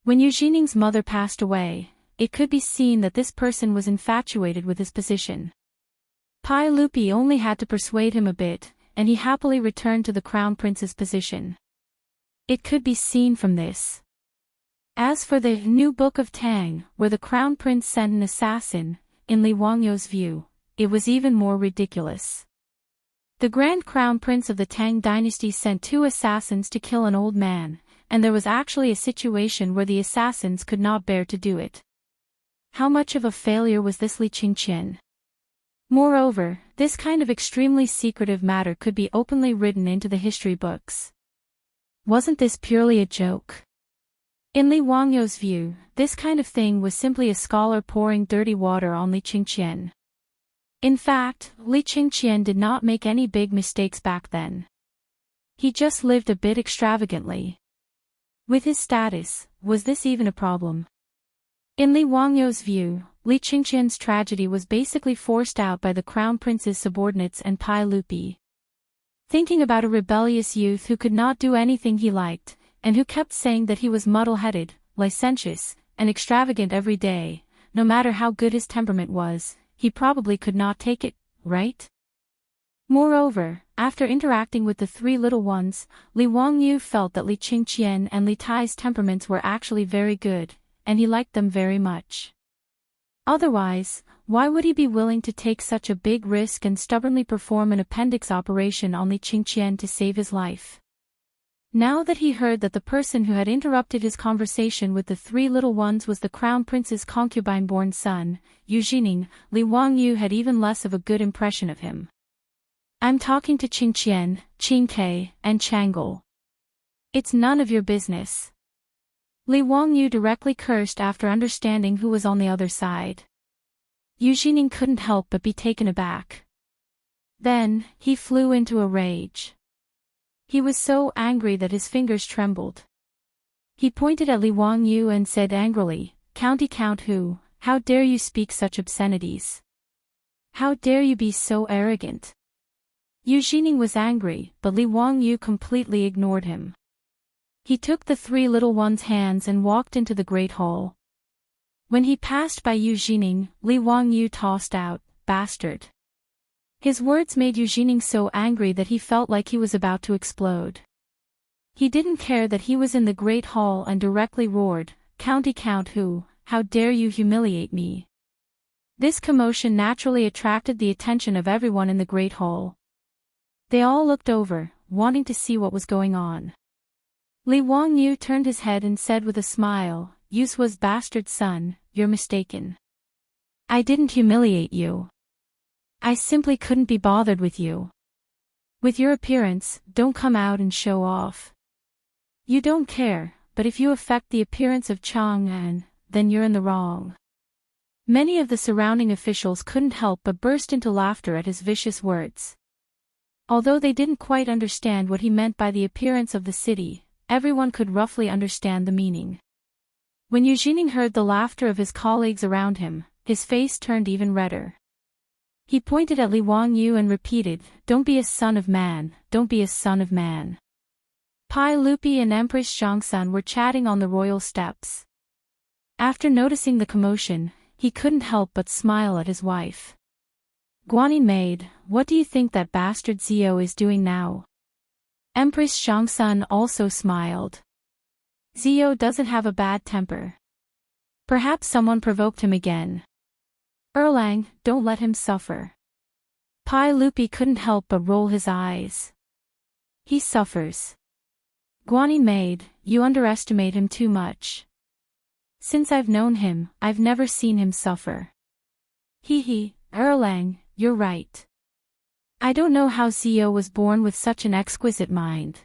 When Yu Jining's mother passed away, it could be seen that this person was infatuated with his position. Pai Lupi only had to persuade him a bit, and he happily returned to the crown prince's position. It could be seen from this. As for the new Book of Tang, where the crown prince sent an assassin, in Li Wangyu's view, it was even more ridiculous. The Grand Crown Prince of the Tang dynasty sent 2 assassins to kill an old man, and there was actually a situation where the assassins could not bear to do it. How much of a failure was this Li Qingqian? Moreover, this kind of extremely secretive matter could be openly written into the history books. Wasn't this purely a joke? In Li Wangyu's view, this kind of thing was simply a scholar pouring dirty water on Li Qingqian. In fact, Li Qingqian did not make any big mistakes back then. He just lived a bit extravagantly. With his status, was this even a problem? In Li Wangyu's view, Li Qingqian's tragedy was basically forced out by the crown prince's subordinates and Pai Lupi. Thinking about a rebellious youth who could not do anything he liked, and who kept saying that he was muddle-headed, licentious, and extravagant every day, no matter how good his temperament was, he probably could not take it, right? Moreover, after interacting with the 3 little ones, Li Wangyu felt that Li Qingqian and Li Tai's temperaments were actually very good, and he liked them very much. Otherwise, why would he be willing to take such a big risk and stubbornly perform an appendix operation on Li Qingqian to save his life? Now that he heard that the person who had interrupted his conversation with the 3 little ones was the crown prince's concubine-born son, Yu Jining, Li Wangyu had even less of a good impression of him. I'm talking to Qingqian, Qingke, and Chang'an. It's none of your business. Li Wangyu directly cursed after understanding who was on the other side. Yu Jining couldn't help but be taken aback. Then, he flew into a rage. He was so angry that his fingers trembled. He pointed at Li Wangyu and said angrily, "County Count who, how dare you speak such obscenities? How dare you be so arrogant?" Yu Jining was angry, but Li Wangyu completely ignored him. He took the 3 little ones' hands and walked into the great hall. When he passed by Yu Jining, Li Wangyu tossed out, "Bastard." His words made Yu Jining so angry that he felt like he was about to explode. He didn't care that he was in the great hall and directly roared, "County Count who, how dare you humiliate me?" This commotion naturally attracted the attention of everyone in the great hall. They all looked over, wanting to see what was going on. Li Wangyu turned his head and said with a smile, "You was bastard son, you're mistaken. I didn't humiliate you. I simply couldn't be bothered with you. With your appearance, don't come out and show off. You don't care, but if you affect the appearance of Chang'an, then you're in the wrong." Many of the surrounding officials couldn't help but burst into laughter at his vicious words. Although they didn't quite understand what he meant by the appearance of the city, everyone could roughly understand the meaning. When Yu Jining heard the laughter of his colleagues around him, his face turned even redder. He pointed at Li Wangyu and repeated, "Don't be a son of man, don't be a son of man." Pai Lupi and Empress Zhongsun were chatting on the royal steps. After noticing the commotion, he couldn't help but smile at his wife. "Guanyin maid, what do you think that bastard Zio is doing now?" Empress Zhongsun also smiled. "Zio doesn't have a bad temper. Perhaps someone provoked him again. Erlang, don't let him suffer." Pai Lupi couldn't help but roll his eyes. "He suffers. Guanyin maid, you underestimate him too much. Since I've known him, I've never seen him suffer." "Hee, Erlang, you're right. I don't know how Zio was born with such an exquisite mind.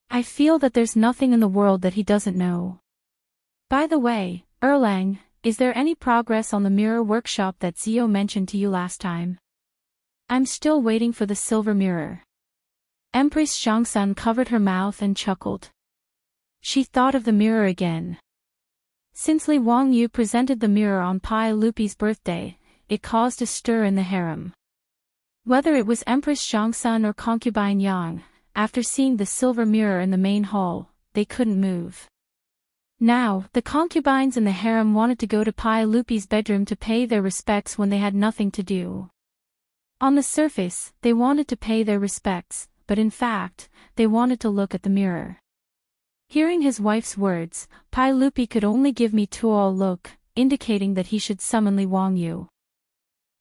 I feel that there's nothing in the world that he doesn't know. By the way, Erlang, is there any progress on the mirror workshop that Zio mentioned to you last time?" "I'm still waiting for the silver mirror." Empress Zhongsun covered her mouth and chuckled. She thought of the mirror again. Since Li Wangyu presented the mirror on Pai Lupi's birthday, it caused a stir in the harem. Whether it was Empress Zhongsun or concubine Yang, after seeing the silver mirror in the main hall, they couldn't move. Now, the concubines in the harem wanted to go to Pai Lupi's bedroom to pay their respects when they had nothing to do. On the surface, they wanted to pay their respects, but in fact, they wanted to look at the mirror. Hearing his wife's words, Pai Lupi could only give me Tuol look, indicating that he should summon Li Wangyu.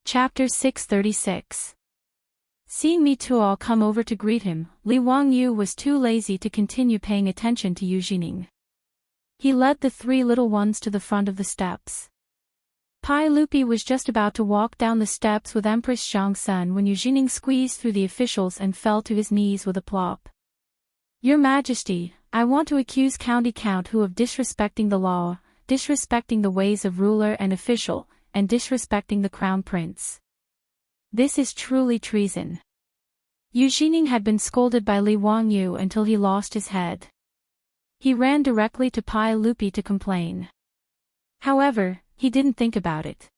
Chapter 636. Seeing Mi Tuol come over to greet him, Li Wangyu was too lazy to continue paying attention to Yu Jining. He led the three little ones to the front of the steps. Pai Lupi was just about to walk down the steps with Empress Zhongsun when Yu Jining squeezed through the officials and fell to his knees with a plop. "Your Majesty, I want to accuse County Count Hu of disrespecting the law, disrespecting the ways of ruler and official, and disrespecting the Crown Prince. This is truly treason." Yu Jining had been scolded by Li Wangyu until he lost his head. He ran directly to Pai Lupi to complain. However, he didn't think about it.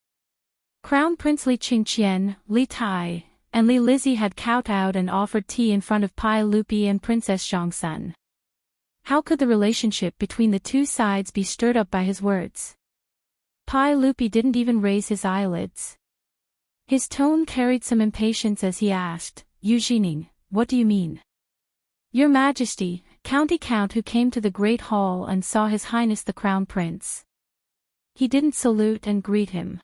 Crown Prince Li Qingqian, Li Tai, and Li Lizzie had kowtowed and offered tea in front of Pai Lupi and Princess Zhongsun. How could the relationship between the two sides be stirred up by his words? Pai Lupi didn't even raise his eyelids. His tone carried some impatience as he asked, "Yu Jining, what do you mean?" "Your Majesty, County Count Hu came to the Great Hall and saw His Highness the Crown Prince. He didn't salute and greet him.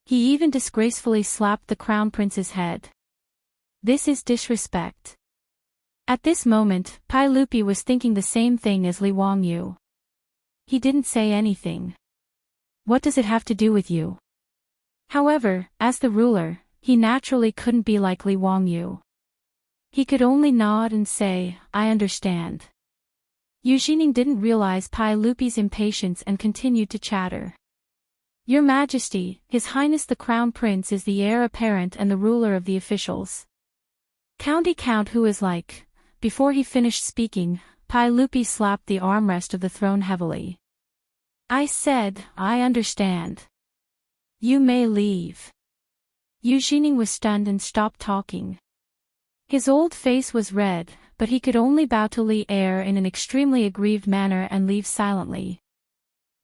He even disgracefully slapped the Crown Prince's head. This is disrespect." At this moment, Pai Lupi was thinking the same thing as Li Wangyu. He didn't say anything. What does it have to do with you? However, as the ruler, he naturally couldn't be like Li Wangyu. He could only nod and say, "I understand." Yu Jining didn't realize Pai Lupi's impatience and continued to chatter. "Your Majesty, His Highness the Crown Prince is the heir apparent and the ruler of the officials. County Count Hu is like..." Before he finished speaking, Pai Lupi slapped the armrest of the throne heavily. "I said, I understand. You may leave." Yu Jining was stunned and stopped talking. His old face was red, but he could only bow to Li Er in an extremely aggrieved manner and leave silently.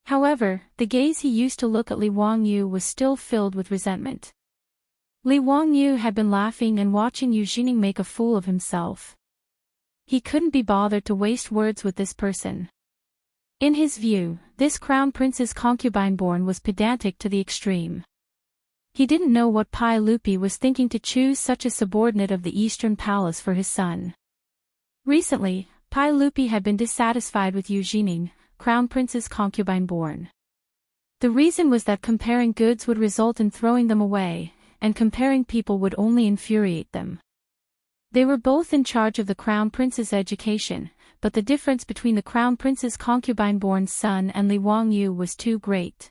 However, the gaze he used to look at Li Wangyu was still filled with resentment. Li Wangyu had been laughing and watching Yu Jining make a fool of himself. He couldn't be bothered to waste words with this person. In his view, this crown prince's concubine born was pedantic to the extreme. He didn't know what Pai Lupi was thinking to choose such a subordinate of the Eastern Palace for his son. Recently, Pai Lupi had been dissatisfied with Yu Jining, Crown Prince's concubine born. The reason was that comparing goods would result in throwing them away, and comparing people would only infuriate them. They were both in charge of the Crown Prince's education, but the difference between the Crown Prince's concubine-born son and Li Wangyu was too great.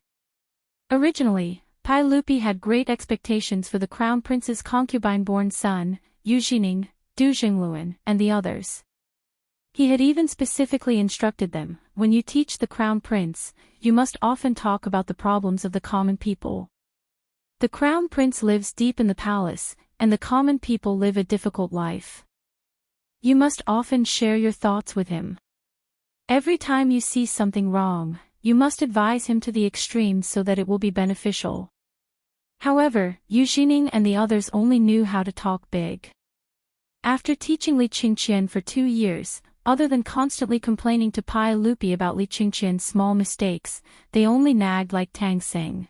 Originally, Pai Lupi had great expectations for the Crown Prince's concubine-born son, Yu Jining, Du Jingluan, and the others. He had even specifically instructed them, when you teach the Crown Prince, you must often talk about the problems of the common people. The Crown Prince lives deep in the palace, and the common people live a difficult life. You must often share your thoughts with him. Every time you see something wrong, you must advise him to the extreme so that it will be beneficial. However, Yu Jining and the others only knew how to talk big. After teaching Li Qingqian for 2 years, other than constantly complaining to Pai Lupi about Li Qingqian's small mistakes, they only nagged like Tang Xing.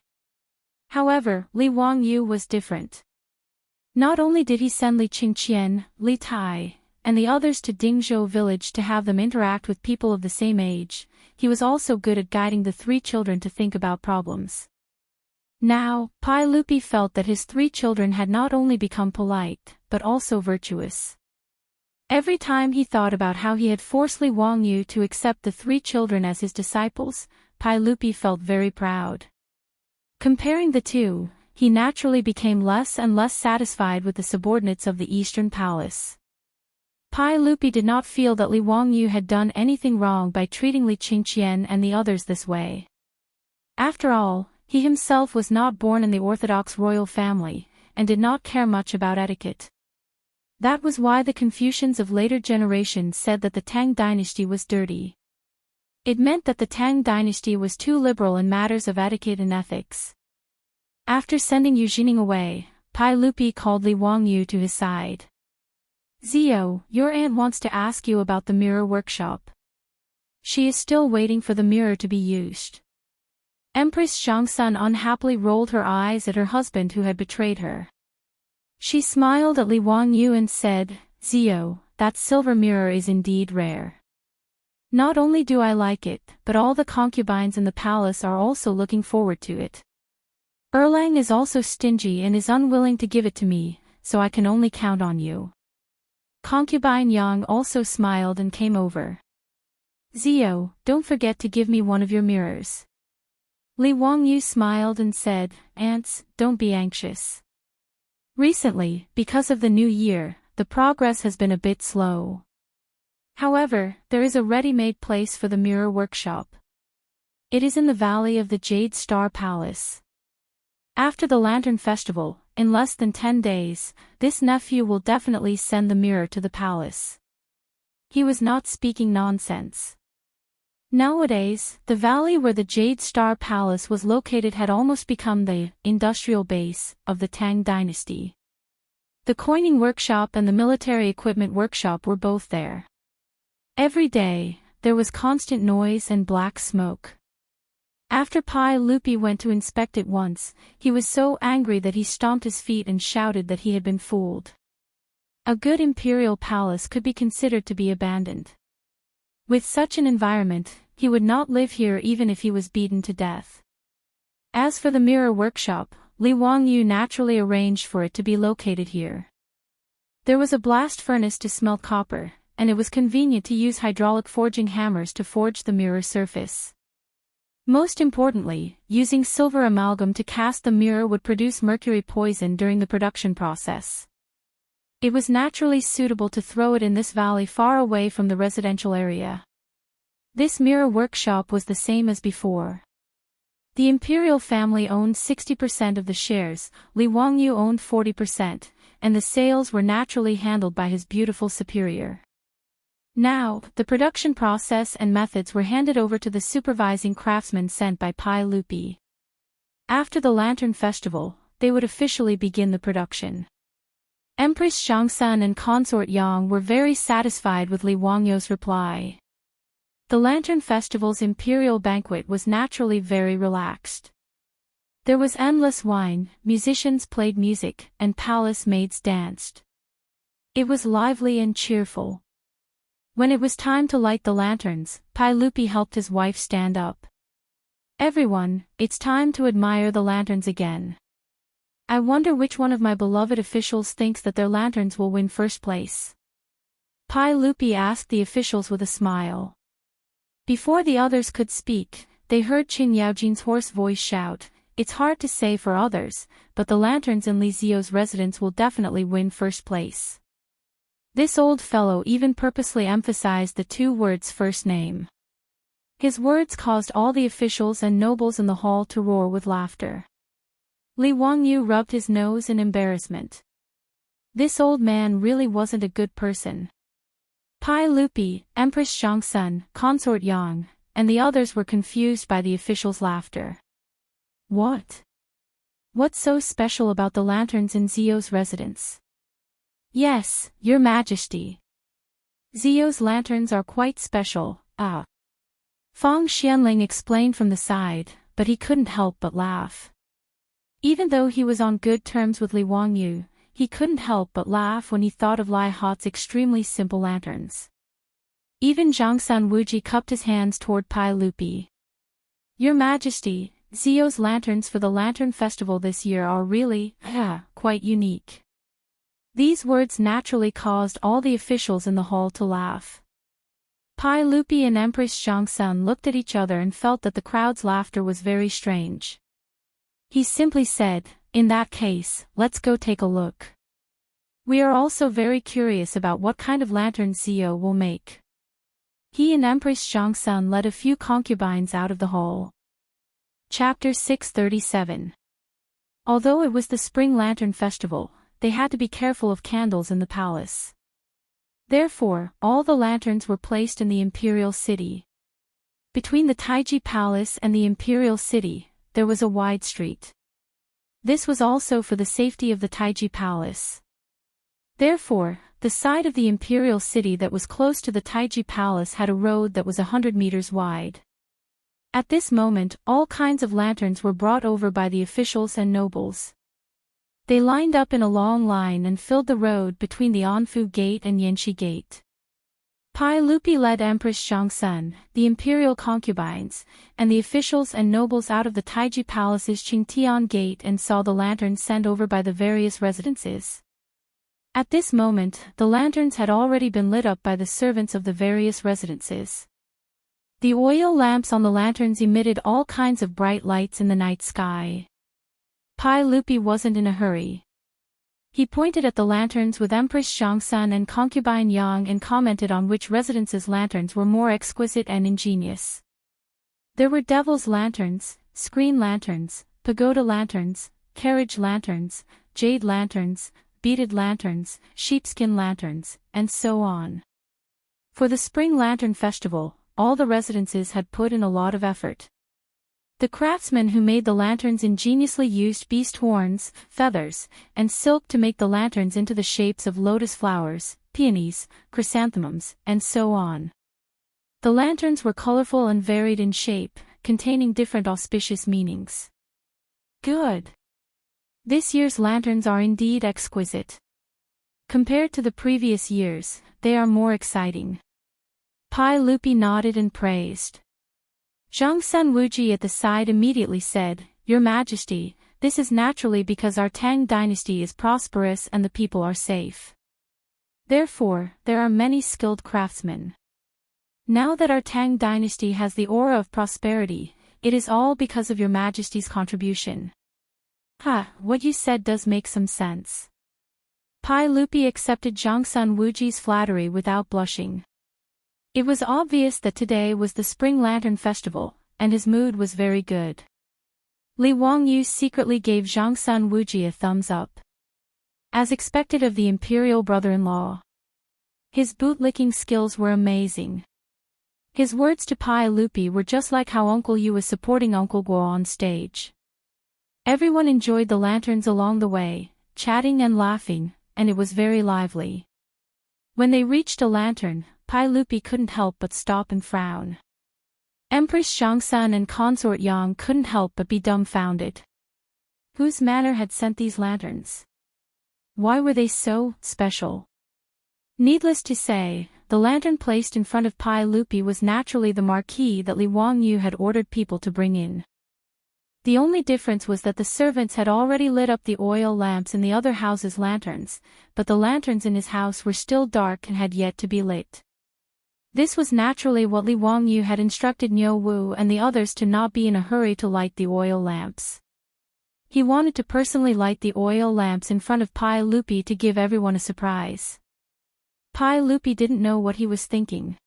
However, Li Wangyu was different. Not only did he send Li Qingqian, Li Tai, and the others to Dingzhou village to have them interact with people of the same age, he was also good at guiding the 3 children to think about problems. Now, Pai Lupi felt that his 3 children had not only become polite, but also virtuous. Every time he thought about how he had forced Li Wangyu to accept the 3 children as his disciples, Pai Lupi felt very proud. Comparing the two, he naturally became less and less satisfied with the subordinates of the Eastern Palace. Pai Lupi did not feel that Li Wangyu had done anything wrong by treating Li Qingqian and the others this way. After all, he himself was not born in the orthodox royal family, and did not care much about etiquette. That was why the Confucians of later generations said that the Tang dynasty was dirty. It meant that the Tang dynasty was too liberal in matters of etiquette and ethics. After sending Yu Jining away, Pai Lupi called Li Wangyu to his side. "Zio, your aunt wants to ask you about the mirror workshop. She is still waiting for the mirror to be used." Empress Chang'an unhappily rolled her eyes at her husband who had betrayed her. She smiled at Li Wangyu and said, "Zio, that silver mirror is indeed rare. Not only do I like it, but all the concubines in the palace are also looking forward to it. Erlang is also stingy and is unwilling to give it to me, so I can only count on you." Concubine Yang also smiled and came over. "Zio, don't forget to give me one of your mirrors." Li Wangyu smiled and said, "Aunts, don't be anxious. Recently, because of the new year, the progress has been a bit slow. However, there is a ready-made place for the mirror workshop. It is in the valley of the Jade Star Palace. After the Lantern Festival, in less than 10 days, this nephew will definitely send the mirror to the palace." He was not speaking nonsense. Nowadays, the valley where the Jade Star Palace was located had almost become the industrial base of the Tang dynasty. The coining workshop and the military equipment workshop were both there. Every day, there was constant noise and black smoke. After Pai Lupi went to inspect it once, he was so angry that he stomped his feet and shouted that he had been fooled. A good imperial palace could be considered to be abandoned. With such an environment, he would not live here even if he was beaten to death. As for the mirror workshop, Li Wangyu naturally arranged for it to be located here. There was a blast furnace to smelt copper, and it was convenient to use hydraulic forging hammers to forge the mirror surface. Most importantly, using silver amalgam to cast the mirror would produce mercury poison during the production process. It was naturally suitable to throw it in this valley far away from the residential area. This mirror workshop was the same as before. The imperial family owned 60% of the shares, Li Wangyu owned 40%, and the sales were naturally handled by his beautiful superior. Now, the production process and methods were handed over to the supervising craftsmen sent by Pai Lupi. After the Lantern Festival, they would officially begin the production. Empress Chang'an and Consort Yang were very satisfied with Li Wangyu's reply. The Lantern Festival's imperial banquet was naturally very relaxed. There was endless wine, musicians played music, and palace maids danced. It was lively and cheerful. When it was time to light the lanterns, Lupi helped his wife stand up. Everyone, it's time to admire the lanterns again. I wonder which one of my beloved officials thinks that their lanterns will win first place. Lupi asked the officials with a smile. Before the others could speak, they heard Qing Yaojin's hoarse voice shout, "It's hard to say for others, but the lanterns in Li Zio's residence will definitely win first place." This old fellow even purposely emphasized the two words first name. His words caused all the officials and nobles in the hall to roar with laughter. Li Wangyu rubbed his nose in embarrassment. This old man really wasn't a good person. Lupi, Empress Chang'an, Consort Yang, and the others were confused by the officials' laughter. What? What's so special about the lanterns in Zio's residence? Yes, Your Majesty. Zio's lanterns are quite special, Fang Xianling explained from the side, but he couldn't help but laugh. Even though he was on good terms with Li Wangyu, he couldn't help but laugh when he thought of Lai Hot's extremely simple lanterns. Even Zhangsan Wuji cupped his hands toward Lupi. Your Majesty, Zio's lanterns for the Lantern Festival this year are really, quite unique. These words naturally caused all the officials in the hall to laugh. Lupi and Empress Zhangsan looked at each other and felt that the crowd's laughter was very strange. He simply said, "In that case, let's go take a look. We are also very curious about what kind of lantern Zio will make." He and Empress Zhangsan led a few concubines out of the hall. Chapter 637. Although it was the Spring Lantern Festival, they had to be careful of candles in the palace. Therefore, all the lanterns were placed in the imperial city. Between the Taiji Palace and the imperial city, there was a wide street. This was also for the safety of the Taiji Palace. Therefore, the side of the imperial city that was close to the Taiji Palace had a road that was 100 meters wide. At this moment, all kinds of lanterns were brought over by the officials and nobles. They lined up in a long line and filled the road between the Anfu Gate and Yanxi Gate. Lupi led Empress Zhangsan, the imperial concubines, and the officials and nobles out of the Taiji Palace's Qingtian Gate and saw the lanterns sent over by the various residences. At this moment, the lanterns had already been lit up by the servants of the various residences. The oil lamps on the lanterns emitted all kinds of bright lights in the night sky. Lupi wasn't in a hurry. He pointed at the lanterns with Empress Zhangsan and concubine Yang and commented on which residence's lanterns were more exquisite and ingenious. There were devil's lanterns, screen lanterns, pagoda lanterns, carriage lanterns, jade lanterns, beaded lanterns, sheepskin lanterns, and so on. For the Spring Lantern Festival, all the residences had put in a lot of effort. The craftsmen who made the lanterns ingeniously used beast horns, feathers, and silk to make the lanterns into the shapes of lotus flowers, peonies, chrysanthemums, and so on. The lanterns were colorful and varied in shape, containing different auspicious meanings. Good. This year's lanterns are indeed exquisite. Compared to the previous years, they are more exciting. Lupi nodded and praised. Zhangsan Wuji at the side immediately said, "Your Majesty, this is naturally because our Tang dynasty is prosperous and the people are safe. Therefore, there are many skilled craftsmen. Now that our Tang dynasty has the aura of prosperity, it is all because of Your Majesty's contribution." What you said does make some sense. Lupi accepted Zhangsan Wuji's flattery without blushing. It was obvious that today was the Spring Lantern Festival, and his mood was very good. Li Wangyu secretly gave Zhangsan Wuji a thumbs up. As expected of the imperial brother-in-law. His bootlicking skills were amazing. His words to Lupi were just like how Uncle Yu was supporting Uncle Guo on stage. Everyone enjoyed the lanterns along the way, chatting and laughing, and it was very lively. When they reached a lantern, Lupi couldn't help but stop and frown. Empress Zhangsan and Consort Yang couldn't help but be dumbfounded. Whose manor had sent these lanterns? Why were they so special? Needless to say, the lantern placed in front of Pai Lupi was naturally the marquee that Li Wangyu had ordered people to bring in. The only difference was that the servants had already lit up the oil lamps in the other house's lanterns, but the lanterns in his house were still dark and had yet to be lit. This was naturally what Li Wangyu had instructed Niu Wu and the others to not be in a hurry to light the oil lamps. He wanted to personally light the oil lamps in front of Pai Lupi to give everyone a surprise. Pai Lupi didn't know what he was thinking.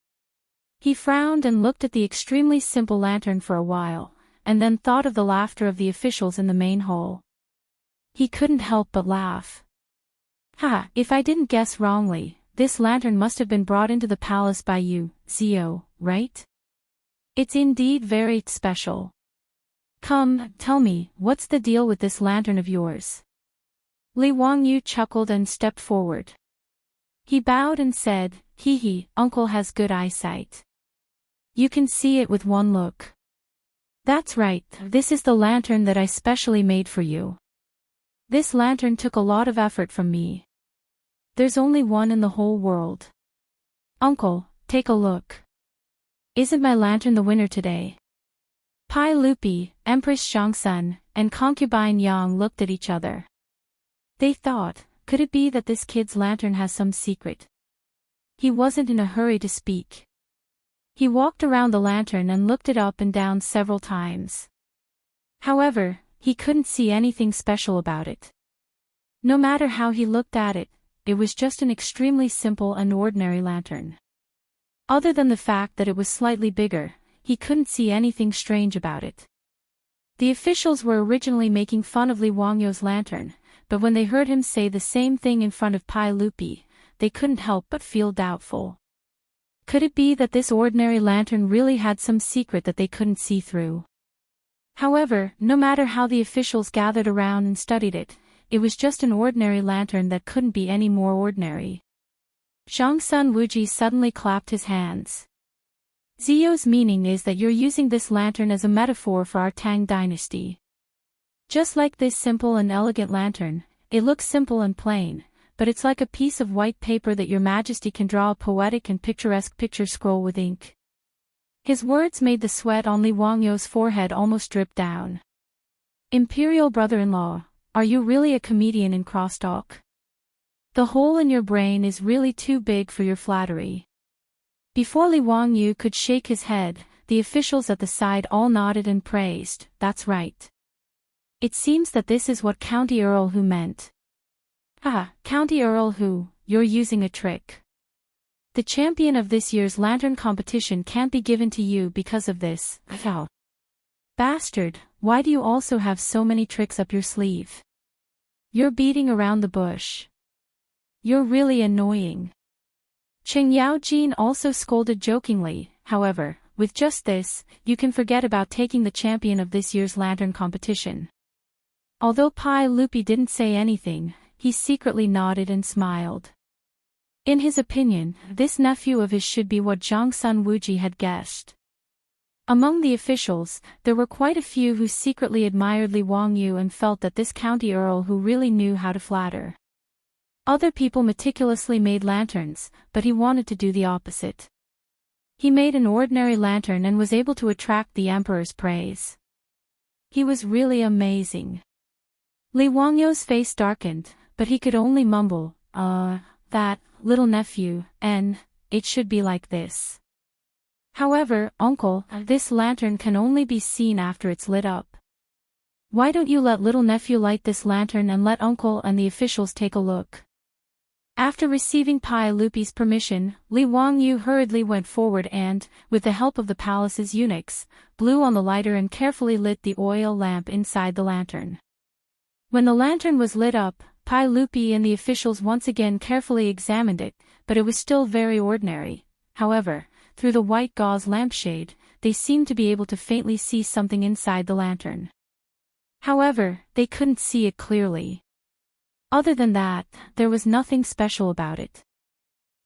He frowned and looked at the extremely simple lantern for a while, and then thought of the laughter of the officials in the main hall. He couldn't help but laugh. Ha! If I didn't guess wrongly, this lantern must have been brought into the palace by you, Zio, right? It's indeed very special. Come, tell me, what's the deal with this lantern of yours? Li Wangyu chuckled and stepped forward. He bowed and said, Hee, uncle has good eyesight. You can see it with one look. That's right, this is the lantern that I specially made for you. This lantern took a lot of effort from me. There's only one in the whole world. Uncle, take a look. Isn't my lantern the winner today? Pai Lupi, Empress Chang'an, and concubine Yang looked at each other. They thought, could it be that this kid's lantern has some secret? He wasn't in a hurry to speak. He walked around the lantern and looked it up and down several times. However, he couldn't see anything special about it. No matter how he looked at it, it was just an extremely simple and ordinary lantern. Other than the fact that it was slightly bigger, he couldn't see anything strange about it. The officials were originally making fun of Li Wangyu's lantern, but when they heard him say the same thing in front of Pai Lupi, they couldn't help but feel doubtful. Could it be that this ordinary lantern really had some secret that they couldn't see through? However, no matter how the officials gathered around and studied it, it was just an ordinary lantern that couldn't be any more ordinary. Zhangsun Wuji suddenly clapped his hands. Zio's meaning is that you're using this lantern as a metaphor for our Tang dynasty. Just like this simple and elegant lantern, it looks simple and plain, but it's like a piece of white paper that your majesty can draw a poetic and picturesque picture scroll with ink. His words made the sweat on Li Wangyu's forehead almost drip down. Imperial brother-in-law, are you really a comedian in crosstalk? The hole in your brain is really too big for your flattery. Before Li Wangyu could shake his head, the officials at the side all nodded and praised, that's right. It seems that this is what County Earl Hu meant. Ah, County Earl Hu, you're using a trick. The champion of this year's lantern competition can't be given to you because of this. Bastard, why do you also have so many tricks up your sleeve? You're beating around the bush. You're really annoying. Chang'an also scolded jokingly, however, with just this, you can forget about taking the champion of this year's lantern competition. Although Pai Lupi didn't say anything, he secretly nodded and smiled. In his opinion, this nephew of his should be what Zhangsun Wuji had guessed. Among the officials, there were quite a few who secretly admired Li Wangyu and felt that this county earl who really knew how to flatter. Other people meticulously made lanterns, but he wanted to do the opposite. He made an ordinary lantern and was able to attract the emperor's praise. He was really amazing. Li Wangyu's face darkened, but he could only mumble, that, little nephew, and, it should be like this. However, uncle, this lantern can only be seen after it's lit up. Why don't you let little nephew light this lantern and let uncle and the officials take a look? After receiving Pai Lupi's permission, Li Wangyu hurriedly went forward and, with the help of the palace's eunuchs, blew on the lighter and carefully lit the oil lamp inside the lantern. When the lantern was lit up, Pai Lupi and the officials once again carefully examined it, but it was still very ordinary. However, through the white gauze lampshade, they seemed to be able to faintly see something inside the lantern. However, they couldn't see it clearly. Other than that, there was nothing special about it.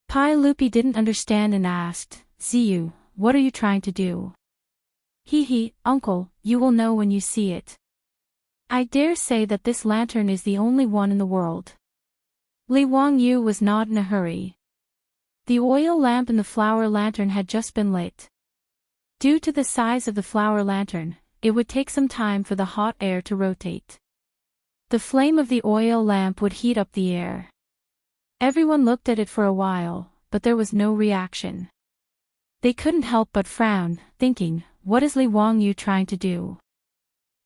Pai Lupi didn't understand and asked, Ziyu, what are you trying to do? Uncle, you will know when you see it. I dare say that this lantern is the only one in the world. Li Wangyu was not in a hurry. The oil lamp in the flower lantern had just been lit. Due to the size of the flower lantern, it would take some time for the hot air to rotate. The flame of the oil lamp would heat up the air. Everyone looked at it for a while, but there was no reaction. They couldn't help but frown, thinking, what is Li Wangyu trying to do?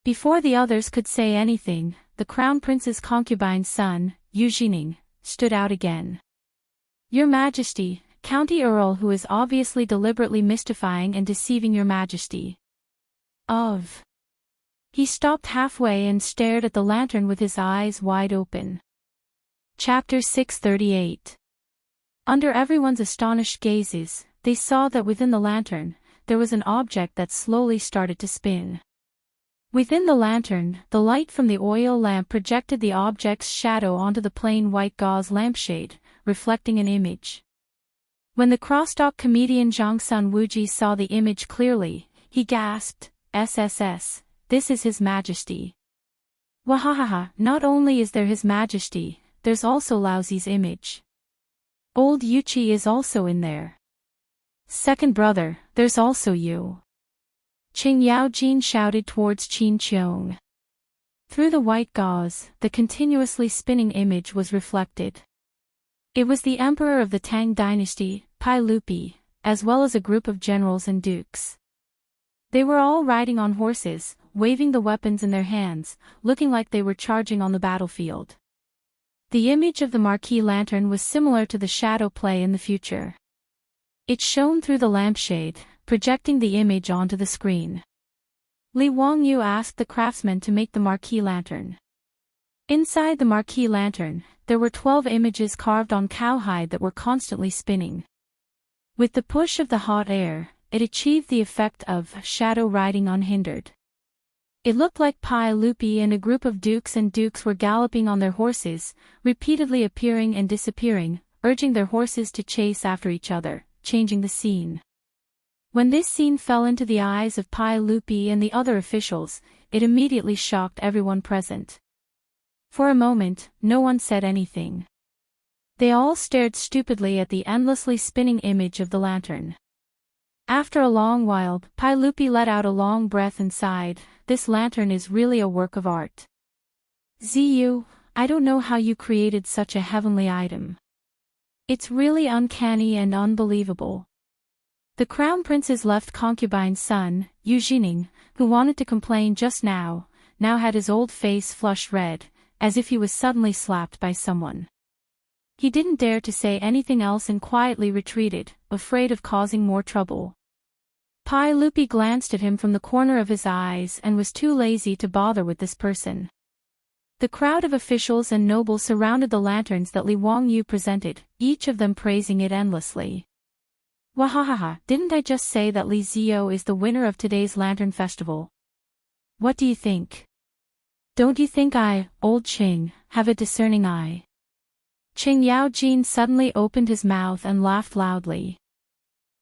Before the others could say anything, the crown prince's concubine's son, Yu Jining, stood out again. Your Majesty, County Earl, who is obviously deliberately mystifying and deceiving Your Majesty. He stopped halfway and stared at the lantern with his eyes wide open. Chapter 638. Under everyone's astonished gazes, they saw that within the lantern, there was an object that slowly started to spin. Within the lantern, the light from the oil lamp projected the object's shadow onto the plain white gauze lampshade, reflecting an image. When the crosstalk comedian Zhang Sun Wuji saw the image clearly, he gasped, "SSS, this is His Majesty." Wahahaha, not only is there His Majesty, there's also Laozi's image. Old Yuchi is also in there. Second brother, there's also you. Qing Yaojin shouted towards Qin Qiong. Through the white gauze, the continuously spinning image was reflected. It was the emperor of the Tang dynasty, Pai Lupi, as well as a group of generals and dukes. They were all riding on horses, waving the weapons in their hands, looking like they were charging on the battlefield. The image of the marquee lantern was similar to the shadow play in the future. It shone through the lampshade, projecting the image onto the screen. Li Wangyu asked the craftsman to make the marquee lantern. Inside the marquee lantern, there were 12 images carved on cowhide that were constantly spinning. With the push of the hot air, it achieved the effect of shadow riding unhindered. It looked like Pai Lupi and a group of dukes and dukes were galloping on their horses, repeatedly appearing and disappearing, urging their horses to chase after each other, changing the scene. When this scene fell into the eyes of Pai Lupi and the other officials, it immediately shocked everyone present. For a moment, no one said anything. They all stared stupidly at the endlessly spinning image of the lantern. After a long while, Pai Lupi let out a long breath and sighed, "This lantern is really a work of art. Ziyu, I don't know how you created such a heavenly item. It's really uncanny and unbelievable." The crown prince's left concubine's son, Yu Jining, who wanted to complain just now had his old face flushed red, as if he was suddenly slapped by someone. He didn't dare to say anything else and quietly retreated, afraid of causing more trouble. Pai Lupi glanced at him from the corner of his eyes and was too lazy to bother with this person. The crowd of officials and nobles surrounded the lanterns that Li Wangyu presented, each of them praising it endlessly. Wahahaha, didn't I just say that Li Ziyo is the winner of today's lantern festival? What do you think? Don't you think I, old Qing, have a discerning eye? Qing Yaojin suddenly opened his mouth and laughed loudly.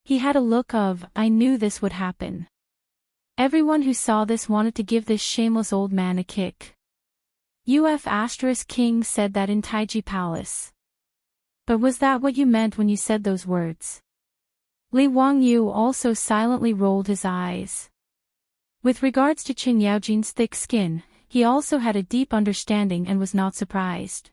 He had a look of, I knew this would happen. Everyone who saw this wanted to give this shameless old man a kick. King said that in Taiji Palace. But was that what you meant when you said those words? Li Wangyu also silently rolled his eyes. With regards to Qing Yaojin's thick skin, he also had a deep understanding and was not surprised.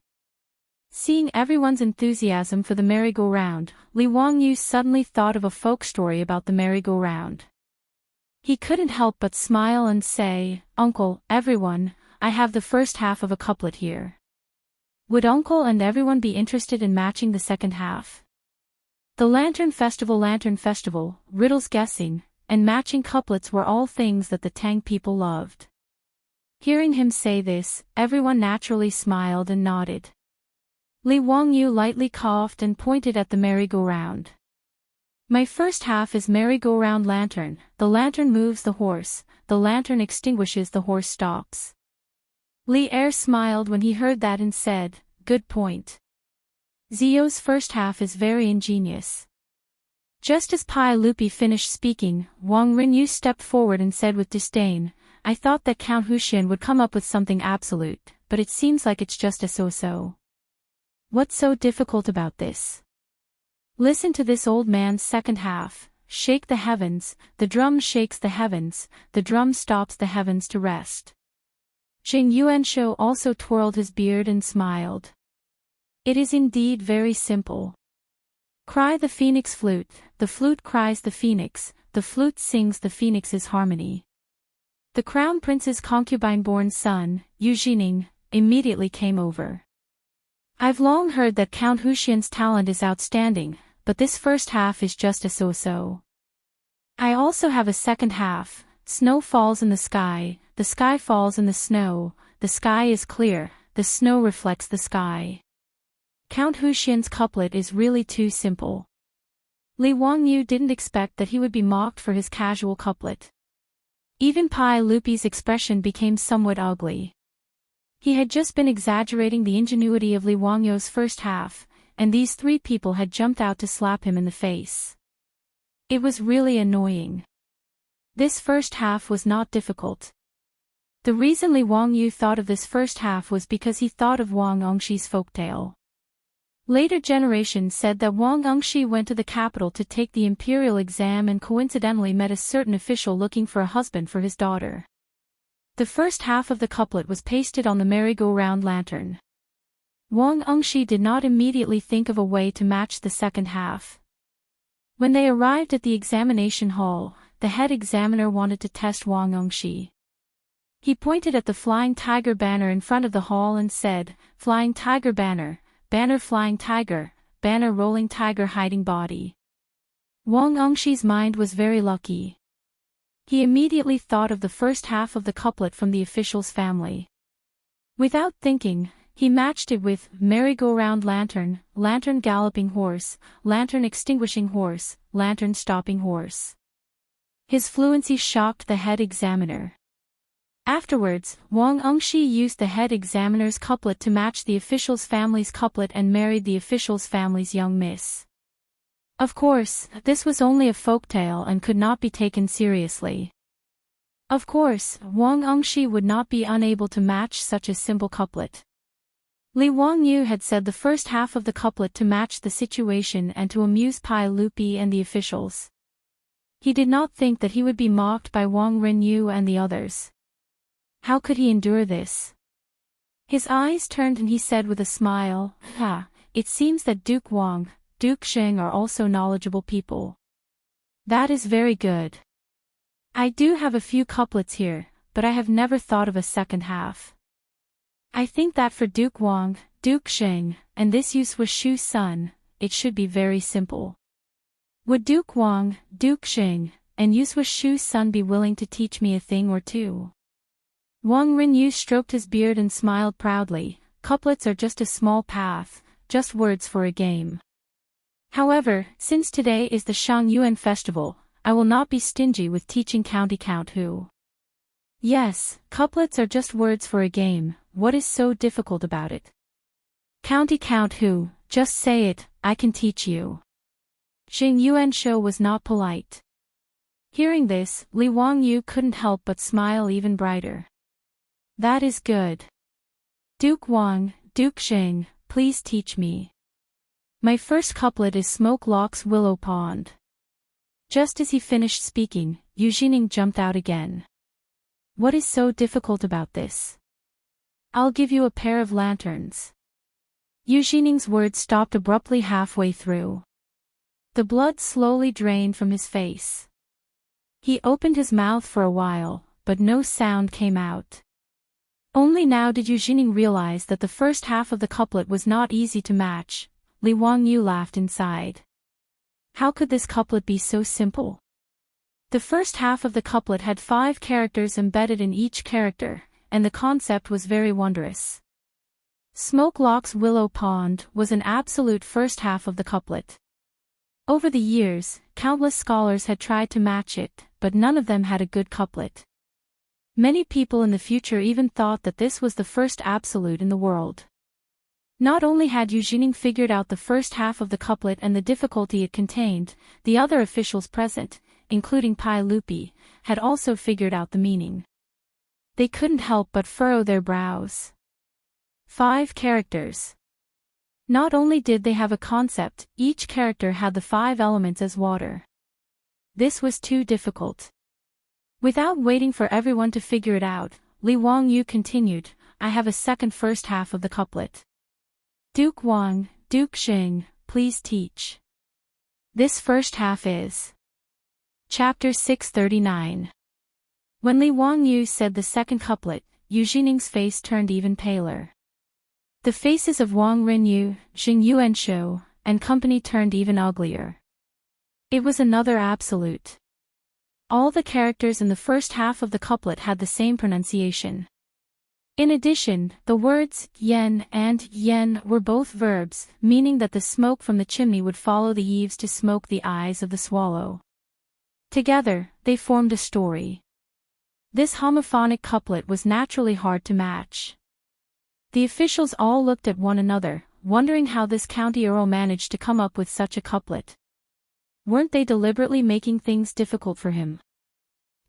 Seeing everyone's enthusiasm for the merry-go-round, Li Wangyu suddenly thought of a folk story about the merry-go-round. He couldn't help but smile and say, "Uncle, everyone, I have the first half of a couplet here. Would Uncle and everyone be interested in matching the second half?" The Lantern Festival, riddles guessing, and matching couplets were all things that the Tang people loved. Hearing him say this, everyone naturally smiled and nodded. Li Wangyu lightly coughed and pointed at the merry-go-round. My first half is merry-go-round lantern, the lantern moves the horse, the lantern extinguishes the horse stops. Li Er smiled when he heard that and said, "Good point. Zio's first half is very ingenious." Just as Pai Lupi finished speaking, Wang Rinyu stepped forward and said with disdain, I thought that Count Huxian would come up with something absolute, but it seems like it's just a so-so. What's so difficult about this? Listen to this old man's second half. Shake the heavens, the drum shakes the heavens, the drum stops the heavens to rest. Jing Yuanshou also twirled his beard and smiled. It is indeed very simple. Cry the phoenix flute, the flute cries the flute sings the phoenix's harmony. The crown prince's concubine-born son, Yu Jining, immediately came over. I've long heard that Count Huxian's talent is outstanding, but this first half is just a so-so. I also have a second half. Snow falls in the sky falls in the sky is clear, the snow reflects the sky. Count Huxian's couplet is really too simple. Li Wangyu didn't expect that he would be mocked for his casual couplet. Even Pai Lupi's expression became somewhat ugly. He had just been exaggerating the ingenuity of Li Wangyu's first half, and these three people had jumped out to slap him in the face. It was really annoying. This first half was not difficult. The reason Li Wangyu thought of this first half was because he thought of Wang Ongxi's folktale. Later generations said that Wang Ongxi went to the capital to take the imperial exam and coincidentally met a certain official looking for a husband for his daughter. The first half of the couplet was pasted on the merry-go-round lantern. Wang Ongxi did not immediately think of a way to match the second half. When they arrived at the examination hall, the head examiner wanted to test Wang Ongxi. He pointed at the flying tiger banner in front of the hall and said, "Flying tiger banner, banner flying tiger, banner rolling tiger hiding body." Wang Ongxi's mind was very lucky. He immediately thought of the first half of the couplet from the official's family. Without thinking, he matched it with merry-go-round lantern, lantern galloping horse, lantern extinguishing horse, lantern stopping horse. His fluency shocked the head examiner. Afterwards, Wang Ongxi used the head examiner's couplet to match the official's family's couplet and married the official's family's young miss. Of course, this was only a folktale and could not be taken seriously. Of course, Wang Ongxi would not be unable to match such a simple couplet. Li Wangyu had said the first half of the couplet to match the situation and to amuse Pai Lupi and the officials. He did not think that he would be mocked by Wang Renyu and the others. How could he endure this? His eyes turned and he said with a smile, it seems that Duke Wang, Duke Sheng are also knowledgeable people. That is very good. I do have a few couplets here, but I have never thought of a second half. I think that for Duke Wang, Duke Sheng, and this Yuswa Shu's son, it should be very simple. Would Duke Wang, Duke Sheng, and Yuswa Shu's son be willing to teach me a thing or two? Wang Renyu stroked his beard and smiled proudly. Couplets are just a small path, just words for a game. However, since today is the Chang'an festival, I will not be stingy with teaching Count Hu. Yes, couplets are just words for a game. What is so difficult about it? Count Hu, just say it, I can teach you. Jing Yuanshou was not polite. Hearing this, Li Wangyu couldn't help but smile even brighter. That is good. Duke Wang, Duke Sheng, please teach me. My first couplet is Smoke Lock's Willow Pond. Just as he finished speaking, Yu Jining jumped out again. What is so difficult about this? I'll give you a pair of lanterns. Yu Jining's words stopped abruptly halfway through. The blood slowly drained from his face. He opened his mouth for a while, but no sound came out. Only now did Yu Jining realize that the first half of the couplet was not easy to match. Li Wangyu laughed inside. How could this couplet be so simple? The first half of the couplet had 5 characters embedded in each character, and the concept was very wondrous. Smoke Lock's Willow Pond was an absolute first half of the couplet. Over the years, countless scholars had tried to match it, but none of them had a good couplet. Many people in the future even thought that this was the first absolute in the world. Not only had Yu Jining figured out the first half of the couplet and the difficulty it contained, the other officials present, including Pai Lupi, had also figured out the meaning. they couldn't help but furrow their brows. 5 characters. Not only did they have a concept, each character had the 5 elements as water. This was too difficult. Without waiting for everyone to figure it out, Li Wangyu continued, I have a second first half of the couplet. Duke Wang, Duke Xing, please teach. This first half is. Chapter 639. When Li Wangyu said the second couplet, Yu Jining's face turned even paler. The faces of Wang Rinyu, Xing Yuanshou, and company turned even uglier. It was another absolute. All the characters in the first half of the couplet had the same pronunciation. In addition, the words yen and yen were both verbs, meaning that the smoke from the chimney would follow the eaves to smoke the eyes of the swallow. Together, they formed a story. This homophonic couplet was naturally hard to match. The officials all looked at one another, wondering how this county earl managed to come up with such a couplet. Weren't they deliberately making things difficult for him?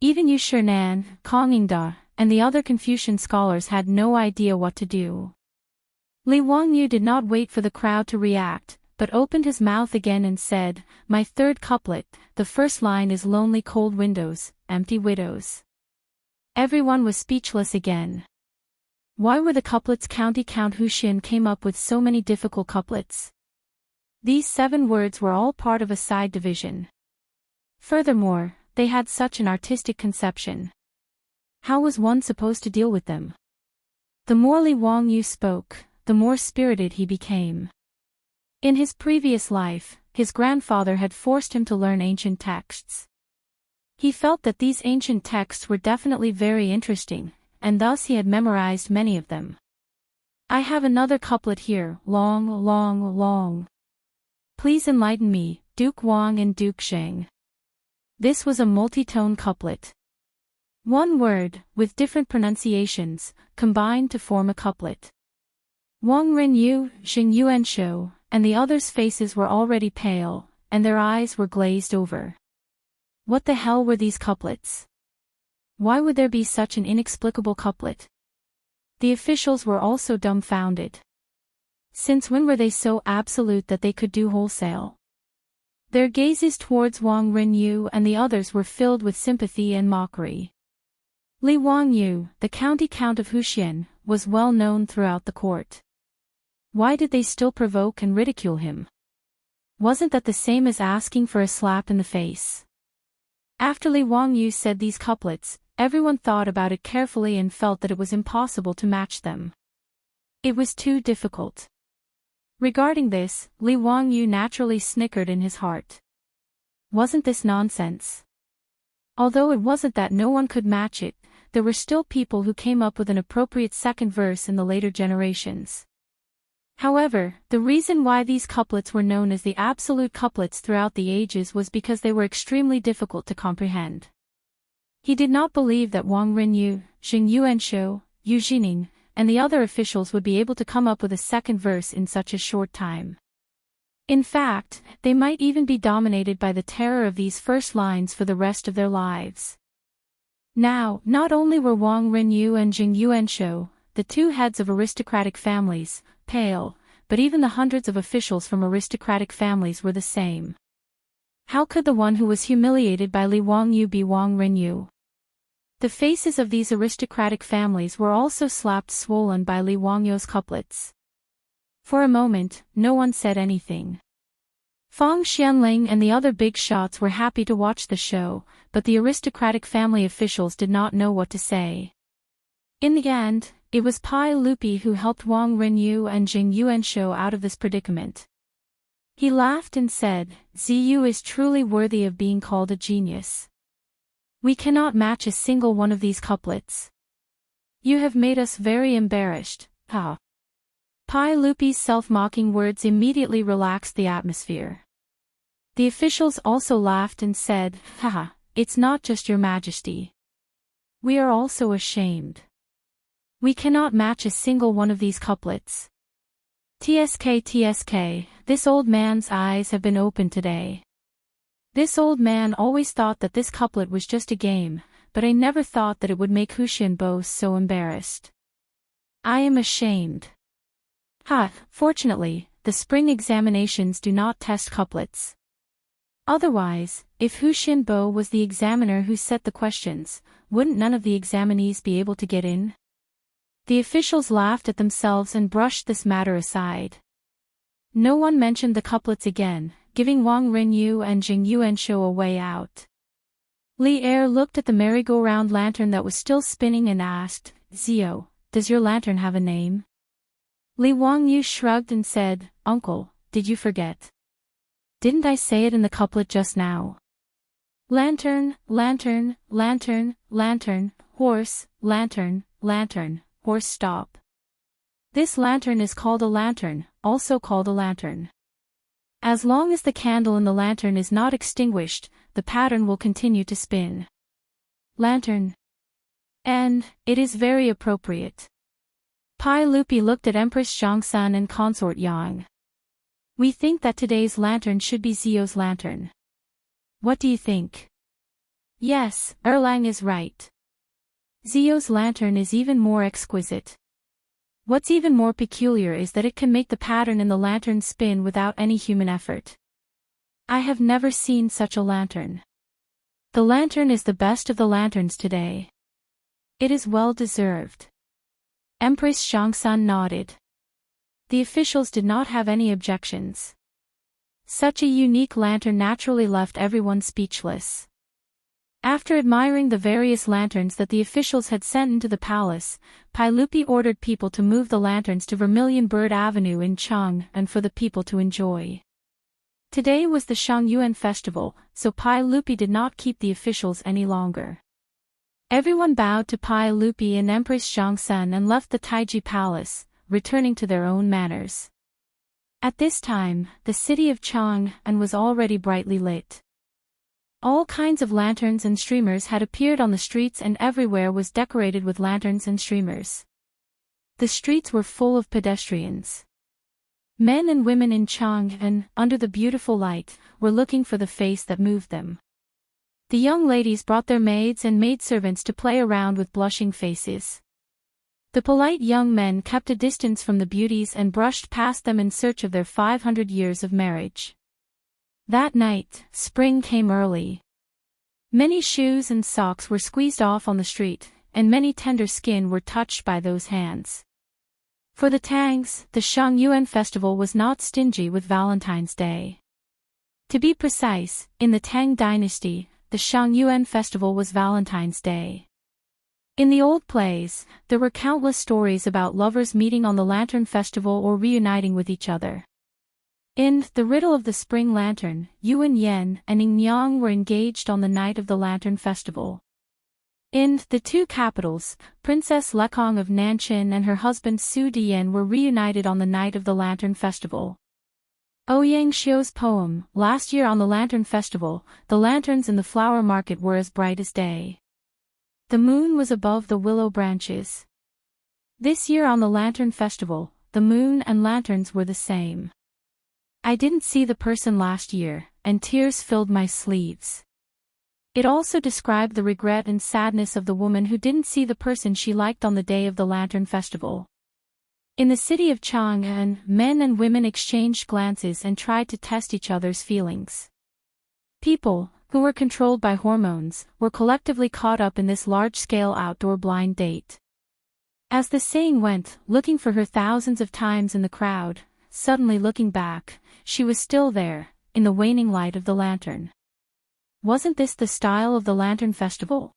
Even Yu Shinan, Kong Yingda, and the other Confucian scholars had no idea what to do. Li Wangyu did not wait for the crowd to react, but opened his mouth again and said, My third couplet, the first line is lonely cold windows, empty widows. Everyone was speechless again. Why were the couplets County Count Huxian came up with so many difficult couplets? These 7 words were all part of a side division. Furthermore, they had such an artistic conception. How was one supposed to deal with them? The more Li Wangyu spoke, the more spirited he became. In his previous life, his grandfather had forced him to learn ancient texts. He felt that these ancient texts were definitely very interesting, and thus he had memorized many of them. I have another couplet here, long, long, long. Please enlighten me, Duke Wang and Duke Xing. This was a multi-tone couplet. One word, with different pronunciations, combined to form a couplet. Wang Rinyu, Xing Yuanshou, and the others' faces were already pale, and their eyes were glazed over. What the hell were these couplets? Why would there be such an inexplicable couplet? The officials were also dumbfounded. Since when were they so absolute that they could do wholesale? Their gazes towards Wang Rinyu and the others were filled with sympathy and mockery. Li Wangyu, the county count of Huxian, was well known throughout the court. Why did they still provoke and ridicule him? Wasn't that the same as asking for a slap in the face? After Li Wangyu said these couplets, everyone thought about it carefully and felt that it was impossible to match them. It was too difficult. Regarding this, Li Wangyu naturally snickered in his heart. Wasn't this nonsense? Although it wasn't that no one could match it, there were still people who came up with an appropriate second verse in the later generations. However, the reason why these couplets were known as the absolute couplets throughout the ages was because they were extremely difficult to comprehend. He did not believe that Wang Rinyu, Xing Yuanshou, Yu Jining, and the other officials would be able to come up with a second verse in such a short time. In fact, they might even be dominated by the terror of these first lines for the rest of their lives. Now, not only were Wang Rinyu and Xing Yuanshou, the 2 heads of aristocratic families, pale, but even the hundreds of officials from aristocratic families were the same. How could the one who was humiliated by Li Wangyu be Wang Rinyu? The faces of these aristocratic families were also slapped swollen by Li Wangyu's couplets. For a moment, no one said anything. Fang Xianling and the other big shots were happy to watch the show, but the aristocratic family officials did not know what to say. In the end, it was Pai Lupi who helped Wang Rinyu and Xing Yuanshou out of this predicament. He laughed and said, Ziyu is truly worthy of being called a genius. We cannot match a single one of these couplets. You have made us very embarrassed, ha. Pai Lupi's self-mocking words immediately relaxed the atmosphere. The officials also laughed and said, haha, it's not just your majesty. We are also ashamed. We cannot match a single one of these couplets. TSK, this old man's eyes have been opened today. This old man always thought that this couplet was just a game, but I never thought that it would make Hu Xianbo so embarrassed. I am ashamed. Fortunately, the spring examinations do not test couplets. Otherwise, if Hu Xianbo was the examiner who set the questions, wouldn't none of the examinees be able to get in? The officials laughed at themselves and brushed this matter aside. No one mentioned the couplets again, giving Wang Renyu and Jing Yuanshou a way out. Li Er looked at the merry-go-round lantern that was still spinning and asked, "Zio, does your lantern have a name?" Li Wangyu shrugged and said, "Uncle, did you forget? Didn't I say it in the couplet just now? Lantern, lantern, lantern, lantern, horse, lantern, lantern, horse stop. This lantern is called a lantern, also called a lantern. As long as the candle in the lantern is not extinguished, the pattern will continue to spin. Lantern. And, it is very appropriate." Pai Lupi looked at Empress Zhongsun and Consort Yang. "We think that today's lantern should be Zio's lantern. What do you think?" "Yes, Erlang is right. Zio's lantern is even more exquisite. What's even more peculiar is that it can make the pattern in the lantern spin without any human effort. I have never seen such a lantern. The lantern is the best of the lanterns today. It is well deserved." Empress Zhongsun nodded. The officials did not have any objections. Such a unique lantern naturally left everyone speechless. After admiring the various lanterns that the officials had sent into the palace, Pai Lupi ordered people to move the lanterns to Vermilion Bird Avenue in Chang'an for the people to enjoy. Today was the Shangyuan festival, so Pai Lupi did not keep the officials any longer. Everyone bowed to Pai Lupi and Empress Zhongsun and left the Taiji Palace, returning to their own manners. At this time, the city of Chang'an was already brightly lit. All kinds of lanterns and streamers had appeared on the streets, and everywhere was decorated with lanterns and streamers. The streets were full of pedestrians. Men and women in Chang'an, under the beautiful light, were looking for the face that moved them. The young ladies brought their maids and maidservants to play around with blushing faces. The polite young men kept a distance from the beauties and brushed past them in search of their 500 years of marriage. That night, spring came early. Many shoes and socks were squeezed off on the street, and many tender skin were touched by those hands. For the Tangs, the Shangyuan festival was not stingy with Valentine's Day. To be precise, in the Tang dynasty, the Shangyuan festival was Valentine's Day. In the old plays, there were countless stories about lovers meeting on the Lantern Festival or reuniting with each other. In The Riddle of the Spring Lantern, Yuan Yen and Ning Yang were engaged on the night of the Lantern Festival. In The Two Capitals, Princess Lekong of Nanshan and her husband Su Dian were reunited on the night of the Lantern Festival. Ouyang Xiu's poem, Last Year on the Lantern Festival, the lanterns in the flower market were as bright as day. The moon was above the willow branches. This year on the Lantern Festival, the moon and lanterns were the same. I didn't see the person last year, and tears filled my sleeves. It also described the regret and sadness of the woman who didn't see the person she liked on the day of the Lantern Festival. In the city of Chang'an, men and women exchanged glances and tried to test each other's feelings. People, who were controlled by hormones, were collectively caught up in this large-scale outdoor blind date. As the saying went, looking for her thousands of times in the crowd, suddenly looking back, she was still there, in the waning light of the lantern. Wasn't this the style of the Lantern Festival?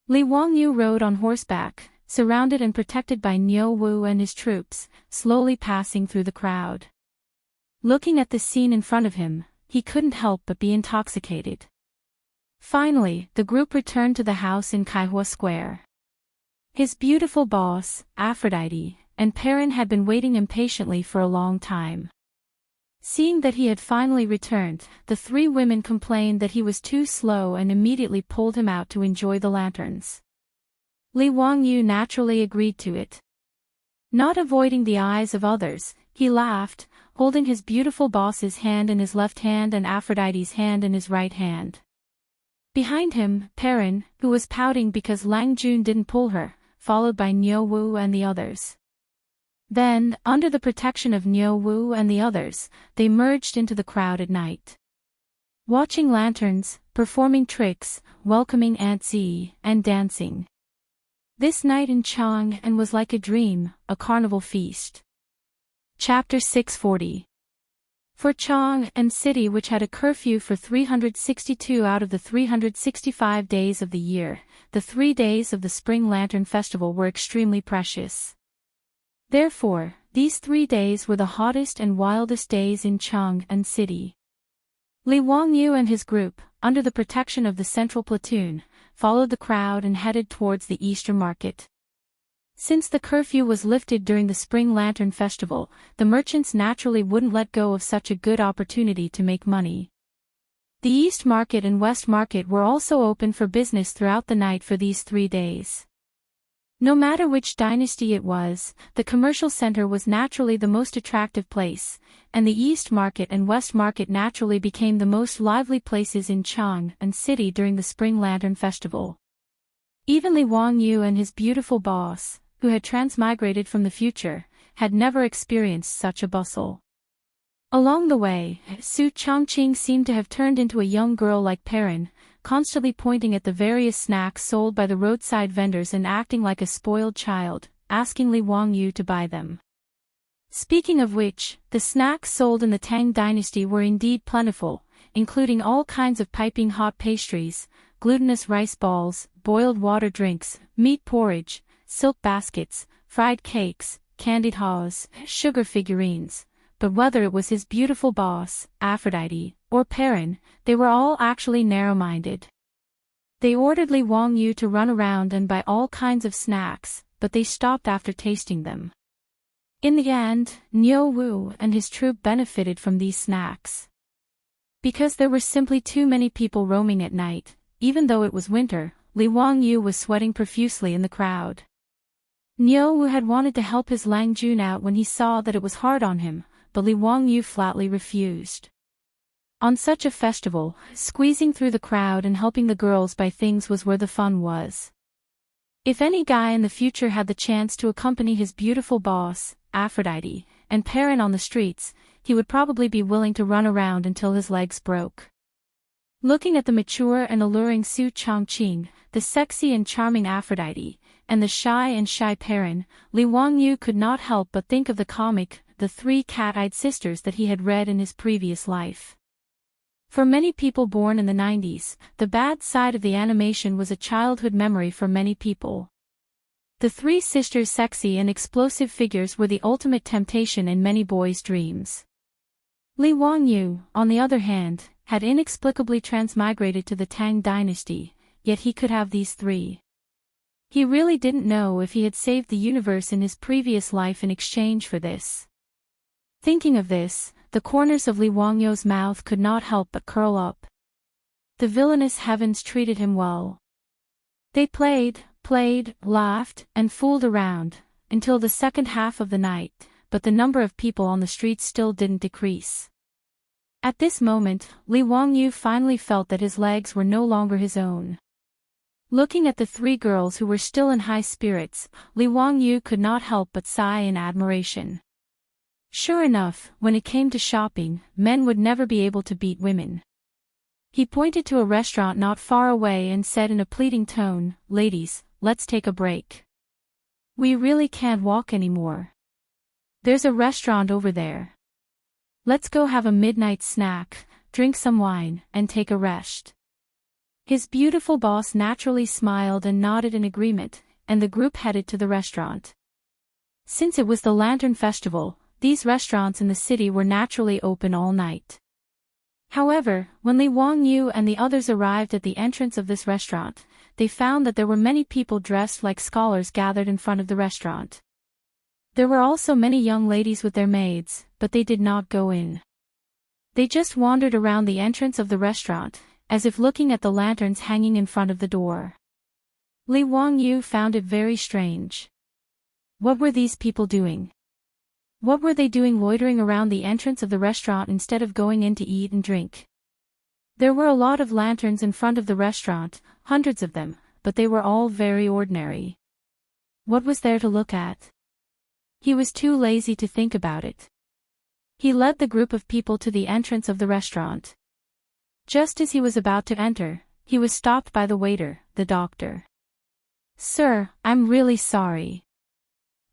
Li Wangyu rode on horseback, surrounded and protected by Niu Wu and his troops, slowly passing through the crowd. Looking at the scene in front of him, he couldn't help but be intoxicated. Finally, the group returned to the house in Kaihua Square. His beautiful boss, Aphrodite, and Perrin had been waiting impatiently for a long time. Seeing that he had finally returned, the three women complained that he was too slow and immediately pulled him out to enjoy the lanterns. Li Wangyu naturally agreed to it. Not avoiding the eyes of others, he laughed, holding his beautiful boss's hand in his left hand and Aphrodite's hand in his right hand. Behind him, Perrin, who was pouting because Lang Jun didn't pull her, followed by Niu Wu and the others. Then, under the protection of Niu Wu and the others, they merged into the crowd at night. Watching lanterns, performing tricks, welcoming Aunt Z, and dancing. This night in Chang'an was like a dream, a carnival feast. Chapter 640. For Chang'an City, which had a curfew for 362 out of the 365 days of the year, the 3 days of the Spring Lantern Festival were extremely precious. Therefore, these 3 days were the hottest and wildest days in Chang'an City. Li Wangyu and his group, under the protection of the central platoon, followed the crowd and headed towards the Easter market. Since the curfew was lifted during the Spring Lantern Festival, the merchants naturally wouldn't let go of such a good opportunity to make money. The East Market and West Market were also open for business throughout the night for these 3 days. No matter which dynasty it was, the commercial center was naturally the most attractive place, and the East Market and West Market naturally became the most lively places in Chang'an City during the Spring Lantern Festival. Even Li Wangyu and his beautiful boss, who had transmigrated from the future, had never experienced such a bustle. Along the way, Su Changqing seemed to have turned into a young girl like Perrin, constantly pointing at the various snacks sold by the roadside vendors and acting like a spoiled child, asking Li Wangyu to buy them. Speaking of which, the snacks sold in the Tang dynasty were indeed plentiful, including all kinds of piping hot pastries, glutinous rice balls, boiled water drinks, meat porridge, silk baskets, fried cakes, candied haws, sugar figurines. But whether it was his beautiful boss, Aphrodite, or Perrin, they were all actually narrow-minded. They ordered Li Wangyu to run around and buy all kinds of snacks, but they stopped after tasting them. In the end, Niu Wu and his troop benefited from these snacks. Because there were simply too many people roaming at night, even though it was winter, Li Wangyu was sweating profusely in the crowd. Niu Wu had wanted to help his Lang Jun out when he saw that it was hard on him, but Li Wangyu flatly refused. On such a festival, squeezing through the crowd and helping the girls buy things was where the fun was. If any guy in the future had the chance to accompany his beautiful boss, Aphrodite, and Perrin on the streets, he would probably be willing to run around until his legs broke. Looking at the mature and alluring Su Changqing, the sexy and charming Aphrodite, and the shy and shy Perrin, Li Wangyu could not help but think of the comic, The 3 Cat-Eyed Sisters that he had read in his previous life. For many people born in the 90s, the bad side of the animation was a childhood memory for many people. The 3 sisters' sexy and explosive figures were the ultimate temptation in many boys' dreams. Li Wangyu, on the other hand, had inexplicably transmigrated to the Tang dynasty, yet he could have these 3. He really didn't know if he had saved the universe in his previous life in exchange for this. Thinking of this, the corners of Li Wangyu's mouth could not help but curl up. The villainous heavens treated him well. They played, laughed, and fooled around, until the second half of the night, but the number of people on the streets still didn't decrease. At this moment, Li Wangyu finally felt that his legs were no longer his own. Looking at the 3 girls who were still in high spirits, Li Wangyu could not help but sigh in admiration. Sure enough, when it came to shopping, men would never be able to beat women. He pointed to a restaurant not far away and said in a pleading tone, "Ladies, let's take a break. We really can't walk anymore. There's a restaurant over there. Let's go have a midnight snack, drink some wine, and take a rest." His beautiful boss naturally smiled and nodded in agreement, and the group headed to the restaurant. Since it was the Lantern Festival, these restaurants in the city were naturally open all night. However, when Li Wangyu and the others arrived at the entrance of this restaurant, they found that there were many people dressed like scholars gathered in front of the restaurant. There were also many young ladies with their maids, but they did not go in. They just wandered around the entrance of the restaurant, as if looking at the lanterns hanging in front of the door. Li Wangyu found it very strange. What were these people doing? What were they doing loitering around the entrance of the restaurant instead of going in to eat and drink? There were a lot of lanterns in front of the restaurant, hundreds of them, but they were all very ordinary. What was there to look at? He was too lazy to think about it. He led the group of people to the entrance of the restaurant. Just as he was about to enter, he was stopped by the waiter, the doctor. "Sir, I'm really sorry.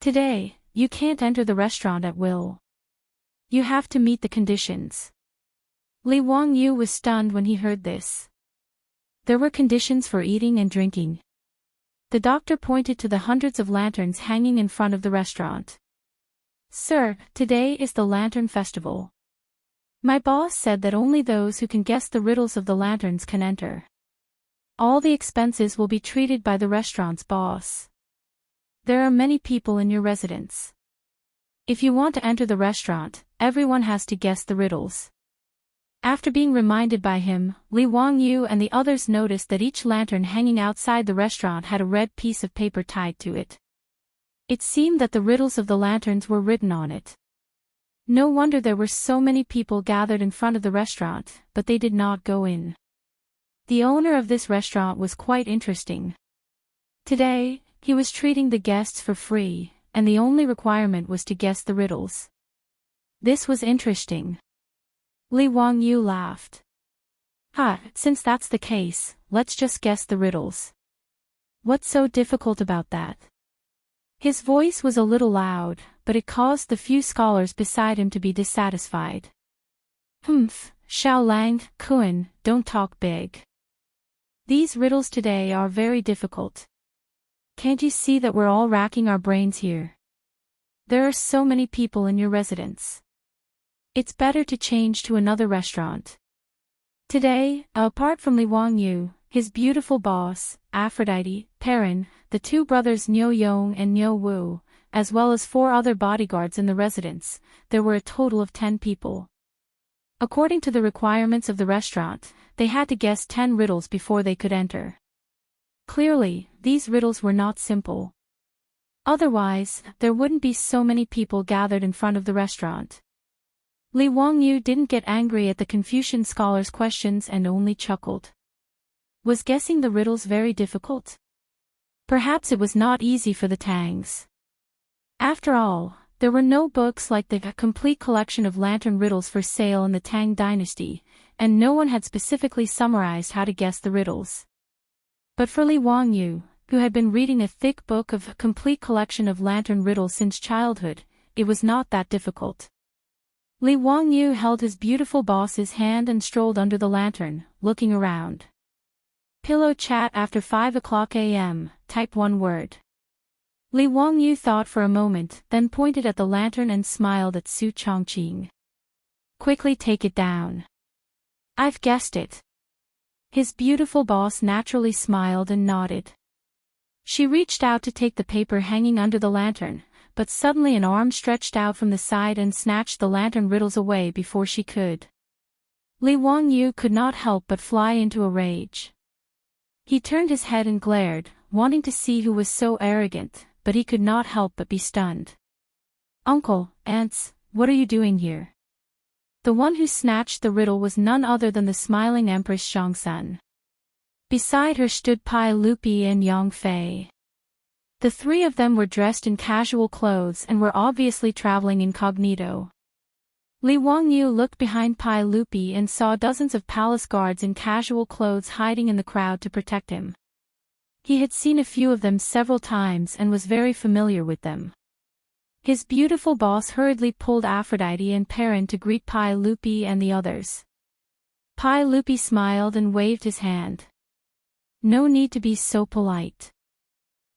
Today, you can't enter the restaurant at will. You have to meet the conditions." Li Wangyu was stunned when he heard this. There were conditions for eating and drinking. The doctor pointed to the hundreds of lanterns hanging in front of the restaurant. "Sir, today is the Lantern Festival. My boss said that only those who can guess the riddles of the lanterns can enter. All the expenses will be treated by the restaurant's boss. There are many people in your residence. If you want to enter the restaurant, everyone has to guess the riddles." After being reminded by him, Li Wangyu and the others noticed that each lantern hanging outside the restaurant had a red piece of paper tied to it. It seemed that the riddles of the lanterns were written on it. No wonder there were so many people gathered in front of the restaurant, but they did not go in. The owner of this restaurant was quite interesting. Today, he was treating the guests for free, and the only requirement was to guess the riddles. This was interesting. Li Wangyu laughed. Since that's the case, let's just guess the riddles. What's so difficult about that?" His voice was a little loud, but it caused the few scholars beside him to be dissatisfied. Xiao Lang, Kun, don't talk big. These riddles today are very difficult. Can't you see that we're all racking our brains here? There are so many people in your residence. It's better to change to another restaurant. Today, apart from Li Wangyu, his beautiful boss, Aphrodite, Perrin, the two brothers Niu Yong and Niu Wu, as well as 4 other bodyguards in the residence, there were a total of 10 people. According to the requirements of the restaurant, they had to guess 10 riddles before they could enter. Clearly, these riddles were not simple. Otherwise, there wouldn't be so many people gathered in front of the restaurant. Li Wangyu didn't get angry at the Confucian scholars' questions and only chuckled. Was guessing the riddles very difficult? Perhaps it was not easy for the Tangs. After all, there were no books like the complete collection of lantern riddles for sale in the Tang dynasty, and no one had specifically summarized how to guess the riddles. But for Li Wangyu, who had been reading a thick book of a complete collection of lantern riddles since childhood, it was not that difficult. Li Wangyu held his beautiful boss's hand and strolled under the lantern, looking around. Pillow chat after 5 o'clock a.m., type 1 word. Li Wangyu thought for a moment, then pointed at the lantern and smiled at Su Chongqing. "Quickly take it down. I've guessed it." His beautiful boss naturally smiled and nodded. She reached out to take the paper hanging under the lantern, but suddenly an arm stretched out from the side and snatched the lantern riddles away before she could. Li Wangyu could not help but fly into a rage. He turned his head and glared, wanting to see who was so arrogant, but he could not help but be stunned. "Uncle, aunts, what are you doing here?" The one who snatched the riddle was none other than the smiling Empress Chang'an. Beside her stood Pai Lupi and Yang Fei. The 3 of them were dressed in casual clothes and were obviously traveling incognito. Li Wangyu looked behind Pai Lupi and saw dozens of palace guards in casual clothes hiding in the crowd to protect him. He had seen a few of them several times and was very familiar with them. His beautiful boss hurriedly pulled Aphrodite and Perrin to greet Pai Lupi and the others. Pai Lupi smiled and waved his hand. "No need to be so polite.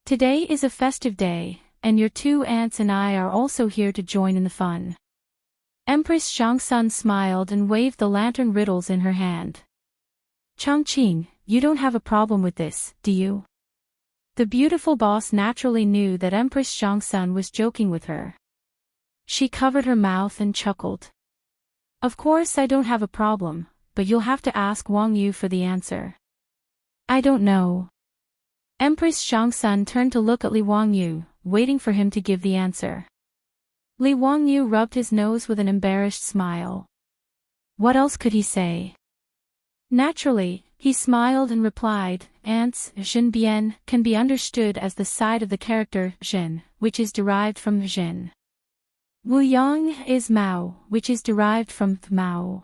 Today is a festive day, and your 2 aunts and I are also here to join in the fun." Empress Chang'an smiled and waved the lantern riddles in her hand. "Chongqing, you don't have a problem with this, do you?" The beautiful boss naturally knew that Empress Chang'an was joking with her. She covered her mouth and chuckled. "Of course I don't have a problem, but you'll have to ask Wang Yu for the answer." "I don't know." Empress Chang'an turned to look at Li Wangyu, waiting for him to give the answer. Li Wangyu rubbed his nose with an embarrassed smile. What else could he say? Naturally, he smiled and replied, ants, Zhen Bian, can be understood as the side of the character Zhen, which is derived from Zhen. Wu Yang is Mao, which is derived from Mao.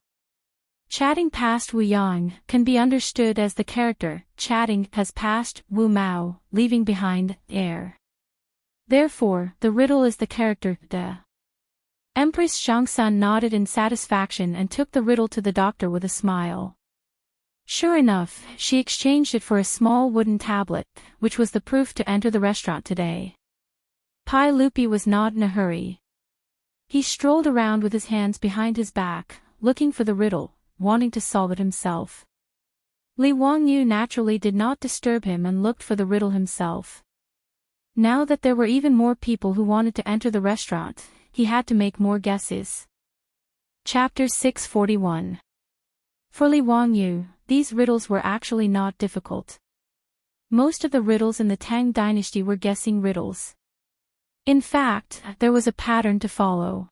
Chatting past Wu Yang can be understood as the character chatting has passed Wu Mao, leaving behind air. Therefore, the riddle is the character de. Empress Chang'an nodded in satisfaction and took the riddle to the doctor with a smile. Sure enough, she exchanged it for a small wooden tablet, which was the proof to enter the restaurant today. Pai Lupi was not in a hurry. He strolled around with his hands behind his back, looking for the riddle, wanting to solve it himself. Li Wangyu naturally did not disturb him and looked for the riddle himself. Now that there were even more people who wanted to enter the restaurant, he had to make more guesses. Chapter 641. For Li Wangyu, these riddles were actually not difficult. Most of the riddles in the Tang dynasty were guessing riddles. In fact, there was a pattern to follow.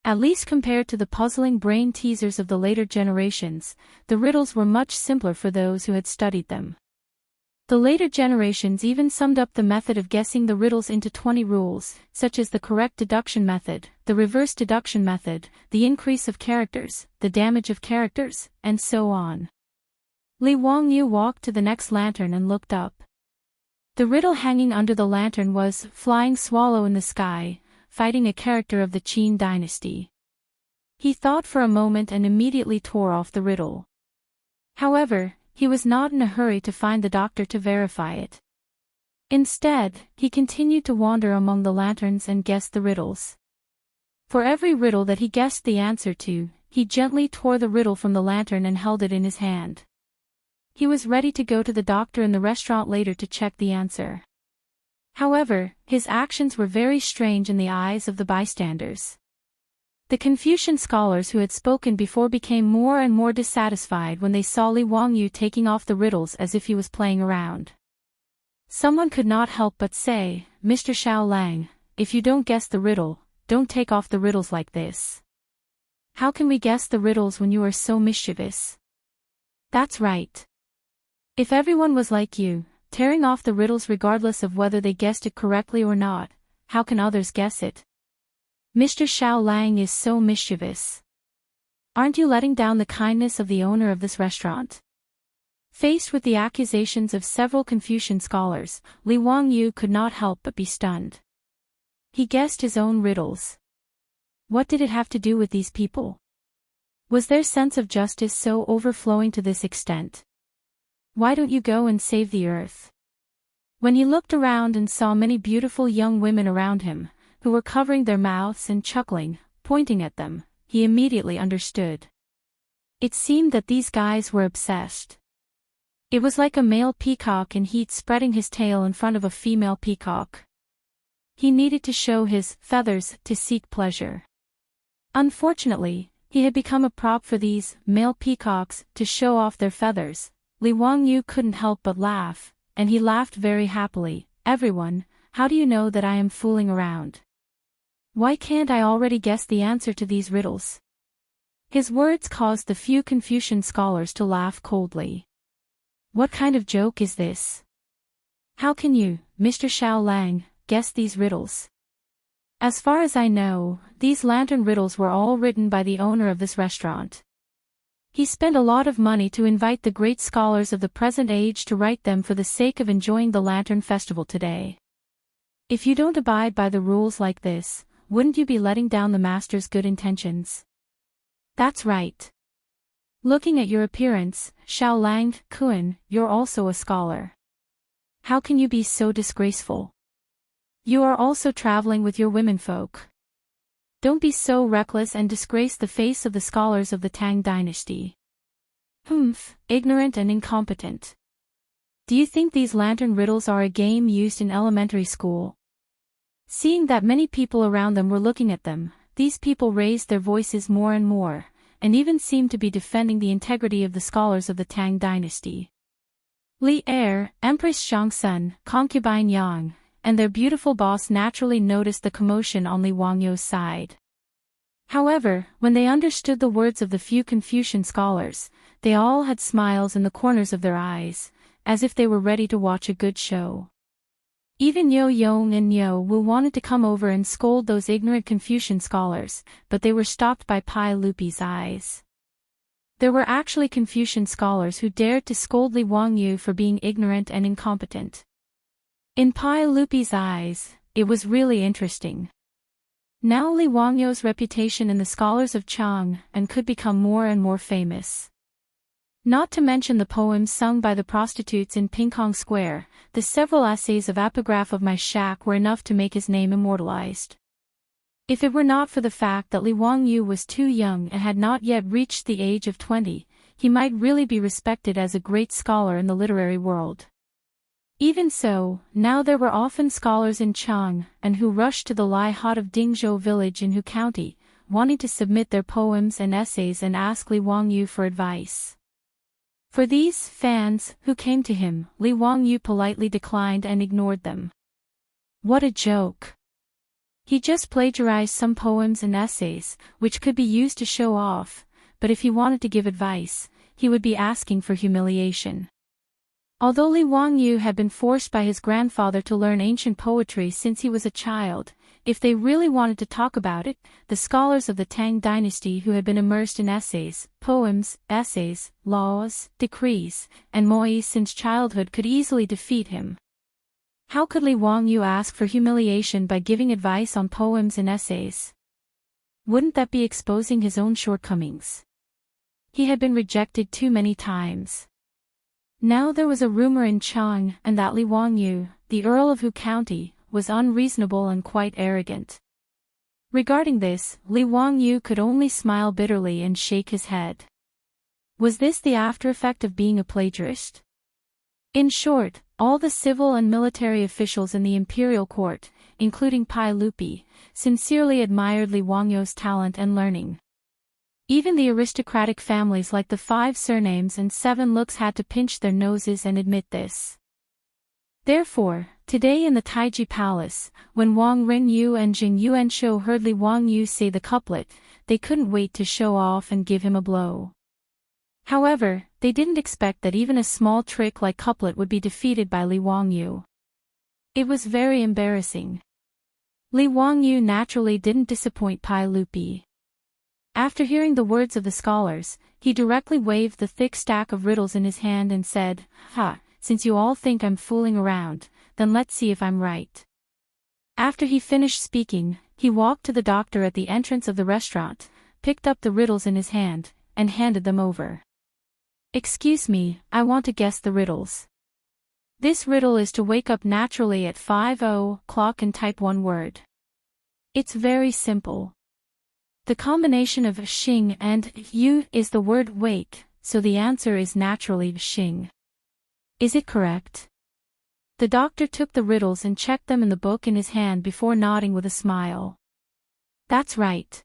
At least compared to the puzzling brain teasers of the later generations, the riddles were much simpler for those who had studied them. The later generations even summed up the method of guessing the riddles into 20 rules, such as the correct deduction method, the reverse deduction method, the increase of characters, the damage of characters, and so on. Li Wangyu walked to the next lantern and looked up. The riddle hanging under the lantern was Flying Swallow in the Sky, fighting a character of the Qin dynasty. He thought for a moment and immediately tore off the riddle. However, he was not in a hurry to find the doctor to verify it. Instead, he continued to wander among the lanterns and guess the riddles. For every riddle that he guessed the answer to, he gently tore the riddle from the lantern and held it in his hand. He was ready to go to the doctor in the restaurant later to check the answer. However, his actions were very strange in the eyes of the bystanders. The Confucian scholars who had spoken before became more and more dissatisfied when they saw Li Wangyu taking off the riddles as if he was playing around. Someone could not help but say, "Mr. Xiao Lang, if you don't guess the riddle, don't take off the riddles like this. How can we guess the riddles when you are so mischievous?" That's right. If everyone was like you, tearing off the riddles regardless of whether they guessed it correctly or not, how can others guess it? Mr. Xiao Lang is so mischievous. Aren't you letting down the kindness of the owner of this restaurant? Faced with the accusations of several Confucian scholars, Li Wangyu could not help but be stunned. He guessed his own riddles. What did it have to do with these people? Was their sense of justice so overflowing to this extent? Why don't you go and save the earth? When he looked around and saw many beautiful young women around him, who were covering their mouths and chuckling, pointing at them, he immediately understood. It seemed that these guys were obsessed. It was like a male peacock in heat spreading his tail in front of a female peacock. He needed to show his feathers to seek pleasure. Unfortunately, he had become a prop for these male peacocks to show off their feathers. Li Wangyu couldn't help but laugh, and he laughed very happily. "Everyone, how do you know that I am fooling around? Why can't I already guess the answer to these riddles?" His words caused the few Confucian scholars to laugh coldly. What kind of joke is this? How can you, Mr. Xiao Lang, guess these riddles? As far as I know, these lantern riddles were all written by the owner of this restaurant. He spent a lot of money to invite the great scholars of the present age to write them for the sake of enjoying the Lantern Festival today. If you don't abide by the rules like this, wouldn't you be letting down the master's good intentions? That's right. Looking at your appearance, Xiao Lang, Kun, you're also a scholar. How can you be so disgraceful? You are also traveling with your womenfolk. Don't be so reckless and disgrace the face of the scholars of the Tang dynasty. Humph, ignorant and incompetent. Do you think these lantern riddles are a game used in elementary school? Seeing that many people around them were looking at them, these people raised their voices more and more, and even seemed to be defending the integrity of the scholars of the Tang dynasty. Li Er, Empress Chang'an, concubine Yang, and their beautiful boss naturally noticed the commotion on Li Wangyu's side. However, when they understood the words of the few Confucian scholars, they all had smiles in the corners of their eyes, as if they were ready to watch a good show. Even Yo Yong and Yo Wu wanted to come over and scold those ignorant Confucian scholars, but they were stopped by Pai Lupi's eyes. There were actually Confucian scholars who dared to scold Li Wangyu for being ignorant and incompetent. In Pai Lupi's eyes, it was really interesting. Now Li Wangyu's reputation in the scholars of Chang'an could become more and more famous. Not to mention the poems sung by the prostitutes in Pingkong Square, the several essays of epigraph of my shack were enough to make his name immortalized. If it were not for the fact that Li Wangyu was too young and had not yet reached the age of 20, he might really be respected as a great scholar in the literary world. Even so, now there were often scholars in Chang'an who rushed to the Lai Hot of Dingzhou village in Hu County, wanting to submit their poems and essays and ask Li Wangyu for advice. For these fans who came to him, Li Wangyu politely declined and ignored them. What a joke! He just plagiarized some poems and essays, which could be used to show off, but if he wanted to give advice, he would be asking for humiliation. Although Li Wangyu had been forced by his grandfather to learn ancient poetry since he was a child, if they really wanted to talk about it, the scholars of the Tang dynasty who had been immersed in essays, poems, essays, laws, decrees, and moais since childhood could easily defeat him. How could Li Wangyu ask for humiliation by giving advice on poems and essays? Wouldn't that be exposing his own shortcomings? He had been rejected too many times. Now there was a rumor in Chang'an that Li Wangyu, the Earl of Hu County, was unreasonable and quite arrogant. Regarding this, Li Wangyu could only smile bitterly and shake his head. Was this the after effect of being a plagiarist? In short, all the civil and military officials in the imperial court, including Pai Lupi, sincerely admired Li Wangyu's talent and learning. Even the aristocratic families like the 5 surnames and 7 looks had to pinch their noses and admit this. Therefore, today in the Taiji Palace, when Wang Ringyu and Jing Yuanshou heard Li Wangyu say the couplet, they couldn't wait to show off and give him a blow. However, they didn't expect that even a small trick like couplet would be defeated by Li Wangyu. It was very embarrassing. Li Wangyu naturally didn't disappoint Pai Lupi. After hearing the words of the scholars, he directly waved the thick stack of riddles in his hand and said, "Ha, since you all think I'm fooling around, then let's see if I'm right." After he finished speaking, he walked to the doctor at the entrance of the restaurant, picked up the riddles in his hand, and handed them over. "Excuse me, I want to guess the riddles. This riddle is to wake up naturally at 5:00 and type one word. It's very simple. The combination of xing and yu is the word wake, so the answer is naturally xing. Is it correct?" The doctor took the riddles and checked them in the book in his hand before nodding with a smile. "That's right.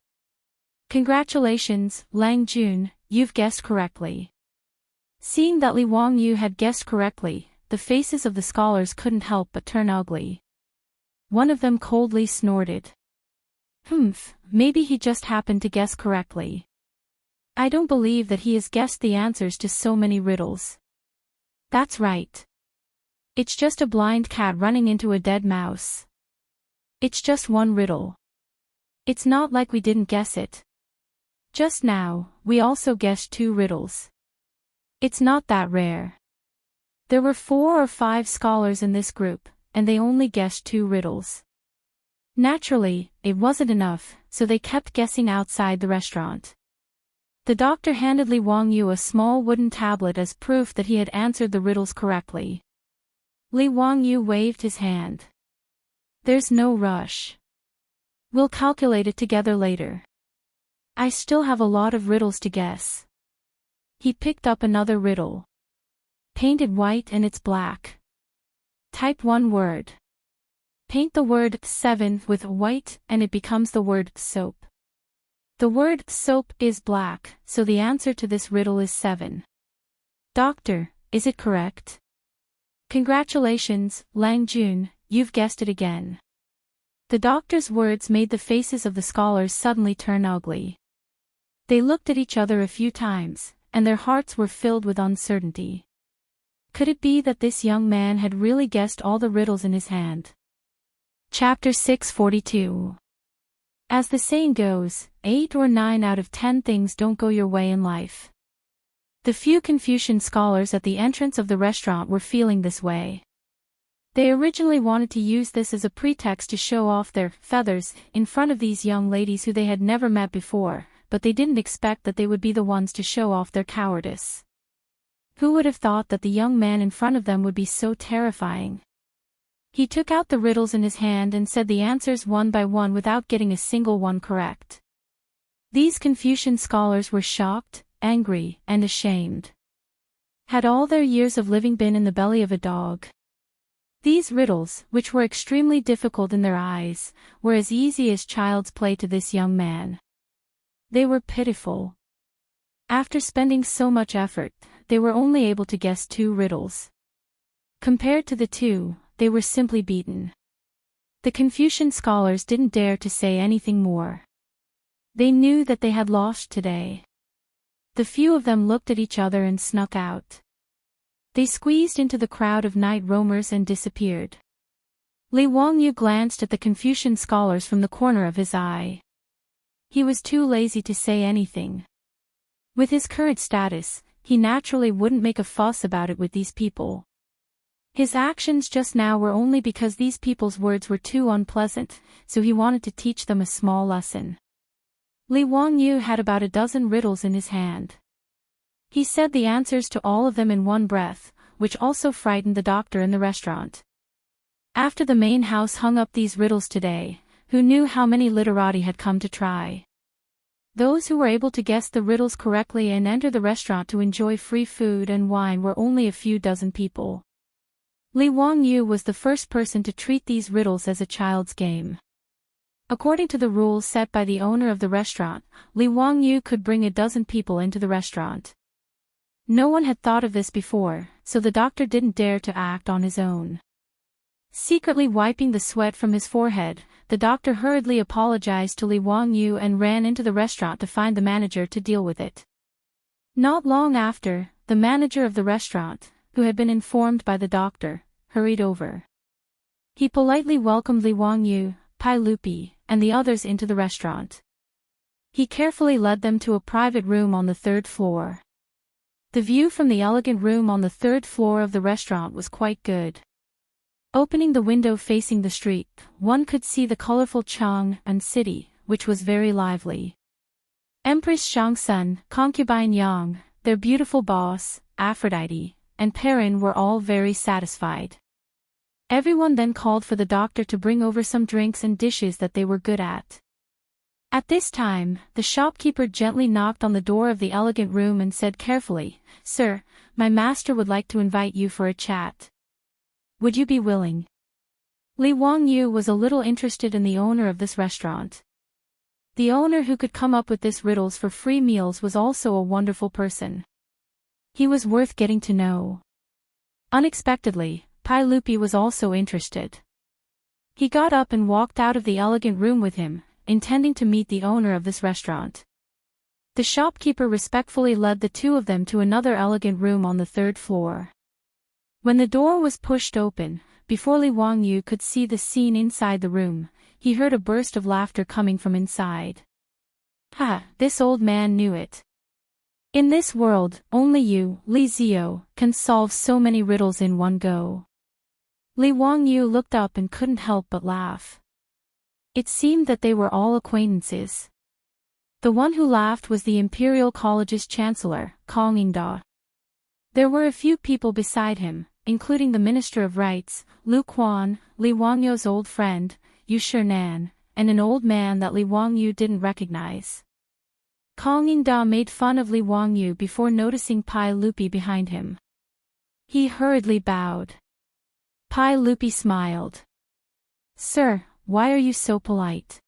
Congratulations, Lang Jun, you've guessed correctly." Seeing that Li Wangyu had guessed correctly, the faces of the scholars couldn't help but turn ugly. One of them coldly snorted. "Humph, maybe he just happened to guess correctly. I don't believe that he has guessed the answers to so many riddles." "That's right. It's just a blind cat running into a dead mouse. It's just one riddle. It's not like we didn't guess it. Just now, we also guessed 2 riddles. It's not that rare." There were 4 or 5 scholars in this group, and they only guessed 2 riddles. Naturally, it wasn't enough, so they kept guessing outside the restaurant. The doctor handed Li Wangyu a small wooden tablet as proof that he had answered the riddles correctly. Li Wangyu waved his hand. "There's no rush. We'll calculate it together later. I still have a lot of riddles to guess." He picked up another riddle. "Painted white and it's black. Type one word. Paint the word 7 with white and it becomes the word soap. The word soap is black, so the answer to this riddle is 7. Doctor, is it correct?" "Congratulations, Lang Jun, you've guessed it again." The doctor's words made the faces of the scholars suddenly turn ugly. They looked at each other a few times, and their hearts were filled with uncertainty. Could it be that this young man had really guessed all the riddles in his hand? Chapter 642. As the saying goes, 8 or 9 out of 10 things don't go your way in life. The few Confucian scholars at the entrance of the restaurant were feeling this way. They originally wanted to use this as a pretext to show off their feathers in front of these young ladies who they had never met before, but they didn't expect that they would be the ones to show off their cowardice. Who would have thought that the young man in front of them would be so terrifying? He took out the riddles in his hand and said the answers one by one without getting a single one correct. These Confucian scholars were shocked, angry, and ashamed. Had all their years of living been in the belly of a dog? These riddles, which were extremely difficult in their eyes, were as easy as child's play to this young man. They were pitiful. After spending so much effort, they were only able to guess 2 riddles. Compared to the 2, they were simply beaten. The Confucian scholars didn't dare to say anything more. They knew that they had lost today. The few of them looked at each other and snuck out. They squeezed into the crowd of night roamers and disappeared. Li Wangyu glanced at the Confucian scholars from the corner of his eye. He was too lazy to say anything. With his current status, he naturally wouldn't make a fuss about it with these people. His actions just now were only because these people's words were too unpleasant, so he wanted to teach them a small lesson. Li Wangyu had about a dozen riddles in his hand. He said the answers to all of them in one breath, which also frightened the doctor in the restaurant. After the main house hung up these riddles today, who knew how many literati had come to try? Those who were able to guess the riddles correctly and enter the restaurant to enjoy free food and wine were only a few dozen people. Li Wangyu was the first person to treat these riddles as a child's game. According to the rules set by the owner of the restaurant, Li Wangyu could bring a dozen people into the restaurant. No one had thought of this before, so the doctor didn't dare to act on his own. Secretly wiping the sweat from his forehead, the doctor hurriedly apologized to Li Wangyu and ran into the restaurant to find the manager to deal with it. Not long after, the manager of the restaurant, who had been informed by the doctor, hurried over. He politely welcomed Li Wangyu, Pai Lupi, and the others into the restaurant. He carefully led them to a private room on the 3rd floor. The view from the elegant room on the 3rd floor of the restaurant was quite good. Opening the window facing the street, one could see the colorful Chang'an city, which was very lively. Empress Shangsun, concubine Yang, their beautiful boss, Aphrodite, and Perrin were all very satisfied. Everyone then called for the doctor to bring over some drinks and dishes that they were good at. At this time, the shopkeeper gently knocked on the door of the elegant room and said carefully, "Sir, my master would like to invite you for a chat. Would you be willing?" Li Wangyu was a little interested in the owner of this restaurant. The owner who could come up with this riddles for free meals was also a wonderful person. He was worth getting to know. Unexpectedly, Pai Lupi was also interested. He got up and walked out of the elegant room with him, intending to meet the owner of this restaurant. The shopkeeper respectfully led the two of them to another elegant room on the 3rd floor. When the door was pushed open, before Li Wangyu could see the scene inside the room, he heard a burst of laughter coming from inside. Ha! This old man knew it. In this world, only you, Li Zio, can solve so many riddles in one go. Li Wangyu looked up and couldn't help but laugh. It seemed that they were all acquaintances. The one who laughed was the Imperial College's Chancellor, Chang'an. There were a few people beside him, including the Minister of Rights, Lu Quan, Li Wangyu's old friend, Yu Shinan, and an old man that Li Wangyu didn't recognize. Chang'an made fun of Li Wangyu before noticing Pai Lupi behind him. He hurriedly bowed. Pai Lupi smiled. "Sir, why are you so polite?"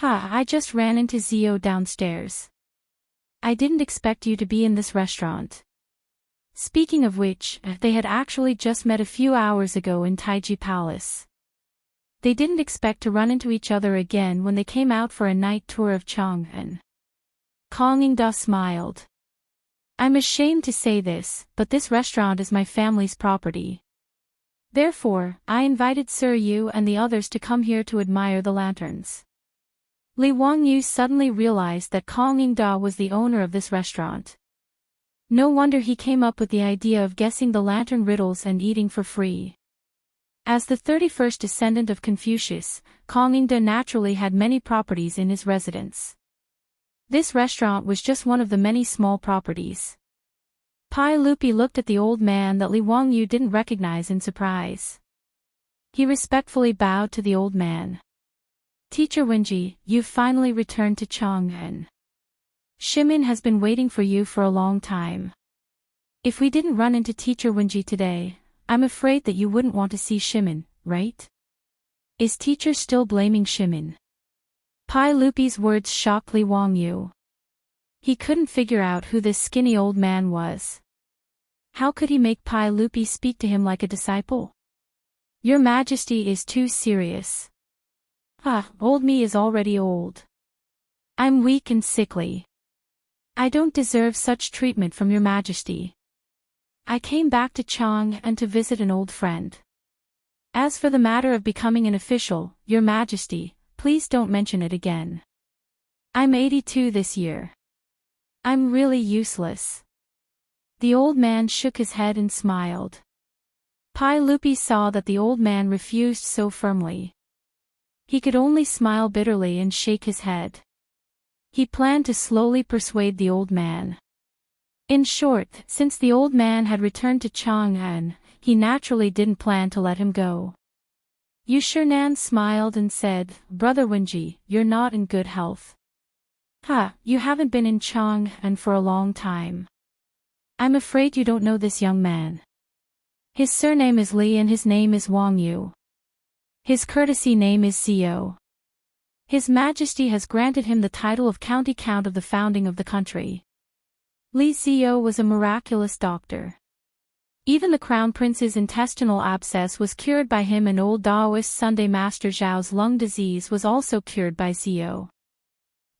I just ran into Zio downstairs. I didn't expect you to be in this restaurant." Speaking of which, they had actually just met a few hours ago in Taiji Palace. They didn't expect to run into each other again when they came out for a night tour of Chang'an. Chang'an smiled. I'm ashamed to say this, but this restaurant is my family's property. Therefore, I invited Sir Yu and the others to come here to admire the lanterns. Li Wangyu suddenly realized that Chang'an was the owner of this restaurant. No wonder he came up with the idea of guessing the lantern riddles and eating for free. As the 31st descendant of Confucius, Chang'an naturally had many properties in his residence. This restaurant was just one of the many small properties. Pai Lupi looked at the old man that Li Wangyu didn't recognize in surprise. He respectfully bowed to the old man. Teacher Wenji, you've finally returned to Chang'an. Shimin has been waiting for you for a long time. If we didn't run into Teacher Wenji today, I'm afraid that you wouldn't want to see Shimin, right? Is teacher still blaming Shimin? Pai Lupi's words shocked Li Wangyu. He couldn't figure out who this skinny old man was. How could he make Pai Lupi speak to him like a disciple? Your Majesty is too serious. Old me is already old. I'm weak and sickly. I don't deserve such treatment from your Majesty. I came back to Chang'an to visit an old friend. As for the matter of becoming an official, your Majesty, please don't mention it again. I'm 82 this year. I'm really useless. The old man shook his head and smiled. Pai Lupi saw that the old man refused so firmly. He could only smile bitterly and shake his head. He planned to slowly persuade the old man. In short, since the old man had returned to Chang'an, he naturally didn't plan to let him go. Yu Shinan smiled and said, Brother Wenji, you're not in good health. You haven't been in Chang'an for a long time. I'm afraid you don't know this young man. His surname is Li and his name is Wangyu. His courtesy name is Zio. His Majesty has granted him the title of County Count of the founding of the country. Li Zio was a miraculous doctor. Even the Crown Prince's intestinal abscess was cured by him, and old Taoist Sunday Master Zhao's lung disease was also cured by Zio.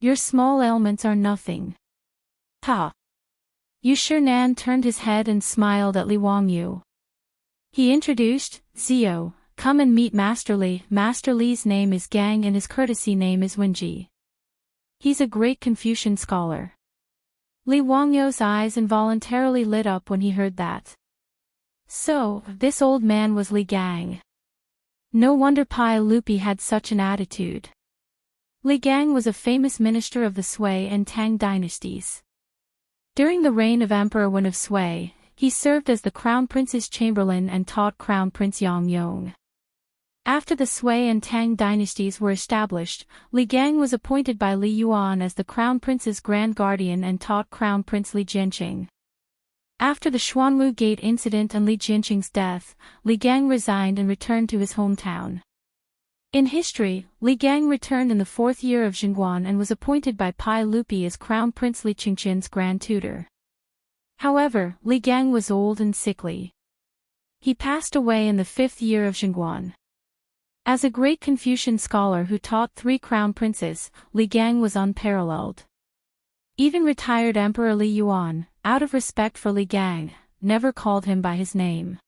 Your small ailments are nothing. Yu Shinan turned his head and smiled at Li Wangyu. He introduced, Zio, come and meet Master Li. Master Li's name is Gang and his courtesy name is Wenji. He's a great Confucian scholar. Li Wangyu's eyes involuntarily lit up when he heard that. So, this old man was Li Gang. No wonder Pai Lupi had such an attitude. Li Gang was a famous minister of the Sui and Tang dynasties. During the reign of Emperor Wen of Sui, he served as the Crown Prince's chamberlain and taught Crown Prince Yang Yong. After the Sui and Tang dynasties were established, Li Gang was appointed by Li Yuan as the Crown Prince's grand guardian and taught Crown Prince Li Jianqing. After the Xuanwu Gate incident and Li Jianqing's death, Li Gang resigned and returned to his hometown. In history, Li Gang returned in the 4th year of Chang'an and was appointed by Pai Lupi as Crown Prince Li Qingqian's grand tutor. However, Li Gang was old and sickly. He passed away in the 5th year of Chang'an. As a great Confucian scholar who taught 3 crown princes, Li Gang was unparalleled. Even retired Emperor Li Yuan, out of respect for Li Gang, never called him by his name.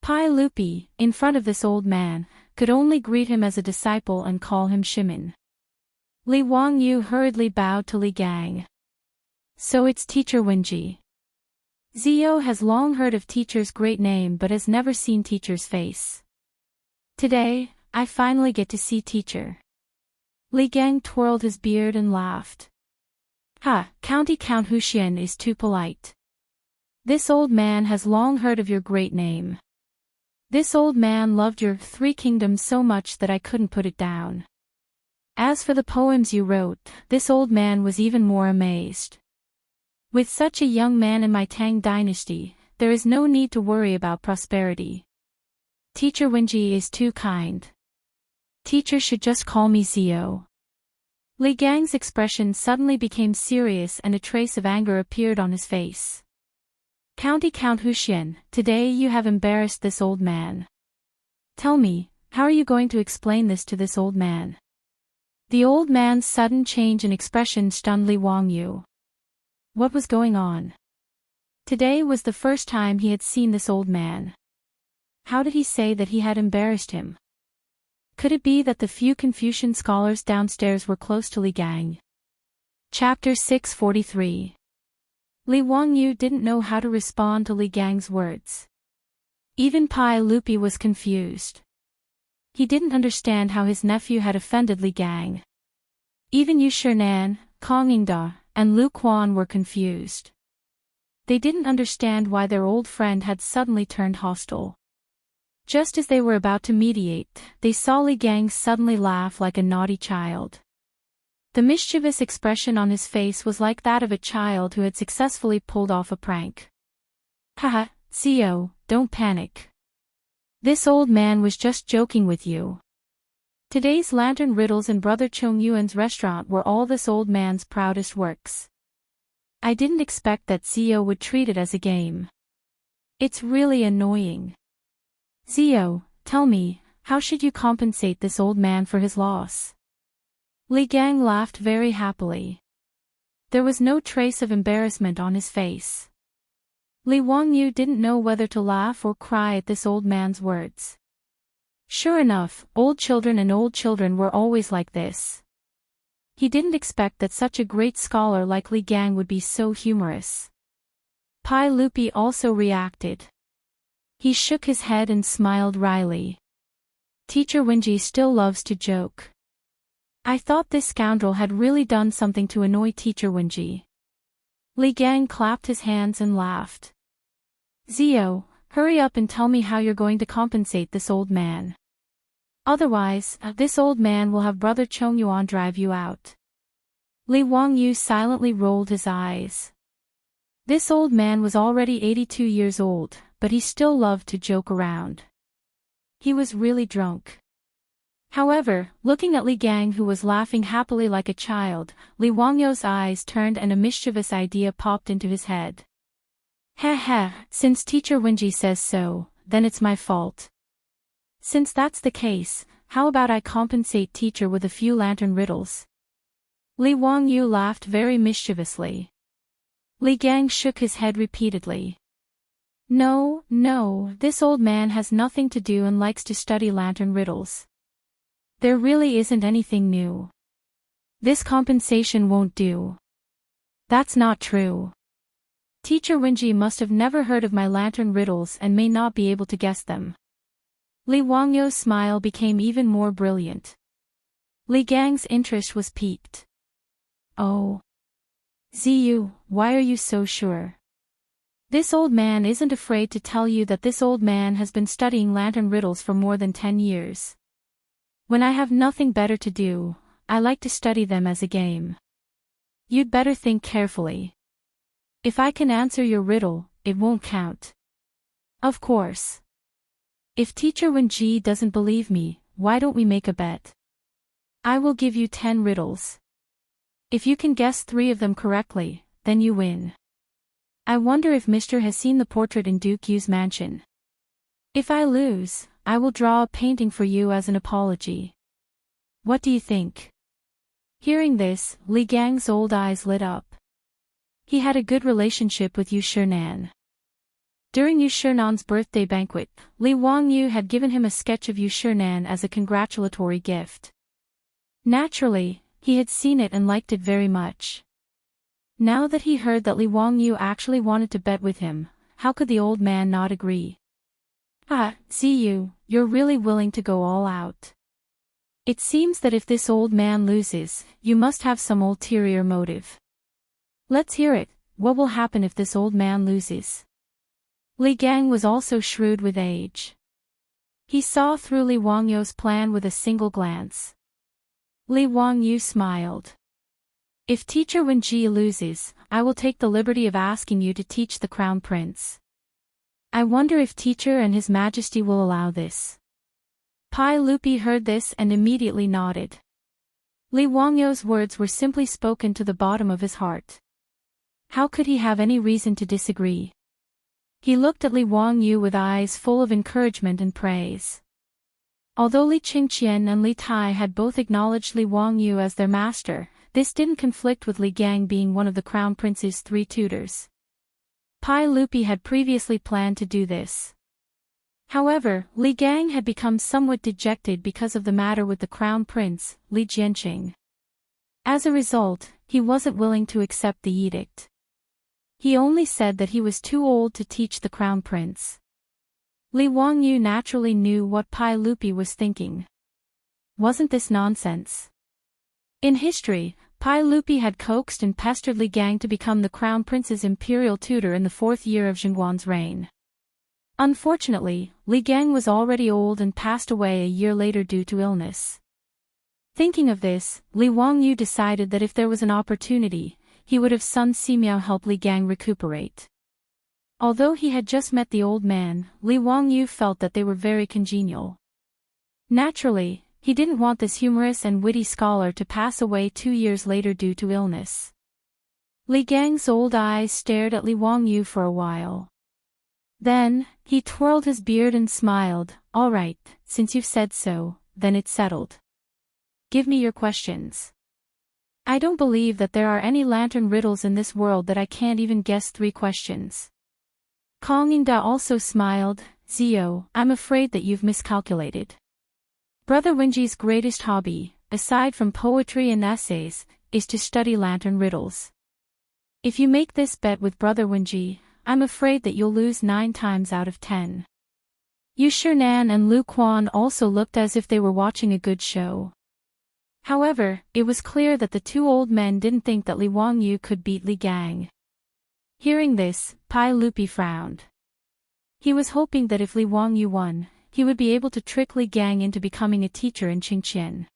Pai Lupi, in front of this old man, could only greet him as a disciple and call him Shimin. Li Wangyu hurriedly bowed to Li Gang. So it's Teacher Wenji. Zio has long heard of teacher's great name but has never seen teacher's face. Today, I finally get to see teacher. Li Gang twirled his beard and laughed. County Count Huxian is too polite. This old man has long heard of your great name. This old man loved your 3 kingdoms so much that I couldn't put it down. As for the poems you wrote, this old man was even more amazed. With such a young man in my Tang dynasty, there is no need to worry about prosperity. Teacher Wenji is too kind. Teacher should just call me Zio. Li Gang's expression suddenly became serious and a trace of anger appeared on his face. County Count Huxian, today you have embarrassed this old man. Tell me, How are you going to explain this to this old man? The old man's sudden change in expression stunned Li Wangyu. What was going on? Today was the first time he had seen this old man. How did he say that he had embarrassed him? Could it be that the few Confucian scholars downstairs were close to Li Gang? Chapter 643. Li Wangyu didn't know how to respond to Li Gang's words. Even Pai Lupi was confused. He didn't understand how his nephew had offended Li Gang. Even Yu Shinan, Kong Yingda, and Lu Quan were confused. They didn't understand why their old friend had suddenly turned hostile. Just as they were about to mediate, they saw Li Gang suddenly laugh like a naughty child. The mischievous expression on his face was like that of a child who had successfully pulled off a prank. Haha, Xiao, don't panic. This old man was just joking with you. Today's lantern riddles in Brother Chung Yuan's restaurant were all this old man's proudest works. I didn't expect that Xiao would treat it as a game. It's really annoying. Xiao, tell me, how should you compensate this old man for his loss? Li Gang laughed very happily. There was no trace of embarrassment on his face. Li Wangyu didn't know whether to laugh or cry at this old man's words. Sure enough, old children were always like this. He didn't expect that such a great scholar like Li Gang would be so humorous. Pai Lupi also reacted. He shook his head and smiled wryly. Teacher Wenji still loves to joke. I thought this scoundrel had really done something to annoy Teacher Wenji. Li Gang clapped his hands and laughed. Xiao, hurry up and tell me how you're going to compensate this old man. Otherwise, this old man will have Brother Chongyuan drive you out. Li Wangyu silently rolled his eyes. This old man was already 82 years old, but he still loved to joke around. He was really drunk. However, looking at Li Gang who was laughing happily like a child, Li Wangyu's eyes turned and a mischievous idea popped into his head. Heh, since Teacher Wenji says so, then it's my fault. Since that's the case, how about I compensate teacher with a few lantern riddles? Li Wangyu laughed very mischievously. Li Gang shook his head repeatedly. No, this old man has nothing to do and likes to study lantern riddles. There really isn't anything new. This compensation won't do. That's not true. Teacher Wenji must have never heard of my lantern riddles and may not be able to guess them. Li Wangyu's smile became even more brilliant. Li Gang's interest was piqued. Oh. Ziyu, why are you so sure? This old man isn't afraid to tell you that this old man has been studying lantern riddles for more than 10 years. When I have nothing better to do, I like to study them as a game. You'd better think carefully. If I can answer your riddle, it won't count. Of course. If Teacher Wenji doesn't believe me, why don't we make a bet? I will give you 10 riddles. If you can guess 3 of them correctly, then you win. I wonder if Mr. has seen the portrait in Duke Yu's mansion. If I lose, I will draw a painting for you as an apology. What do you think? Hearing this, Li Gang's old eyes lit up. He had a good relationship with Yu Shinan. During Yu Shinan's birthday banquet, Li Wangyu had given him a sketch of Yu Shinan as a congratulatory gift. Naturally, he had seen it and liked it very much. Now that he heard that Li Wangyu actually wanted to bet with him, how could the old man not agree? Ziyu, you're really willing to go all out. It seems that if this old man loses, you must have some ulterior motive. Let's hear it. What will happen if this old man loses? Li Gang was also shrewd with age. He saw through Li Wangyu's plan with a single glance. Li Wangyu smiled. If Teacher Wenji loses, I will take the liberty of asking you to teach the Crown Prince. I wonder if Teacher and His Majesty will allow this. Pai Lupi heard this and immediately nodded. Li Wangyu's words were simply spoken to the bottom of his heart. How could he have any reason to disagree? He looked at Li Wangyu with eyes full of encouragement and praise. Although Li Qingqian and Li Tai had both acknowledged Li Wangyu as their master, this didn't conflict with Li Gang being one of the crown prince's 3 tutors. Pai Lupi had previously planned to do this. However, Li Gang had become somewhat dejected because of the matter with the crown prince, Li Jianqing. As a result, he wasn't willing to accept the edict. He only said that he was too old to teach the crown prince. Li Wangyu naturally knew what Pai Lupi was thinking. Wasn't this nonsense? In history, Pai Lupi had coaxed and pestered Li Gang to become the crown prince's imperial tutor in the 4th year of Chang'an's reign. Unfortunately, Li Gang was already old and passed away a year later due to illness. Thinking of this, Li Wangyu decided that if there was an opportunity, he would have Sun Simiao help Li Gang recuperate. Although he had just met the old man, Li Wangyu felt that they were very congenial. Naturally, he didn't want this humorous and witty scholar to pass away 2 years later due to illness. Li Gang's old eyes stared at Li Wangyu for a while. Then, he twirled his beard and smiled. "All right, since you've said so, then it's settled. Give me your questions. I don't believe that there are any lantern riddles in this world that I can't even guess 3 questions." Kong Yingda also smiled. "Zio, I'm afraid that you've miscalculated. Brother Wenji's greatest hobby, aside from poetry and essays, is to study lantern riddles. If you make this bet with Brother Wenji, I'm afraid that you'll lose 9 times out of 10. Yu Shinan and Lu Quan also looked as if they were watching a good show. However, it was clear that the 2 old men didn't think that Li Wangyu could beat Li Gang. Hearing this, Pai Lupi frowned. He was hoping that if Li Wangyu won, he would be able to trick Li Gang into becoming a teacher in Qingqian.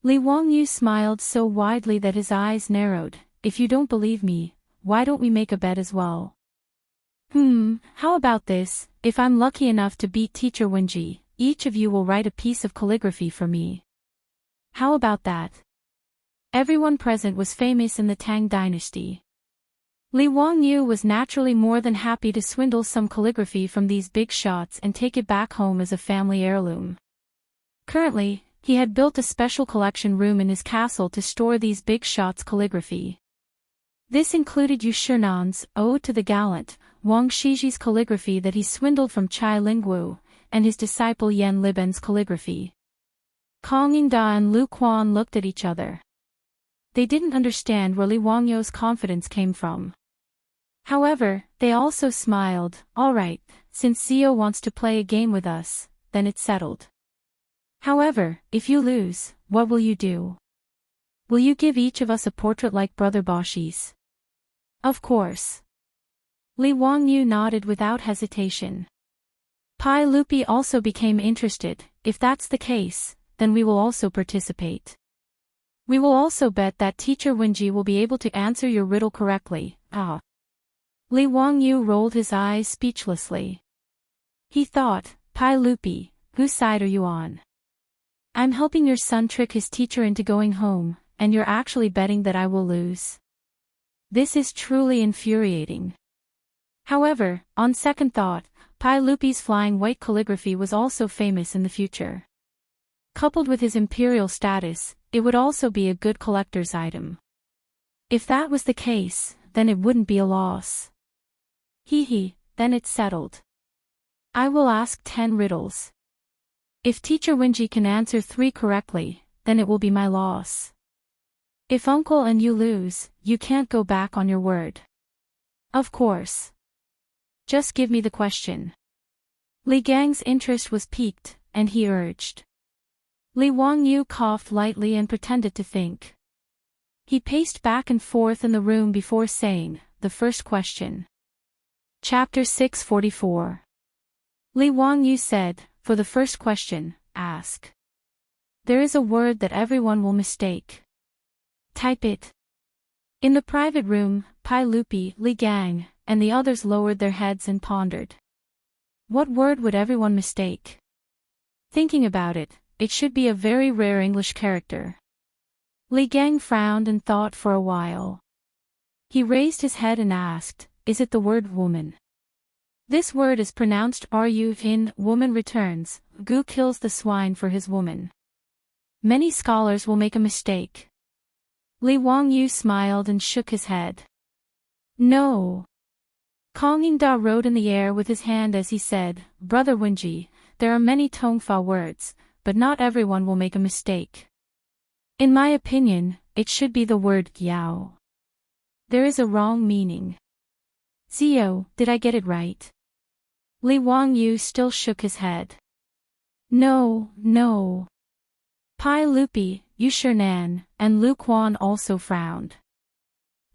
Li Wangyu smiled so widely that his eyes narrowed. "If you don't believe me, why don't we make a bet as well? How about this? If I'm lucky enough to beat Teacher Wenji, each of you will write a piece of calligraphy for me. How about that?" Everyone present was famous in the Tang dynasty. Li Wangyu was naturally more than happy to swindle some calligraphy from these big shots and take it back home as a family heirloom. Currently, he had built a special collection room in his castle to store these big shots calligraphy. This included Yu Shinan's Ode to the Gallant, Wang Shiji's calligraphy that he swindled from Chai Lingwu, and his disciple Yan Liben's calligraphy. Kong Yingda and Lu Quan looked at each other. They didn't understand where Li Wangyu's confidence came from. However, they also smiled. "All right, since Zio wants to play a game with us, then it's settled. However, if you lose, what will you do? Will you give each of us a portrait like Brother Boshi's?" "Of course." Li Wangyu nodded without hesitation. Pai Lupi also became interested. "If that's the case, then we will also participate. We will also bet that Teacher Wenji will be able to answer your riddle correctly." Li Wangyu rolled his eyes speechlessly. He thought, "Pai Lupi, whose side are you on? I'm helping your son trick his teacher into going home, and you're actually betting that I will lose. This is truly infuriating." However, on second thought, Pai Lupi's flying white calligraphy was also famous in the future. Coupled with his imperial status, it would also be a good collector's item. If that was the case, then it wouldn't be a loss. Then it's settled. I will ask 10 riddles. If Teacher Wenji can answer 3 correctly, then it will be my loss. If Uncle and you lose, you can't go back on your word. Of course. Just give me the question. Li Gang's interest was piqued, and he urged. Li Wangyu coughed lightly and pretended to think. He paced back and forth in the room before saying, "The first question." Chapter 644. Li Wangyu said, "For the first question, ask. There is a word that everyone will mistake. Type it." In the private room, Pai Lupi, Li Gang, and the others lowered their heads and pondered. What word would everyone mistake? Thinking about it, it should be a very rare English character. Li Gang frowned and thought for a while. He raised his head and asked, "Is it the word woman?" This word is pronounced ru in woman returns, Gu kills the swine for his woman. Many scholars will make a mistake. Li Wangyu smiled and shook his head. No. Kong Yingda rode in the air with his hand as he said, Brother Wenji, there are many Tongfa words, but not everyone will make a mistake. In my opinion, it should be the word Yao. There is a wrong meaning. Zio, did I get it right? Li Wangyu still shook his head. No, no. Pai Lupi, Yu Shernan, and Lu Quan also frowned.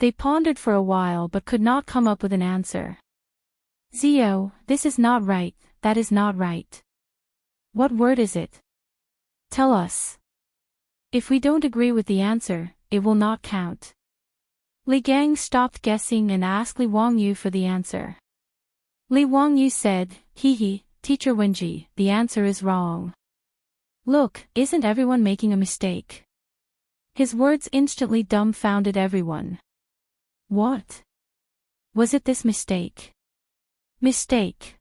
They pondered for a while but could not come up with an answer. Zio, this is not right, that is not right. What word is it? Tell us. If we don't agree with the answer, it will not count. Li Gang stopped guessing and asked Li Wangyu for the answer. Li Wangyu said, Hee, Teacher Wenji, the answer is wrong. Look, isn't everyone making a mistake? His words instantly dumbfounded everyone. What? Was it this mistake? Mistake.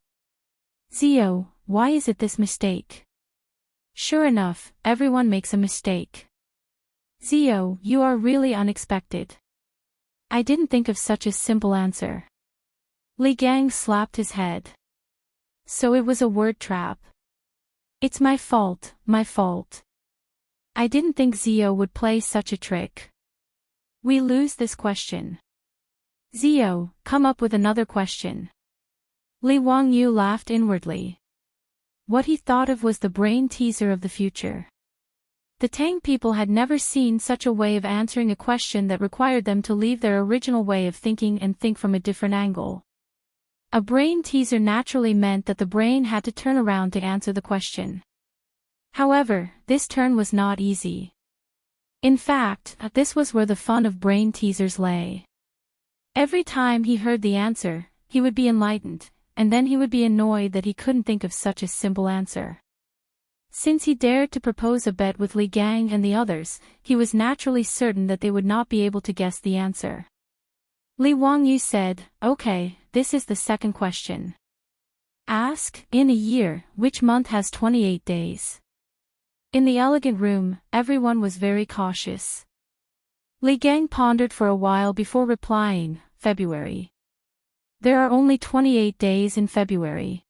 Zio, why is it this mistake? Sure enough, everyone makes a mistake. Zio, you are really unexpected. I didn't think of such a simple answer. Li Gang slapped his head. So it was a word trap. It's my fault, my fault. I didn't think Zio would play such a trick. We lose this question. Zio, come up with another question. Li Wangyu laughed inwardly. What he thought of was the brain teaser of the future. The Tang people had never seen such a way of answering a question that required them to leave their original way of thinking and think from a different angle. A brain teaser naturally meant that the brain had to turn around to answer the question. However, this turn was not easy. In fact, this was where the fun of brain teasers lay. Every time he heard the answer, he would be enlightened, and then he would be annoyed that he couldn't think of such a simple answer. Since he dared to propose a bet with Li Gang and the others, he was naturally certain that they would not be able to guess the answer. Li Wangyu said, Okay, this is the second question. Ask, in a year, which month has 28 days? In the elegant room, everyone was very cautious. Li Gang pondered for a while before replying, February. There are only 28 days in February.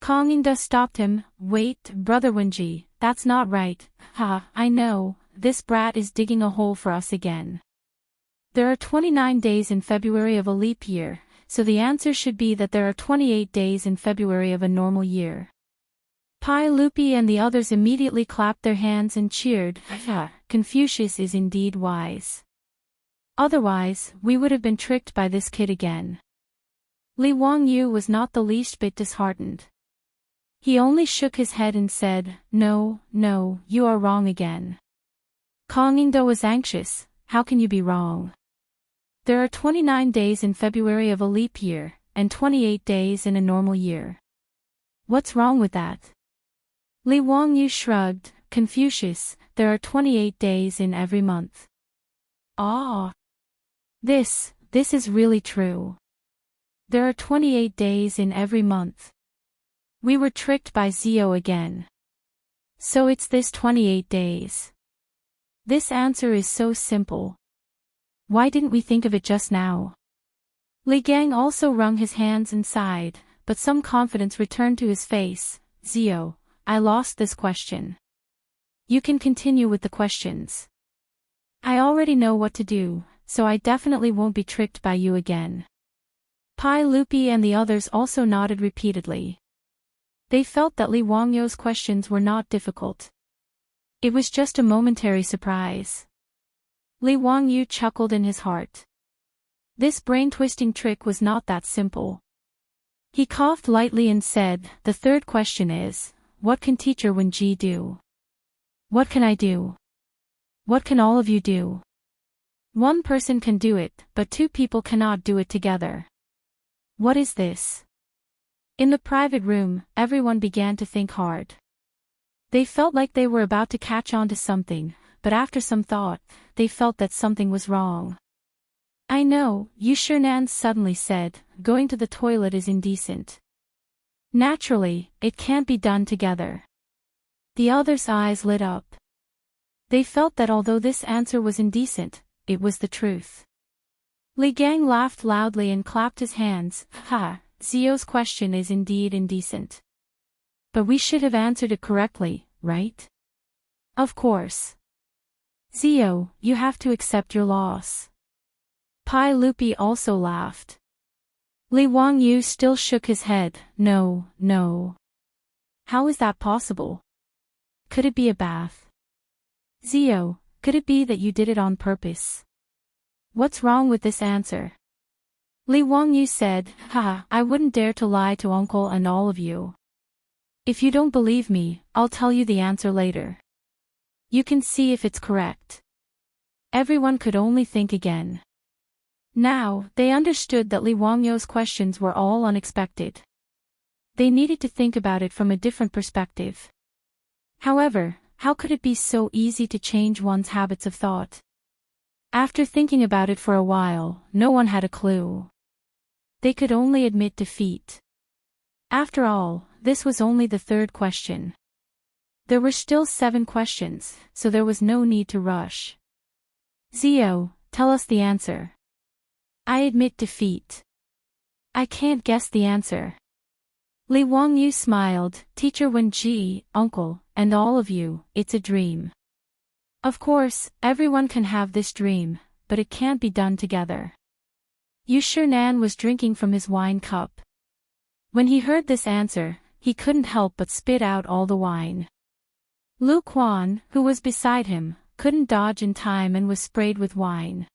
Kong Yingda stopped him, Wait, Brother Wenji, that's not right. I know, this brat is digging a hole for us again. There are 29 days in February of a leap year, so the answer should be that there are 28 days in February of a normal year. Pai Lupi and the others immediately clapped their hands and cheered, Confucius is indeed wise. Otherwise, we would have been tricked by this kid again. Li Wangyu was not the least bit disheartened. He only shook his head and said, No, you are wrong again. Kong Yingda was anxious, how can you be wrong? There are 29 days in February of a leap year, and 28 days in a normal year. What's wrong with that? Li Wangyu shrugged, Confucius, there are 28 days in every month. Ah! This is really true. There are 28 days in every month. We were tricked by Zio again. So it's this 28 days. This answer is so simple. Why didn't we think of it just now? Li Gang also wrung his hands and sighed, but some confidence returned to his face. Zio, I lost this question. You can continue with the questions. I already know what to do, so I definitely won't be tricked by you again. Pai Lupi and the others also nodded repeatedly. They felt that Li Wangyu's questions were not difficult. It was just a momentary surprise. Li Wangyu chuckled in his heart. This brain-twisting trick was not that simple. He coughed lightly and said, The third question is, what can Teacher Wenji do? What can I do? What can all of you do? One person can do it, but two people cannot do it together. What is this? In the private room, everyone began to think hard. They felt like they were about to catch on to something, but after some thought, they felt that something was wrong. I know, Yu Shernan suddenly said, going to the toilet is indecent. Naturally, it can't be done together. The others' eyes lit up. They felt that although this answer was indecent, it was the truth. Li Gang laughed loudly and clapped his hands. Ha, Zio's question is indeed indecent. But we should have answered it correctly, right? Of course. Zio, you have to accept your loss. Pai Lupi also laughed. Li Wangyu still shook his head. No, no. How is that possible? Could it be a bath? Zio, could it be that you did it on purpose? What's wrong with this answer? Li Wangyu said, Haha, I wouldn't dare to lie to uncle and all of you. If you don't believe me, I'll tell you the answer later. You can see if it's correct. Everyone could only think again. Now, they understood that Li Wangyu's questions were all unexpected. They needed to think about it from a different perspective. However, how could it be so easy to change one's habits of thought? After thinking about it for a while, no one had a clue. They could only admit defeat. After all, this was only the third question. There were still 7 questions, so there was no need to rush. Zio, tell us the answer. I admit defeat. I can't guess the answer. Li Wangyu smiled. Teacher Wenji, uncle, and all of you, it's a dream. Of course, everyone can have this dream, but it can't be done together. Yu Shinan was drinking from his wine cup. When he heard this answer, he couldn't help but spit out all the wine. Lu Quan, who was beside him, couldn't dodge in time and was sprayed with wine.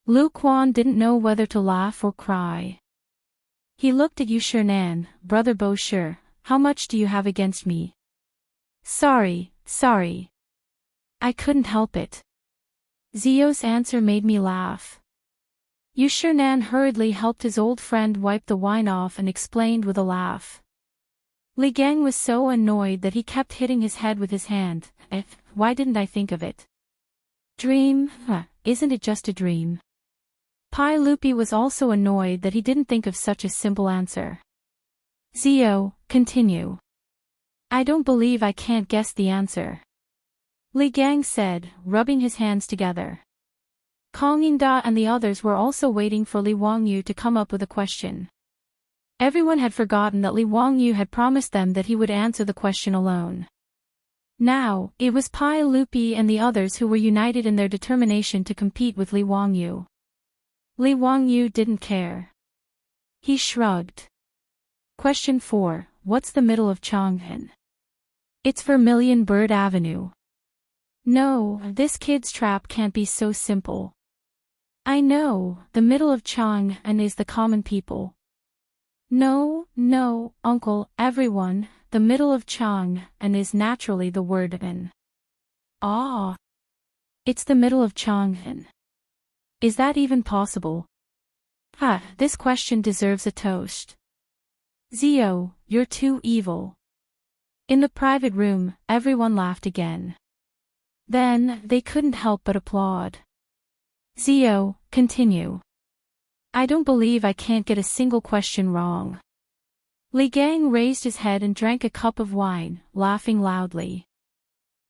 Lu Quan didn't know whether to laugh or cry. He looked at Yu Shinan. Brother Bo Shi, how much do you have against me? Sorry. I couldn't help it. Zio's answer made me laugh. Yu Shinan hurriedly helped his old friend wipe the wine off and explained with a laugh. Li Gang was so annoyed that he kept hitting his head with his hand. Why didn't I think of it? Dream? Isn't it just a dream? Pai Lupi was also annoyed that he didn't think of such a simple answer. Zio, continue. I don't believe I can't guess the answer. Li Gang said, rubbing his hands together. Kong Yingda and the others were also waiting for Li Wangyu to come up with a question. Everyone had forgotten that Li Wangyu had promised them that he would answer the question alone. Now, it was Pai Lupi and the others who were united in their determination to compete with Li Wangyu. Li Wangyu didn't care. He shrugged. Question 4. What's the middle of Chang'an? It's Vermilion Bird Avenue. No, this kid's trap can't be so simple. I know, the middle of Chang'an is the common people. No, uncle, everyone, the middle of Chang'an is naturally the word an. Ah. It's the middle of Chang'an. Is that even possible? This question deserves a toast. Zio, you're too evil. In the private room, everyone laughed again. Then, they couldn't help but applaud. Zio, continue. I don't believe I can't get a single question wrong. Li Gang raised his head and drank a cup of wine, laughing loudly.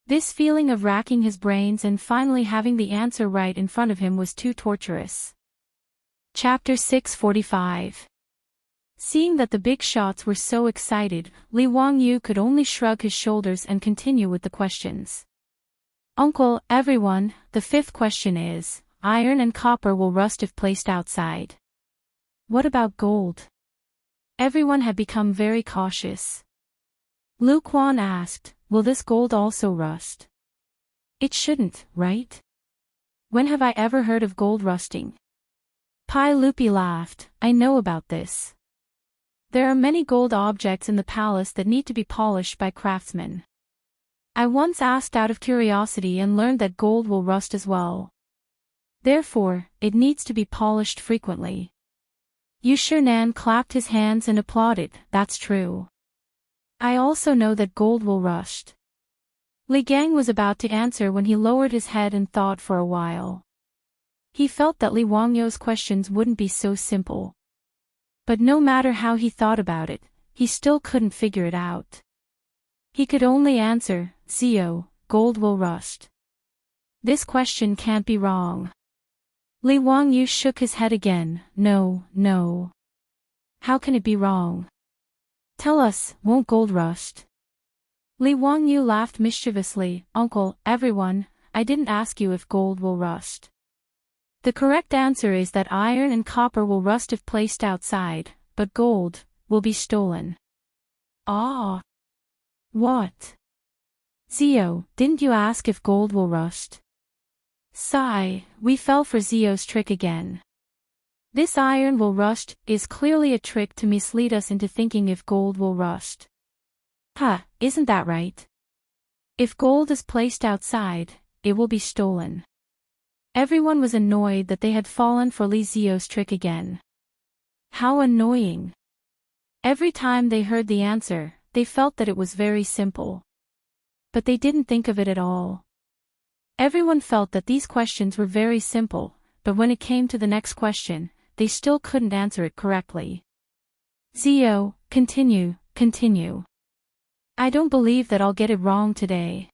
This feeling of racking his brains and finally having the answer right in front of him was too torturous. Chapter 645. Seeing that the big shots were so excited, Li Wangyu could only shrug his shoulders and continue with the questions. Uncle, everyone, the 5th question is, iron and copper will rust if placed outside. What about gold? Everyone had become very cautious. Lu Quan asked, will this gold also rust? It shouldn't, right? When have I ever heard of gold rusting? Pai Lupi laughed. I know about this. There are many gold objects in the palace that need to be polished by craftsmen. I once asked out of curiosity and learned that gold will rust as well. Therefore, it needs to be polished frequently. Yu Shinan clapped his hands and applauded. That's true. I also know that gold will rust. Li Gang was about to answer when he lowered his head and thought for a while. He felt that Li Wangyu's questions wouldn't be so simple. But no matter how he thought about it, he still couldn't figure it out. He could only answer, Zio, gold will rust. This question can't be wrong. Li Wangyu shook his head again. No, no. How can it be wrong? Tell us, won't gold rust? Li Wangyu laughed mischievously. Uncle, everyone, I didn't ask you if gold will rust. The correct answer is that iron and copper will rust if placed outside, but gold will be stolen. Ah. What? Zio, didn't you ask if gold will rust? Sigh, we fell for Zio's trick again. This iron will rust is clearly a trick to mislead us into thinking if gold will rust. Huh, isn't that right? If gold is placed outside, it will be stolen. Everyone was annoyed that they had fallen for Li Zio's trick again. How annoying. Every time they heard the answer, they felt that it was very simple. But they didn't think of it at all. Everyone felt that these questions were very simple, but when it came to the next question, they still couldn't answer it correctly. Zio, continue. I don't believe that I'll get it wrong today.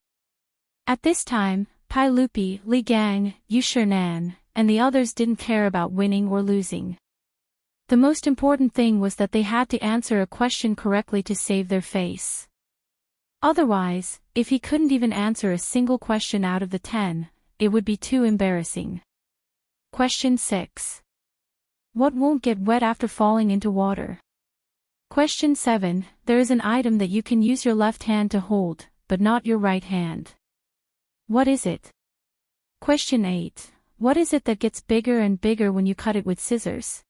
At this time, Pai Lupi, Li Gang, Yu Shernan, and the others didn't care about winning or losing. The most important thing was that they had to answer a question correctly to save their face. Otherwise, if he couldn't even answer a single question out of the 10, it would be too embarrassing. Question 6. What won't get wet after falling into water? Question 7. There is an item that you can use your left hand to hold, but not your right hand. What is it? Question 8. What is it that gets bigger and bigger when you cut it with scissors?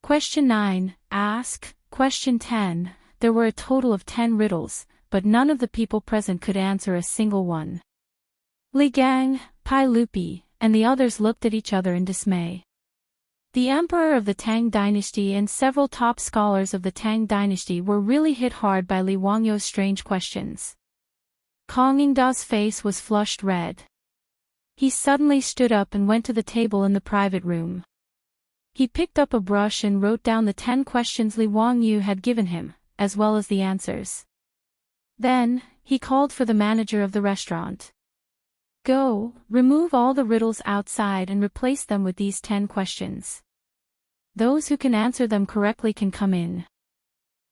Question 9. Ask. Question 10. There were a total of 10 riddles, but none of the people present could answer a single one. Li Gang, Pai Lupi, and the others looked at each other in dismay. The emperor of the Tang dynasty and several top scholars of the Tang dynasty were really hit hard by Li Wangyu's strange questions. Kong Yingda's face was flushed red. He suddenly stood up and went to the table in the private room. He picked up a brush and wrote down the 10 questions Li Wangyu had given him, as well as the answers. Then, he called for the manager of the restaurant. Go, remove all the riddles outside and replace them with these 10 questions. Those who can answer them correctly can come in.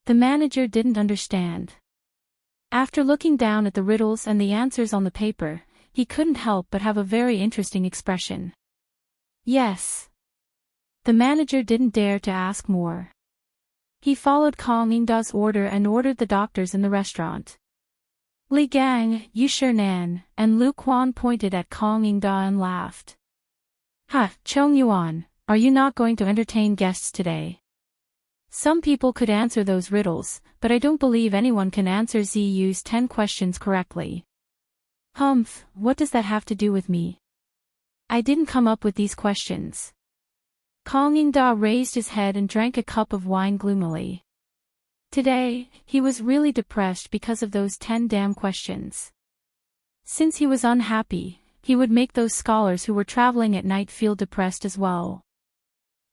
The manager didn't understand. After looking down at the riddles and the answers on the paper, he couldn't help but have a very interesting expression. Yes. The manager didn't dare to ask more. He followed Kong Yingda's order and ordered the doctors in the restaurant. Li Gang, Yu Shernan, and Lu Quan pointed at Kong Yingda and laughed. Ha, Chong Yuan, are you not going to entertain guests today? Some people could answer those riddles, but I don't believe anyone can answer Ziyu's 10 questions correctly. Humph, what does that have to do with me? I didn't come up with these questions. Kong Yingda raised his head and drank a cup of wine gloomily. Today, he was really depressed because of those 10 damn questions. Since he was unhappy, he would make those scholars who were traveling at night feel depressed as well.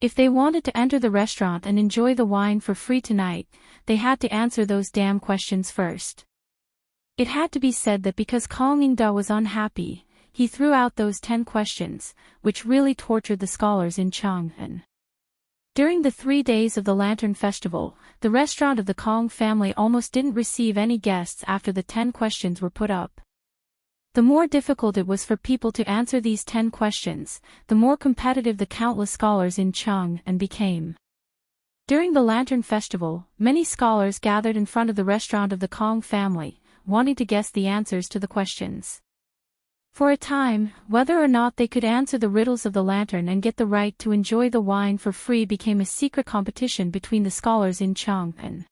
If they wanted to enter the restaurant and enjoy the wine for free tonight, they had to answer those damn questions first. It had to be said that because Kong Yingda was unhappy, he threw out those 10 questions, which really tortured the scholars in Chang'an. During the 3 days of the Lantern Festival, the restaurant of the Kong family almost didn't receive any guests after the 10 questions were put up. The more difficult it was for people to answer these 10 questions, the more competitive the countless scholars in Chang'an became. During the Lantern Festival, many scholars gathered in front of the restaurant of the Kong family, wanting to guess the answers to the questions. For a time, whether or not they could answer the riddles of the lantern and get the right to enjoy the wine for free became a secret competition between the scholars in Chang'an.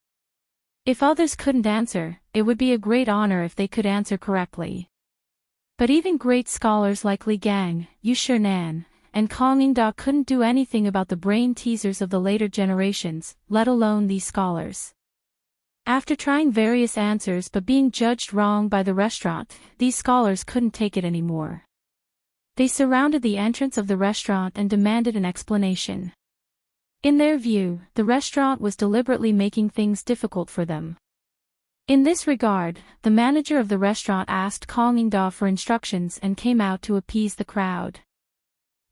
If others couldn't answer, it would be a great honor if they could answer correctly. But even great scholars like Li Gang, Yu Shernan, and Kong Yingda couldn't do anything about the brain teasers of the later generations, let alone these scholars. After trying various answers but being judged wrong by the restaurant, these scholars couldn't take it anymore. They surrounded the entrance of the restaurant and demanded an explanation. In their view, the restaurant was deliberately making things difficult for them. In this regard, the manager of the restaurant asked Chang'an for instructions and came out to appease the crowd.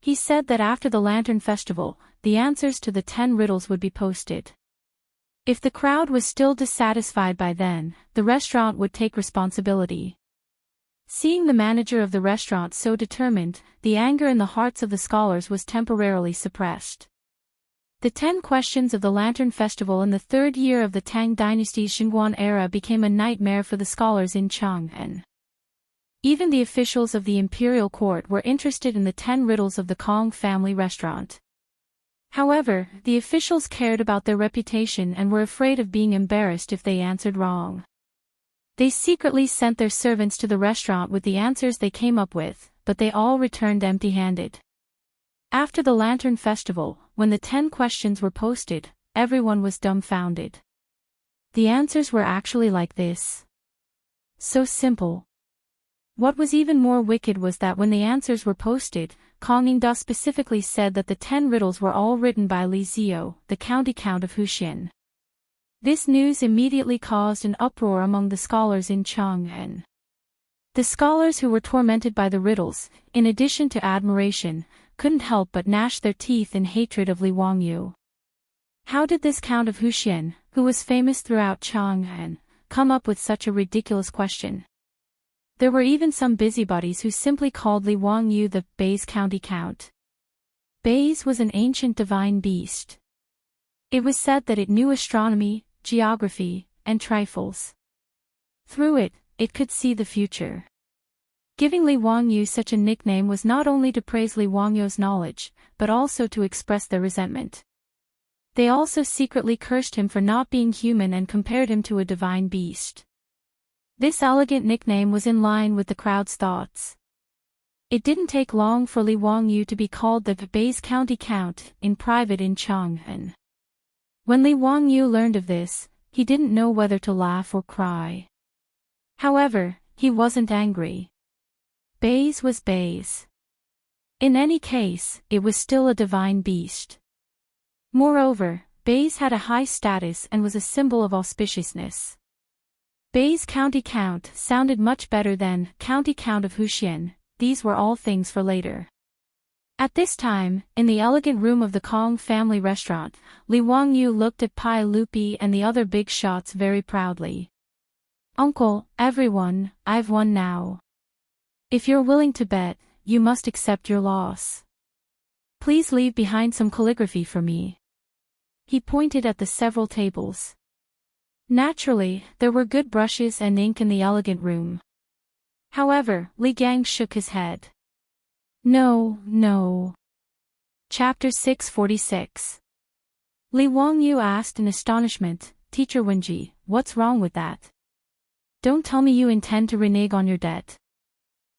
He said that after the Lantern Festival, the answers to the 10 riddles would be posted. If the crowd was still dissatisfied by then, the restaurant would take responsibility. Seeing the manager of the restaurant so determined, the anger in the hearts of the scholars was temporarily suppressed. The 10 questions of the Lantern Festival in the third year of the Tang Dynasty's Chang'an era became a nightmare for the scholars in Chang'an. Even the officials of the imperial court were interested in the 10 riddles of the Kong family restaurant. However, the officials cared about their reputation and were afraid of being embarrassed if they answered wrong. They secretly sent their servants to the restaurant with the answers they came up with, but they all returned empty-handed. After the Lantern Festival, when the 10 questions were posted, everyone was dumbfounded. The answers were actually like this. So simple. What was even more wicked was that when the answers were posted, Chang'an specifically said that the 10 riddles were all written by Li Xiao, the county count of Huxian. This news immediately caused an uproar among the scholars in Chang'an. The scholars who were tormented by the riddles, in addition to admiration, couldn't help but gnash their teeth in hatred of Li Wangyu. How did this Count of Huxian, who was famous throughout Chang'an, come up with such a ridiculous question? There were even some busybodies who simply called Li Wangyu the Baize County Count. Baize was an ancient divine beast. It was said that it knew astronomy, geography, and trifles. Through it, it could see the future. Giving Li Wangyu such a nickname was not only to praise Li Wangyu's knowledge, but also to express their resentment. They also secretly cursed him for not being human and compared him to a divine beast. This elegant nickname was in line with the crowd's thoughts. It didn't take long for Li Wangyu to be called the Baize County Count in private in Chang'an. When Li Wangyu learned of this, he didn't know whether to laugh or cry. However, he wasn't angry. Baize was Baize. In any case, it was still a divine beast. Moreover, Baize had a high status and was a symbol of auspiciousness. Baize County Count sounded much better than County Count of Huxian. These were all things for later. At this time, in the elegant room of the Kong family restaurant, Li Wangyu looked at Pai Lupi and the other big shots very proudly. "Uncle, everyone, I've won now. If you're willing to bet, you must accept your loss. Please leave behind some calligraphy for me." He pointed at the several tables. Naturally, there were good brushes and ink in the elegant room. However, Li Gang shook his head. "No, no." Chapter 646. Li Wangyu asked in astonishment, "Teacher Wenji, what's wrong with that? Don't tell me you intend to renege on your debt."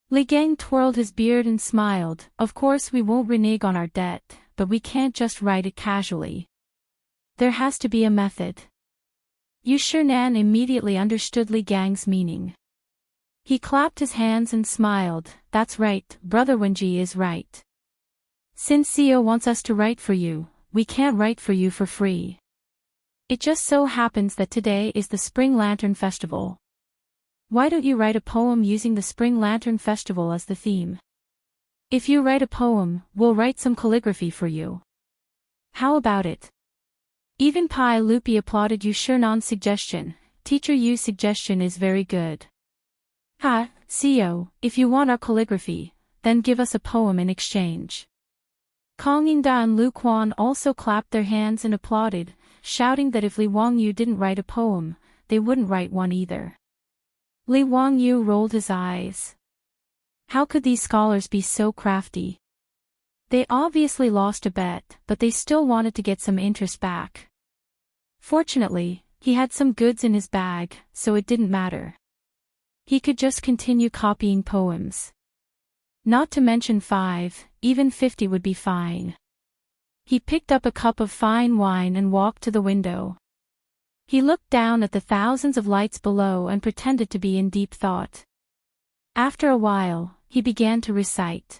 Li Gang twirled his beard and smiled. "Of course we won't renege on our debt, but we can't just write it casually. There has to be a method." Yu Shinan immediately understood Li Gang's meaning. He clapped his hands and smiled. "That's right, Brother Wenji is right. Since CEO wants us to write for you, we can't write for you for free. It just so happens that today is the Spring Lantern Festival. Why don't you write a poem using the Spring Lantern Festival as the theme? If you write a poem, we'll write some calligraphy for you. How about it?" Even Pai Lupi applauded Yu Shernan's suggestion. "Teacher Yu's suggestion is very good. Ha, CEO, if you want our calligraphy, then give us a poem in exchange." Kong Yingda and Lu Quan also clapped their hands and applauded, shouting that if Li Wangyu didn't write a poem, they wouldn't write one either. Li Wangyu rolled his eyes. How could these scholars be so crafty? They obviously lost a bet, but they still wanted to get some interest back. Fortunately, he had some goods in his bag, so it didn't matter. He could just continue copying poems. Not to mention 5, even 50 would be fine. He picked up a cup of fine wine and walked to the window. He looked down at the thousands of lights below and pretended to be in deep thought. After a while, he began to recite.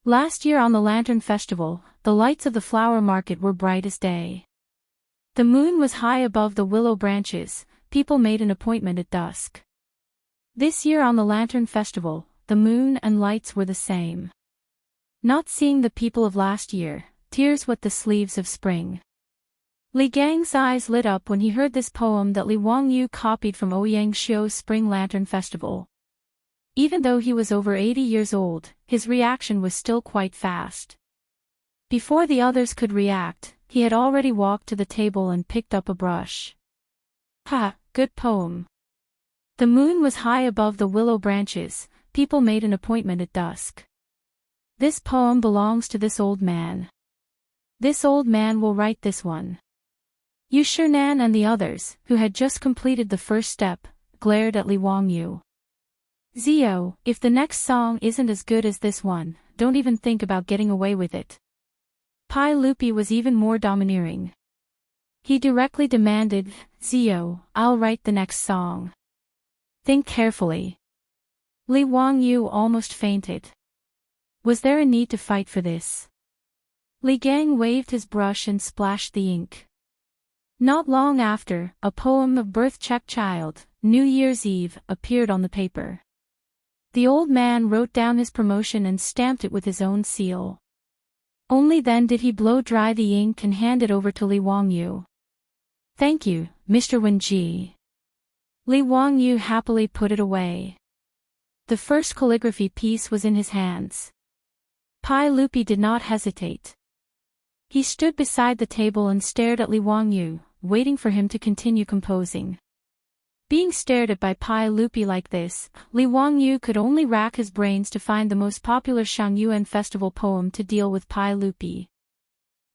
Last year on the Lantern Festival, the lights of the flower market were bright as day. The moon was high above the willow branches. People made an appointment at dusk. This year on the Lantern Festival, the moon and lights were the same. Not seeing the people of last year, tears wet the sleeves of spring. Li Gang's eyes lit up when he heard this poem that Li Wangyu copied from Ouyang Xiu's Spring Lantern Festival. Even though he was over 80 years old, his reaction was still quite fast. Before the others could react, he had already walked to the table and picked up a brush. Ha, good poem. The moon was high above the willow branches. People made an appointment at dusk. This poem belongs to this old man. This old man will write this one. Yu Shinan and the others, who had just completed the first step, glared at Li Wangyu. Zio, if the next song isn't as good as this one, don't even think about getting away with it. Pai Lupi was even more domineering. He directly demanded, Zio, I'll write the next song. Think carefully. Li Wangyu almost fainted. Was there a need to fight for this? Li Gang waved his brush and splashed the ink. Not long after, a poem of Birth Check Child, New Year's Eve, appeared on the paper. The old man wrote down his promotion and stamped it with his own seal. Only then did he blow dry the ink and hand it over to Li Wangyu. Thank you, Mr. Wenji. Li Wangyu happily put it away. The first calligraphy piece was in his hands. Pai Lupi did not hesitate. He stood beside the table and stared at Li Wangyu, waiting for him to continue composing. Being stared at by Pai Lupi like this, Li Wangyu could only rack his brains to find the most popular Chang'an festival poem to deal with Pai Lupi.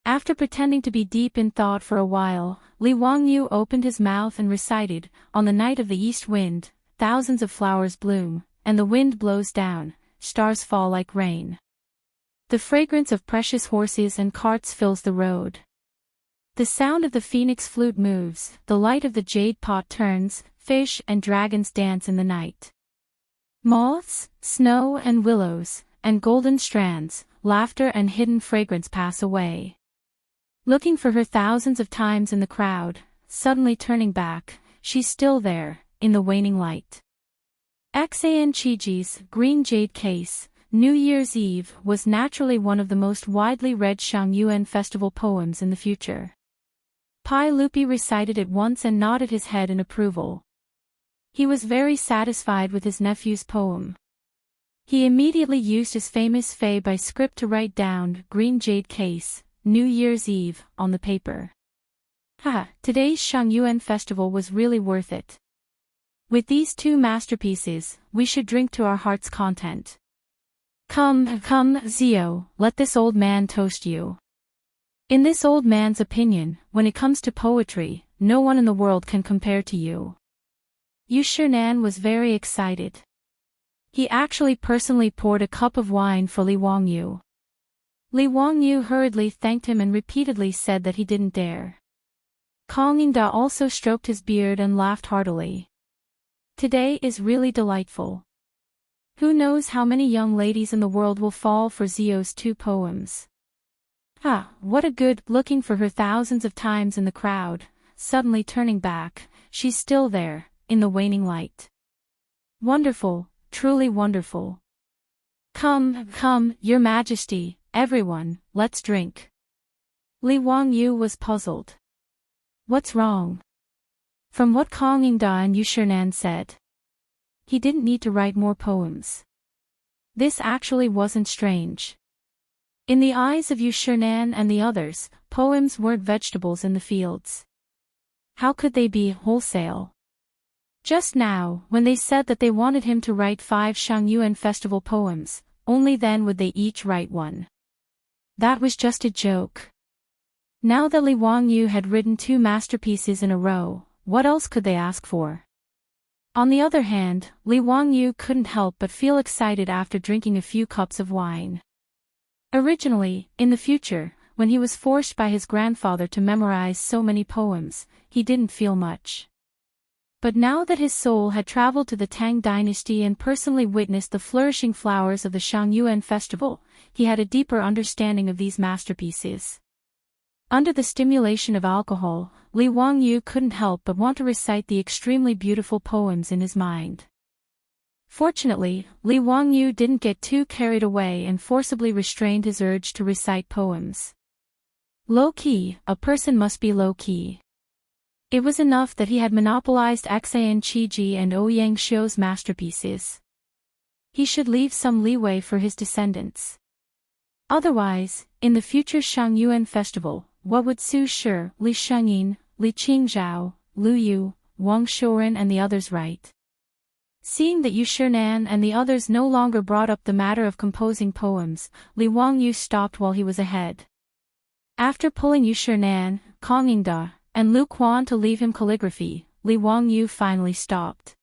After pretending to be deep in thought for a while, Li Wangyu opened his mouth and recited, On the night of the east wind, thousands of flowers bloom, and the wind blows down, stars fall like rain. The fragrance of precious horses and carts fills the road. The sound of the phoenix flute moves, the light of the jade pot turns, fish and dragons dance in the night. Moths, snow and willows, and golden strands, laughter and hidden fragrance pass away. Looking for her thousands of times in the crowd, suddenly turning back, she's still there, in the waning light. Xan Chiji's Green Jade Case, New Year's Eve was naturally one of the most widely read Chang'an festival poems in the future. Pai Lupi recited it once and nodded his head in approval. He was very satisfied with his nephew's poem. He immediately used his famous Fei by script to write down Green Jade Case, New Year's Eve, on the paper. Today's Chang'an festival was really worth it. With these two masterpieces, we should drink to our heart's content. Come, Zio, let this old man toast you. In this old man's opinion, when it comes to poetry, no one in the world can compare to you. Yu Shinan was very excited. He actually personally poured a cup of wine for Li Wangyu. Li Wangyu hurriedly thanked him and repeatedly said that he didn't dare. Kong Yingda also stroked his beard and laughed heartily. Today is really delightful. Who knows how many young ladies in the world will fall for Zio's two poems. What a good, looking for her thousands of times in the crowd, suddenly turning back, she's still there, in the waning light. Wonderful, truly wonderful. Come, Your Majesty, everyone, let's drink. Li Wangyu was puzzled. What's wrong? From what Kong Yingda and Yu Shinan said, he didn't need to write more poems. This actually wasn't strange. In the eyes of Yu Shinan and the others, poems weren't vegetables in the fields. How could they be wholesale? Just now, when they said that they wanted him to write 5 Chang'an festival poems, only then would they each write one. That was just a joke. Now that Li Wangyu had written 2 masterpieces in a row, what else could they ask for? On the other hand, Li Wangyu couldn't help but feel excited after drinking a few cups of wine. Originally, in the future, when he was forced by his grandfather to memorize so many poems, he didn't feel much. But now that his soul had traveled to the Tang dynasty and personally witnessed the flourishing flowers of the Chang'an festival, he had a deeper understanding of these masterpieces. Under the stimulation of alcohol, Li Wangyu couldn't help but want to recite the extremely beautiful poems in his mind. Fortunately, Li Wangyu didn't get too carried away and forcibly restrained his urge to recite poems. Low-key, a person must be low-key. It was enough that he had monopolized Xan Qiji and Ouyang Xiu's masterpieces. He should leave some leeway for his descendants. Otherwise, in the future Chang'an festival, what would Su Shi, Li Shengyin, Li Qingzhao, Lu Yu, Wang Shouren and the others write? Seeing that Yu Shinan and the others no longer brought up the matter of composing poems, Li Wangyu stopped while he was ahead. After pulling Yu Shinan, Kong Yingda, and Lu Quan to leave him calligraphy, Li Wangyu finally stopped.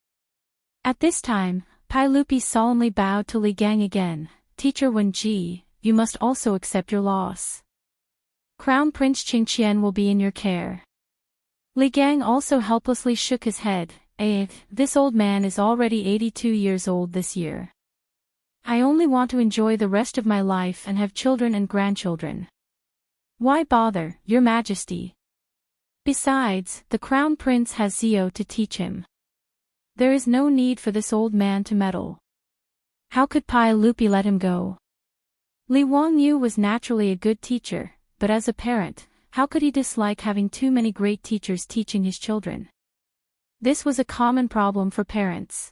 At this time, Pai Lupi solemnly bowed to Li Gang again. Teacher Wenji, you must also accept your loss. Crown Prince Qingqian will be in your care. Li Gang also helplessly shook his head. This old man is already 82 years old this year. I only want to enjoy the rest of my life and have children and grandchildren. Why bother, Your Majesty? Besides, the Crown Prince has Zio to teach him. There is no need for this old man to meddle. How could Pai Lupi let him go? Li Wangyu was naturally a good teacher, but as a parent, how could he dislike having too many great teachers teaching his children? This was a common problem for parents.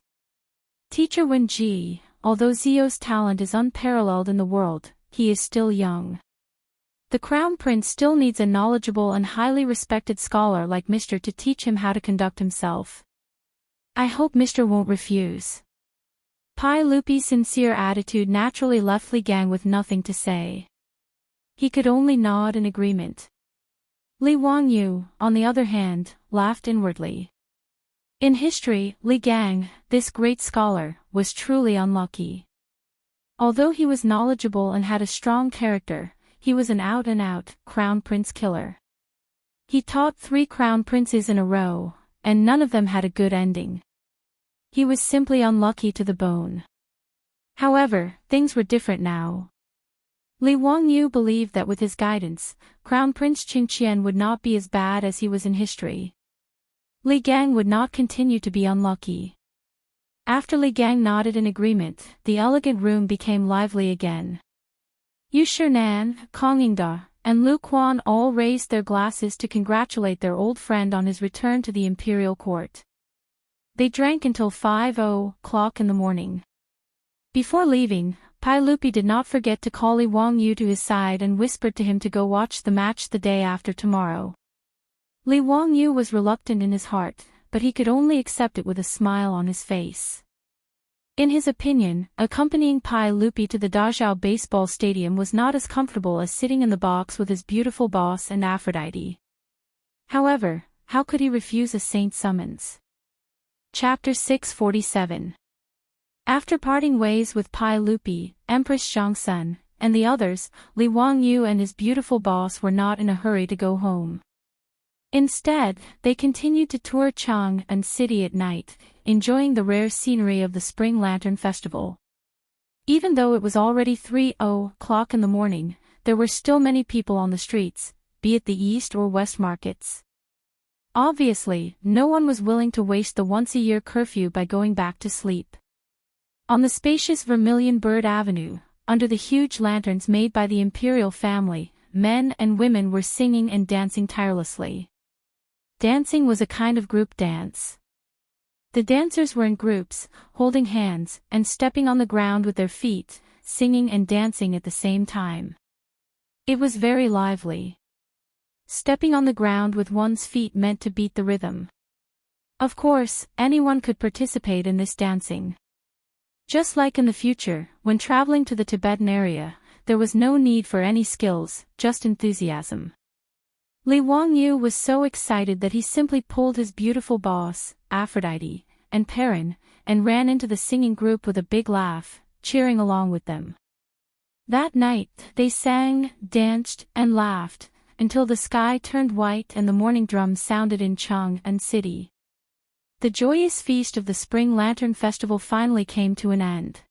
Teacher Wenji, although Zio's talent is unparalleled in the world, he is still young. The Crown Prince still needs a knowledgeable and highly respected scholar like Mr. to teach him how to conduct himself. I hope Mr. won't refuse. Pai Lupi's sincere attitude naturally left Li Gang with nothing to say. He could only nod in agreement. Li Wangyu, on the other hand, laughed inwardly. In history, Li Gang, this great scholar, was truly unlucky. Although he was knowledgeable and had a strong character, he was an out-and-out Crown Prince killer. He taught 3 Crown Princes in a row, and none of them had a good ending. He was simply unlucky to the bone. However, things were different now. Li Wangyu believed that with his guidance, Crown Prince Qingqian would not be as bad as he was in history. Li Gang would not continue to be unlucky. After Li Gang nodded in agreement, the elegant room became lively again. Yu Shinan, Kong Yingda, and Lu Quan all raised their glasses to congratulate their old friend on his return to the imperial court. They drank until 5:00 in the morning. Before leaving, Pai Lupi did not forget to call Li Wangyu to his side and whispered to him to go watch the match the day after tomorrow. Li Wangyu was reluctant in his heart, but he could only accept it with a smile on his face. In his opinion, accompanying Pai Lupi to the Dazhao baseball stadium was not as comfortable as sitting in the box with his beautiful boss and Aphrodite. However, how could he refuse a saint's summons? Chapter 647. After parting ways with Pai Lupi, Empress Zhangsun, and the others, Li Wangyu and his beautiful boss were not in a hurry to go home. Instead, they continued to tour Chang'an city at night, enjoying the rare scenery of the Spring Lantern Festival. Even though it was already 3:00 in the morning, there were still many people on the streets, be it the East or West markets. Obviously, no one was willing to waste the once-a-year curfew by going back to sleep. On the spacious Vermilion Bird Avenue, under the huge lanterns made by the imperial family, men and women were singing and dancing tirelessly. Dancing was a kind of group dance. The dancers were in groups, holding hands, and stepping on the ground with their feet, singing and dancing at the same time. It was very lively. Stepping on the ground with one's feet meant to beat the rhythm. Of course, anyone could participate in this dancing. Just like in the future, when traveling to the Tibetan area, there was no need for any skills, just enthusiasm. Li Wangyu was so excited that he simply pulled his beautiful boss, Aphrodite, and Perrin, and ran into the singing group with a big laugh, cheering along with them. That night, they sang, danced, and laughed, until the sky turned white and the morning drums sounded in Chang'an city. The joyous feast of the Spring Lantern Festival finally came to an end.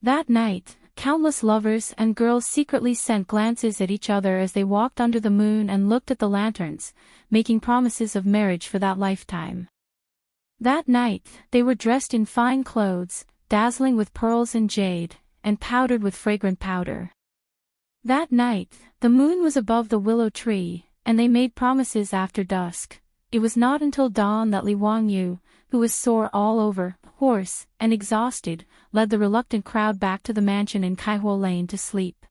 That night, countless lovers and girls secretly sent glances at each other as they walked under the moon and looked at the lanterns, making promises of marriage for that lifetime. That night, they were dressed in fine clothes, dazzling with pearls and jade, and powdered with fragrant powder. That night, the moon was above the willow tree, and they made promises after dusk. It was not until dawn that Li Wangyu, who was sore all over, hoarse, and exhausted, led the reluctant crowd back to the mansion in Kaihuo Lane to sleep.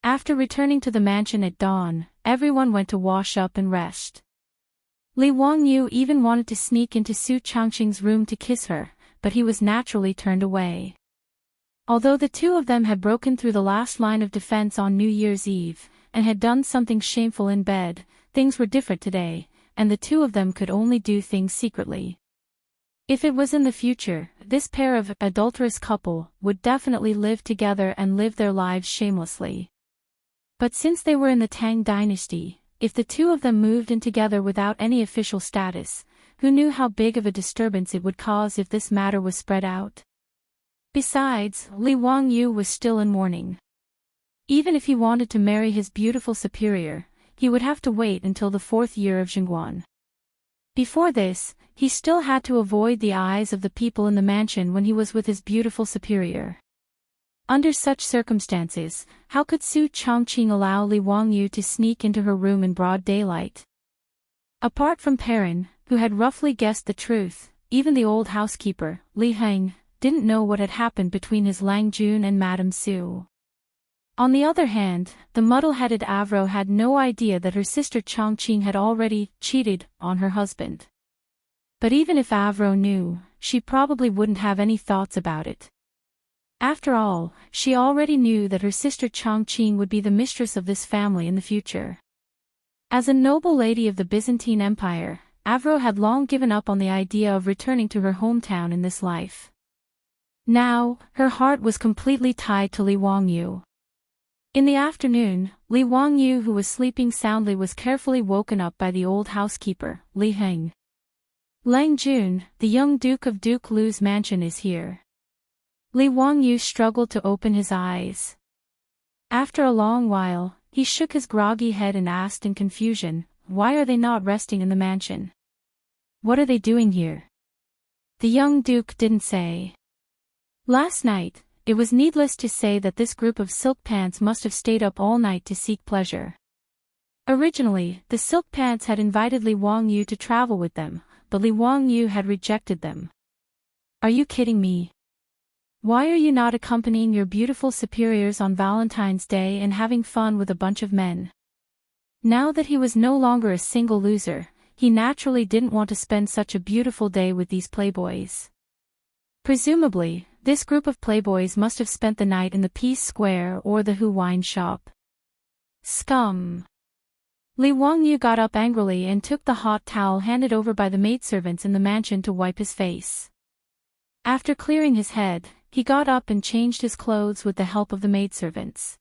After returning to the mansion at dawn, everyone went to wash up and rest. Li Wangyu even wanted to sneak into Su Changqing's room to kiss her, but he was naturally turned away. Although the two of them had broken through the last line of defense on New Year's Eve, and had done something shameful in bed, things were different today, and the two of them could only do things secretly. If it was in the future, this pair of adulterous couple would definitely live together and live their lives shamelessly. But since they were in the Tang dynasty, if the two of them moved in together without any official status, who knew how big of a disturbance it would cause if this matter was spread out? Besides, Li Wangyu was still in mourning. Even if he wanted to marry his beautiful superior, he would have to wait until the 4th year of Chang'an. Before this, he still had to avoid the eyes of the people in the mansion when he was with his beautiful superior. Under such circumstances, how could Su Changqing allow Li Wangyu to sneak into her room in broad daylight? Apart from Perrin, who had roughly guessed the truth, even the old housekeeper, Li Heng, didn't know what had happened between his Lang Jun and Madame Su. On the other hand, the muddle-headed Avro had no idea that her sister Changqing had already cheated on her husband. But even if Avro knew, she probably wouldn't have any thoughts about it. After all, she already knew that her sister Changqing would be the mistress of this family in the future. As a noble lady of the Byzantine Empire, Avro had long given up on the idea of returning to her hometown in this life. Now, her heart was completely tied to Li Wangyu. In the afternoon, Li Wangyu, who was sleeping soundly, was carefully woken up by the old housekeeper, Li Heng. Lang Jun, the young Duke of Duke Lu's mansion, is here. Li Wangyu struggled to open his eyes. After a long while, he shook his groggy head and asked in confusion, "Why are they not resting in the mansion? What are they doing here?" The young duke didn't say. Last night, it was needless to say that this group of silk pants must have stayed up all night to seek pleasure. Originally, the silk pants had invited Li Wangyu to travel with them, but Li Wangyu had rejected them. "Are you kidding me? Why are you not accompanying your beautiful superiors on Valentine's Day and having fun with a bunch of men?" Now that he was no longer a single loser, he naturally didn't want to spend such a beautiful day with these playboys. Presumably, this group of playboys must have spent the night in the Peace Square or the Hu wine shop. Scum! Li Wangyu got up angrily and took the hot towel handed over by the maidservants in the mansion to wipe his face. After clearing his head, he got up and changed his clothes with the help of the maidservants.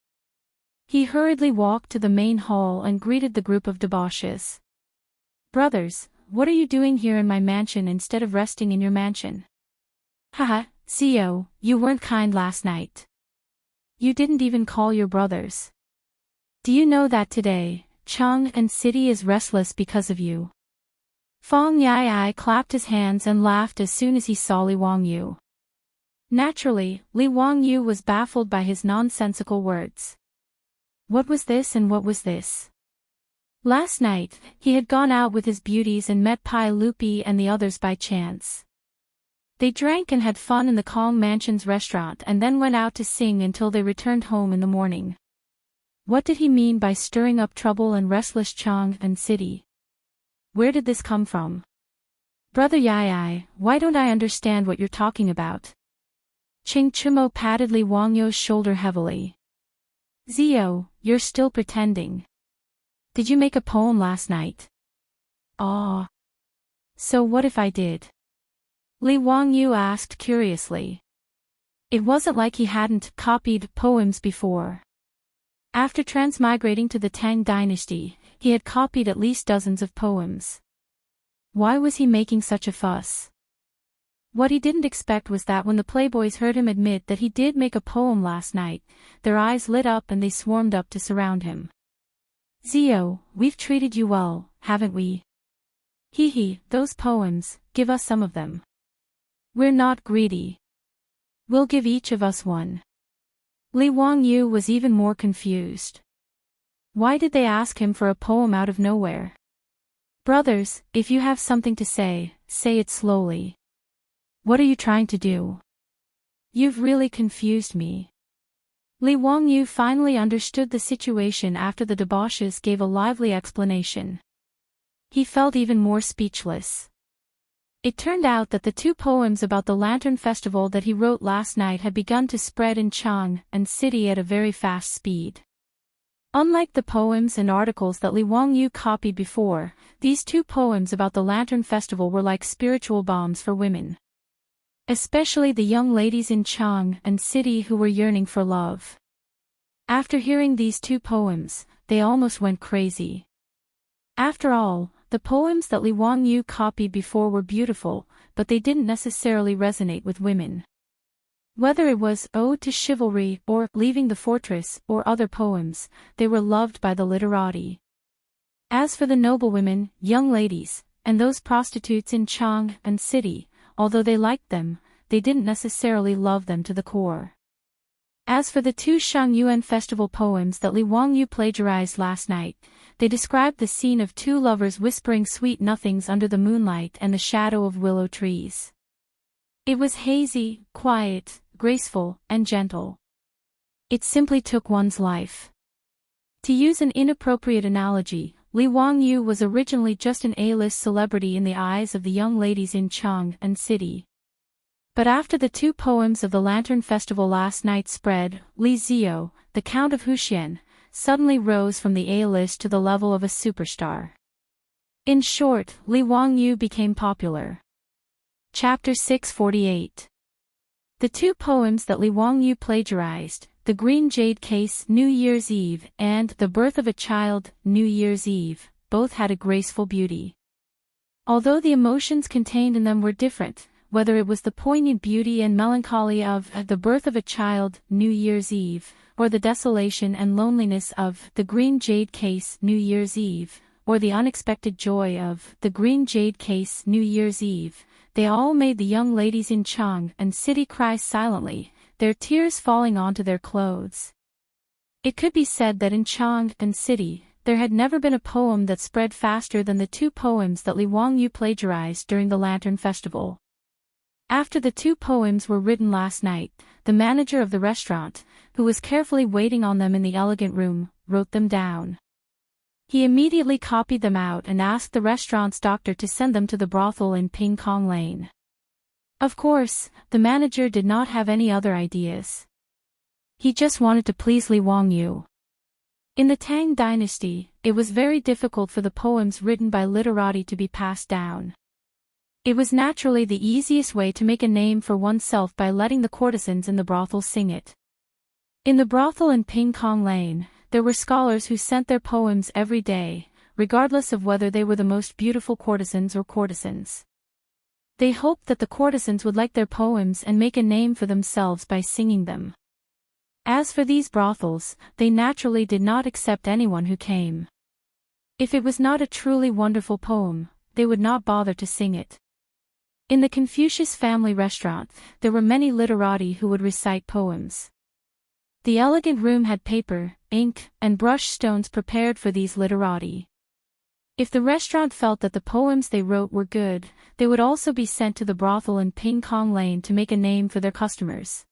He hurriedly walked to the main hall and greeted the group of debauches. "Brothers, what are you doing here in my mansion instead of resting in your mansion?" "Haha, Zio, you weren't kind last night. You didn't even call your brothers. Do you know that today, Chang'an City is restless because of you?" Fong Yai clapped his hands and laughed as soon as he saw Li Wangyu. Naturally, Li Wangyu was baffled by his nonsensical words. What was this and what was this? Last night, he had gone out with his beauties and met Pai Lupi and the others by chance. They drank and had fun in the Kong Mansion's restaurant and then went out to sing until they returned home in the morning. What did he mean by stirring up trouble in restless Chang'an City? Where did this come from? "Brother Yai, why don't I understand what you're talking about?" Ching Chumo patted Li Wangyu's shoulder heavily. "Zio, you're still pretending. Did you make a poem last night?" "Aw. So what if I did?" Li Wangyu asked curiously. It wasn't like he hadn't copied poems before. After transmigrating to the Tang dynasty, he had copied at least dozens of poems. Why was he making such a fuss? What he didn't expect was that when the playboys heard him admit that he did make a poem last night, their eyes lit up and they swarmed up to surround him. "Zio, we've treated you well, haven't we? Hee, those poems, give us some of them. We're not greedy. We'll give each of us one." Li Wangyu was even more confused. Why did they ask him for a poem out of nowhere? "Brothers, if you have something to say it slowly. What are you trying to do? You've really confused me." Li Wangyu finally understood the situation after the debauches gave a lively explanation. He felt even more speechless. It turned out that the 2 poems about the Lantern Festival that he wrote last night had begun to spread in Chang'an city at a very fast speed. Unlike the poems and articles that Li Wangyu copied before, these 2 poems about the Lantern Festival were like spiritual bombs for women. Especially the young ladies in Chang'an city who were yearning for love. After hearing these 2 poems, they almost went crazy. After all, the poems that Li Wangyu copied before were beautiful, but they didn't necessarily resonate with women. Whether it was Ode to Chivalry or Leaving the Fortress or other poems, they were loved by the literati. As for the noblewomen, young ladies, and those prostitutes in Chang'an city, although they liked them, they didn't necessarily love them to the core. As for the 2 Chang'an festival poems that Li Wangyu plagiarized last night, they described the scene of 2 lovers whispering sweet nothings under the moonlight and the shadow of willow trees. It was hazy, quiet, graceful, and gentle. It simply took one's life. To use an inappropriate analogy, Li Wangyu was originally just an A-list celebrity in the eyes of the young ladies in Chang'an city. But after the 2 poems of the Lantern Festival last night spread, Li Zio, the Count of Huxian, suddenly rose from the A-list to the level of a superstar. In short, Li Wangyu became popular. Chapter 648. The 2 poems that Li Wangyu plagiarized, The Green Jade Case New Year's Eve and The Birth of a Child New Year's Eve, both had a graceful beauty. Although the emotions contained in them were different, whether it was the poignant beauty and melancholy of The Birth of a Child New Year's Eve, or the desolation and loneliness of The Green Jade Case New Year's Eve, or the unexpected joy of The Green Jade Case New Year's Eve, they all made the young ladies in Chang'an city cry silently, their tears falling onto their clothes. It could be said that in Chang'an city, there had never been a poem that spread faster than the 2 poems that Li Wangyu plagiarized during the Lantern Festival. After the 2 poems were written last night, the manager of the restaurant, who was carefully waiting on them in the elegant room, wrote them down. He immediately copied them out and asked the restaurant's doctor to send them to the brothel in Ping Kong Lane. Of course, the manager did not have any other ideas. He just wanted to please Li Wangyu. In the Tang dynasty, it was very difficult for the poems written by literati to be passed down. It was naturally the easiest way to make a name for oneself by letting the courtesans in the brothel sing it. In the brothel in Ping Kong Lane, there were scholars who sent their poems every day, regardless of whether they were the most beautiful courtesans or courtesans. They hoped that the courtesans would like their poems and make a name for themselves by singing them. As for these brothels, they naturally did not accept anyone who came. If it was not a truly wonderful poem, they would not bother to sing it. In the Confucius family restaurant, there were many literati who would recite poems. The elegant room had paper, ink, and brush stones prepared for these literati. If the restaurant felt that the poems they wrote were good, they would also be sent to the brothel in Ping Kong Lane to make a name for their customers.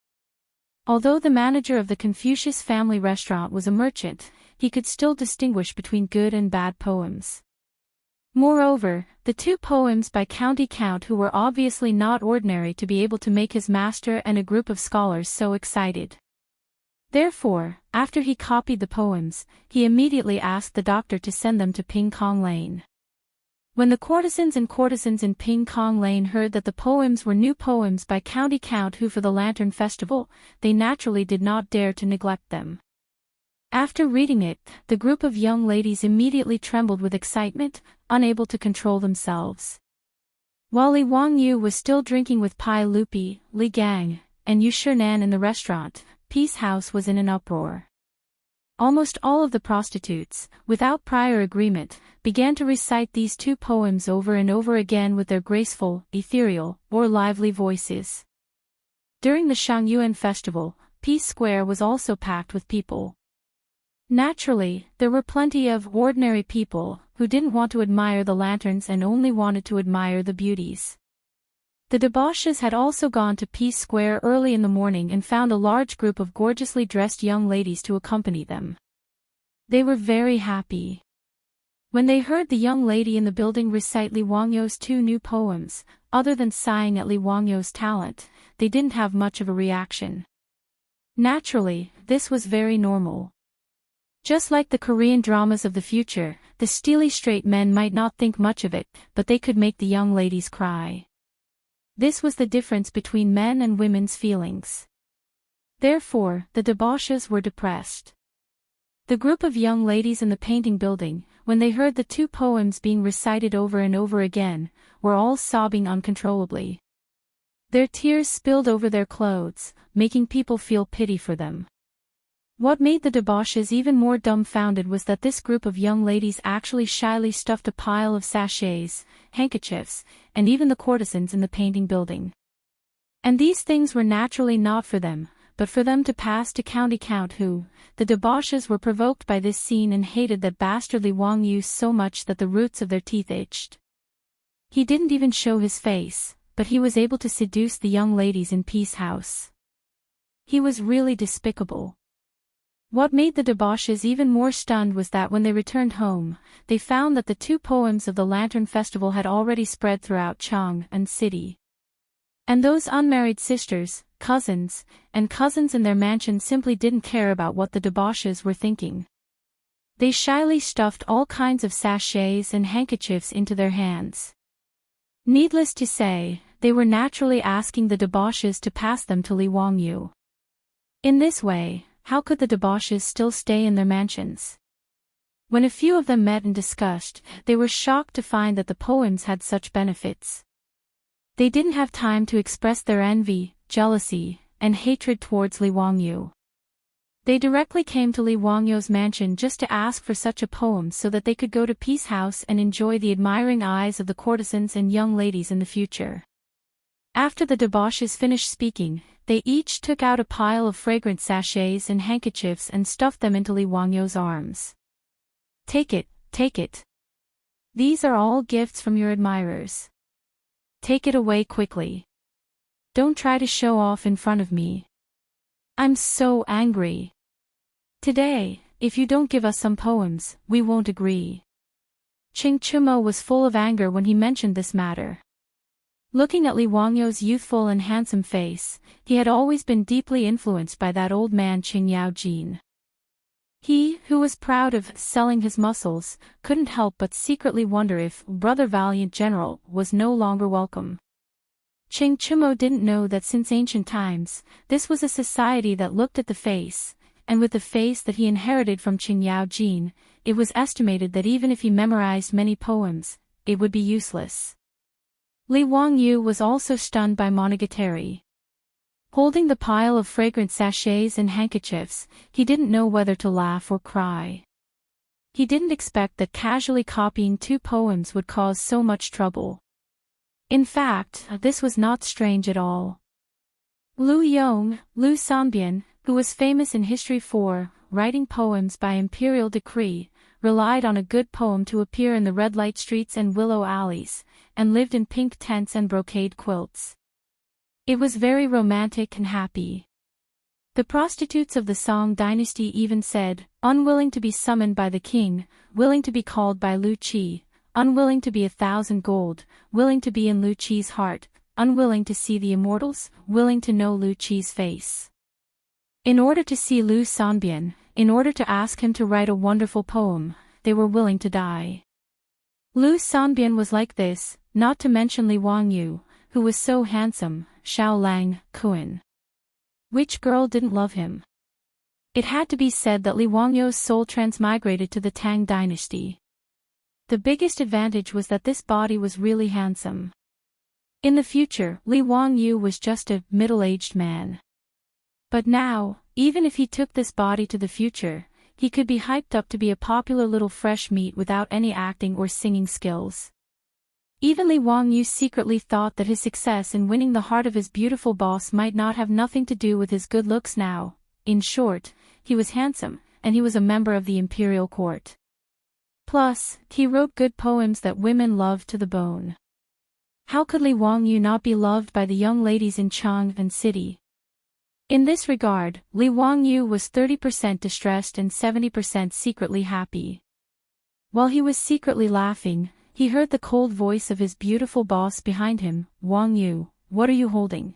Although the manager of the Confucius family restaurant was a merchant, he could still distinguish between good and bad poems. Moreover, the 2 poems by County Count who were obviously not ordinary to be able to make his master and a group of scholars so excited. Therefore, after he copied the poems, he immediately asked the doctor to send them to Ping Kong Lane. When the courtesans in Ping Kong Lane heard that the poems were new poems by County Count who for the Lantern Festival, they naturally did not dare to neglect them. After reading it, the group of young ladies immediately trembled with excitement, unable to control themselves. While Li Wangyu was still drinking with Pai Lupi, Li Gang, and Yu Shinan in the restaurant, Peace House was in an uproar. Almost all of the prostitutes, without prior agreement, began to recite these two poems over and over again with their graceful, ethereal, or lively voices. During the Chang'an festival, Peace Square was also packed with people. Naturally, there were plenty of ordinary people who didn't want to admire the lanterns and only wanted to admire the beauties. The debauches had also gone to Peace Square early in the morning and found a large group of gorgeously dressed young ladies to accompany them. They were very happy. When they heard the young lady in the building recite Li Wangyu's two new poems, other than sighing at Li Wangyu's talent, they didn't have much of a reaction. Naturally, this was very normal. Just like the Korean dramas of the future, the steely straight men might not think much of it, but they could make the young ladies cry. This was the difference between men and women's feelings. Therefore, the debauches were depressed. The group of young ladies in the painting building, when they heard the two poems being recited over and over again, were all sobbing uncontrollably. Their tears spilled over their clothes, making people feel pity for them. What made the debauches even more dumbfounded was that this group of young ladies actually shyly stuffed a pile of sachets, handkerchiefs, and even the courtesans in the painting building. And these things were naturally not for them, but for them to pass to county count who, the debauches were provoked by this scene and hated that bastard Li Wangyu so much that the roots of their teeth itched. He didn't even show his face, but he was able to seduce the young ladies in Peace House. He was really despicable. What made the debauches even more stunned was that when they returned home, they found that the two poems of the Lantern Festival had already spread throughout Chang'an city. And those unmarried sisters, cousins, and cousins in their mansion simply didn't care about what the debauches were thinking. They shyly stuffed all kinds of sachets and handkerchiefs into their hands. Needless to say, they were naturally asking the debauches to pass them to Li Wangyu. In this way, how could the debauches still stay in their mansions? When a few of them met and discussed, they were shocked to find that the poems had such benefits. They didn't have time to express their envy, jealousy, and hatred towards Li Wangyu. They directly came to Li Wangyu's mansion just to ask for such a poem so that they could go to Peace House and enjoy the admiring eyes of the courtesans and young ladies in the future. After the debauches finished speaking, they each took out a pile of fragrant sachets and handkerchiefs and stuffed them into Li Wangyu's arms. Take it, take it. These are all gifts from your admirers. Take it away quickly. Don't try to show off in front of me. I'm so angry. Today, if you don't give us some poems, we won't agree. Chingchumo was full of anger when he mentioned this matter. Looking at Li Wangyu's youthful and handsome face, he had always been deeply influenced by that old man Qing. He, who was proud of selling his muscles, couldn't help but secretly wonder if Brother Valiant General was no longer welcome. Chingchumo didn't know that since ancient times, this was a society that looked at the face, and with the face that he inherited from Qing, it was estimated that even if he memorized many poems, it would be useless. Li Wangyu was also stunned by Monogatari. Holding the pile of fragrant sachets and handkerchiefs, he didn't know whether to laugh or cry. He didn't expect that casually copying two poems would cause so much trouble. In fact, this was not strange at all. Lu Sanbian, who was famous in history for writing poems by imperial decree, relied on a good poem to appear in the red light streets and willow alleys, and lived in pink tents and brocade quilts. It was very romantic and happy. The prostitutes of the Song dynasty even said, unwilling to be summoned by the king, willing to be called by Lu Qi, unwilling to be 1,000 gold, willing to be in Lu Qi's heart, unwilling to see the immortals, willing to know Lu Qi's face. In order to see Lu Sanbian, in order to ask him to write a wonderful poem, they were willing to die. Lu Sanbian was like this, not to mention Li Wangyu, who was so handsome, Xiao Lang, Kuan. Which girl didn't love him? It had to be said that Li Wangyu's soul transmigrated to the Tang dynasty. The biggest advantage was that this body was really handsome. In the future, Li Wangyu was just a middle-aged man. But now, even if he took this body to the future, he could be hyped up to be a popular little fresh meat without any acting or singing skills. Even Li Wangyu secretly thought that his success in winning the heart of his beautiful boss might not have nothing to do with his good looks now. In short, he was handsome, and he was a member of the imperial court. Plus, he wrote good poems that women loved to the bone. How could Li Wangyu not be loved by the young ladies in Chang'an city? In this regard, Li Wangyu was 30% distressed and 70% secretly happy. While he was secretly laughing, he heard the cold voice of his beautiful boss behind him. "Wangyu, what are you holding?"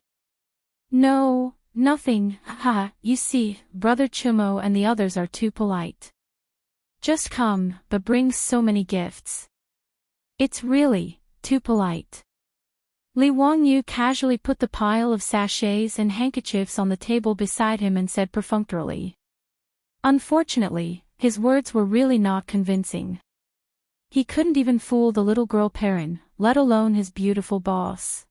"No, nothing, haha, you see, Brother Chumo and the others are too polite. Just come, but bring so many gifts. It's really too polite." Li Wangyu casually put the pile of sachets and handkerchiefs on the table beside him and said perfunctorily. Unfortunately, his words were really not convincing. He couldn't even fool the little girl Perrin, let alone his beautiful boss.